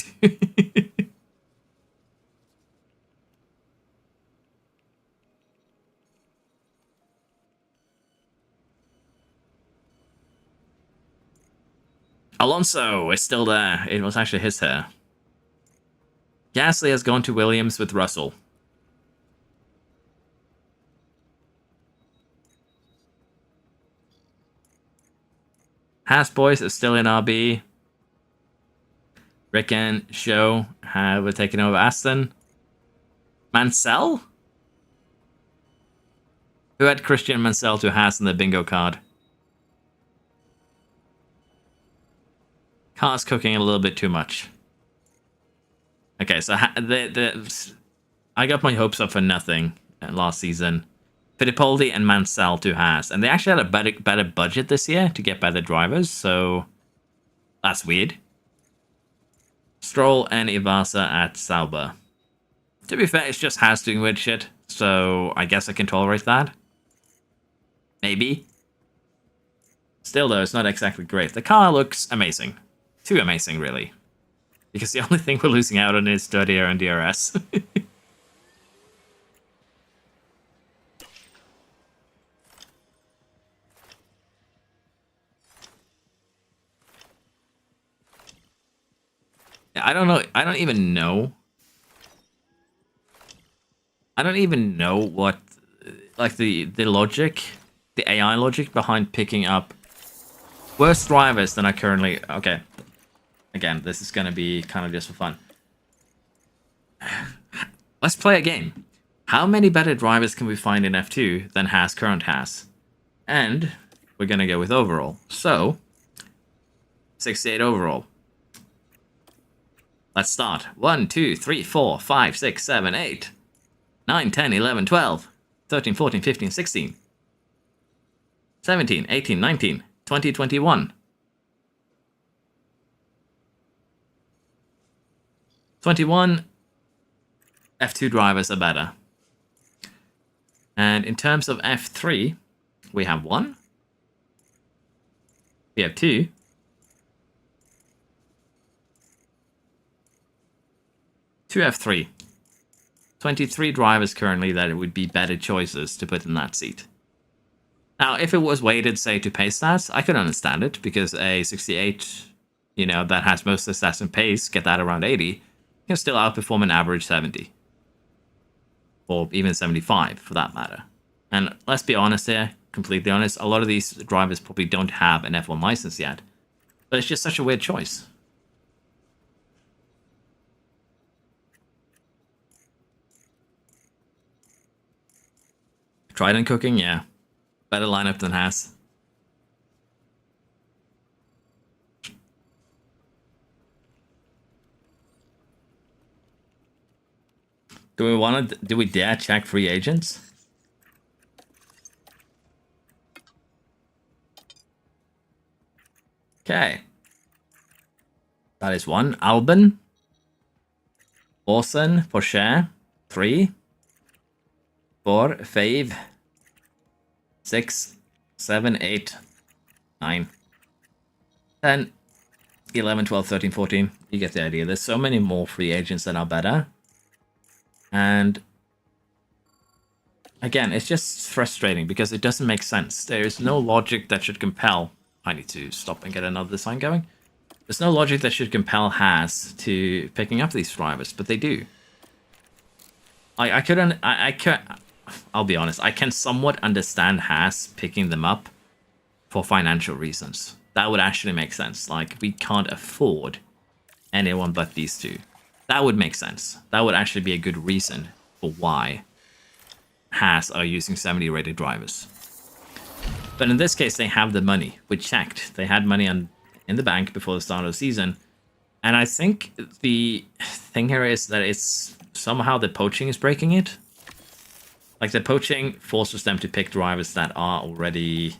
Alonso is still there. It was actually his hair. Gasly has gone to Williams with Russell. Haas boys is still in RB. Rick and Show have taken over Aston. Mansell? Who had Christian Mansell to Haas in the bingo card? Car's cooking a little bit too much. Okay, so I got my hopes up for nothing last season. Fittipaldi and Mansell to Haas, and they actually had a better budget this year to get better drivers, so that's weird. Stroll and Ivasa at Sauber. To be fair, it's just Haas doing weird shit, so I guess I can tolerate that. Maybe. Still though, it's not exactly great. The car looks amazing. Too amazing, really. Because the only thing we're losing out on is dirty air and DRS. I don't know. I don't even know. I don't even know what, like, the logic, the AI logic behind picking up worse drivers than I currently... Okay. Again, this is going to be kind of just for fun. Let's play a game. How many better drivers can we find in F2 than Haas current Haas? And we're going to go with overall. So, 68 overall. Let's start. 1, 2, 3, 4, 5, 6, 7, 8, 9, 10, 11, 12, 13, 14, 15, 16, 17, 18, 19, 20, 21. 21 F2 drivers are better. And in terms of F3, we have 1. We have 2. 2 F3. 23 drivers currently that it would be better choices to put in that seat. Now, if it was weighted, say, to pace stats, I could understand it, because a 68, you know, that has most of the stats in pace, get that around 80, can still outperform an average 70. Or even 75, for that matter. And let's be honest here, completely honest, a lot of these drivers probably don't have an F1 license yet. But it's just such a weird choice. Trident cooking, yeah. Better lineup than Haas. Do we dare check free agents? Okay. That is 1. Albon. Orson, Porsche. 3. 4, 5, 6, 7, 8, 9, 10, 11, 12, 13, 14. You get the idea. There's so many more free agents that are better. And again, it's just frustrating because it doesn't make sense. There is no logic that should compel... I need to stop and get another design going. There's no logic that should compel Haas to picking up these drivers, but they do. I'll be honest, I can somewhat understand Haas picking them up for financial reasons. That would actually make sense. Like, we can't afford anyone but these two. That would make sense. That would actually be a good reason for why Haas are using 70 rated drivers. But in this case, they have the money. We checked. They had money in the bank before the start of the season. And I think the thing here is that it's somehow the poaching is breaking it. Like, the poaching forces them to pick drivers that are already,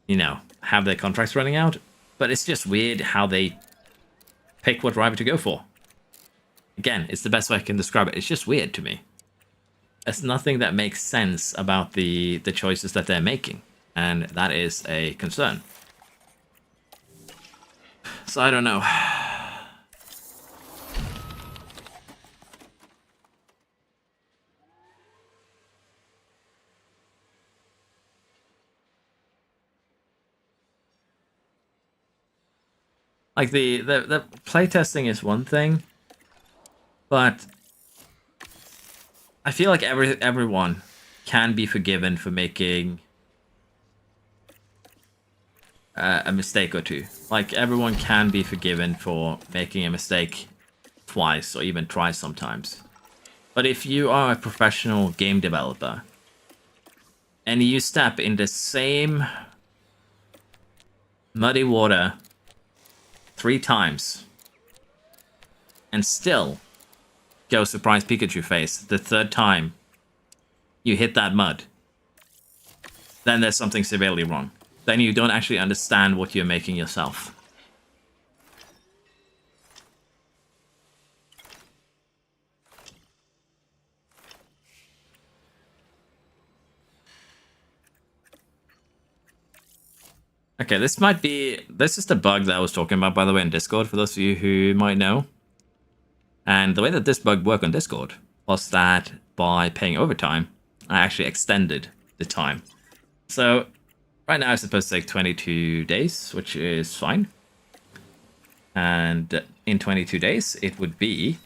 you know, have their contracts running out. But it's just weird how they pick what driver to go for. Again, it's the best way I can describe it. It's just weird to me. There's nothing that makes sense about the choices that they're making. And that is a concern. So I don't know. Like, the playtesting is one thing, but I feel like everyone can be forgiven for making a mistake or two. Like, everyone can be forgiven for making a mistake twice or even twice sometimes. But if you are a professional game developer and you step in the same muddy water 3 times, and still go surprise Pikachu face the 3rd time you hit that mud, then there's something severely wrong. Then you don't actually understand what you're making yourself. Okay, this is the bug that I was talking about, by the way, in Discord, for those of you who might know. And the way that this bug worked on Discord was that by paying overtime, I actually extended the time. So right now it's supposed to take 22 days, which is fine. And in 22 days, it would be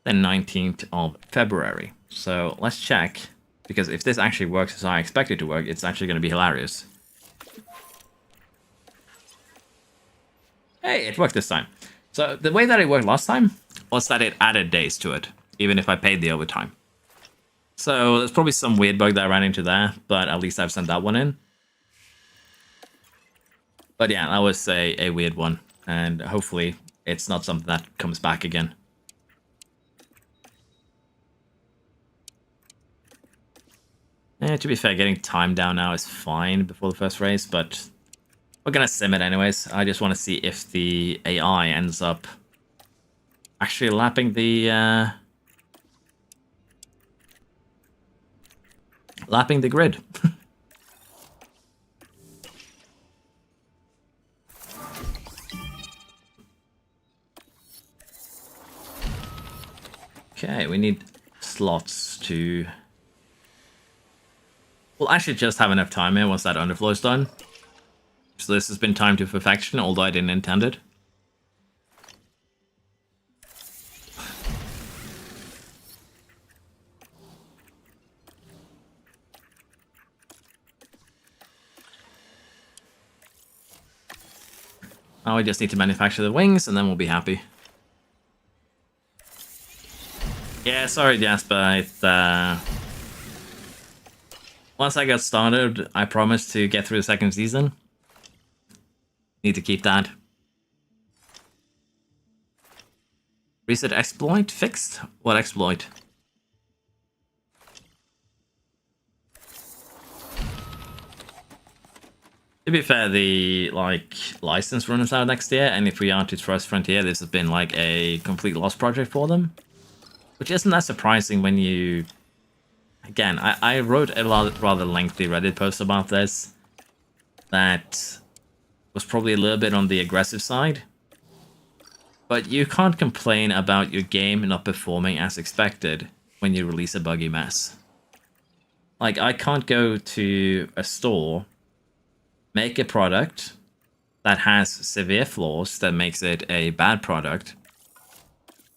the 19th of February. So let's check, because if this actually works as I expect it to work, it's actually going to be hilarious. Hey, it worked this time. So the way that it worked last time was that it added days to it, even if I paid the overtime. So there's probably some weird bug that I ran into there, but at least I've sent that one in. But yeah, that was a weird one, and hopefully it's not something that comes back again. To be fair, getting time down now is fine before the first race, but we're gonna sim it anyways. I just want to see if the AI ends up actually lapping the grid. Okay, we need slots to... We'll actually just have enough time here once that underflow is done. So this has been timed to perfection, although I didn't intend it. Now we just need to manufacture the wings, and then we'll be happy. Yeah, sorry, Jasper. Once I got started, I promised to get through the 2nd season. Need to keep that. Reset exploit fixed? What exploit? To be fair, the license runs out next year, and if we are to trust Frontier, this has been like a complete lost project for them. Which isn't that surprising when you... Again, I wrote a rather lengthy Reddit post about this that was probably a little bit on the aggressive side. But you can't complain about your game not performing as expected when you release a buggy mess. Like, I can't go to a store, make a product that has severe flaws that makes it a bad product,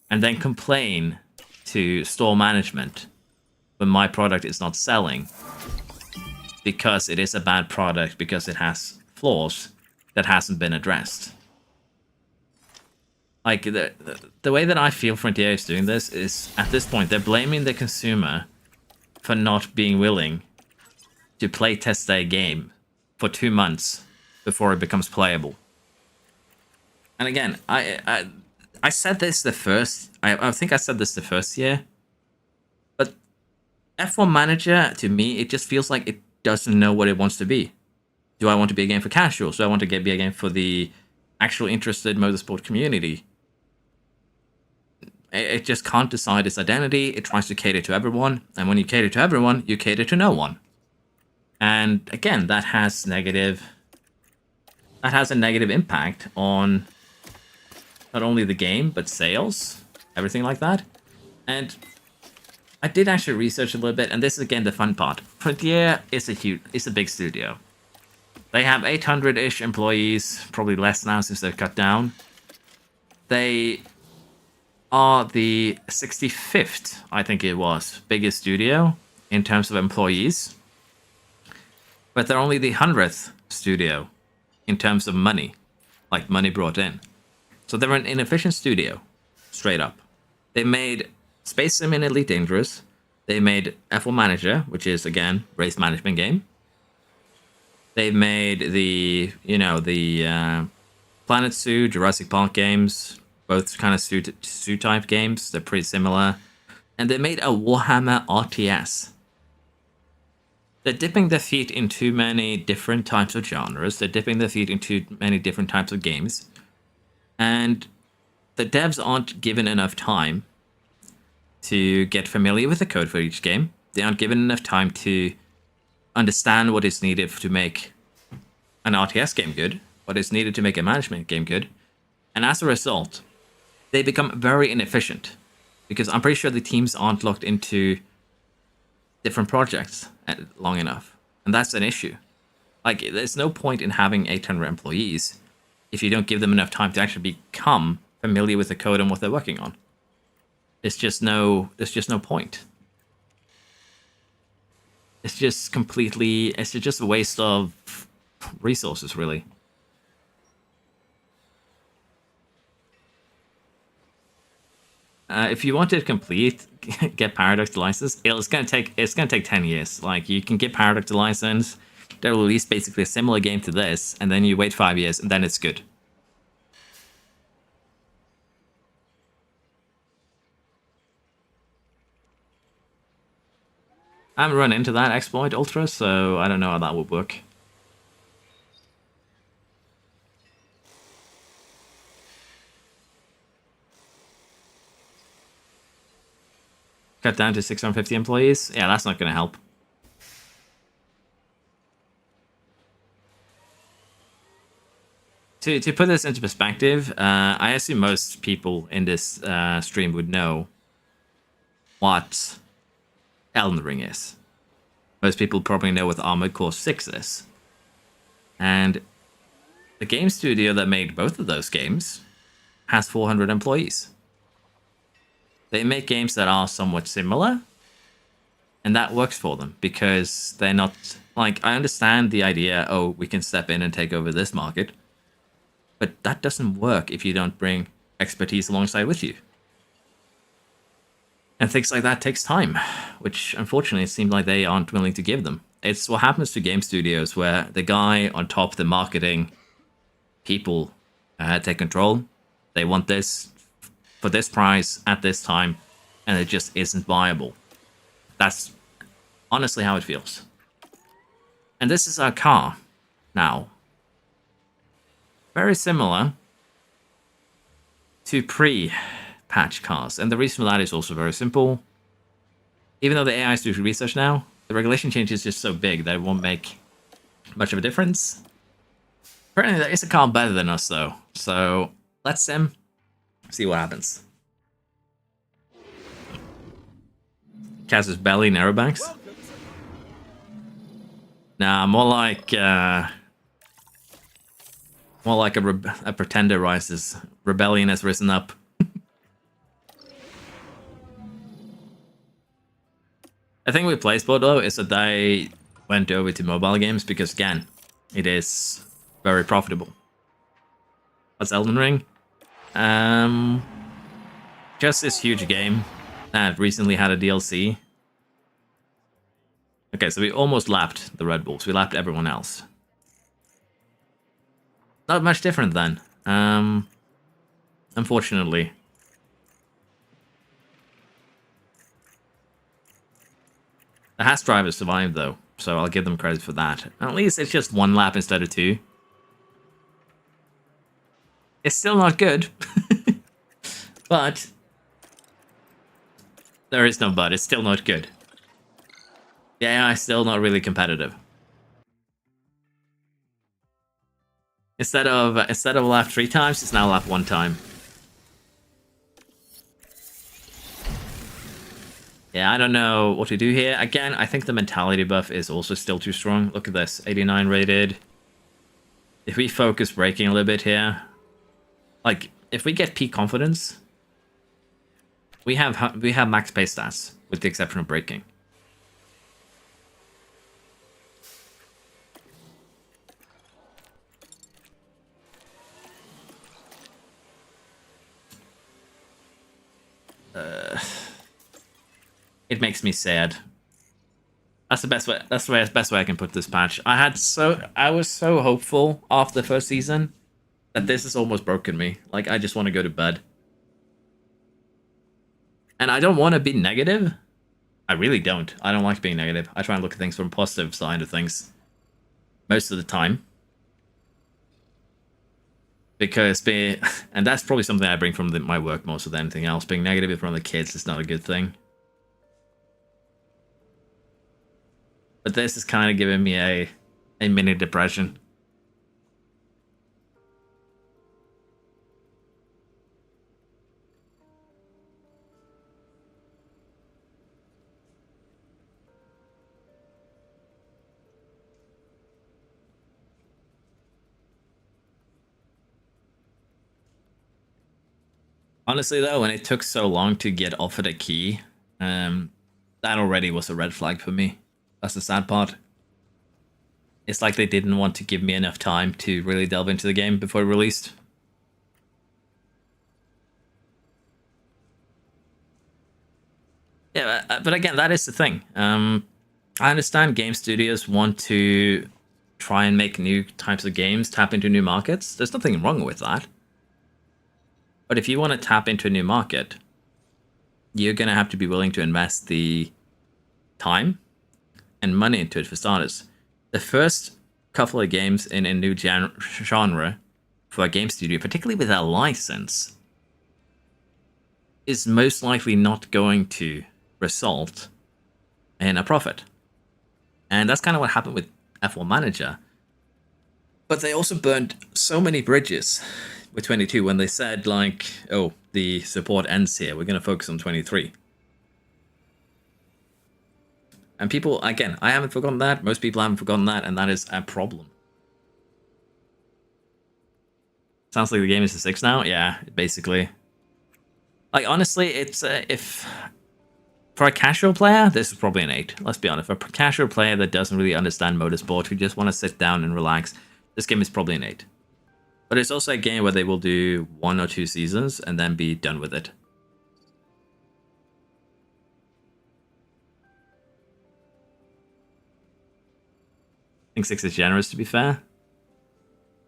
and then complain to store management when my product is not selling because it is a bad product, because it has flaws that hasn't been addressed. Like, the way that I feel Frontier is doing this is, at this point, they're blaming the consumer for not being willing to play test a game for 2 months before it becomes playable. And again, I said this the first... I think I said this the first year. But F1 Manager, to me, it just feels like it doesn't know what it wants to be. Do I want to be a game for casuals? Do I want to be a game for the actual interested motorsport community? It just can't decide its identity. It tries to cater to everyone. And when you cater to everyone, you cater to no one. And again, that has a negative impact on not only the game, but sales, everything like that. And I did actually research a little bit, and this is again the fun part. Frontier is a big studio. They have 800-ish employees, probably less now since they've cut down. They are the 65th, I think it was, biggest studio in terms of employees. But they're only the 100th studio in terms of money, like money brought in. So they're an inefficient studio, straight up. They made Space Sim in Elite Dangerous. They made F1 Manager, which is again race management game. They've made the Planet Zoo, Jurassic Park games, both kind of zoo type games. They're pretty similar. And they made a Warhammer RTS. They're dipping their feet in too many different types of genres. They're dipping their feet into many different types of games. And the devs aren't given enough time to get familiar with the code for each game. They aren't given enough time to understand what is needed to make an RTS game good, what is needed to make a management game good. And as a result, they become very inefficient. Because I'm pretty sure the teams aren't locked into different projects long enough. And that's an issue. Like, there's no point in having 800 employees if you don't give them enough time to actually become familiar with the code and what they're working on. There's just no point. It's just a waste of resources, really. If you want it complete, get Paradox the license. It's gonna take 10 years. Like, you can get Paradox the license, they'll release basically a similar game to this, and then you wait 5 years, and then it's good. I haven't run into that exploit Ultra, so I don't know how that would work. Cut down to 650 employees? Yeah, that's not going to help. To put this into perspective, I assume most people in this stream would know what Elden Ring is. Most people probably know what Armored Core 6 is. And the game studio that made both of those games has 400 employees. They make games that are somewhat similar, and that works for them because they're not... Like, I understand the idea, oh, we can step in and take over this market, but that doesn't work if you don't bring expertise alongside with you. And things like that takes time, which unfortunately it seems like they aren't willing to give them. It's what happens to game studios where the guy on top, the marketing people, take control. They want this for this price at this time, and it just isn't viable. That's honestly how it feels. And this is our car now. Very similar to pre-patch cars. And the reason for that is also very simple. Even though the AI is doing research now, the regulation change is just so big that it won't make much of a difference. Apparently there is a car better than us though. So let's see what happens. Kaz's belly and aerobanks. Nah, more like a pretender rises. Rebellion has risen up. I think with PlaySport though is that they went over to mobile games because again, it is very profitable. What's Elden Ring? Just this huge game that recently had a DLC. Okay, so we almost lapped the Red Bulls. We lapped everyone else. Not much different then. Unfortunately. The Haas drivers survived though, so I'll give them credit for that. At least it's just 1 lap instead of 2. It's still not good. But there is no but, it's still not good. The AI is still not really competitive. Instead of lap 3 times, it's now lap 1 time. Yeah, I don't know what to do here. Again, I think the mentality buff is also still too strong. Look at this, 89 rated. If we focus braking a little bit here, like if we get peak confidence, we have max pace stats with the exception of braking. it makes me sad. That's the best way. That's the best way I can put this patch. I was so hopeful after the first season that this has almost broken me. Like I just want to go to bed, and I don't want to be negative. I really don't. I don't like being negative. I try and look at things from a positive side of things most of the time. Because and that's probably something I bring from my work most than anything else. Being negative in front of the kids is not a good thing. But this is kind of giving me a mini depression. Honestly, though, when it took so long to get offered a key, that already was a red flag for me. That's the sad part. It's like they didn't want to give me enough time to really delve into the game before it released. Yeah, but again, that is the thing. I understand game studios want to try and make new types of games, tap into new markets. There's nothing wrong with that. But if you want to tap into a new market, you're going to have to be willing to invest the time and money into it for starters. The first couple of games in a new genre for a game studio, particularly with a license, is most likely not going to result in a profit. And that's kind of what happened with F1 Manager. But they also burned so many bridges with 22 when they said, like, oh, the support ends here. We're going to focus on 23. And people, again, I haven't forgotten that. Most people haven't forgotten that. And that is a problem. Sounds like the game is a 6 now. Yeah, basically. Like, honestly, it's if... For a casual player, this is probably an 8. Let's be honest. For a casual player that doesn't really understand motorsport, who just want to sit down and relax, this game is probably an 8. But it's also a game where they will do 1 or 2 seasons and then be done with it. I think 6 is generous, to be fair.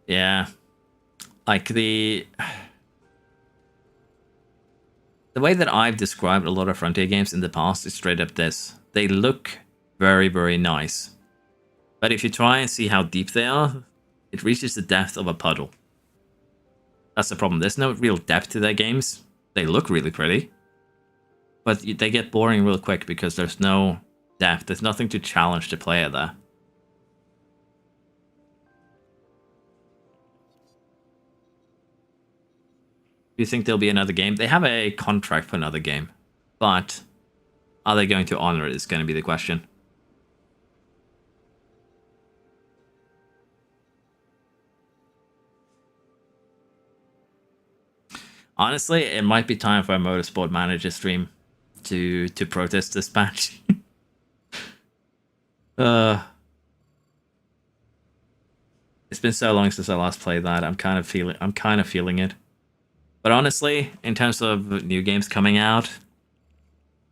Yeah. Like, the way that I've described a lot of Frontier games in the past is straight up this. They look very, very nice. But if you try and see how deep they are, it reaches the depth of a puddle. That's the problem. There's no real depth to their games. They look really pretty. But they get boring real quick because there's no depth. There's nothing to challenge the player there. Do you think there'll be another game? They have a contract for another game. But are they going to honor it is going to be the question. Honestly, it might be time for a Motorsport Manager stream to protest this patch. It's been so long since I last played that. I'm kind of feeling it. But honestly, in terms of new games coming out,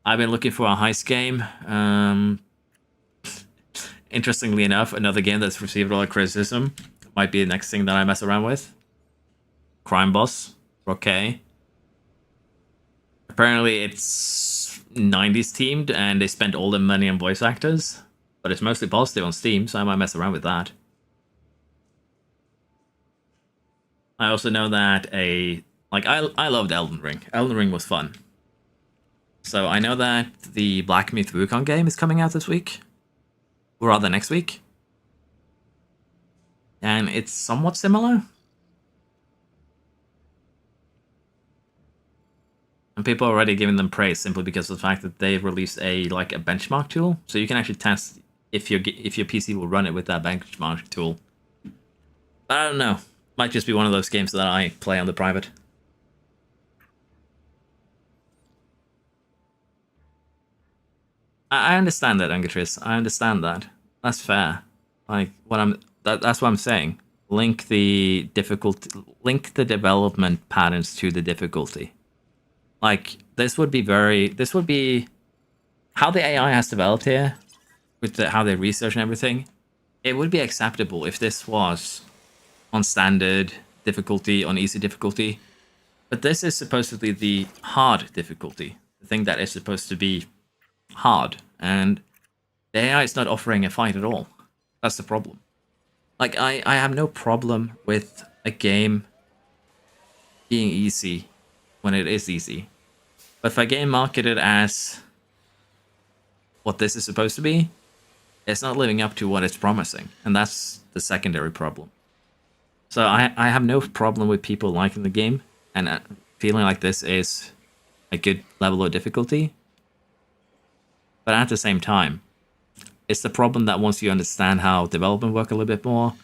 I've been looking for a heist game. Interestingly enough, another game that's received a lot of criticism might be the next thing that I mess around with. Crime Boss. Okay. Apparently it's 90s themed and they spent all the money on voice actors. But it's mostly positive on Steam, so I might mess around with that. I also know that I loved Elden Ring. Elden Ring was fun. So I know that the Black Myth Wukong game is coming out this week. Or rather next week. And it's somewhat similar. And people are already giving them praise simply because of the fact that they've released a benchmark tool, so you can actually test if your PC will run it with that benchmark tool. But I don't know. Might just be one of those games that I play on the private. I understand that, Angatris. I understand that. That's fair. That's what I'm saying. Link the development patterns to the difficulty. Like, this would be how the AI has developed here, with how they research and everything, it would be acceptable if this was on standard difficulty, on easy difficulty. But this is supposedly the hard difficulty, the thing that is supposed to be hard, and the AI is not offering a fight at all. That's the problem. Like, I have no problem with a game being easy when it is easy. But if a game marketed as what this is supposed to be, it's not living up to what it's promising. And that's the secondary problem. So I have no problem with people liking the game and feeling like this is a good level of difficulty. But at the same time, it's the problem that once you understand how development works a little bit more,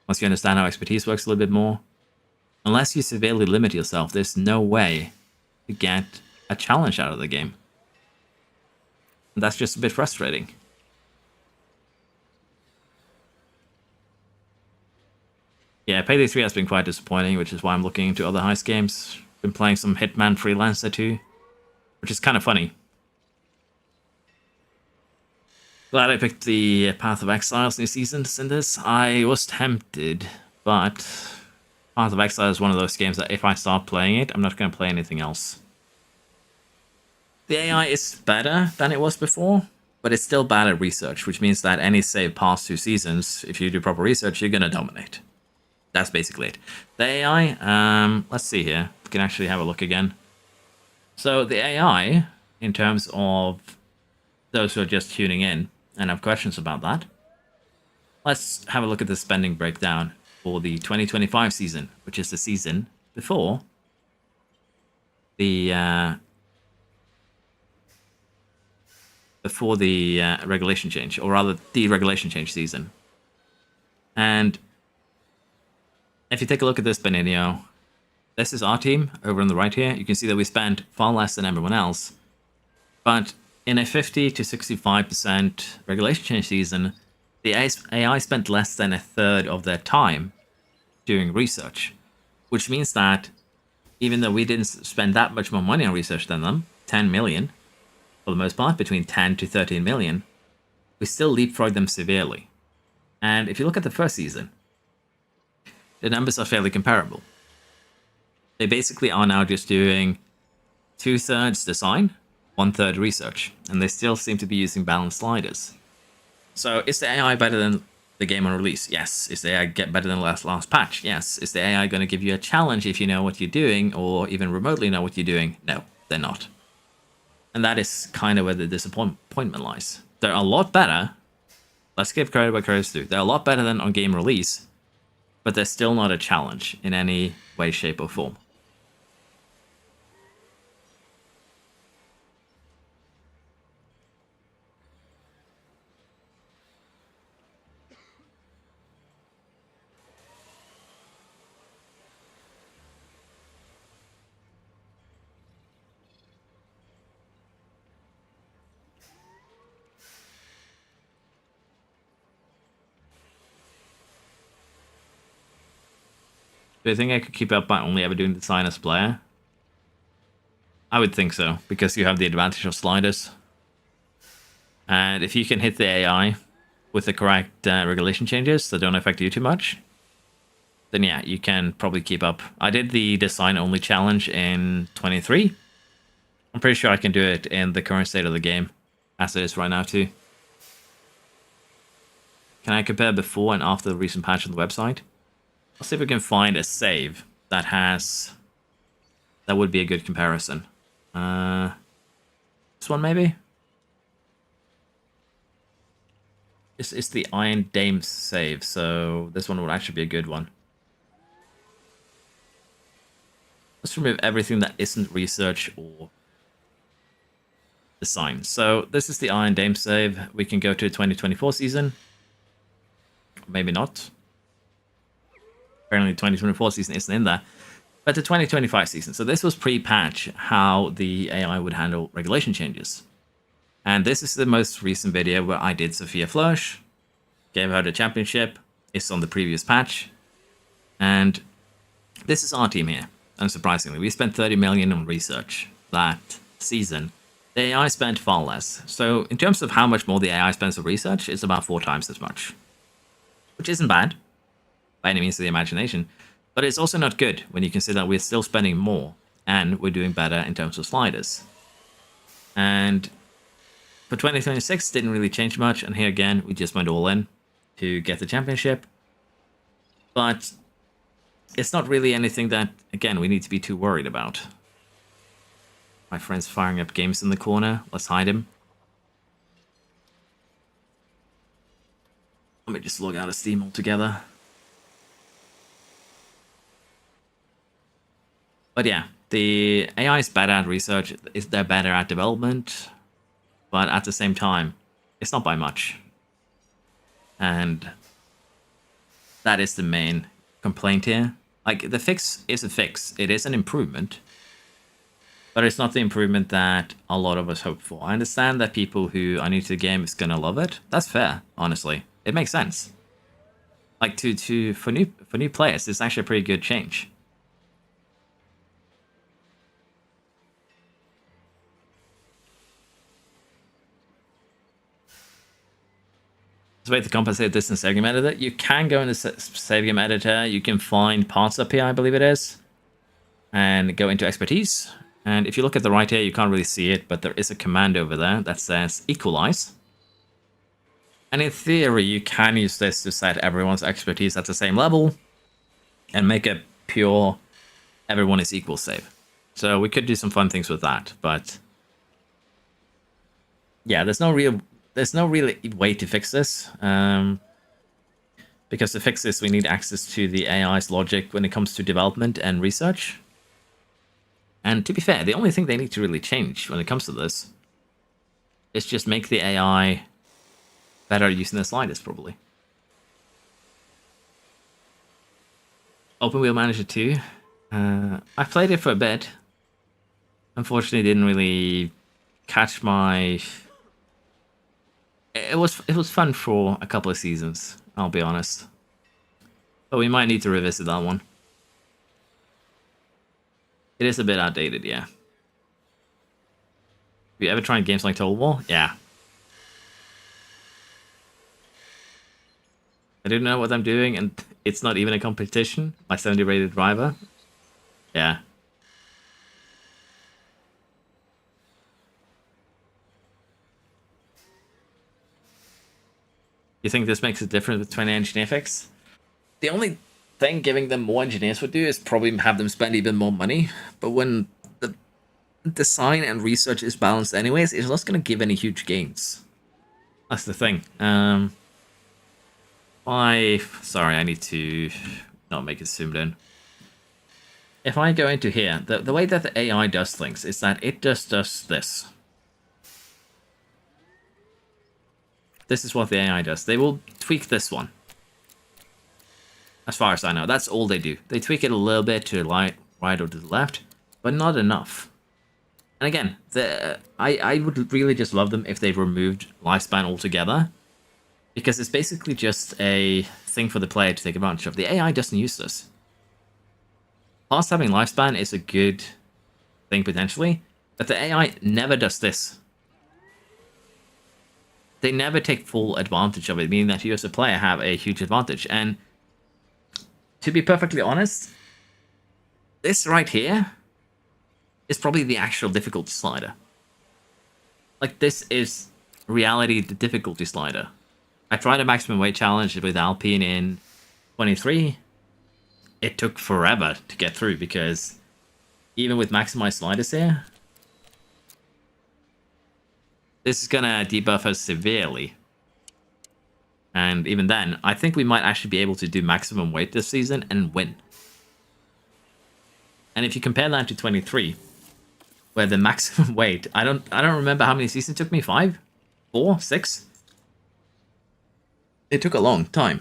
once you understand how expertise works a little bit more, unless you severely limit yourself, there's no way to get a challenge out of the game. And that's just a bit frustrating. Yeah, Payday 3 has been quite disappointing, which is why I'm looking into other heist games. Been playing some Hitman Freelancer too, which is kind of funny. Glad I picked the Path of Exile's new seasons in this. I was tempted, but Path of Exile is one of those games that if I start playing it, I'm not going to play anything else. The AI is better than it was before, but it's still bad at research, which means that any save past 2 seasons, if you do proper research, you're going to dominate. That's basically it. The AI, let's see here. We can actually have a look again. So the AI, in terms of those who are just tuning in and have questions about that, let's have a look at the spending breakdown for the 2025 season, which is the season before the regulation change, or rather the regulation change season. And if you take a look at this Benigno, this is our team over on the right here. You can see that we spent far less than everyone else. But in a 50 to 65% regulation change season, the AI spent less than a third of their time doing research. Which means that even though we didn't spend that much more money on research than them, 10 million, for the most part, between 10 to 13 million, we still leapfrogged them severely. And if you look at the first season, the numbers are fairly comparable. They basically are now just doing 2/3 design, 1/3 research, and they still seem to be using balanced sliders. So is the AI better than the game on release? Yes. Is the AI get better than last patch? Yes. Is the AI going to give you a challenge if you know what you're doing, or even remotely know what you're doing? No, they're not. And that is kind of where the disappointment lies. They're a lot better. Let's give credit where credit's due. They're a lot better than on game release, but they're still not a challenge in any way, shape, or form. Do you think I could keep up by only ever doing design as player? I would think so, because you have the advantage of sliders. And if you can hit the AI with the correct regulation changes that don't affect you too much, then yeah, you can probably keep up. I did the design only challenge in 23. I'm pretty sure I can do it in the current state of the game, as it is right now too. Can I compare before and after the recent patch on the website? Let's see if we can find a save that would be a good comparison. This one maybe? It's the Iron Dame save, so this one would actually be a good one. Let's remove everything that isn't research or design. So this is the Iron Dame save. We can go to 2024 season. Maybe not. Apparently the 2024 season isn't in there. But the 2025 season. So this was pre-patch how the AI would handle regulation changes. And this is the most recent video where I did Sophia Flourish. Gave her the championship. It's on the previous patch. And this is our team here. Unsurprisingly, we spent 30 million on research that season. the AI spent far less. So in terms of how much more the AI spends on research, it's about 4 times as much, which isn't bad by any means of the imagination. But it's also not good when you consider that we're still spending more and we're doing better in terms of sliders. And for 2026, didn't really change much. And here again, we just went all in to get the championship. But it's not really anything that, again, we need to be too worried about. My friend's firing up games in the corner. Let's hide him. Let me just log out of Steam altogether. But yeah, the AI is better at research. They're better at development. But at the same time, it's not by much. And that is the main complaint here. Like, the fix is a fix. It is an improvement. But it's not the improvement that a lot of us hope for. I understand that people who are new to the game is gonna love it. That's fair, honestly. It makes sense. Like, for new players, it's actually a pretty good change. There's a way to compensate this in save game editor. You can go into save game editor. You can find parts up here, I believe it is, and go into expertise. And if you look at the right here, you can't really see it, but there is a command over there that says equalize. And in theory, you can use this to set everyone's expertise at the same level and make a pure everyone is equal save. So we could do some fun things with that, but yeah, there's no real way to fix this. Because to fix this, we need access to the AI's logic when it comes to development and research. And to be fair, the only thing they need to really change when it comes to this is just make the AI better at using the sliders, probably. Open Wheel Manager 2. I played it for a bit. Unfortunately, didn't really catch my... It was fun for a couple of seasons, I'll be honest. But we might need to revisit that one. It is a bit outdated, yeah. Have you ever tried games like Total War? Yeah. I don't know what I'm doing, and it's not even a competition. My 70 rated driver. Yeah. You think this makes a difference with 20 engineer fix? The only thing giving them more engineers would do is probably have them spend even more money. But when the design and research is balanced anyways, it's not going to give any huge gains. That's the thing. Sorry, I need to not make it zoomed in. If I go into here, the way that the AI does things is that it just does this. This is what the AI does. They will tweak this one. As far as I know, that's all they do. They tweak it a little bit to the right or to the left, but not enough. And again, I would really just love them if they removed lifespan altogether, because it's basically just a thing for the player to take advantage of. The AI doesn't use this. Plus, having lifespan is a good thing potentially, but the AI never does this. They never take full advantage of it, meaning that you as a player have a huge advantage. And to be perfectly honest, this right here is probably the actual difficulty slider. Like, this is reality, the difficulty slider. I tried a maximum weight challenge with Alpine in 23. It took forever to get through because even with maximized sliders here, this is gonna debuff us severely. And even then, I think we might actually be able to do maximum weight this season and win. And if you compare that to 23, where the maximum weight, I don't remember how many seasons it took me. 5? 4? 6? It took a long time.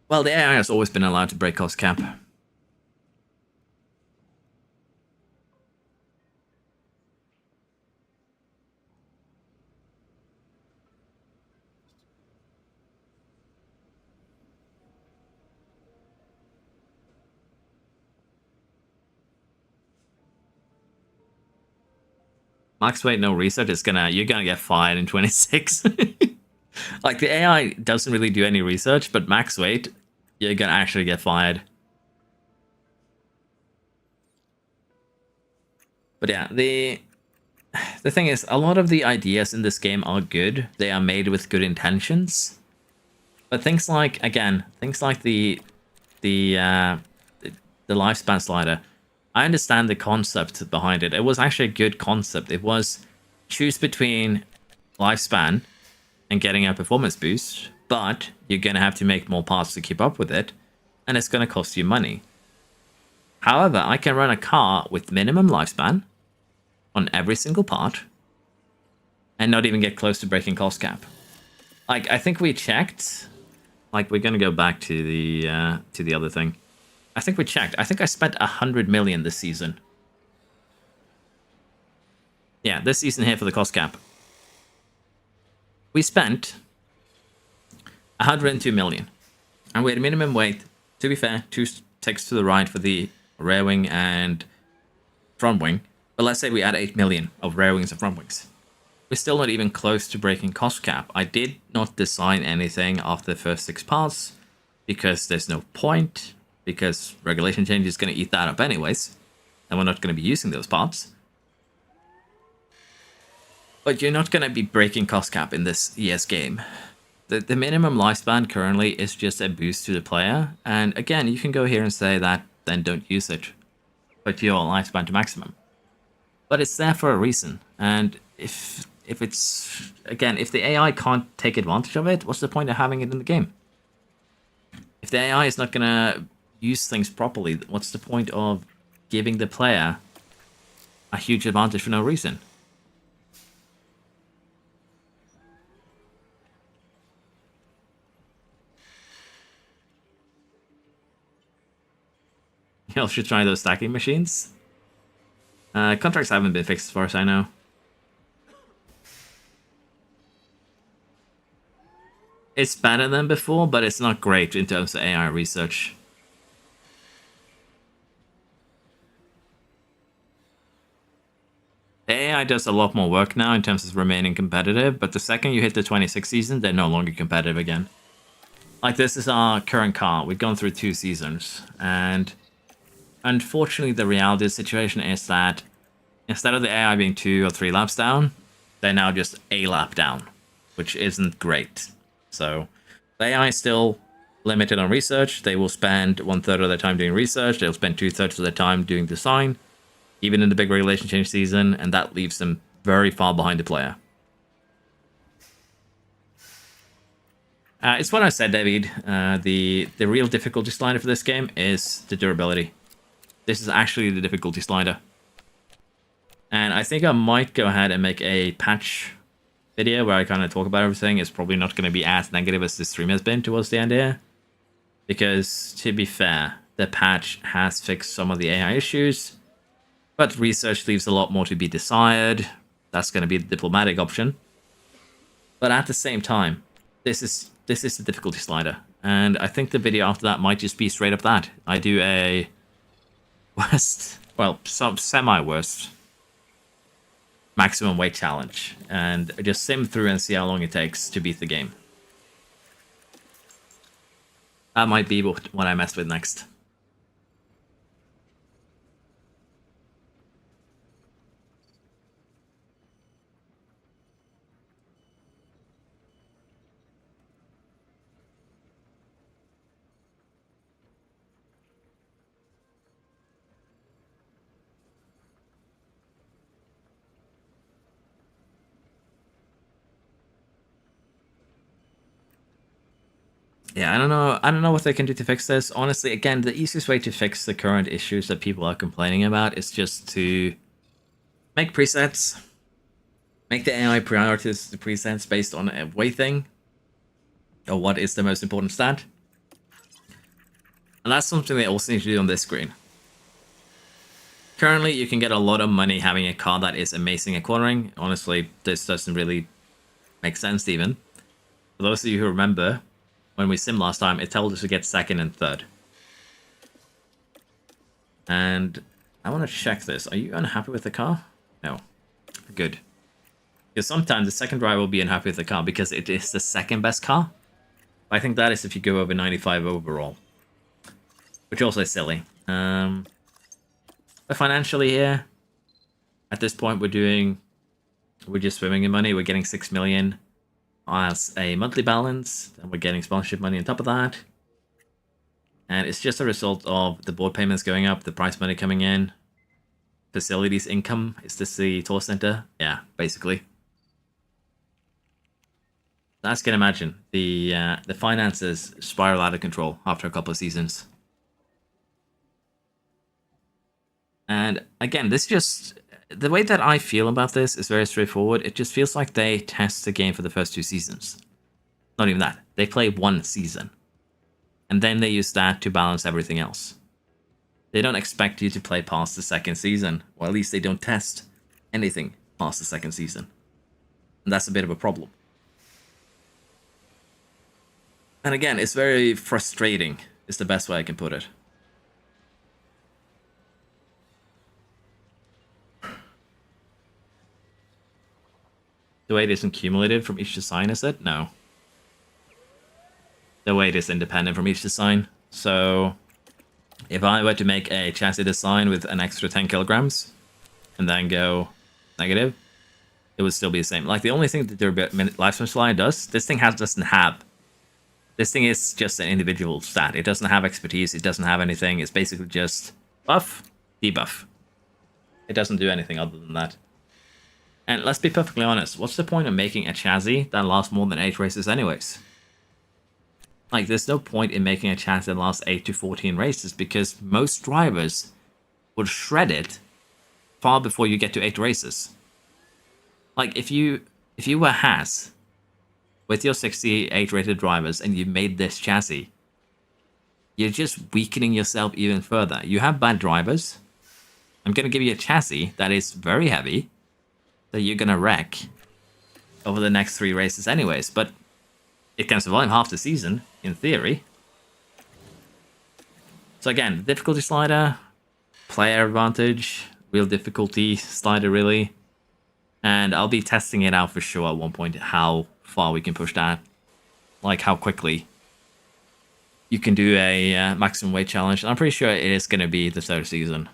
Well, the AI has always been allowed to break cost cap. max weight, no research, you're gonna get fired in 26. Like, the AI doesn't really do any research, but max weight, you're gonna actually get fired. But yeah, the thing is, a lot of the ideas in this game are good. They are made with good intentions. But things like, again, things like the lifespan slider, I understand the concept behind it. It was actually a good concept. It was choose between lifespan and getting a performance boost, but you're going to have to make more parts to keep up with it, and it's going to cost you money. However, I can run a car with minimum lifespan on every single part and not even get close to breaking cost cap. Like, I think we checked. Like, we're going to go back to the other thing. I think we checked. I think I spent 100 million this season. Yeah, this season here for the cost cap. We spent 102 million. And we had minimum weight, to be fair, 2 ticks to the right for the rear wing and front wing. But let's say we add 8 million of rear wings and front wings. We're still not even close to breaking cost cap. I did not design anything after the first 6 parts because there's no point, because regulation change is going to eat that up anyways, and we're not going to be using those parts. But you're not going to be breaking cost cap in this year's game. The minimum lifespan currently is just a boost to the player, and again, you can go here and say that, then don't use it. Put your lifespan to maximum. But it's there for a reason, and if it's, again, if the AI can't take advantage of it, what's the point of having it in the game? If the AI is not going to use things properly, what's the point of giving the player a huge advantage for no reason? You should try those stacking machines. Contracts haven't been fixed as far as I know. It's better than before, but it's not great in terms of AI research. The AI does a lot more work now in terms of remaining competitive, but the second you hit the 26th season, they're no longer competitive again. Like, this is our current car. We've gone through 2 seasons, and unfortunately the reality of the situation is that instead of the AI being 2 or 3 laps down, they're now just a lap down, which isn't great. So the AI is still limited on research. They will spend 1/3 of their time doing research. They'll spend 2/3 of their time doing design, even in the big regulation change season, and that leaves them very far behind the player. It's what I said, David. The real difficulty slider for this game is the durability. This is actually the difficulty slider. And I think I might go ahead and make a patch video where I kind of talk about everything. It's probably not going to be as negative as this stream has been towards the end here. Because, to be fair, the patch has fixed some of the AI issues, but research leaves a lot more to be desired. That's going to be the diplomatic option. But at the same time, this is the difficulty slider. And I think the video after that might just be straight up that. I do a worst, well, some semi-worst maximum weight challenge, and just sim through and see how long it takes to beat the game. That might be what I mess with next. Yeah, I don't know what they can do to fix this. Honestly, again, the easiest way to fix the current issues that people are complaining about is just to make presets. Make the AI prioritize the presets based on a weighting, or what is the most important stat. And that's something they also need to do on this screen. Currently, you can get a lot of money having a car that is amazing at cornering. Honestly, this doesn't really make sense even. For those of you who remember, when we sim last time, it told us to get 2nd and 3rd. And I want to check this. Are you unhappy with the car? No. good. Because sometimes the second driver will be unhappy with the car because it is the second best car. I think that is if you go over 95 overall. Which also is silly. But financially here, at this point we're just swimming in money. We're getting 6 million as a monthly balance, and we're getting sponsorship money on top of that. And it's just a result of the board payments going up, the prize money coming in, facilities income. Is this the tour center? Yeah, basically. As you can imagine, the finances spiral out of control after a couple of seasons. And again, this just... the way that I feel about this is very straightforward. It just feels like they test the game for the first 2 seasons. Not even that. They play 1 season. And then they use that to balance everything else. They don't expect you to play past the 2nd season. Or at least they don't test anything past the 2nd season. And that's a bit of a problem. And again, it's very frustrating, is the best way I can put it. The weight isn't cumulative from each design, is it? No. The weight is independent from each design. So, if I were to make a chassis design with an extra 10 kilograms, and then go negative, it would still be the same. Like, the only thing that the lifespan slider does, this thing doesn't have. This thing is just an individual stat. It doesn't have expertise, it doesn't have anything. It's basically just buff, debuff. It doesn't do anything other than that. And let's be perfectly honest, what's the point of making a chassis that lasts more than 8 races anyways? Like, there's no point in making a chassis that lasts 8 to 14 races, because most drivers would shred it far before you get to 8 races. Like, if you were Haas, with your 68 rated drivers, and you made this chassis, you're just weakening yourself even further. You have bad drivers. I'm going to give you a chassis that is very heavy, that you're going to wreck over the next 3 races anyways, but it can survive half the season, in theory. So again, difficulty slider, player advantage, real difficulty slider really, and I'll be testing it out for sure at one point, how far we can push that, like how quickly you can do a maximum weight challenge. I'm pretty sure it is going to be the 3rd season.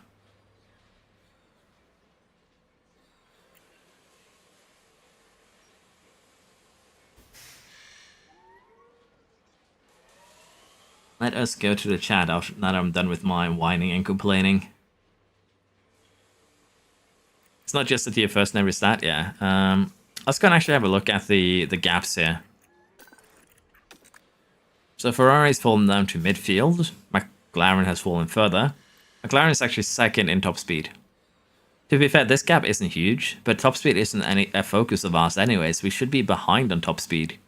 Let us go to the chat now that I'm done with my whining and complaining. It's not just the tier first in every stat, yeah. Let's go and actually have a look at the gaps here. So Ferrari's fallen down to midfield. McLaren has fallen further. McLaren is actually 2nd in top speed. To be fair, this gap isn't huge, but top speed isn't a focus of ours anyways. We should be behind on top speed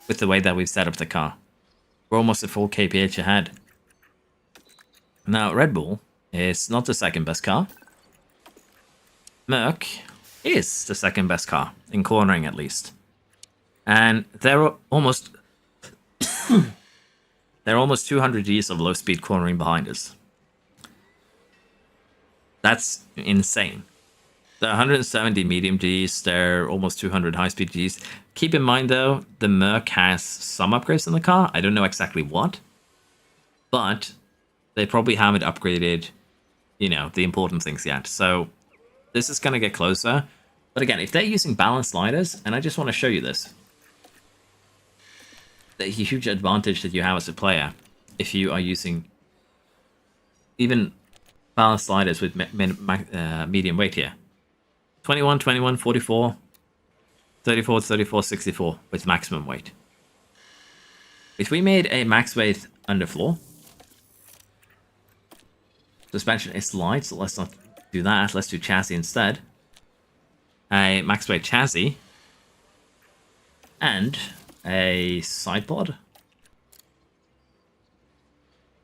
with the way that we've set up the car. We're almost a full kph ahead. Now, Red Bull is not the 2nd best car. Merc is the 2nd best car, in cornering at least. And they're almost... they're almost 200 Gs of low-speed cornering behind us. That's insane. They're 170 medium Gs, they're almost 200 high-speed Gs. Keep in mind, though, the Merc has some upgrades in the car. I don't know exactly what. But they probably haven't upgraded, you know, the important things yet. So this is going to get closer. But again, if they're using balanced sliders, and I just want to show you this, the huge advantage that you have as a player if you are using even balanced sliders with medium weight here. 21, 21, 44, 34, 34, 64 with maximum weight. If we made a max weight underfloor, suspension is light, so let's not do that. Let's do chassis instead. A max weight chassis and a side pod.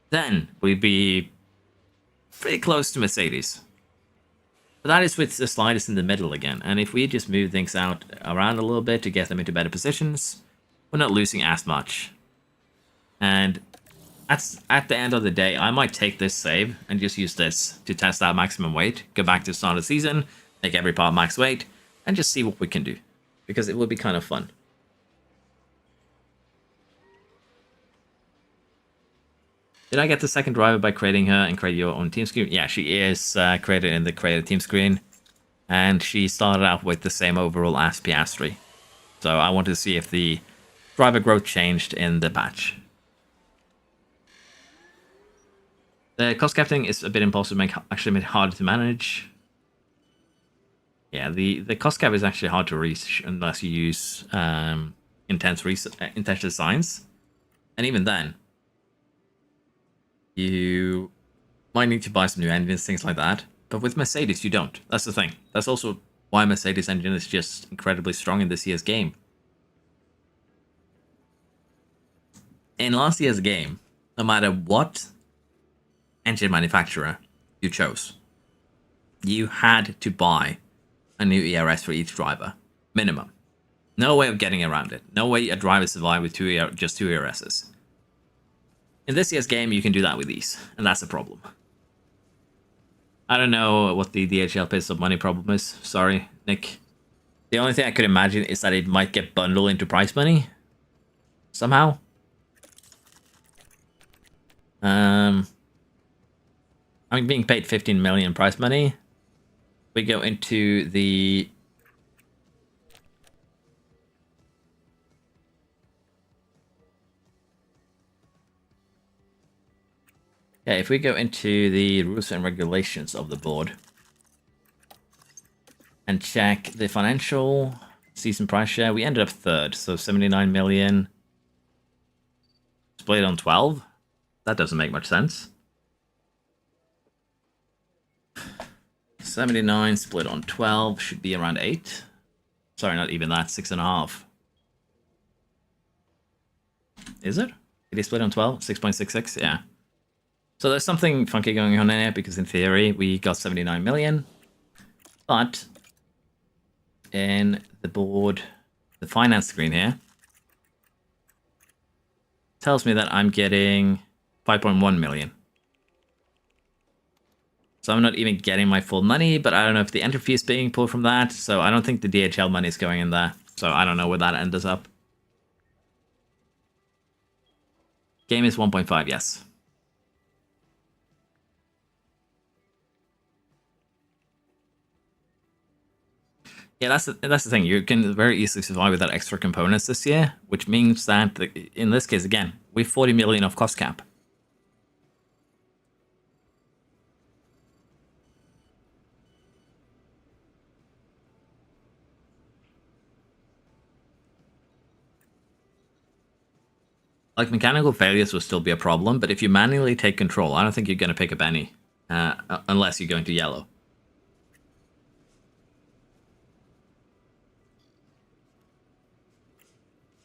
Then we'd be pretty close to Mercedes. But that is with the sliders in the middle again. And if we just move things out around a little bit to get them into better positions, we're not losing as much. And at the end of the day, I might take this save and just use this to test out maximum weight, go back to the start of the season, make every part max weight, and just see what we can do, because it will be kind of fun. Did I get the second driver by creating her and create your own team screen? Yeah, she is created in the created team screen, and she started out with the same overall as Piastri. So I wanted to see if the driver growth changed in the patch. The cost capping is a bit impossible to make, actually made harder to manage. Yeah, the cost cap is actually hard to reach unless you use intense designs. And even then, you might need to buy some new engines, things like that. But with Mercedes, you don't. That's the thing. That's also why Mercedes engine is just incredibly strong in this year's game. In last year's game, no matter what engine manufacturer you chose, you had to buy a new ERS for each driver, minimum. No way of getting around it. No way a driver survive with just two ERSs. In this year's game, you can do that with these, and that's a problem. I don't know what the DHL pays of money problem is. Sorry, Nick. The only thing I could imagine is that it might get bundled into prize money somehow. I'm being paid 15 million prize money. We go into the okay, if we go into the rules and regulations of the board and check the financial season price share, we ended up third, so 79 million split on 12. That doesn't make much sense. 79 split on 12 should be around 8. Sorry, not even that, 6.5. Is it? Did he split on 12? 6.66? Yeah. So there's something funky going on in here, because in theory we got 79 million. But in the board, the finance screen here tells me that I'm getting 5.1 million. So I'm not even getting my full money, but I don't know if the entry fee is being pulled from that. So I don't think the DHL money is going in there. So I don't know where that ends up. Game is 1.5, yes. Yeah, that's the thing. You can very easily survive without extra components this year, which means that in this case, again, we have 40 million of cost cap. Like, mechanical failures will still be a problem, but if you manually take control, I don't think you're going to pick up any, unless you go into yellow.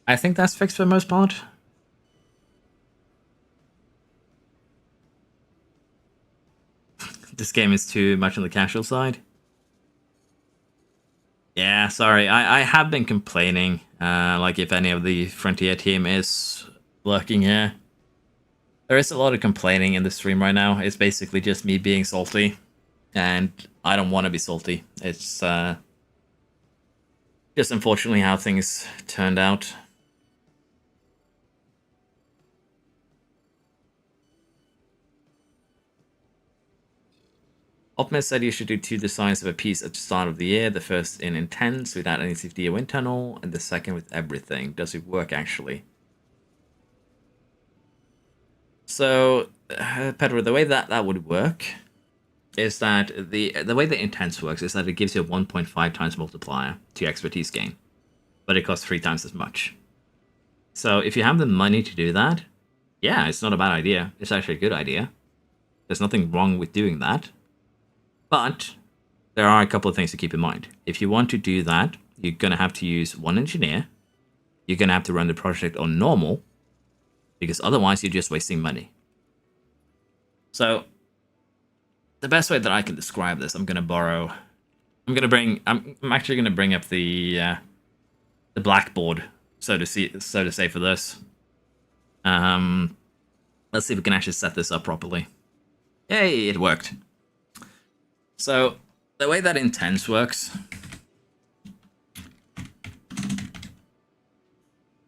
I think that's fixed for the most part. This game is too much on the casual side. Yeah, sorry. I have been complaining, like if any of the Frontier team is lurking here. There is a lot of complaining in the stream right now. It's basically just me being salty, and I don't want to be salty. It's just unfortunately how things turned out. Optimus said you should do 2 designs of a piece at the start of the year. The first in Intense without any safety or wind tunnel, and the second with everything. Does it work actually? So, Pedro, the way that would work is that the way that Intense works is that it gives you a 1.5 times multiplier to expertise gain, but it costs 3 times as much. So if you have the money to do that, yeah, it's not a bad idea. It's actually a good idea. There's nothing wrong with doing that. But there are a couple of things to keep in mind. If you want to do that, you're going to have to use 1 engineer. You're going to have to run the project on normal, because otherwise you're just wasting money. So the best way that I can describe this, I'm actually going to bring up the blackboard, so to say, for this. Let's see if we can actually set this up properly. Yay, it worked. So the way that Intense works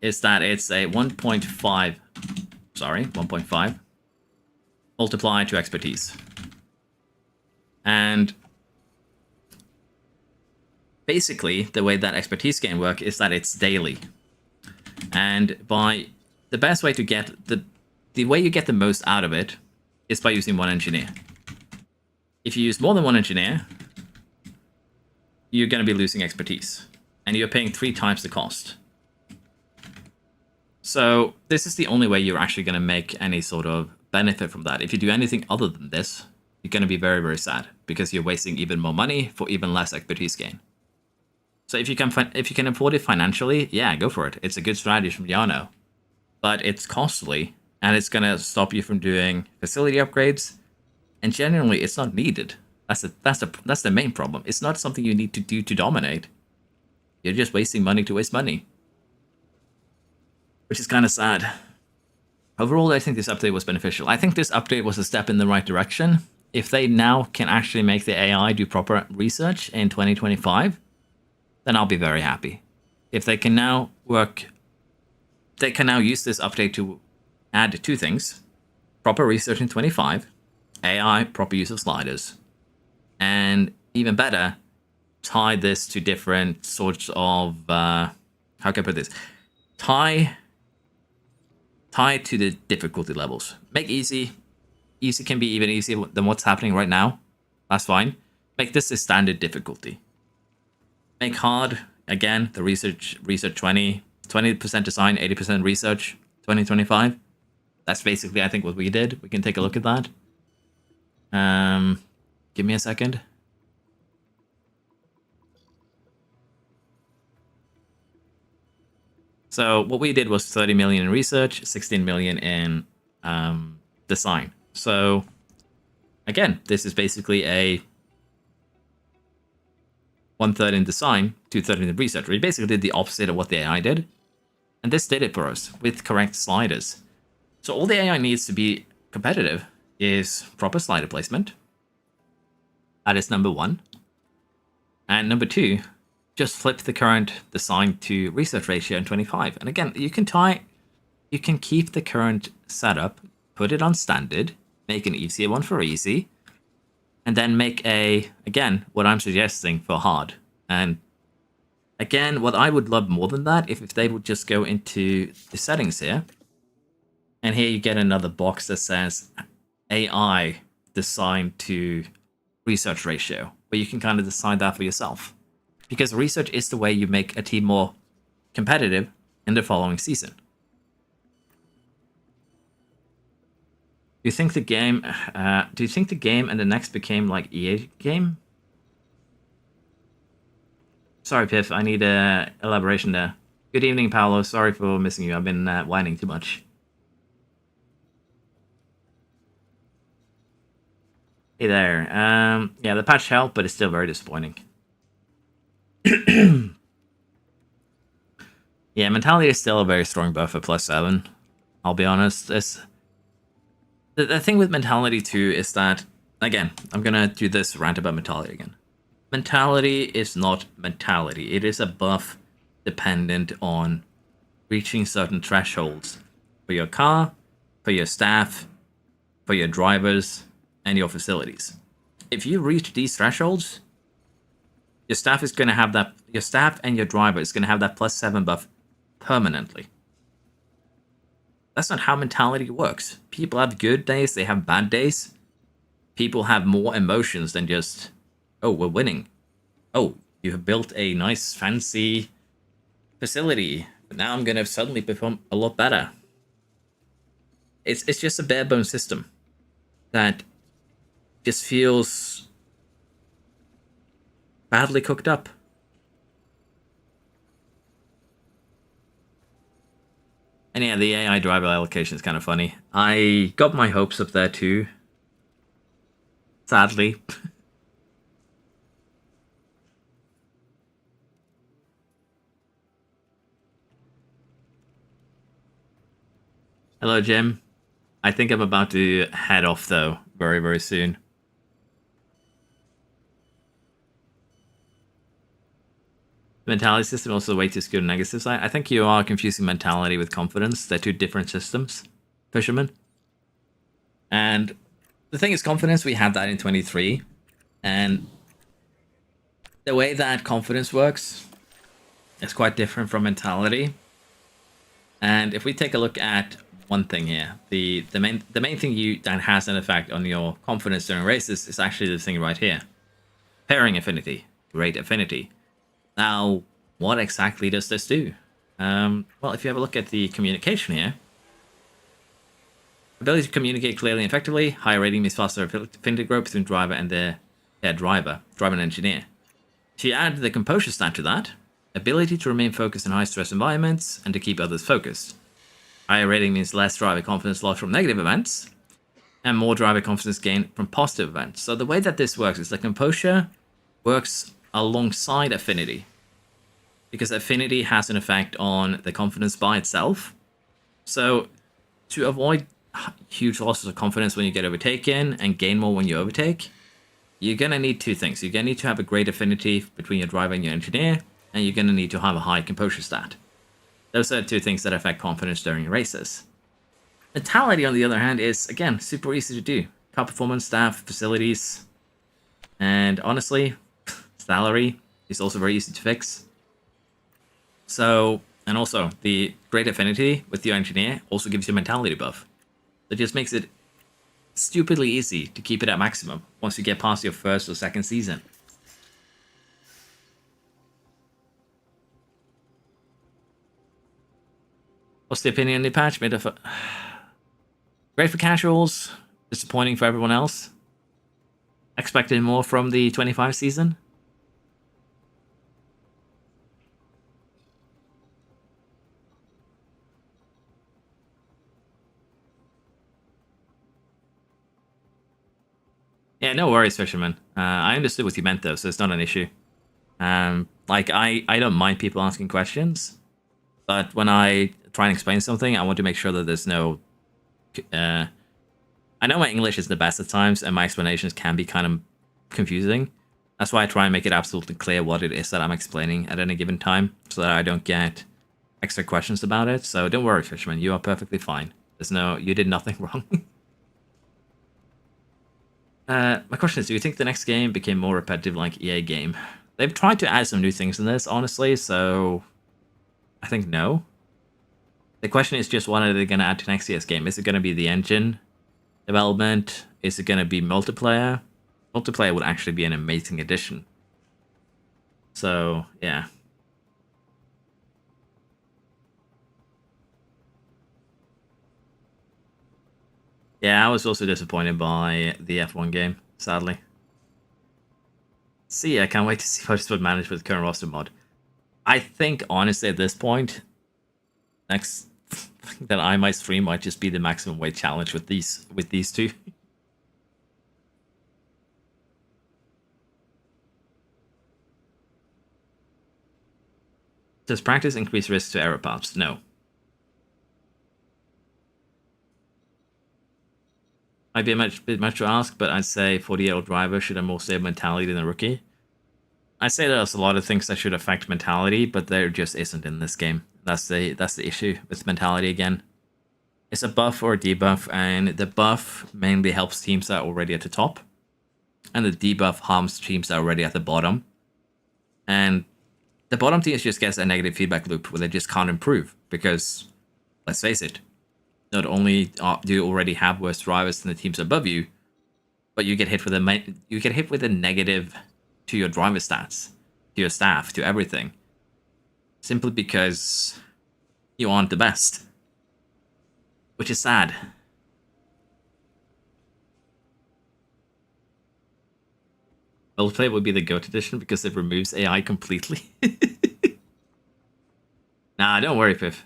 is that it's a 1.5 multiplied to expertise. And basically, the way that expertise can work is that it's daily. And by the best way to get the way you get the most out of it is by using one engineer. If you use more than one engineer, you're going to be losing expertise, and you're paying 3 times the cost. So this is the only way you're actually going to make any sort of benefit from that. If you do anything other than this, you're going to be very, very sad, because you're wasting even more money for even less expertise gain. So if you can afford it financially, yeah, go for it. It's a good strategy from Yano, but it's costly, and it's going to stop you from doing facility upgrades, and generally it's not needed. That's the main problem. It's not something you need to do to dominate. You're just wasting money to waste money, which is kind of sad. Overall, I think this update was beneficial. I think this update was a step in the right direction. If they now can actually make the AI do proper research in 2025, then I'll be very happy. If they can now use this update to add 2 things: proper research in 25, AI, proper use of sliders, and even better, tie this to different sorts of, how can I put this? Tie to the difficulty levels. Make easy. Easy can be even easier than what's happening right now. That's fine. Make this a standard difficulty. Make hard, again, the research 20% design, 80% research, 2025. That's basically, I think, what we did. We can take a look at that. Give me a second. So what we did was 30 million in research, 16 million in design. So again, this is basically a 1/3 in design, 2/3 in research. We basically did the opposite of what the AI did. And this did it for us with correct sliders. So all the AI needs to be competitive is proper slider placement. That is number 1. And number 2, just flip the current design to research ratio in 25. And again, you can keep the current setup, put it on standard, make an easier one for easy, and then make again, what I'm suggesting for hard. And again, what I would love more than that, if they would just go into the settings here, and here you get another box that says AI designed to research ratio, where you can kind of decide that for yourself. Because research is the way you make a team more competitive in the following season. Do you think the game and the next became like EA game? Sorry, Piff, I need elaboration there. Good evening, Paolo. Sorry for missing you. I've been whining too much. Hey there. Yeah, the patch helped, but it's still very disappointing. Yeah, mentality is still a very strong buff at +7. I'll be honest. The thing with mentality too is that, again, I'm gonna do this rant about mentality again. Mentality is not mentality. It is a buff dependent on reaching certain thresholds for your car, for your staff, for your drivers, and your facilities. If you reach these thresholds, your staff is going to have that. Your staff and your driver is going to have that +7 buff permanently. That's not how mentality works. People have good days, they have bad days. People have more emotions than just, oh, we're winning. Oh, you have built a nice, fancy facility, but now I'm going to suddenly perform a lot better. It's just a bare bone system that just feels badly cooked up. And yeah, the AI driver allocation is kind of funny. I got my hopes up there too. Sadly. Hello, Jim. I think I'm about to head off though, very, very soon. The mentality system also way too skewed on the negative side. I think you are confusing mentality with confidence. They're two different systems, fisherman. And the thing is, confidence, we had that in 23. And the way that confidence works is quite different from mentality. And if we take a look at one thing here, the main thing that has an effect on your confidence during races is actually the thing right here. Pairing affinity, rate affinity. Now, what exactly does this do? Well, if you have a look at the communication here, ability to communicate clearly and effectively, higher rating means faster affinity growth between driver and the driver and engineer. If you add the composure stat to that, ability to remain focused in high stress environments and to keep others focused. Higher rating means less driver confidence loss from negative events, and more driver confidence gain from positive events. So the way that this works is that composure works alongside affinity, because affinity has an effect on the confidence by itself. So to avoid huge losses of confidence when you get overtaken and gain more when you overtake, you're going to need two things. You're going to need to have a great affinity between your driver and your engineer, and you're going to need to have a high composure stat. Those are two things that affect confidence during races. Mentality, on the other hand, is, again, super easy to do. Car performance, staff, facilities, and honestly, salary is also very easy to fix. So, and also, the great affinity with your engineer also gives you a mentality buff. It just makes it stupidly easy to keep it at maximum once you get past your first or second season. What's the opinion on the patch? Great for casuals, disappointing for everyone else. Expected more from the 25 season. Yeah, no worries, Fisherman. I understood what you meant, though, so it's not an issue. Like, I don't mind people asking questions, but when I try and explain something, I want to make sure that there's no... I know my English is the best at times, and my explanations can be kind of confusing. That's why I try and make it absolutely clear what it is that I'm explaining at any given time, so that I don't get extra questions about it. So don't worry, Fisherman, you are perfectly fine. You did nothing wrong. My question is, do you think the next game became more repetitive like EA game? They've tried to add some new things in this, honestly, so I think no. The question is just, what are they going to add to next year's game? Is it going to be the engine development? Is it going to be multiplayer? Multiplayer would actually be an amazing addition. So, yeah. Yeah, I was also disappointed by the F1 game, sadly. See, I can't wait to see Motorsport Managed with current roster mod. I think, honestly, at this point, next that I might stream might just be the maximum weight challenge with these two. Does practice increase risk to error paths? No. Might be a bit much to ask, but I'd say 40-year-old driver should have more stable mentality than a rookie. I'd say there's a lot of things that should affect mentality, but there just isn't in this game. That's the issue with mentality again. It's a buff or a debuff, and the buff mainly helps teams that are already at the top, and the debuff harms teams that are already at the bottom. And the bottom teams just gets a negative feedback loop where they just can't improve because, let's face it, not only do you already have worse drivers than the teams above you, but you get hit with a negative to your driver stats, to your staff, to everything, simply because you aren't the best, which is sad. Multiplayer would be the GOAT edition because it removes AI completely. Nah, don't worry, Piff.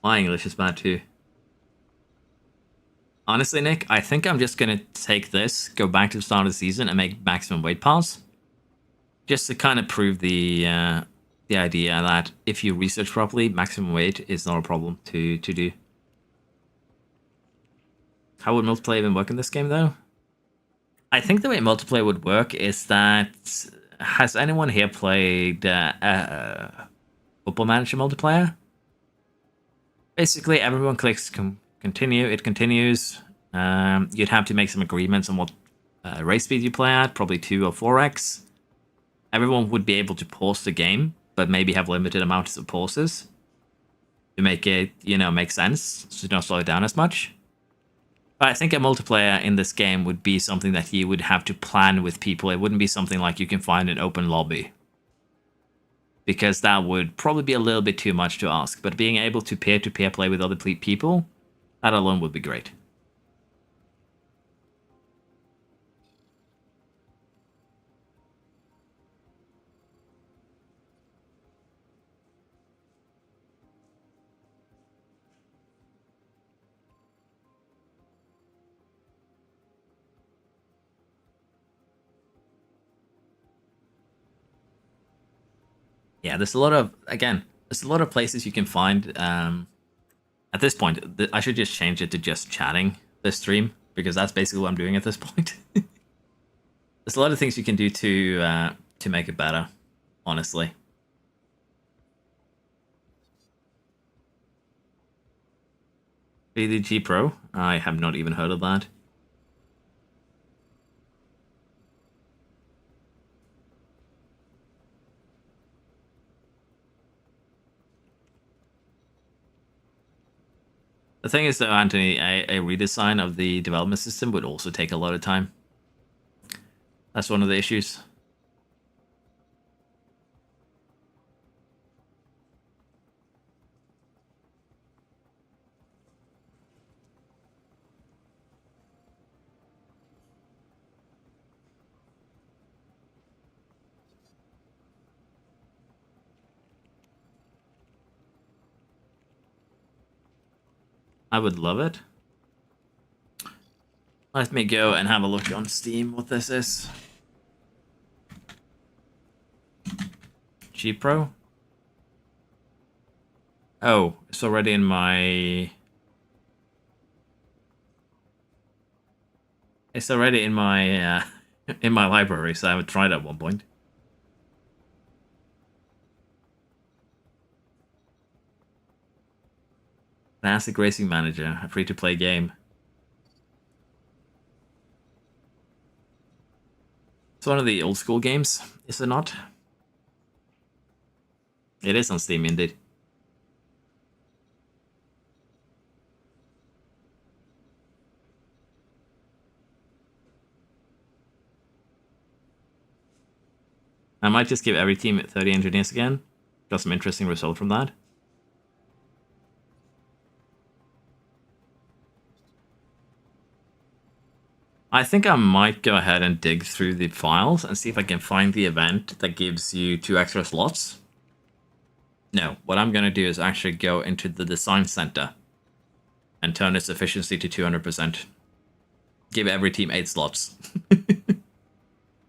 My English is bad too. Honestly, Nick, I think I'm just gonna take this, go back to the start of the season, and make maximum weight pass, just to kind of prove the idea that if you research properly, maximum weight is not a problem to do. How would multiplayer even work in this game, though? I think the way multiplayer would work is that has anyone here played Football Manager multiplayer? Basically, everyone clicks continue. It continues. You'd have to make some agreements on what race speed you play at, probably 2 or 4x. Everyone would be able to pause the game, but maybe have limited amounts of pauses to make it, make sense, so you don't slow it down as much. But I think a multiplayer in this game would be something that you would have to plan with people. It wouldn't be something like you can find an open lobby, because that would probably be a little bit too much to ask. But being able to peer-to-peer play with other people, that alone would be great. Yeah, there's a lot of places you can find. At this point, I should just change it to just chatting this stream, because that's basically what I'm doing at this point. There's a lot of things you can do to make it better, honestly. 3DG Pro? I have not even heard of that. The thing is, though, Anthony, a redesign of the development system would also take a lot of time. That's one of the issues. I would love it. Let me go and have a look on Steam what this is. G Pro? Oh, it's already in my... It's already in my in my library, so I haven't tried it at one point. Classic Racing Manager, a free-to-play game. It's one of the old school games, is it not? It is on Steam, indeed. I might just give every team 30 engineers again. Got some interesting result from that. I think I might go ahead and dig through the files and see if I can find the event that gives you 2 extra slots. No, what I'm going to do is actually go into the design center and turn its efficiency to 200%. Give every team 8 slots.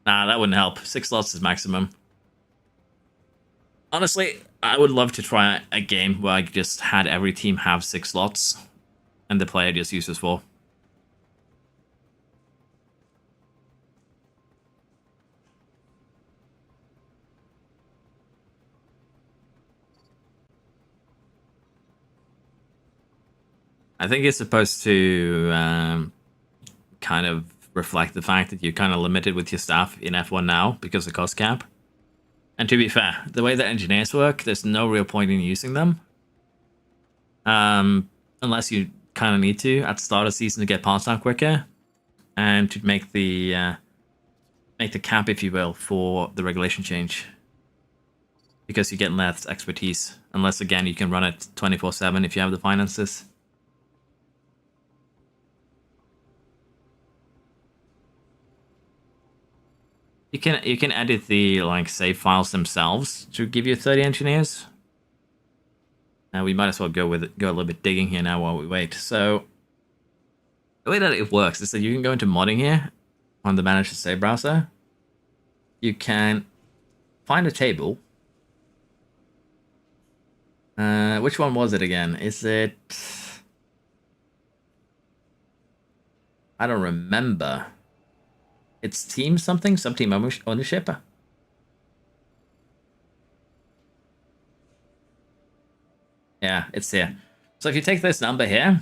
Nah, that wouldn't help. 6 slots is maximum. Honestly, I would love to try a game where I just had every team have 6 slots and the player just uses 4. I think it's supposed to kind of reflect the fact that you're kind of limited with your staff in F1 now because of cost cap. And to be fair, the way that engineers work, there's no real point in using them. Unless you kind of need to at the start of the season to get parts out quicker and to make the cap, if you will, for the regulation change. Because you get less expertise. Unless, again, you can run it 24/7 if you have the finances. You can edit the save files themselves to give you 30 engineers. Now we might as well go a little bit digging here now while we wait. So the way that it works is that you can go into modding here on the manage to save browser. You can find a table. Which one was it again? Is it? I don't remember. It's team something, some team ownership. Yeah, it's here. So if you take this number here,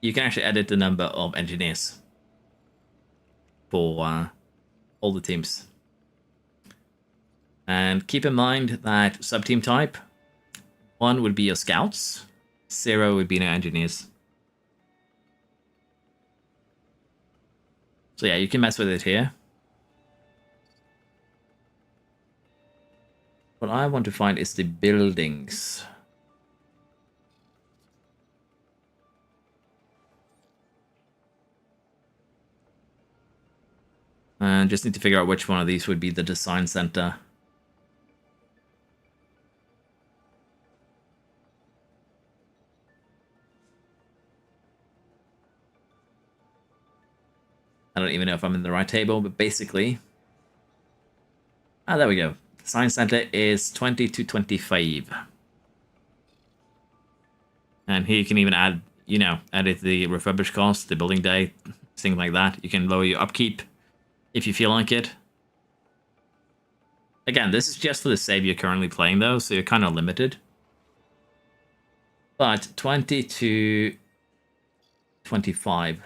you can actually edit the number of engineers for all the teams. And keep in mind that sub-team type, 1 would be your scouts, 0 would be no engineers. So yeah, you can mess with it here. What I want to find is the buildings. And just need to figure out which one of these would be the design center. I don't even know if I'm in the right table, but basically... Ah, there we go. Design center is 20 to 25. And here you can even add, you know, edit the refurbish cost, the building day, things like that. You can lower your upkeep if you feel like it. Again, this is just for the save you're currently playing, though, so you're kind of limited. But 20 to 25.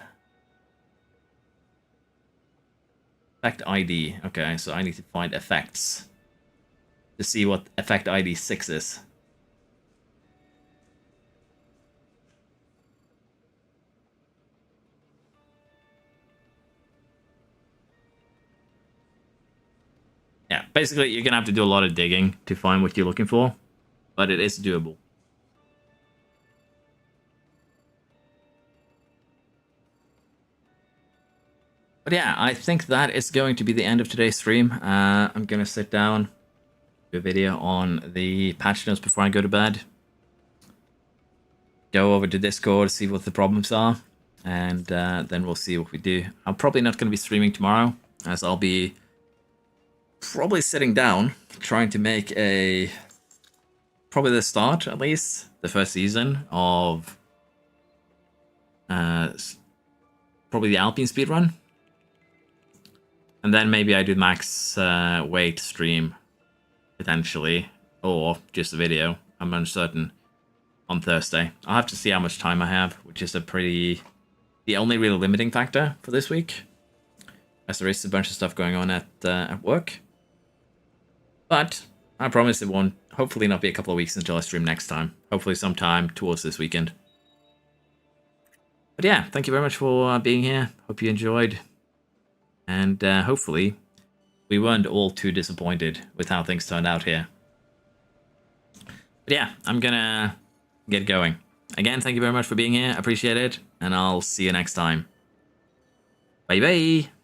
Effect ID. Okay, so I need to find effects to see what effect ID 6 is. Yeah, basically you're gonna have to do a lot of digging to find what you're looking for, but it is doable. But yeah, I think that is going to be the end of today's stream. I'm gonna sit down, do a video on the patch notes before I go to bed. Go over to Discord, see what the problems are, and then we'll see what we do. I'm probably not going to be streaming tomorrow, as I'll be probably sitting down, trying to make probably the start, at least, the first season of probably the Alpine speedrun. And then maybe I do max weight stream, potentially, or just a video. I'm uncertain. On Thursday. I'll have to see how much time I have, which is the only real limiting factor for this week, as there is a bunch of stuff going on at work. But I promise it won't, hopefully not be a couple of weeks until I stream next time. Hopefully sometime towards this weekend. But yeah, thank you very much for being here. Hope you enjoyed. And hopefully we weren't all too disappointed with how things turned out here. But yeah, I'm gonna get going. Again, thank you very much for being here. I appreciate it. And I'll see you next time. Bye bye.